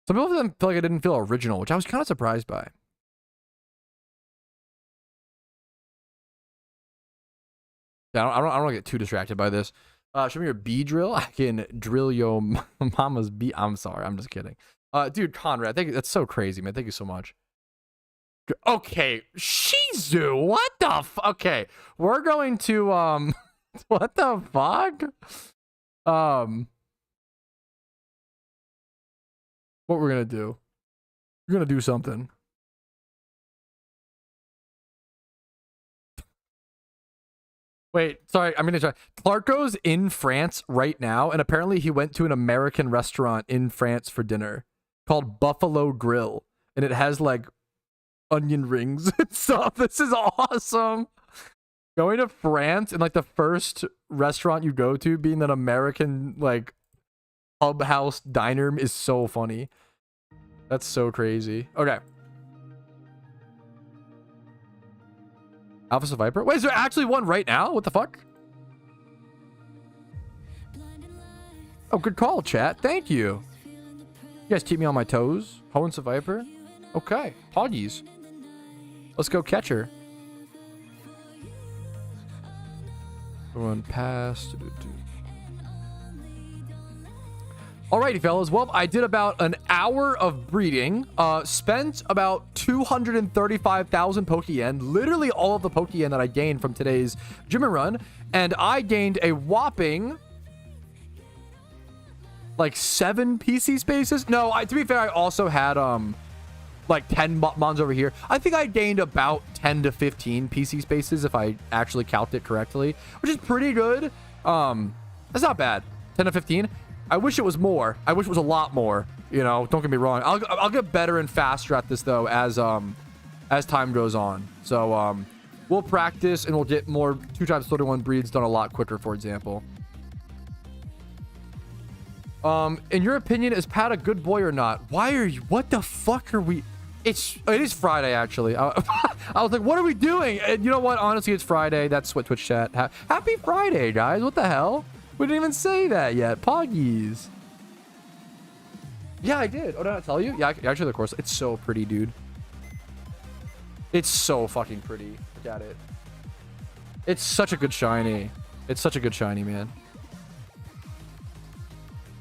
Some people feel like it didn't feel original, which I was kind of surprised by. Yeah, I don't want to get too distracted by this. Show me your bee drill. I can drill your mama's bee. I'm sorry. I'm just kidding. Dude, Conrad, that's so crazy, man. Thank you so much. Okay, Shizu, what the okay, we're going to, what the fuck? What we're gonna do? We're gonna do something. Wait, sorry, I'm gonna try. Clarko's in France right now, and apparently he went to an American restaurant in France for dinner called Buffalo Grill, and it has like onion rings and stuff. This is awesome. Going to France and like the first restaurant you go to being an American like pub house diner is so funny. That's so crazy. Okay. Alpha Viper? Wait, is there actually one right now? What the fuck? Oh, good call, chat. Thank you. You guys keep me on my toes. Hoenn Viper? Okay. Hoggies. Let's go catch her. Run past. Alrighty, fellas. Well, I did about an hour of breeding. Spent about 235,000 Pokeyen. Literally all of the Pokeyen that I gained from today's gym and run. And I gained a whopping like 7 PC spaces. No, to be fair, I also had like 10 mons over here. I think I gained about 10 to 15 PC spaces if I actually count it correctly, which is pretty good. That's not bad. 10 to 15. I wish it was more. I wish it was a lot more. You know, don't get me wrong. I'll get better and faster at this though as time goes on. So we'll practice and we'll get more 2x31 breeds done a lot quicker, for example. In your opinion, is Pat a good boy or not? Why are you, what the fuck are we? It is Friday, actually. I was like, what are we doing? And you know what? Honestly, it's Friday. That's what Twitch chat. Happy Friday, guys. What the hell? We didn't even say that yet. Poggies. Yeah, I did. Oh, did I tell you? Yeah, actually, of course. It's so pretty, dude. It's so fucking pretty. Look at it. It's such a good shiny. It's such a good shiny, man.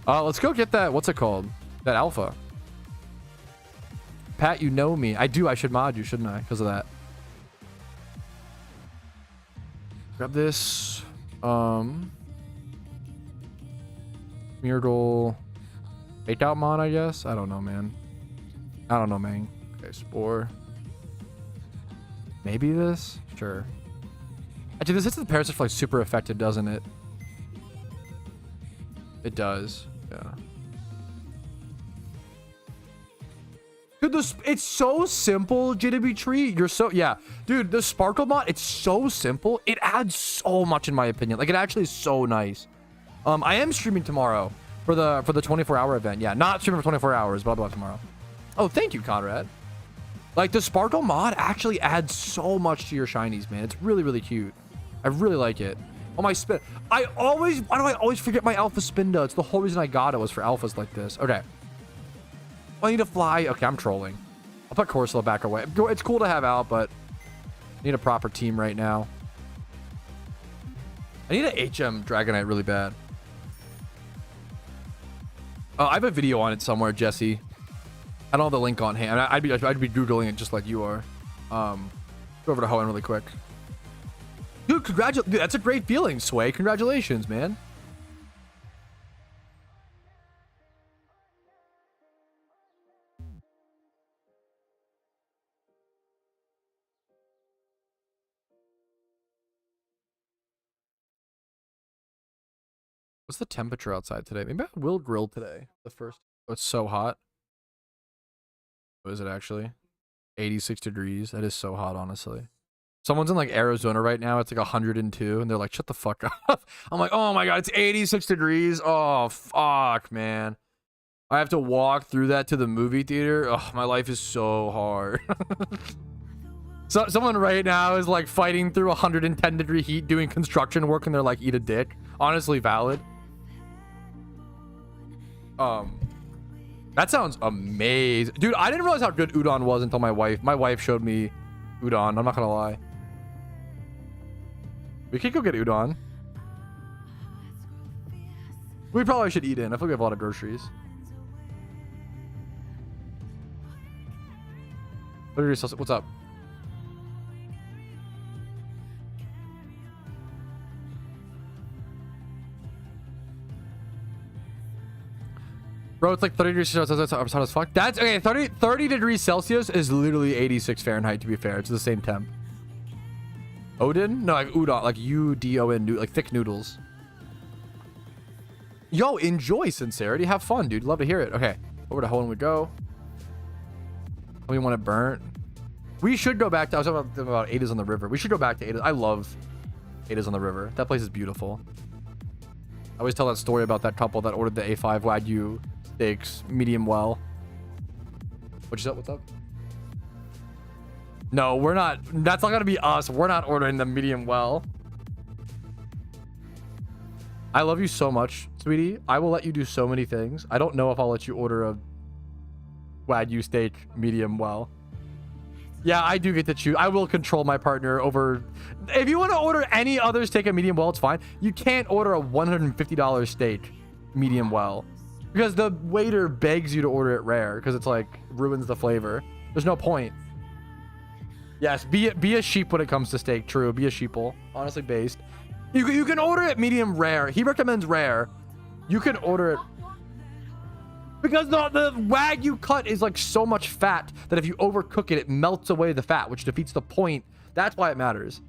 Let's go get that. What's it called? That alpha. Pat, you know me. I do. I should mod you, shouldn't I? Because of that. Grab this. Miracle. Fake out mod, I guess. I don't know, man. I don't know, man. Okay, spore. Maybe this? Sure. Actually, this hits the parasite for like super effective, doesn't it? It does. Yeah. Dude, it's so simple, JW Tree. You're so, yeah. Dude, the Sparkle mod, it's so simple. It adds so much in my opinion. Like, it actually is so nice. I am streaming tomorrow for the 24-hour event. Yeah, not streaming for 24 hours, blah, blah, tomorrow. Oh, thank you, Conrad. Like, the Sparkle mod actually adds so much to your shinies, man. It's really, really cute. I really like it. Oh, my spin. Why do I always forget my alpha Spinda? It's the whole reason I got it was for alphas like this. Okay. Oh, I need to fly. Okay, I'm trolling. I'll put Corsola back away. It's cool to have out, but I need a proper team right now. I need an HM Dragonite really bad. Oh, I have a video on it somewhere, Jesse. I don't have the link on hand. I'd be Googling it just like you are. Go over to Hoenn really quick. Dude, Dude, that's a great feeling, Sway. Congratulations, man. What's the temperature outside today? Maybe I will grill today. The first. Oh, it's so hot. What is it actually? 86 degrees. That is so hot, honestly. Someone's in like Arizona right now. It's like 102, and they're like, "Shut the fuck up." I'm like, "Oh my god, it's 86 degrees. Oh fuck, man. I have to walk through that to the movie theater. Oh, my life is so hard." So someone right now is like fighting through 110-degree heat doing construction work, and they're like, "Eat a dick." Honestly, valid. That sounds amazing, dude. I didn't realize how good udon was until my wife showed me udon. I'm not gonna lie. We could go get udon. We probably should eat in. I feel like we have a lot of groceries. What's up? Bro, it's like 30 degrees Celsius. That's hot as fuck. That's okay. 30 degrees Celsius is literally 86 Fahrenheit, to be fair. It's the same temp. Odin? No, like udon, like UDON, like thick noodles. Yo, enjoy sincerity. Have fun, dude. Love to hear it. Okay, over to Hoenn we go. We want it burnt. We should go back to, I was talking about Ada's on the river. We should go back to Ada's. I love Ada's on the river. That place is beautiful. I always tell that story about that couple that ordered the A5 Wagyu steaks medium well. What's up? No, we're not. That's not gonna be us. We're not ordering the medium well. I love you so much, sweetie. I will let you do so many things. I don't know if I'll let you order a Wagyu steak medium well. Yeah, I do get to choose. I will control my partner over. If you want to order any other steak at medium well, it's fine. You can't order a $150 steak medium well because the waiter begs you to order it rare because it's like ruins the flavor. There's no point. Yes, be a sheep when it comes to steak. True, be a sheeple. Honestly based. You can order it medium rare. He recommends rare. You can order it. Because the Wagyu cut is like so much fat that if you overcook it, it melts away the fat, which defeats the point. That's why it matters.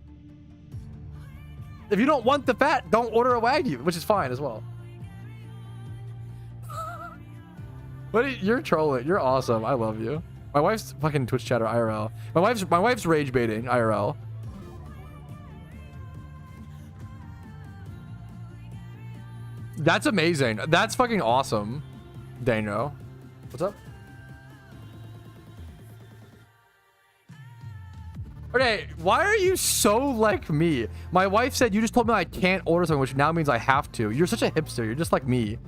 If you don't want the fat, don't order a Wagyu, which is fine as well. You're trolling. You're awesome. I love you. My wife's fucking Twitch chatter IRL. My wife's rage baiting IRL. That's amazing. That's fucking awesome. Dano. What's up? Okay, why are you so like me? My wife said you just told me I can't order something, which now means I have to. You're such a hipster. You're just like me.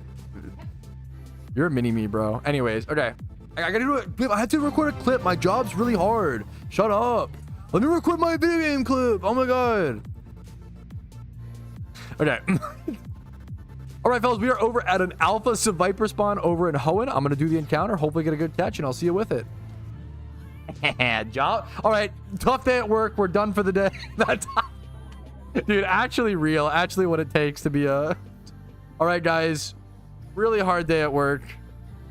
You're a mini me, bro. Anyways, okay. I gotta do a clip. I had to record a clip. My job's really hard. Shut up. Let me record my video game clip. Oh my god. Okay. All right, fellas, we are over at an Alpha Viper spawn over in Hoenn. I'm gonna do the encounter. Hopefully get a good catch, and I'll see you with it. Job. All right, tough day at work. We're done for the day. That's dude, actually real. Actually what it takes to be a... All right, guys. Really hard day at work.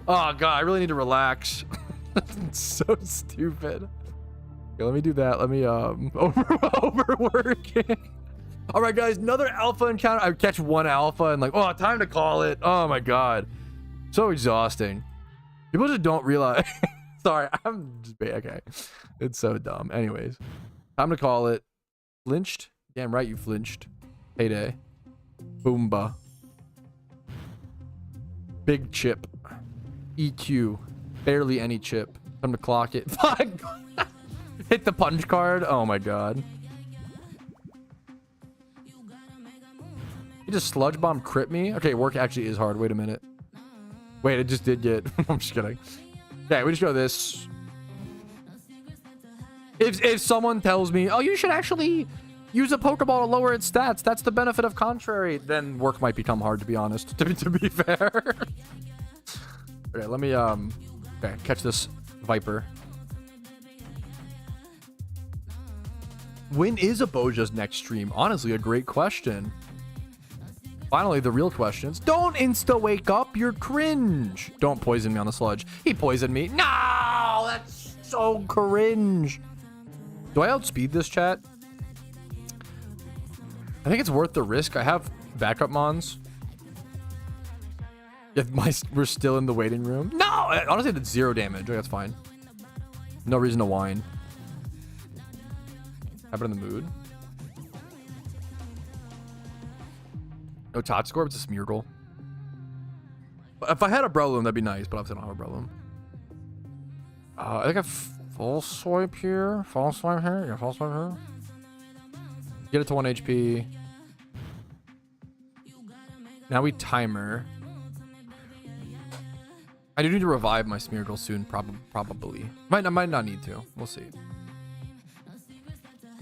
Oh god, I really need to relax. It's so stupid. Okay, let me do that. Let me overworking. All right, guys, another alpha encounter. I catch one alpha and like, oh, time to call it. Oh my god, so exhausting. People just don't realize. Sorry, I'm just okay. It's so dumb. Anyways, time to call it. Flinched? Damn right you flinched. Payday. Boomba. Big chip. EQ. Barely any chip. Time to clock it. Fuck. Hit the punch card. Oh my god. He just sludge bomb crit me. Okay, work actually is hard. Wait a minute. Wait, it just did get. I'm just kidding. Okay, we just go this. If someone tells me, oh, you should actually use a Pokeball to lower its stats, that's the benefit of contrary, then work might become hard, to be honest. To be fair. Okay, let me okay, catch this Viper. When is Aboja's next stream? Honestly, a great question. Finally, the real questions. Don't insta-wake up. You're cringe. Don't poison me on the sludge. He poisoned me. No! That's so cringe. Do I outspeed this, chat? I think it's worth the risk. I have backup mons. If we're still in the waiting room. No! Honestly, that's 0 damage. Okay, that's fine. No reason to whine. Have it in the mood. No Totscorp, it's a Smeargle. If I had a Breloom, that'd be nice, but obviously I don't have a Breloom. I think I have full swipe here. Full swipe here. Yeah, full swipe here. Get it to 1 HP. Now we timer. I do need to revive my Smeargle soon, probably. Might not need to. We'll see.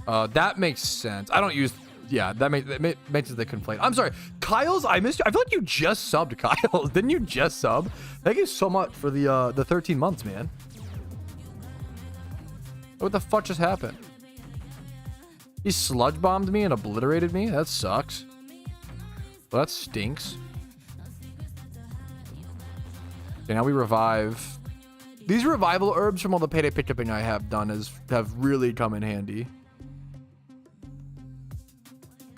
That makes sense. I don't use... Yeah, that makes it the conflate. I'm sorry. Kyle's, I missed you. I feel like you just subbed, Kyle. Didn't you just sub? Thank you so much for the 13 months, man. What the fuck just happened? He sludge bombed me and obliterated me? That sucks. Well, that stinks. Okay, now we revive. These revival herbs from all the payday pickupping I have done have really come in handy.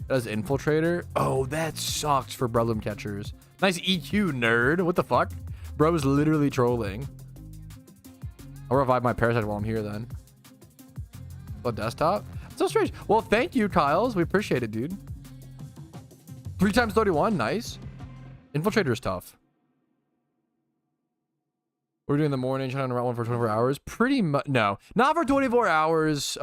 As infiltrator. Oh, that sucks for Breloom catchers. Nice EQ, nerd. What the fuck? Bro is literally trolling. I'll revive my parasite while I'm here then. Oh, desktop? So strange. Well, thank you, Kyles. We appreciate it, dude. 3 times 31. Nice. Infiltrator is tough. We're doing the morning, trying to run one for 24 hours. Pretty much. No, not for 24 hours.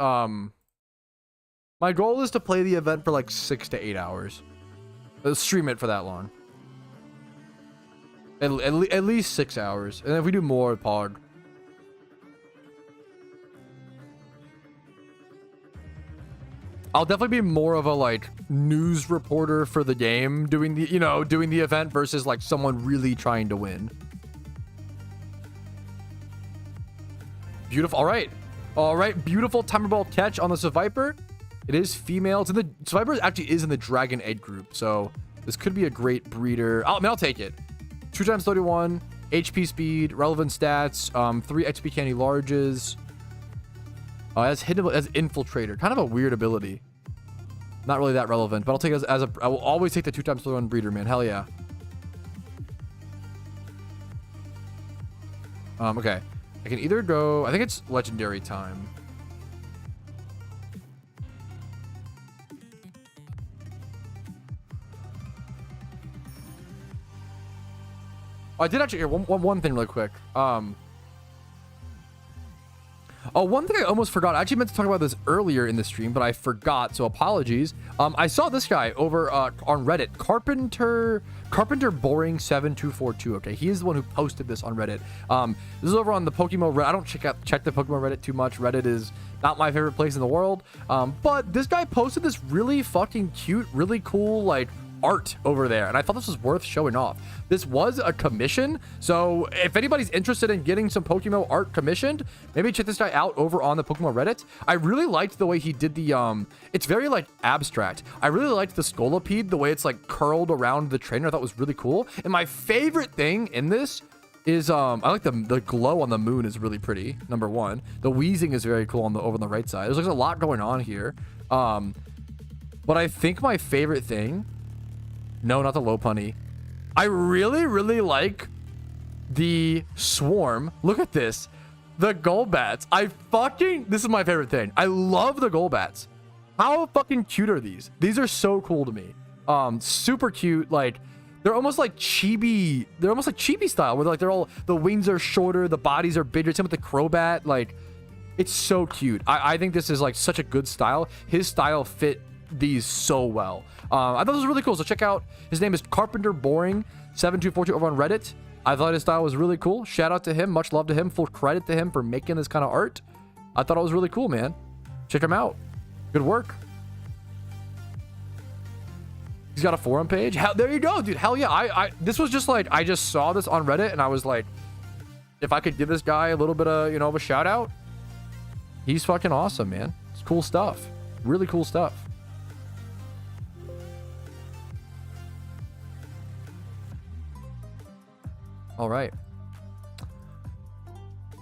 My goal is to play the event for like 6 to 8 hours. Let's stream it for that long. At least 6 hours. And if we do more, Pog. I'll definitely be more of a like news reporter for the game, doing the event versus like someone really trying to win. Beautiful. All right. Beautiful timer ball catch on the Seviper. It is female. It's in the Seviper actually is in the Dragon Egg group, so this could be a great breeder. Oh, I mean, I'll take it. 2 times 31. HP speed, relevant stats, 3 XP candy larges. As hidden as infiltrator, kind of a weird ability. Not really that relevant, but I'll take it as a. I will always take the 2x1 breeder, man. Hell yeah. Okay. I can either go. I think it's legendary time. Oh, I did actually hear one thing really quick. Oh, one thing I almost forgot. I actually meant to talk about this earlier in the stream, but I forgot, so apologies. I saw this guy over on Reddit, Carpenter Boring 7242. Okay, he is the one who posted this on Reddit. This is over on the PokeMMO Reddit. I don't check the PokeMMO Reddit too much. Reddit is not my favorite place in the world. But this guy posted this really fucking cute, really cool, like, art over there, and I thought this was worth showing off. This was a commission, so if anybody's interested in getting some PokeMMO art commissioned, maybe check this guy out over on the PokeMMO Reddit. I really liked the way he did the it's very like abstract. I really liked the Scolipede, the way it's like curled around the trainer. I thought was really cool. And my favorite thing in this is I like the glow on the moon is really pretty. Number one, the wheezing is very cool on the over on the right side. There's like a lot going on here. But I think my favorite thing. No, not the low punny. I really like the swarm. Look at this. The Golbats. This is my favorite thing. I love the Golbats. How fucking cute are these? These are so cool to me. Super cute. Like, they're almost like chibi. They're almost like chibi style, where like they're all, the wings are shorter, the bodies are bigger. Same with the Crobat. Like, it's so cute. I think this is like such a good style. His style fit these so well. I thought this was really cool, so check out, his name is Carpenter Boring 7242 over on Reddit. I thought his style was really cool. Shout out to him, much love to him, full credit to him for making this kind of art. I thought it was really cool, man. Check him out. Good work. He's got a forum page. There you go, dude. Hell yeah. This was just like, I just saw this on Reddit and I was like, if I could give this guy a little bit of, you know, of a shout out, he's fucking awesome, man. It's cool stuff. Really cool stuff. All right.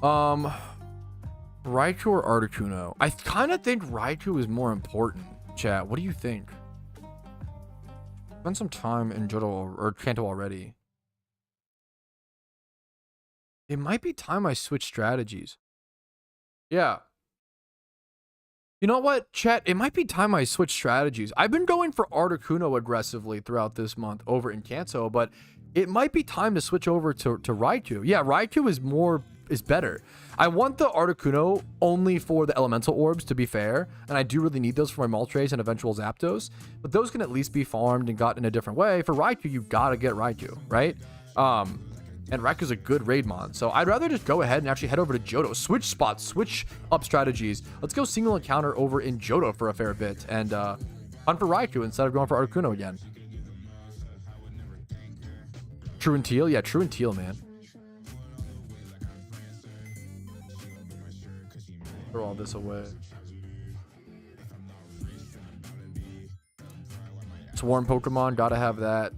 Raikou or Articuno? I kind of think Raikou is more important. Chat, what do you think? Spend some time in Johto or Kanto already. It might be time I switch strategies. Yeah. You know what, chat? It might be time I switch strategies. I've been going for Articuno aggressively throughout this month over in Kanto, but it might be time to switch over to Raikou. Yeah, Raikou is better. I want the Articuno only for the elemental orbs, to be fair, and I do really need those for my Moltres and eventual Zapdos, but those can at least be farmed and gotten in a different way. For Raikou, you gotta get Raikou, right? And Raikou's a good raid mon, so I'd rather just go ahead and actually head over to Johto. Switch spots, switch up strategies. Let's go single encounter over in Johto for a fair bit, and hunt for Raikou instead of going for Articuno again. True and Teal? Yeah, True and Teal, man. Throw all this away. Swarm Pokemon, gotta have that.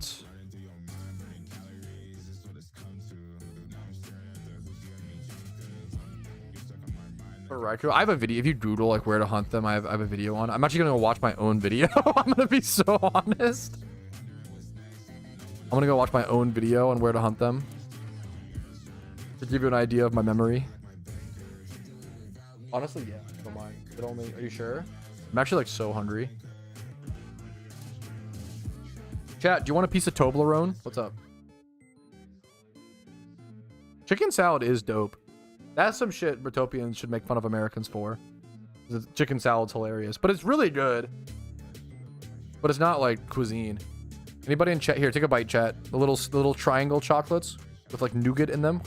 For Raikou, I have a video. If you Google like where to hunt them, I have a video on. I'm actually gonna go watch my own video. I'm gonna be so honest. I'm gonna go watch my own video on where to hunt them to give you an idea of my memory. Honestly, yeah, don't mind. But only, are you sure? I'm actually like so hungry. Chat, do you want a piece of Toblerone? What's up? Chicken salad is dope. That's some shit Britopians should make fun of Americans for. The chicken salad's hilarious, but it's really good. But it's not like cuisine. Anybody in chat here? Take a bite, chat. The little triangle chocolates with like nougat in them.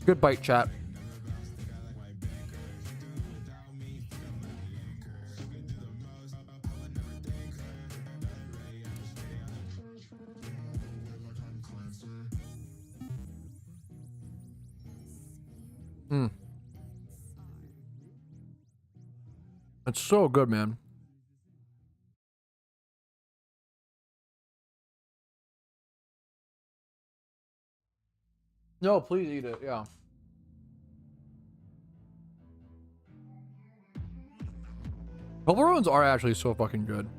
Good bite, chat. It's so good, man. No, please eat it. Yeah. Toblerones are actually so fucking good.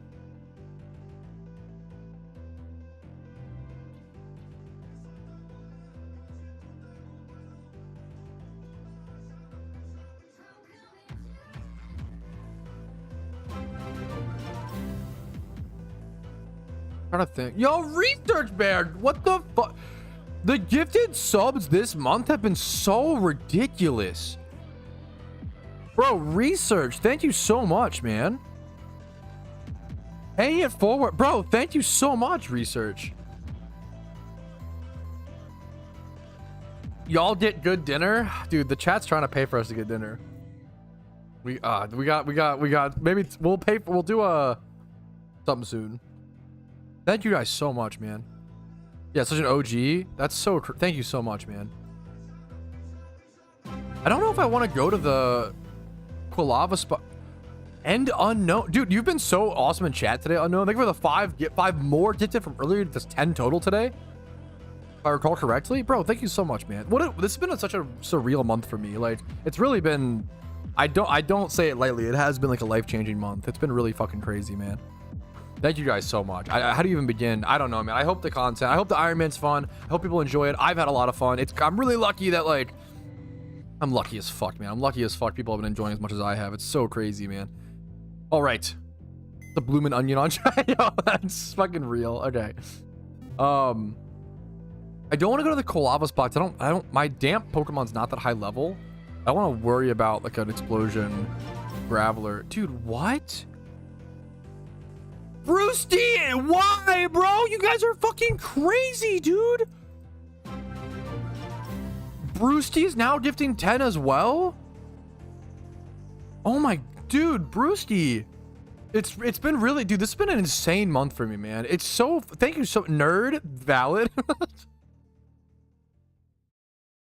Trying to think. Yo, Research Bear, what the fuck? The gifted subs this month have been so ridiculous. Bro, Research, thank you so much, man. Paying it forward. Bro, thank you so much, Research. Y'all get good dinner? Dude, the chat's trying to pay for us to get dinner. We got maybe we'll do something soon. Thank you guys so much, man. Yeah, such an OG. That's so thank you so much, man. I don't know if I want to go to the Quilava spot. End unknown. Dude, you've been so awesome in chat today, unknown. Thank you for the get five more gifted from earlier. That's 10 total today, if I recall correctly. Bro, thank you so much, man. This has been such a surreal month for me. Like, it's really been, I don't say it lightly. It has been like a life-changing month. It's been really fucking crazy, man. Thank you guys so much. How do you even begin? I don't know, man. I hope the content, I hope the Iron Man's fun. I hope people enjoy it. I've had a lot of fun. I'm really lucky that, like, I'm lucky as fuck, man. I'm lucky as fuck. People have been enjoying as much as I have. It's so crazy, man. All right. The bloomin' onion on chat. Yo, that's fucking real. Okay. I don't want to go to the Quilava spots. My damp Pokemon's not that high level. I want to worry about like an explosion graveler. Dude, what? Brewsty, why, bro? You guys are fucking crazy, dude. Brewsty is now gifting 10 as well. Oh my, dude, Brewsty. It's been really, dude, this has been an insane month for me, man. It's so, thank you so, nerd, valid.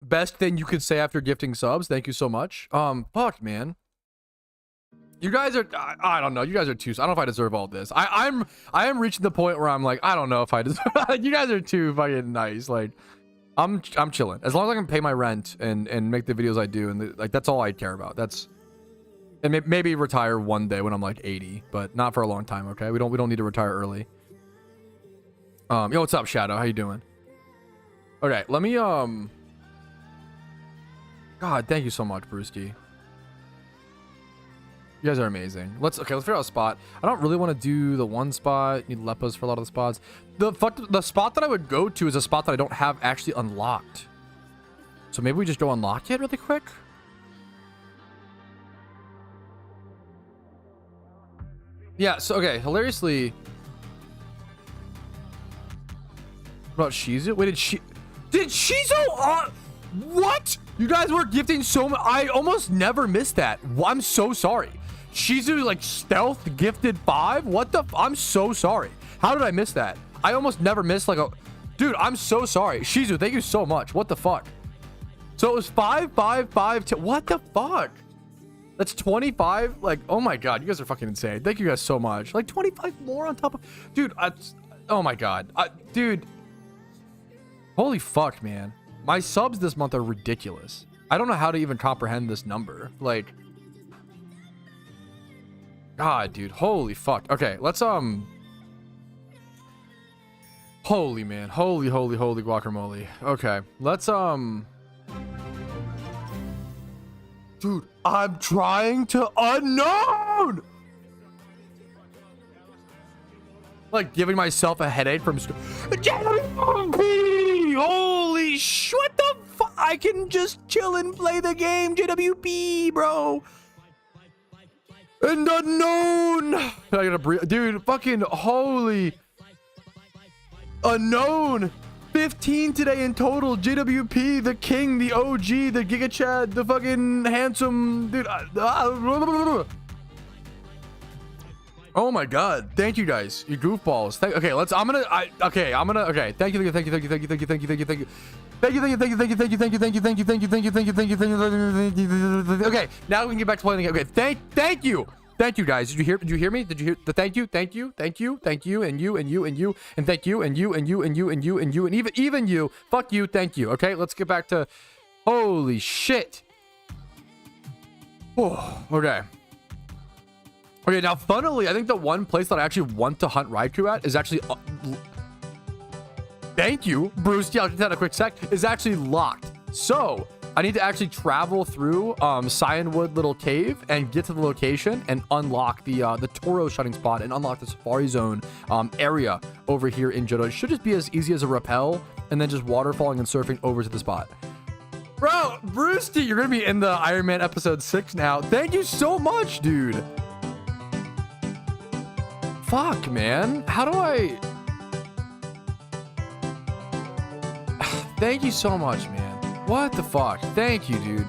Best thing you could say after gifting subs. Thank you so much. Fuck, man. You guys are, I don't know. You guys are too, I don't know if I deserve all this. I am reaching the point where I'm like, I don't know if I deserve, you guys are too fucking nice. Like, I'm chilling. As long as I can pay my rent and make the videos I do. And like, that's all I care about. And maybe retire one day when I'm like 80, but not for a long time. Okay. We don't need to retire early. Yo, what's up, Shadow? How you doing? Okay. Let me, God, thank you so much, Brewski. You guys are amazing. Let's figure out a spot. I don't really want to do the one spot. Need Leppas for a lot of the spots. The spot that I would go to is a spot that I don't have actually unlocked. So maybe we just go unlock it really quick. Yeah, so okay, hilariously. What about Shizu? Wait, did Shizu what? You guys were gifting so much. I almost never missed that. I'm so sorry. Shizu like stealth gifted 5. What the? I'm so sorry. How did I miss that? I almost never missed like a. Dude, I'm so sorry. Shizu, thank you so much. What the fuck? So it was 5, 5, 5, 2. What the fuck? That's 25. Like, oh my god, you guys are fucking insane. Thank you guys so much. Like 25 more on top of. Dude, oh my god, dude. Holy fuck, man. My subs this month are ridiculous. I don't know how to even comprehend this number. Like, God, dude, holy fuck. Okay, let's holy man, holy guacamole. Okay, let's dude, I'm trying to unknown. Like giving myself a headache from school. Holy sh! What the fuck? I can just chill and play the game, JWP, bro. And unknown. I gotta breathe, dude. Fucking holy. Unknown. 15 today in total. JWP, the king, the OG, the Giga Chad, the fucking handsome dude. Oh my god, thank you guys, you goofballs. Okay, let's. Okay, thank you. Okay, now we can get back to playing the game. Okay, thank you. Thank you guys. Did you hear me? Did you hear the thank you, and you, and you, and you, and you, and thank you, and you, and you, and you, and you, and you, and even you. Fuck you, thank you. Okay, let's get back to holy shit. Oh, okay. Okay, now funnily, I think the one place that I actually want to hunt Raikou at is actually thank you, Bruce. Yeah, I'll just have a quick sec. Is actually locked. So I need to actually travel through Cyanwood little cave and get to the location and unlock the Toro shutting spot and unlock the Safari Zone area over here in Johto. It should just be as easy as a rappel and then just waterfalling and surfing over to the spot. Bro, Bruce, you're gonna be in the Iron Man episode 6 now. Thank you so much, dude. Fuck, man. How do I? Thank you so much, man. What the fuck? Thank you, dude.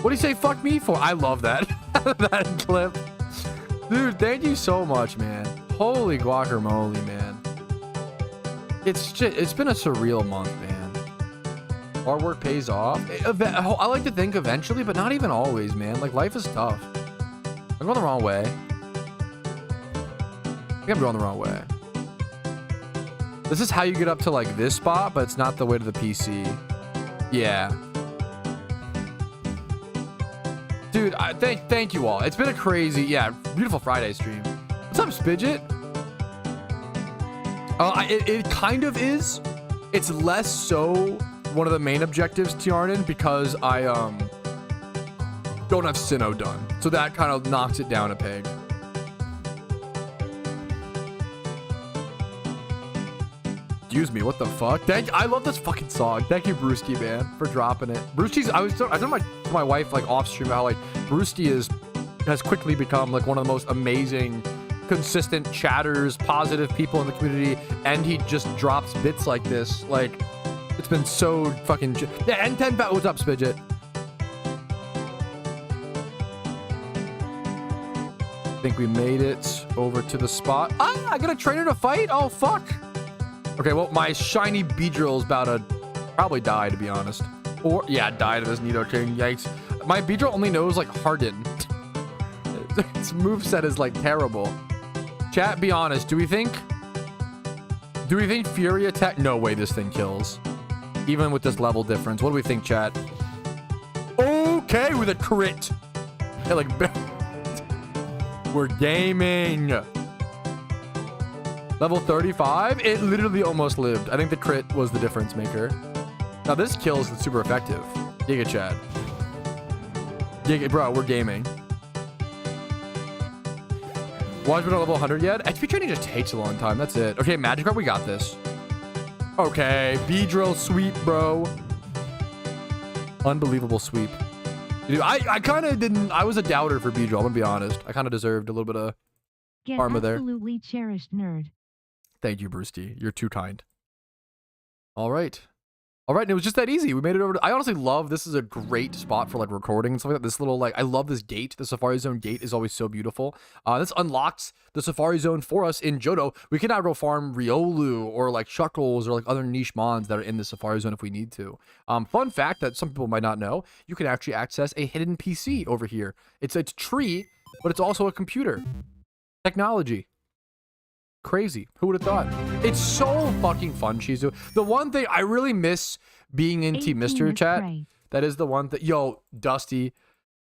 What do you say fuck me for? I love that. That clip. Dude, thank you so much, man. Holy guacamole, man. It's been a surreal month, man. Hard work pays off. I like to think eventually, but not even always, man. Like, life is tough. I'm going the wrong way. I think I'm going the wrong way. This is how you get up to, like, this spot, but it's not the way to the PC. Yeah. Dude, thank you all. It's been a crazy, yeah, beautiful Friday stream. What's up, Spidget? It kind of is. It's less so one of the main objectives, Tiarnan, because I don't have Sinnoh done. So that kind of knocks it down a peg. Excuse me, what the fuck? I love this fucking song. Thank you, Brewski, man, for dropping it. Brewski's, I was telling my wife, like, off stream how, like, Brewski has quickly become, like, one of the most amazing, consistent chatters, positive people in the community, and he just drops bits like this. Like, it's been so fucking... Yeah, N10 Fat, what's up, Spidget? I think we made it over to the spot. Ah, I got a trainer to fight? Oh, fuck. Okay, well, my shiny Beedrill's about to probably die, to be honest. Or, yeah, die to this Nidoking. Yikes. My Beedrill only knows, like, Harden. Its moveset is, like, terrible. Chat, be honest. Do we think Fury attack? No way this thing kills. Even with this level difference. What do we think, chat? Okay, with a crit. Yeah, like, we're gaming. Level 35? It literally almost lived. I think the crit was the difference maker. Now this kill is super effective. Giga Chad. Bro, we're gaming. Why is we not level 100 yet? XP training just takes a long time. That's it. Okay, Magikarp, we got this. Okay, Beedrill sweep, bro. Unbelievable sweep. Dude, I kind of didn't... I was a doubter for Beedrill, I'm gonna be honest. I kind of deserved a little bit of karma there. Absolutely cherished nerd. Thank you, Bruce T. You're too kind. All right. All right, and it was just that easy. We made it over to... I honestly love... This is a great spot for, like, recording and stuff like that. This little, like... I love this gate. The Safari Zone gate is always so beautiful. This unlocks the Safari Zone for us in Johto. We can now go farm Riolu or, like, Shuckles or, like, other niche mons that are in the Safari Zone if we need to. Fun fact that some people might not know, you can actually access a hidden PC over here. It's a tree, but it's also a computer. Technology. Crazy. Who would have thought? It's so fucking fun, Shizu. The one thing I really miss being in Team Mystery chat. Right. That is the one that... Yo, Dusty.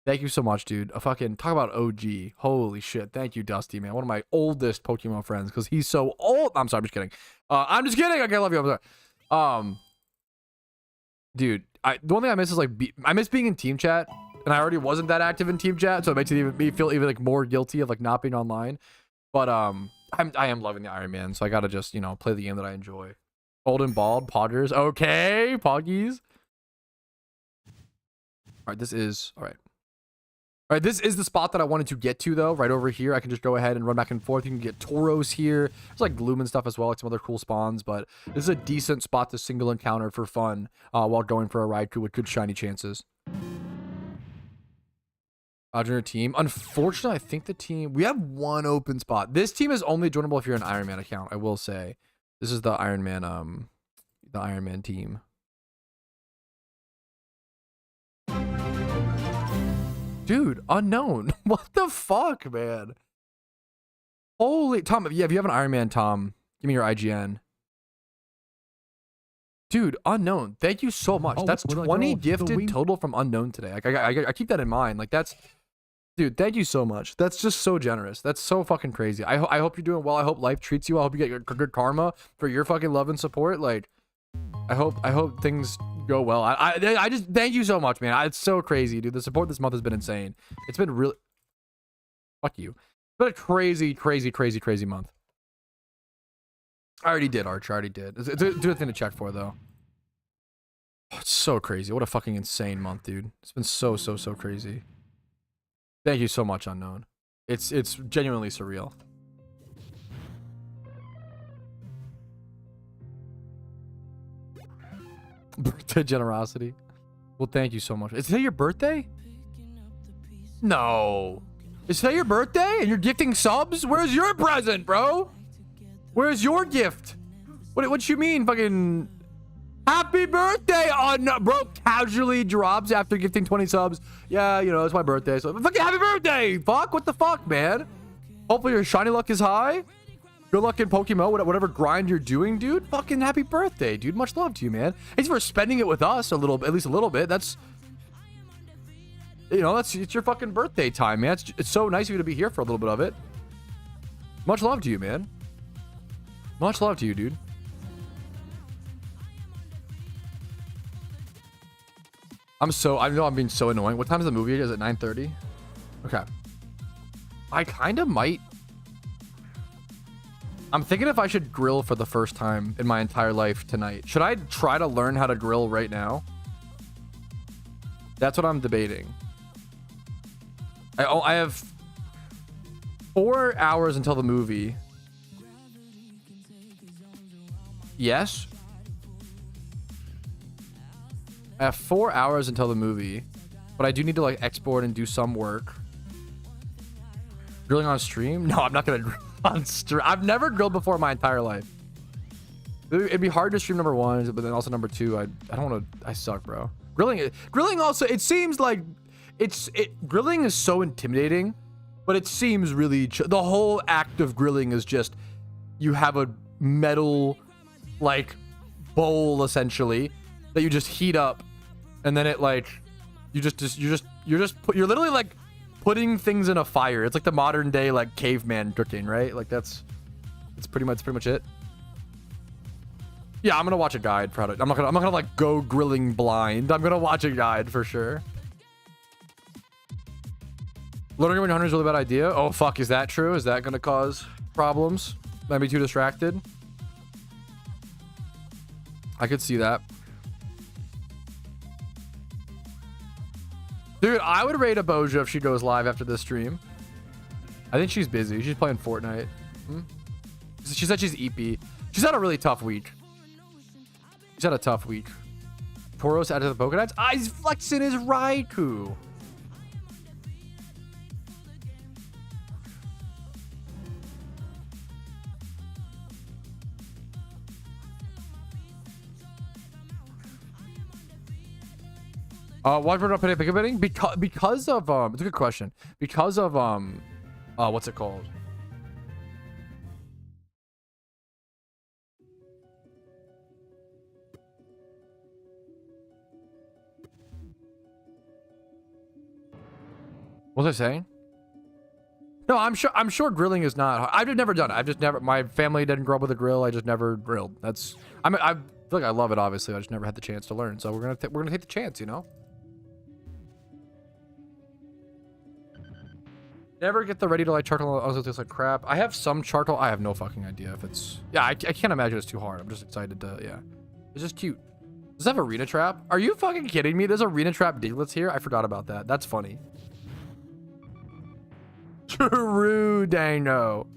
Thank you so much, dude. A fucking... Talk about OG. Holy shit. Thank you, Dusty, man. One of my oldest Pokemon friends because he's so old. I'm sorry. I'm just kidding. I'm just kidding. Okay, I love you. I'm sorry. Dude, the one thing I miss is, like... I miss being in team chat. And I already wasn't that active in team chat. So it makes me feel even, like, more guilty of, like, not being online. But, I am loving the Iron Man, so I gotta just, you know, play the game that I enjoy. Old and bald, Poggers. Okay, Poggies. Alright, this is... Alright. Alright, this is the spot that I wanted to get to, though. Right over here. I can just go ahead and run back and forth. You can get Tauros here. There's, like, Gloom and stuff as well, like some other cool spawns, but this is a decent spot to single encounter for fun while going for a Raikou with good shiny chances. Junior team. Unfortunately, I think the team... We have one open spot. This team is only joinable if you're an Iron Man account, I will say. This is the Iron Man team. Dude, unknown. What the fuck, man? Holy Tom, yeah, if you have an Iron Man, Tom, give me your IGN. Dude, unknown. Thank you so much. That's 20 gifted total from unknown today. Like, I keep that in mind. Like, that's, dude, thank you so much. That's just so generous. That's so fucking crazy. I hope you're doing well. I hope life treats you. I hope you get good karma for your fucking love and support. Like, I hope things go well. I just thank you so much, man. It's so crazy, dude. The support this month has been insane. It's been really, fuck you. It's been a crazy month. I already did, Arch. I already did. It's a good thing to check for, though. Oh, it's so crazy. What a fucking insane month, dude. It's been so crazy. Thank you so much, Unknown. It's genuinely surreal. Birthday generosity. Well, thank you so much. Is today your birthday? No. Is today your birthday and you're gifting subs? Where's your present, bro? Where's your gift? What you mean, fucking happy birthday on bro? Casually drops after gifting 20 subs. Yeah, you know, it's my birthday, so fucking happy birthday. Fuck, what the fuck, man? Hopefully your shiny luck is high. Good luck in PokeMMO, whatever grind you're doing, dude. Fucking happy birthday, dude. Much love to you, man. Thanks for spending it with us a little, at least a little bit. That's, you know, it's your fucking birthday time, man. It's so nice of you to be here for a little bit of it. Much love to you, man. Much love to you, dude. I know I'm being so annoying. What time is the movie? Is it 9:30? Okay. I kind of might. I'm thinking if I should grill for the first time in my entire life tonight. Should I try to learn how to grill right now? That's what I'm debating. I have 4 hours until the movie. Yes. I have 4 hours until the movie, but I do need to like export and do some work. Grilling on stream? No, I'm not gonna grill on stream. I've never grilled before in my entire life. It'd be hard to stream number one, but then also number two, I don't want to. I suck, bro. Grilling also. It seems like grilling is so intimidating, but it seems really the whole act of grilling is just you have a metal like bowl essentially that you just heat up, and then it like you're literally like putting things in a fire. It's like the modern day like caveman cooking, right? Like that's pretty much it. Yeah, I'm gonna watch a guide for how to. I'm not gonna like go grilling blind. I'm gonna watch a guide for sure. Loading when 100 is a really bad idea. Oh fuck, is that true? Is that gonna cause problems? Might be too distracted. I could see that. Dude, I would rate Aboja if she goes live after this stream. I think she's busy. She's playing Fortnite. She said she's EP. She's had a really tough week. She's had a tough week. Tauros added to the Pokedex. Ah, he's flexing his Raikou. Why we're not picking bidding? Because of it's a good question. Because of what's it called? What was I saying? No, I'm sure grilling is not hard. I've just never done it. I've just never. My family didn't grow up with a grill. I just never grilled. I feel like I love it. Obviously, I just never had the chance to learn. So we're gonna take the chance, you know. Never get the ready to light charcoal. Also tastes like crap. I have some charcoal. I have no fucking idea if it's. Yeah, I can't imagine it's too hard. I'm just excited to. Yeah, it's just cute. Does it have arena trap? Are you fucking kidding me? There's arena trap diglets here. I forgot about that. That's funny. True, Dano.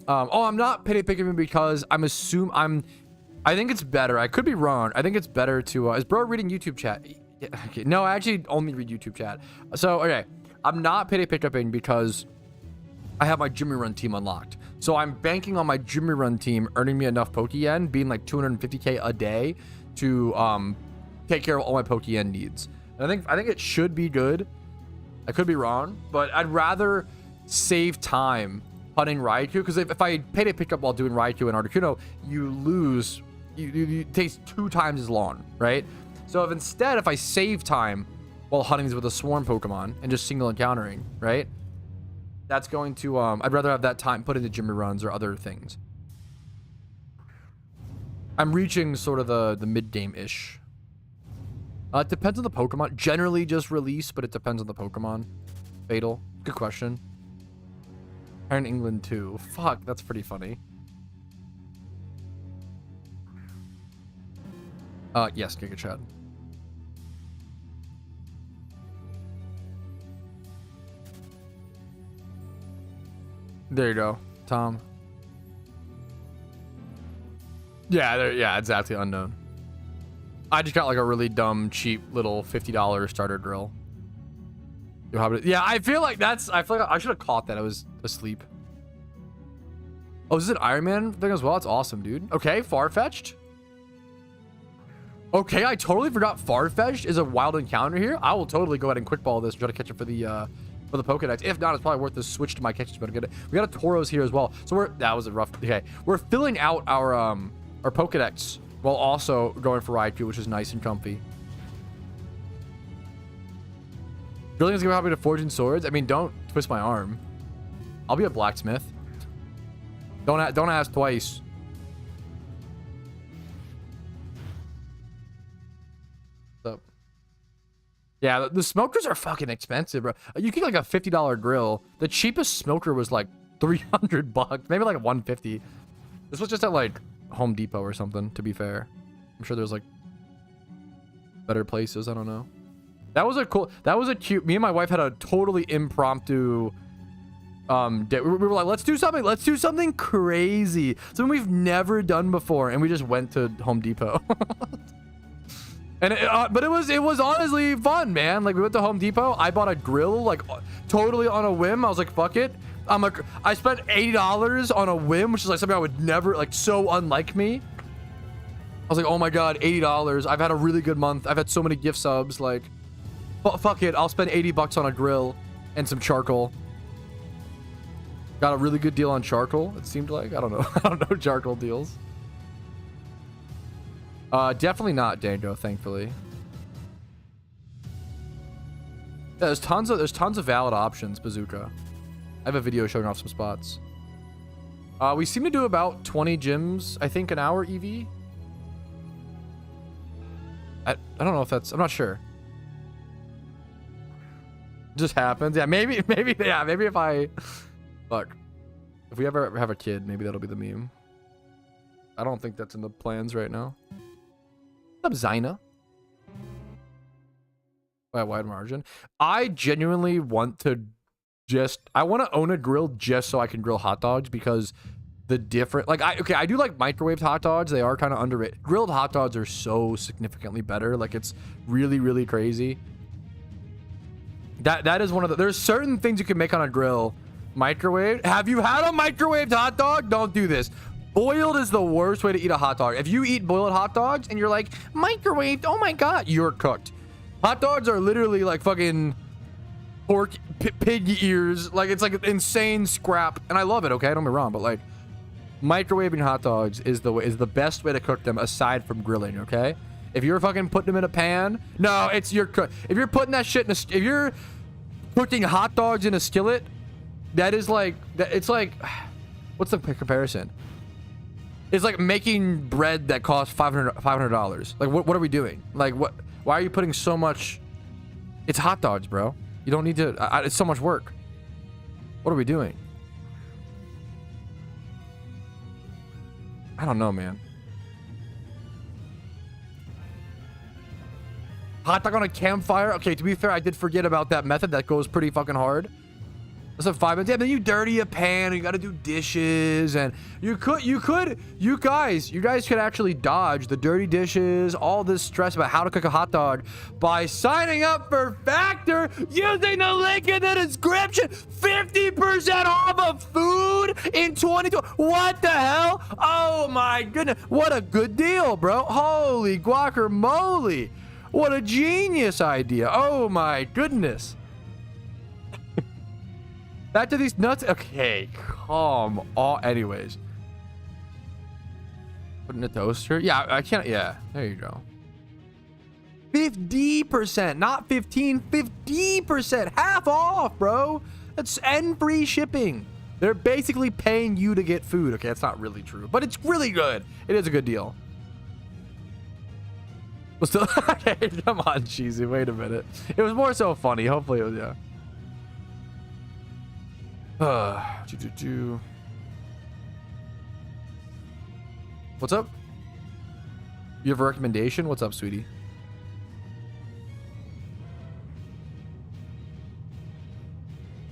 Oh, I'm not picking because I think it's better. I could be wrong. I think it's better to. Is bro reading YouTube chat? Yeah, okay. No, I actually only read YouTube chat. So okay. I'm not pickuping because I have my Jimmy Run team unlocked. So I'm banking on my Jimmy Run team earning me enough Pokeyen, being like 250k a day to take care of all my Pokeyen needs. And I think it should be good. I could be wrong, but I'd rather save time hunting Raikou, because if I pay to pick up while doing Raikou and Articuno, you lose, it takes 2 times as long, right? So if I save time while hunting these with a swarm Pokemon and just single encountering, right? That's going to, I'd rather have that time put into Jimmy runs or other things. I'm reaching sort of the mid-game-ish. It depends on the Pokemon. Generally just release, but it depends on the Pokemon. Fatal. Good question. In England too. Fuck, that's pretty funny. Yes, Giga Chad. There you go, Tom. Yeah, exactly, unknown. I just got like a really dumb, cheap little $50 starter drill. Yeah, I feel like I should have caught that. I was asleep. Oh, is it an Iron Man thing as well? It's awesome, dude. Okay, Farfetch'd. Okay, I totally forgot Farfetch'd is a wild encounter here. I will totally go ahead and quick ball this and try to catch it for the Pokedex. If not, it's probably worth the switch to my catches. But we got a Tauros here as well. So that was a rough. Okay, we're filling out our Pokedex while also going for Raikou, which is nice and comfy. Drilling is gonna help me to forging swords. I mean, don't twist my arm. I'll be a blacksmith. Don't ask twice. So, yeah, the smokers are fucking expensive, bro. You get like a $50 grill. The cheapest smoker was like $300, maybe like 150. This was just at like Home Depot or something, to be fair. I'm sure there's like better places. I don't know. That was a cute, me and my wife had a totally impromptu day. We were like, let's do something crazy, something we've never done before, and we just went to Home Depot. And but it was honestly fun, man. Like, we went to Home Depot, I bought a grill like totally on a whim. I was like, fuck it. I spent $80 on a whim, which is like something I would never, like, so unlike me. I was like, oh my god, $80. I've had a really good month. I've had so many gift subs. Like, fuck it, I'll spend $80 on a grill and some charcoal. Got a really good deal on charcoal, it seemed like. I don't know. I don't know charcoal deals. Definitely not Dango, thankfully. Yeah, there's tons of valid options, Bazooka. I have a video showing off some spots. We seem to do about 20 gyms, I think, an hour EV. I don't know if that's, I'm not sure. Just happens. Yeah, maybe if I look, if we ever have a kid, maybe that'll be the meme. I don't think that's in the plans right now. What's up, Zyna? By a wide margin. I genuinely want to I want to own a grill just so I can grill hot dogs, because the different, like, I do like microwaved hot dogs. They are kind of underrated. Grilled hot dogs are so significantly better. Like, it's really, really crazy. That is one of the, there's certain things you can make on a grill. Microwave. Have you had a microwaved hot dog? Don't do this. Boiled is the worst way to eat a hot dog. If you eat boiled hot dogs and you're like, microwaved, oh my god, you're cooked. Hot dogs are literally like fucking pork, pig ears. Like, it's like an insane scrap. And I love it, okay? Don't get me wrong, but like, microwaving hot dogs is the best way to cook them aside from grilling, okay? If you're fucking putting them in a pan, no, it's your cook. If you're putting that shit in a, if you're cooking hot dogs in a skillet, that is like, it's like, what's the comparison? It's like making bread that costs $500. Like, what are we doing? Like, what? Why are you putting so much? It's hot dogs, bro. You don't need to. It's so much work. What are we doing? I don't know, man. Hot dog on a campfire. Okay, to be fair, I did forget about that method. That goes pretty fucking hard. That's a 5 minutes. Yeah, then you dirty a pan, and you got to do dishes, and you guys could actually dodge the dirty dishes, all this stress about how to cook a hot dog by signing up for Factor using the link in the description. 50% off of food in 2020. What the hell? Oh my goodness. What a good deal, bro. Holy guacamole. What a genius idea. Oh my goodness. Back to these nuts. Okay, come on. Anyways. Put in a toaster. Yeah, I can't. Yeah, there you go. 50%, not 15, 50%. Half off, bro. That's and free shipping. They're basically paying you to get food. Okay, that's not really true, but it's really good. It is a good deal. Well, still, okay, come on, cheesy. Wait a minute. It was more so funny. Hopefully it was, yeah. What's up? You have a recommendation? What's up, sweetie?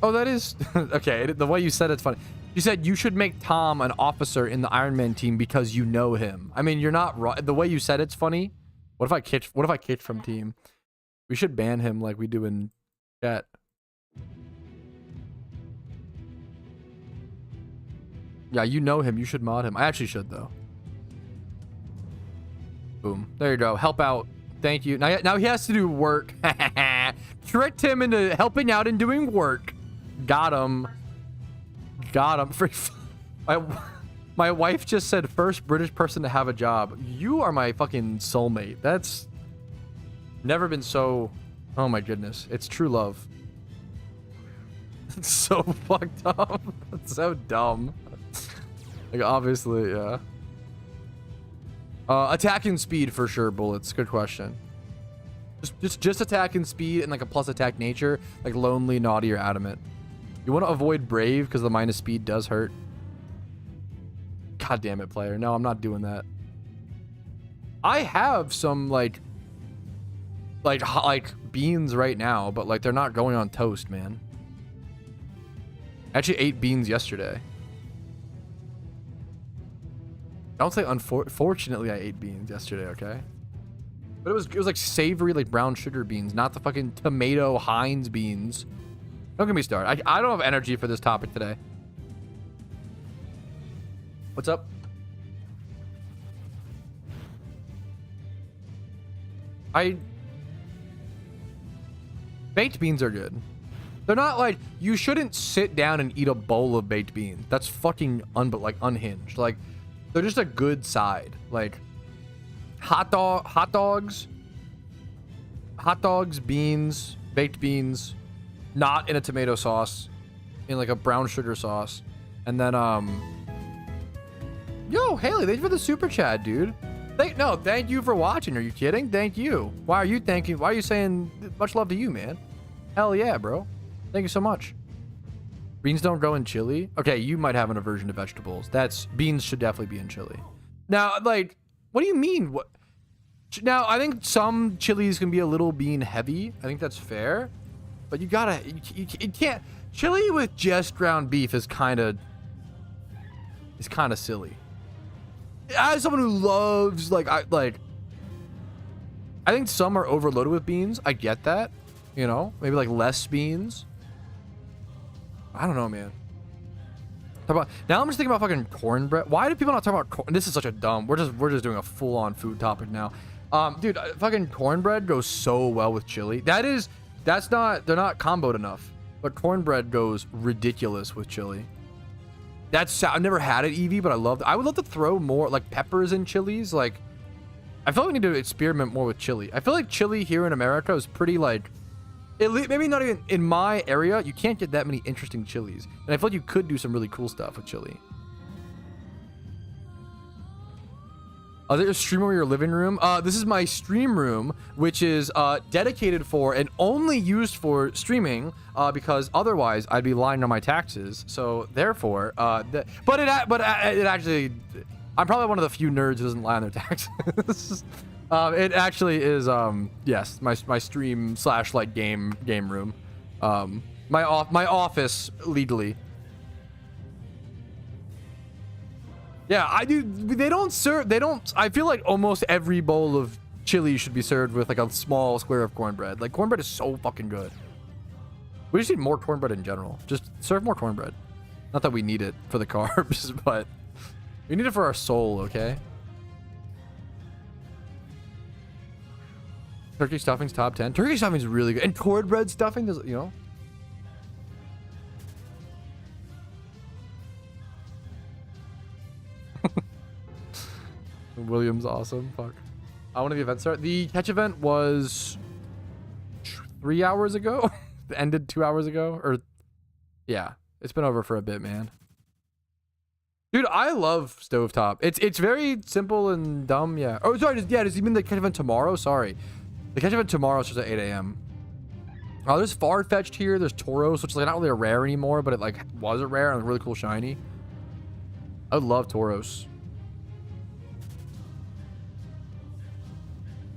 Oh, that is okay. The way you said it's funny. You said you should make Tom an officer in the Iron Man team because you know him. I mean, you're not right. The way you said it's funny. What if I kick from team? We should ban him like we do in chat. Yeah, you know him. You should mod him. I actually should though. Boom. There you go. Help out. Thank you. Now he has to do work. Tricked him into helping out and doing work. Got him. Got him. My wife just said first British person to have a job. You are my fucking soulmate. That's never been so... Oh my goodness. It's true love. It's so fucked up. It's so dumb. Like, obviously, yeah. Attacking speed for sure, bullets. Good question. Just attacking speed and like a plus attack nature, like lonely, naughty, or adamant. You want to avoid brave because the minus speed does hurt. God damn it, player. No, I'm not doing that. I have some like beans right now, but like they're not going on toast, man. I actually ate beans yesterday. Don't say unfortunately I ate beans yesterday, okay? But it was like savory, like brown sugar beans, not the fucking tomato Heinz beans. Don't get me started. I don't have energy for this topic today. What's up? Baked beans are good. They're not like, you shouldn't sit down and eat a bowl of baked beans. That's fucking unhinged. Like, they're just a good side. Like hot dogs, beans, baked beans, not in a tomato sauce, in like a brown sugar sauce. And then yo, Haley, thank you for the super chat, dude. Thank you for watching. Are you kidding? Thank you. Why are you saying much love to you, man? Hell yeah, bro. Thank you so much. Beans don't go in chili. Okay, you might have an aversion to vegetables. Beans should definitely be in chili. Now, like, what do you mean? What? Now, I think some chilies can be a little bean heavy. I think that's fair. But you can't. Chili with just ground beef is kind of silly. As someone who loves I think some are overloaded with beans. I get that. You know, maybe like less beans. I don't know, man. Now I'm just thinking about fucking cornbread. Why do people not talk about corn? This is such a dumb. We're just doing a full-on food topic now. Dude, fucking cornbread goes so well with chili. They're not comboed enough. But cornbread goes ridiculous with chili. I've never had it, Evie, but I would love to throw more like peppers in chilies. Like, I feel like we need to experiment more with chili. I feel like chili here in America is pretty like, maybe not even in my area. You can't get that many interesting chilies, and I feel like you could do some really cool stuff with chili. Is there a stream over your living room? This is my stream room, which is dedicated for and only used for streaming, because otherwise I'd be lying on my taxes. So therefore, but it actually, I'm probably one of the few nerds who doesn't lie on their taxes. It actually is, yes, my stream / like game room, my office legally. Yeah, I do. I feel like almost every bowl of chili should be served with like a small square of cornbread. Like, cornbread is so fucking good. We just need more cornbread in general. Just serve more cornbread. Not that we need it for the carbs, but we need it for our soul, okay? Turkey stuffing's top 10. Turkey stuffing's really good. And cornbread stuffing, you know? Williams, awesome. Fuck. When did the event start? The catch event was 3 hours ago. It ended 2 hours ago. Or, yeah. It's been over for a bit, man. Dude, I love Stovetop. It's very simple and dumb, yeah. Oh, sorry. Does you mean the catch event tomorrow? Sorry. The catch event tomorrow starts at 8 a.m. Oh, there's Farfetch'd here. There's Tauros, which is like not really a rare anymore, but it like was a rare and a really cool shiny. I would love Tauros.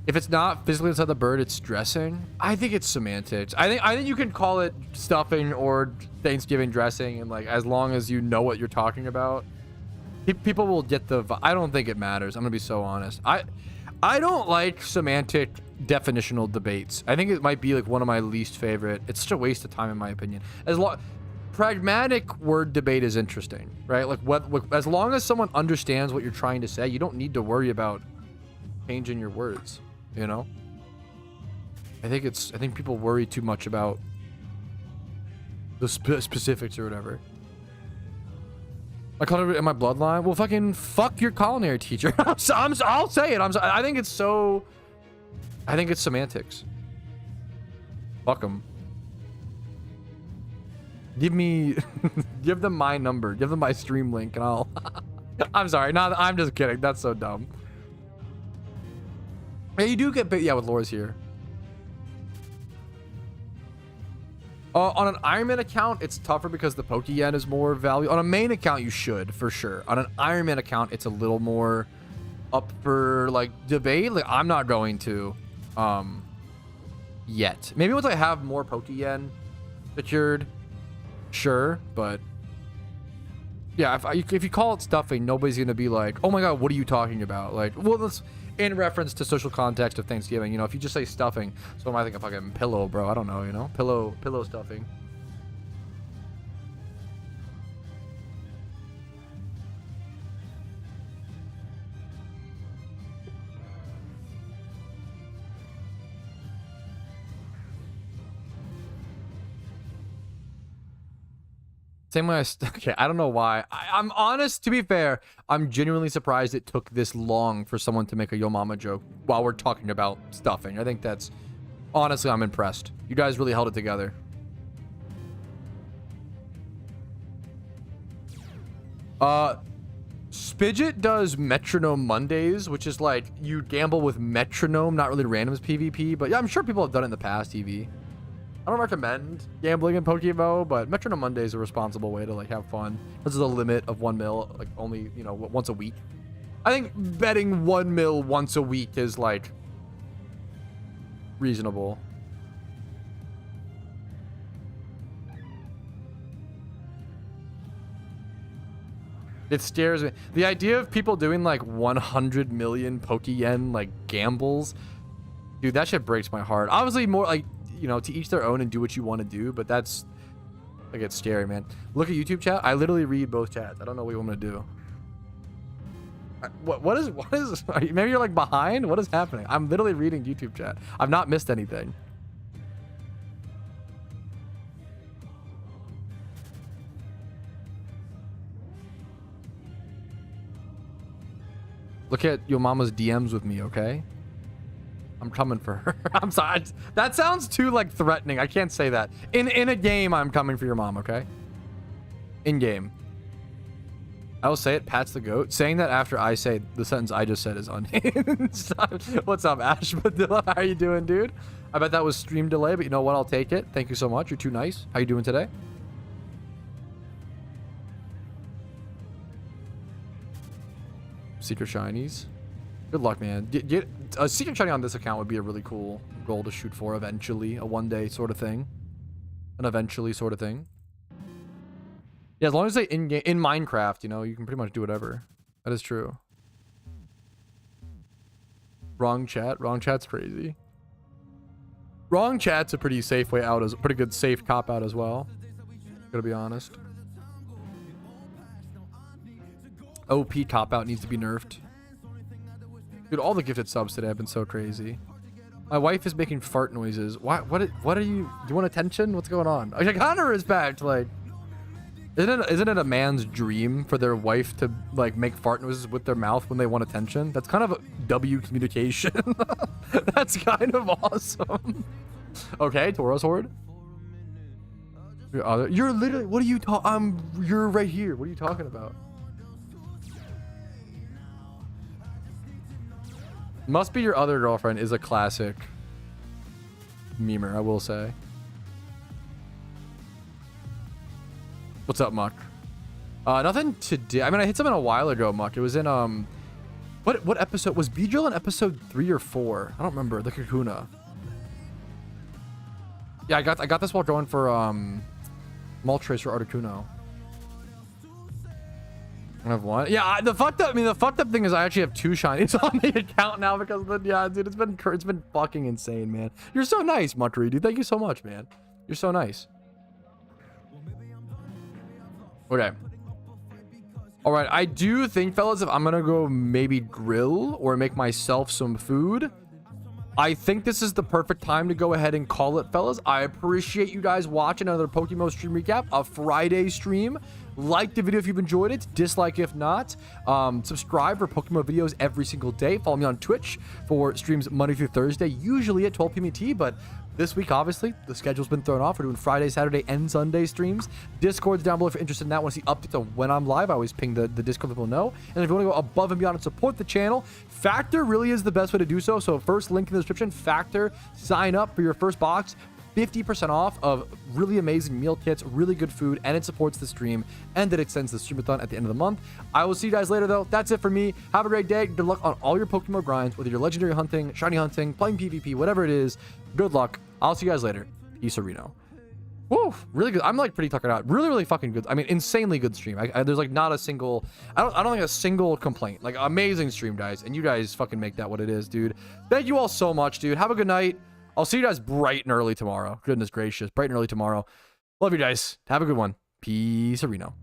If it's not physically inside the bird, it's dressing. I think it's semantics. I think you can call it stuffing or Thanksgiving dressing, and like as long as you know what you're talking about, people will get the. I don't think it matters. I'm gonna be so honest. I don't like semantic definitional debates. I think it might be like one of my least favorite. It's such a waste of time in my opinion. Pragmatic word debate is interesting, right? Like as long as someone understands what you're trying to say, you don't need to worry about changing your words, you know? I think people worry too much about the specifics or whatever. I called it in my bloodline. Well, fucking fuck your culinary teacher. I'll say it. I think it's semantics. Fuck them. Give them my number. Give them my stream link, and I'll. I'm sorry. No, I'm just kidding. That's so dumb. Hey, you do get bit. Yeah, with Laura's here. On an Ironman account, it's tougher because the Pokeyen is more value. On a main account, you should, for sure. On an Ironman account, it's a little more up for, like, debate. Like, I'm not going to, yet. Maybe once I have more Pokeyen secured, sure, but... Yeah, if you call it stuffing, nobody's going to be like, oh my god, what are you talking about? Like, well, that's in reference to social context of Thanksgiving. You know, if you just say stuffing, so I think of fucking pillow, bro. I don't know, you know? Pillow stuffing. Same way okay, I don't know why. I'm honest, to be fair, I'm genuinely surprised it took this long for someone to make a Yo Mama joke while we're talking about stuffing. I think that's... Honestly, I'm impressed. You guys really held it together. Spidget does Metronome Mondays, which is like, you gamble with Metronome, not really randoms PvP, but yeah, I'm sure people have done it in the past, EV. I don't recommend gambling in PokeMMO, but Metronome Monday is a responsible way to like have fun. This is a limit of 1 mil, like only, you know, once a week. I think betting 1 mil once a week is like reasonable. It scares me. The idea of people doing like 100 million Pokeyen like gambles, dude, that shit breaks my heart. Obviously, more like, you know, to each their own and do what you want to do, but that's like, it's scary, man. Look at YouTube chat. I literally read both chats. I don't know what you want me to do. What is maybe you're like behind? What is happening? I'm literally reading YouTube chat. I've not missed anything. Look at your mama's DMs with me, okay? I'm coming for her. I'm sorry. That sounds too like threatening. I can't say that. In a game, I'm coming for your mom, okay? In game. I will say it. Pat's the goat. Saying that after I say the sentence I just said is unhinged. What's up, Ash? How are you doing, dude? I bet that was stream delay, but you know what? I'll take it. Thank you so much. You're too nice. How you doing today? Secret shinies. Good luck, man. Get a secret shiny on this account would be a really cool goal to shoot for eventually. A one-day sort of thing. An eventually sort of thing. Yeah, as long as they in Minecraft, you know, you can pretty much do whatever. That is true. Wrong chat. Wrong chat's crazy. Wrong chat's a pretty safe way out, as pretty good safe cop out as well. Gotta be honest. OP cop out needs to be nerfed. Dude, all the gifted subs today have been so crazy. My wife is making fart noises. Why? What are you? Do you want attention? What's going on? Like, I kind of respect. Like, Isn't it a man's dream for their wife to like make fart noises with their mouth when they want attention? That's kind of W communication. That's kind of awesome. Okay, Tauros Horde. You're literally. What are you talking? You're right here. What are you talking about? Must be your other girlfriend is a classic memer, I will say. What's up, Muck? Nothing today. I mean, I hit something a while ago, Muck. It was in what episode was Beedrill in episode 3 or 4? I don't remember. The Kakuna. Yeah, I got this while going for Moltres for Articuno. I have one. Yeah, the fucked up thing is I actually have 2 shinies on the account now because of the, yeah, dude, it's been fucking insane, man. You're so nice, Muckery, dude. Thank you so much, man. You're so nice. Okay. All right, I do think, fellas, if I'm gonna go maybe grill or make myself some food, I think this is the perfect time to go ahead and call it, fellas. I appreciate you guys watching another PokeMMO stream recap, a Friday stream. Like the video if you've enjoyed it, dislike if not. Subscribe for PokeMMO videos every single day. Follow me on Twitch for streams Monday through Thursday, usually at 12 p.m. ET, but this week, obviously, the schedule's been thrown off. We're doing Friday, Saturday, and Sunday streams. Discord's down below if you're interested in that. Want to see updates on when I'm live, I always ping the Discord, people know. And if you want to go above and beyond and support the channel, Factor really is the best way to do so. So first link in the description, Factor, sign up for your first box. 50% off of really amazing meal kits, really good food, and it supports the stream, and it extends the Streamathon at the end of the month. I will see you guys later, though. That's it for me. Have a great day. Good luck on all your PokeMMO grinds, whether you're legendary hunting, shiny hunting, playing PvP, whatever it is. Good luck. I'll see you guys later. Peace, Reno. Woo, really good. I'm like pretty tuckered out. Really, really fucking good. I mean, insanely good stream. There's like not a single, I don't think a single complaint. Like amazing stream, guys, and you guys fucking make that what it is, dude. Thank you all so much, dude. Have a good night. I'll see you guys bright and early tomorrow. Goodness gracious. Bright and early tomorrow. Love you guys. Have a good one. Peace, Reno.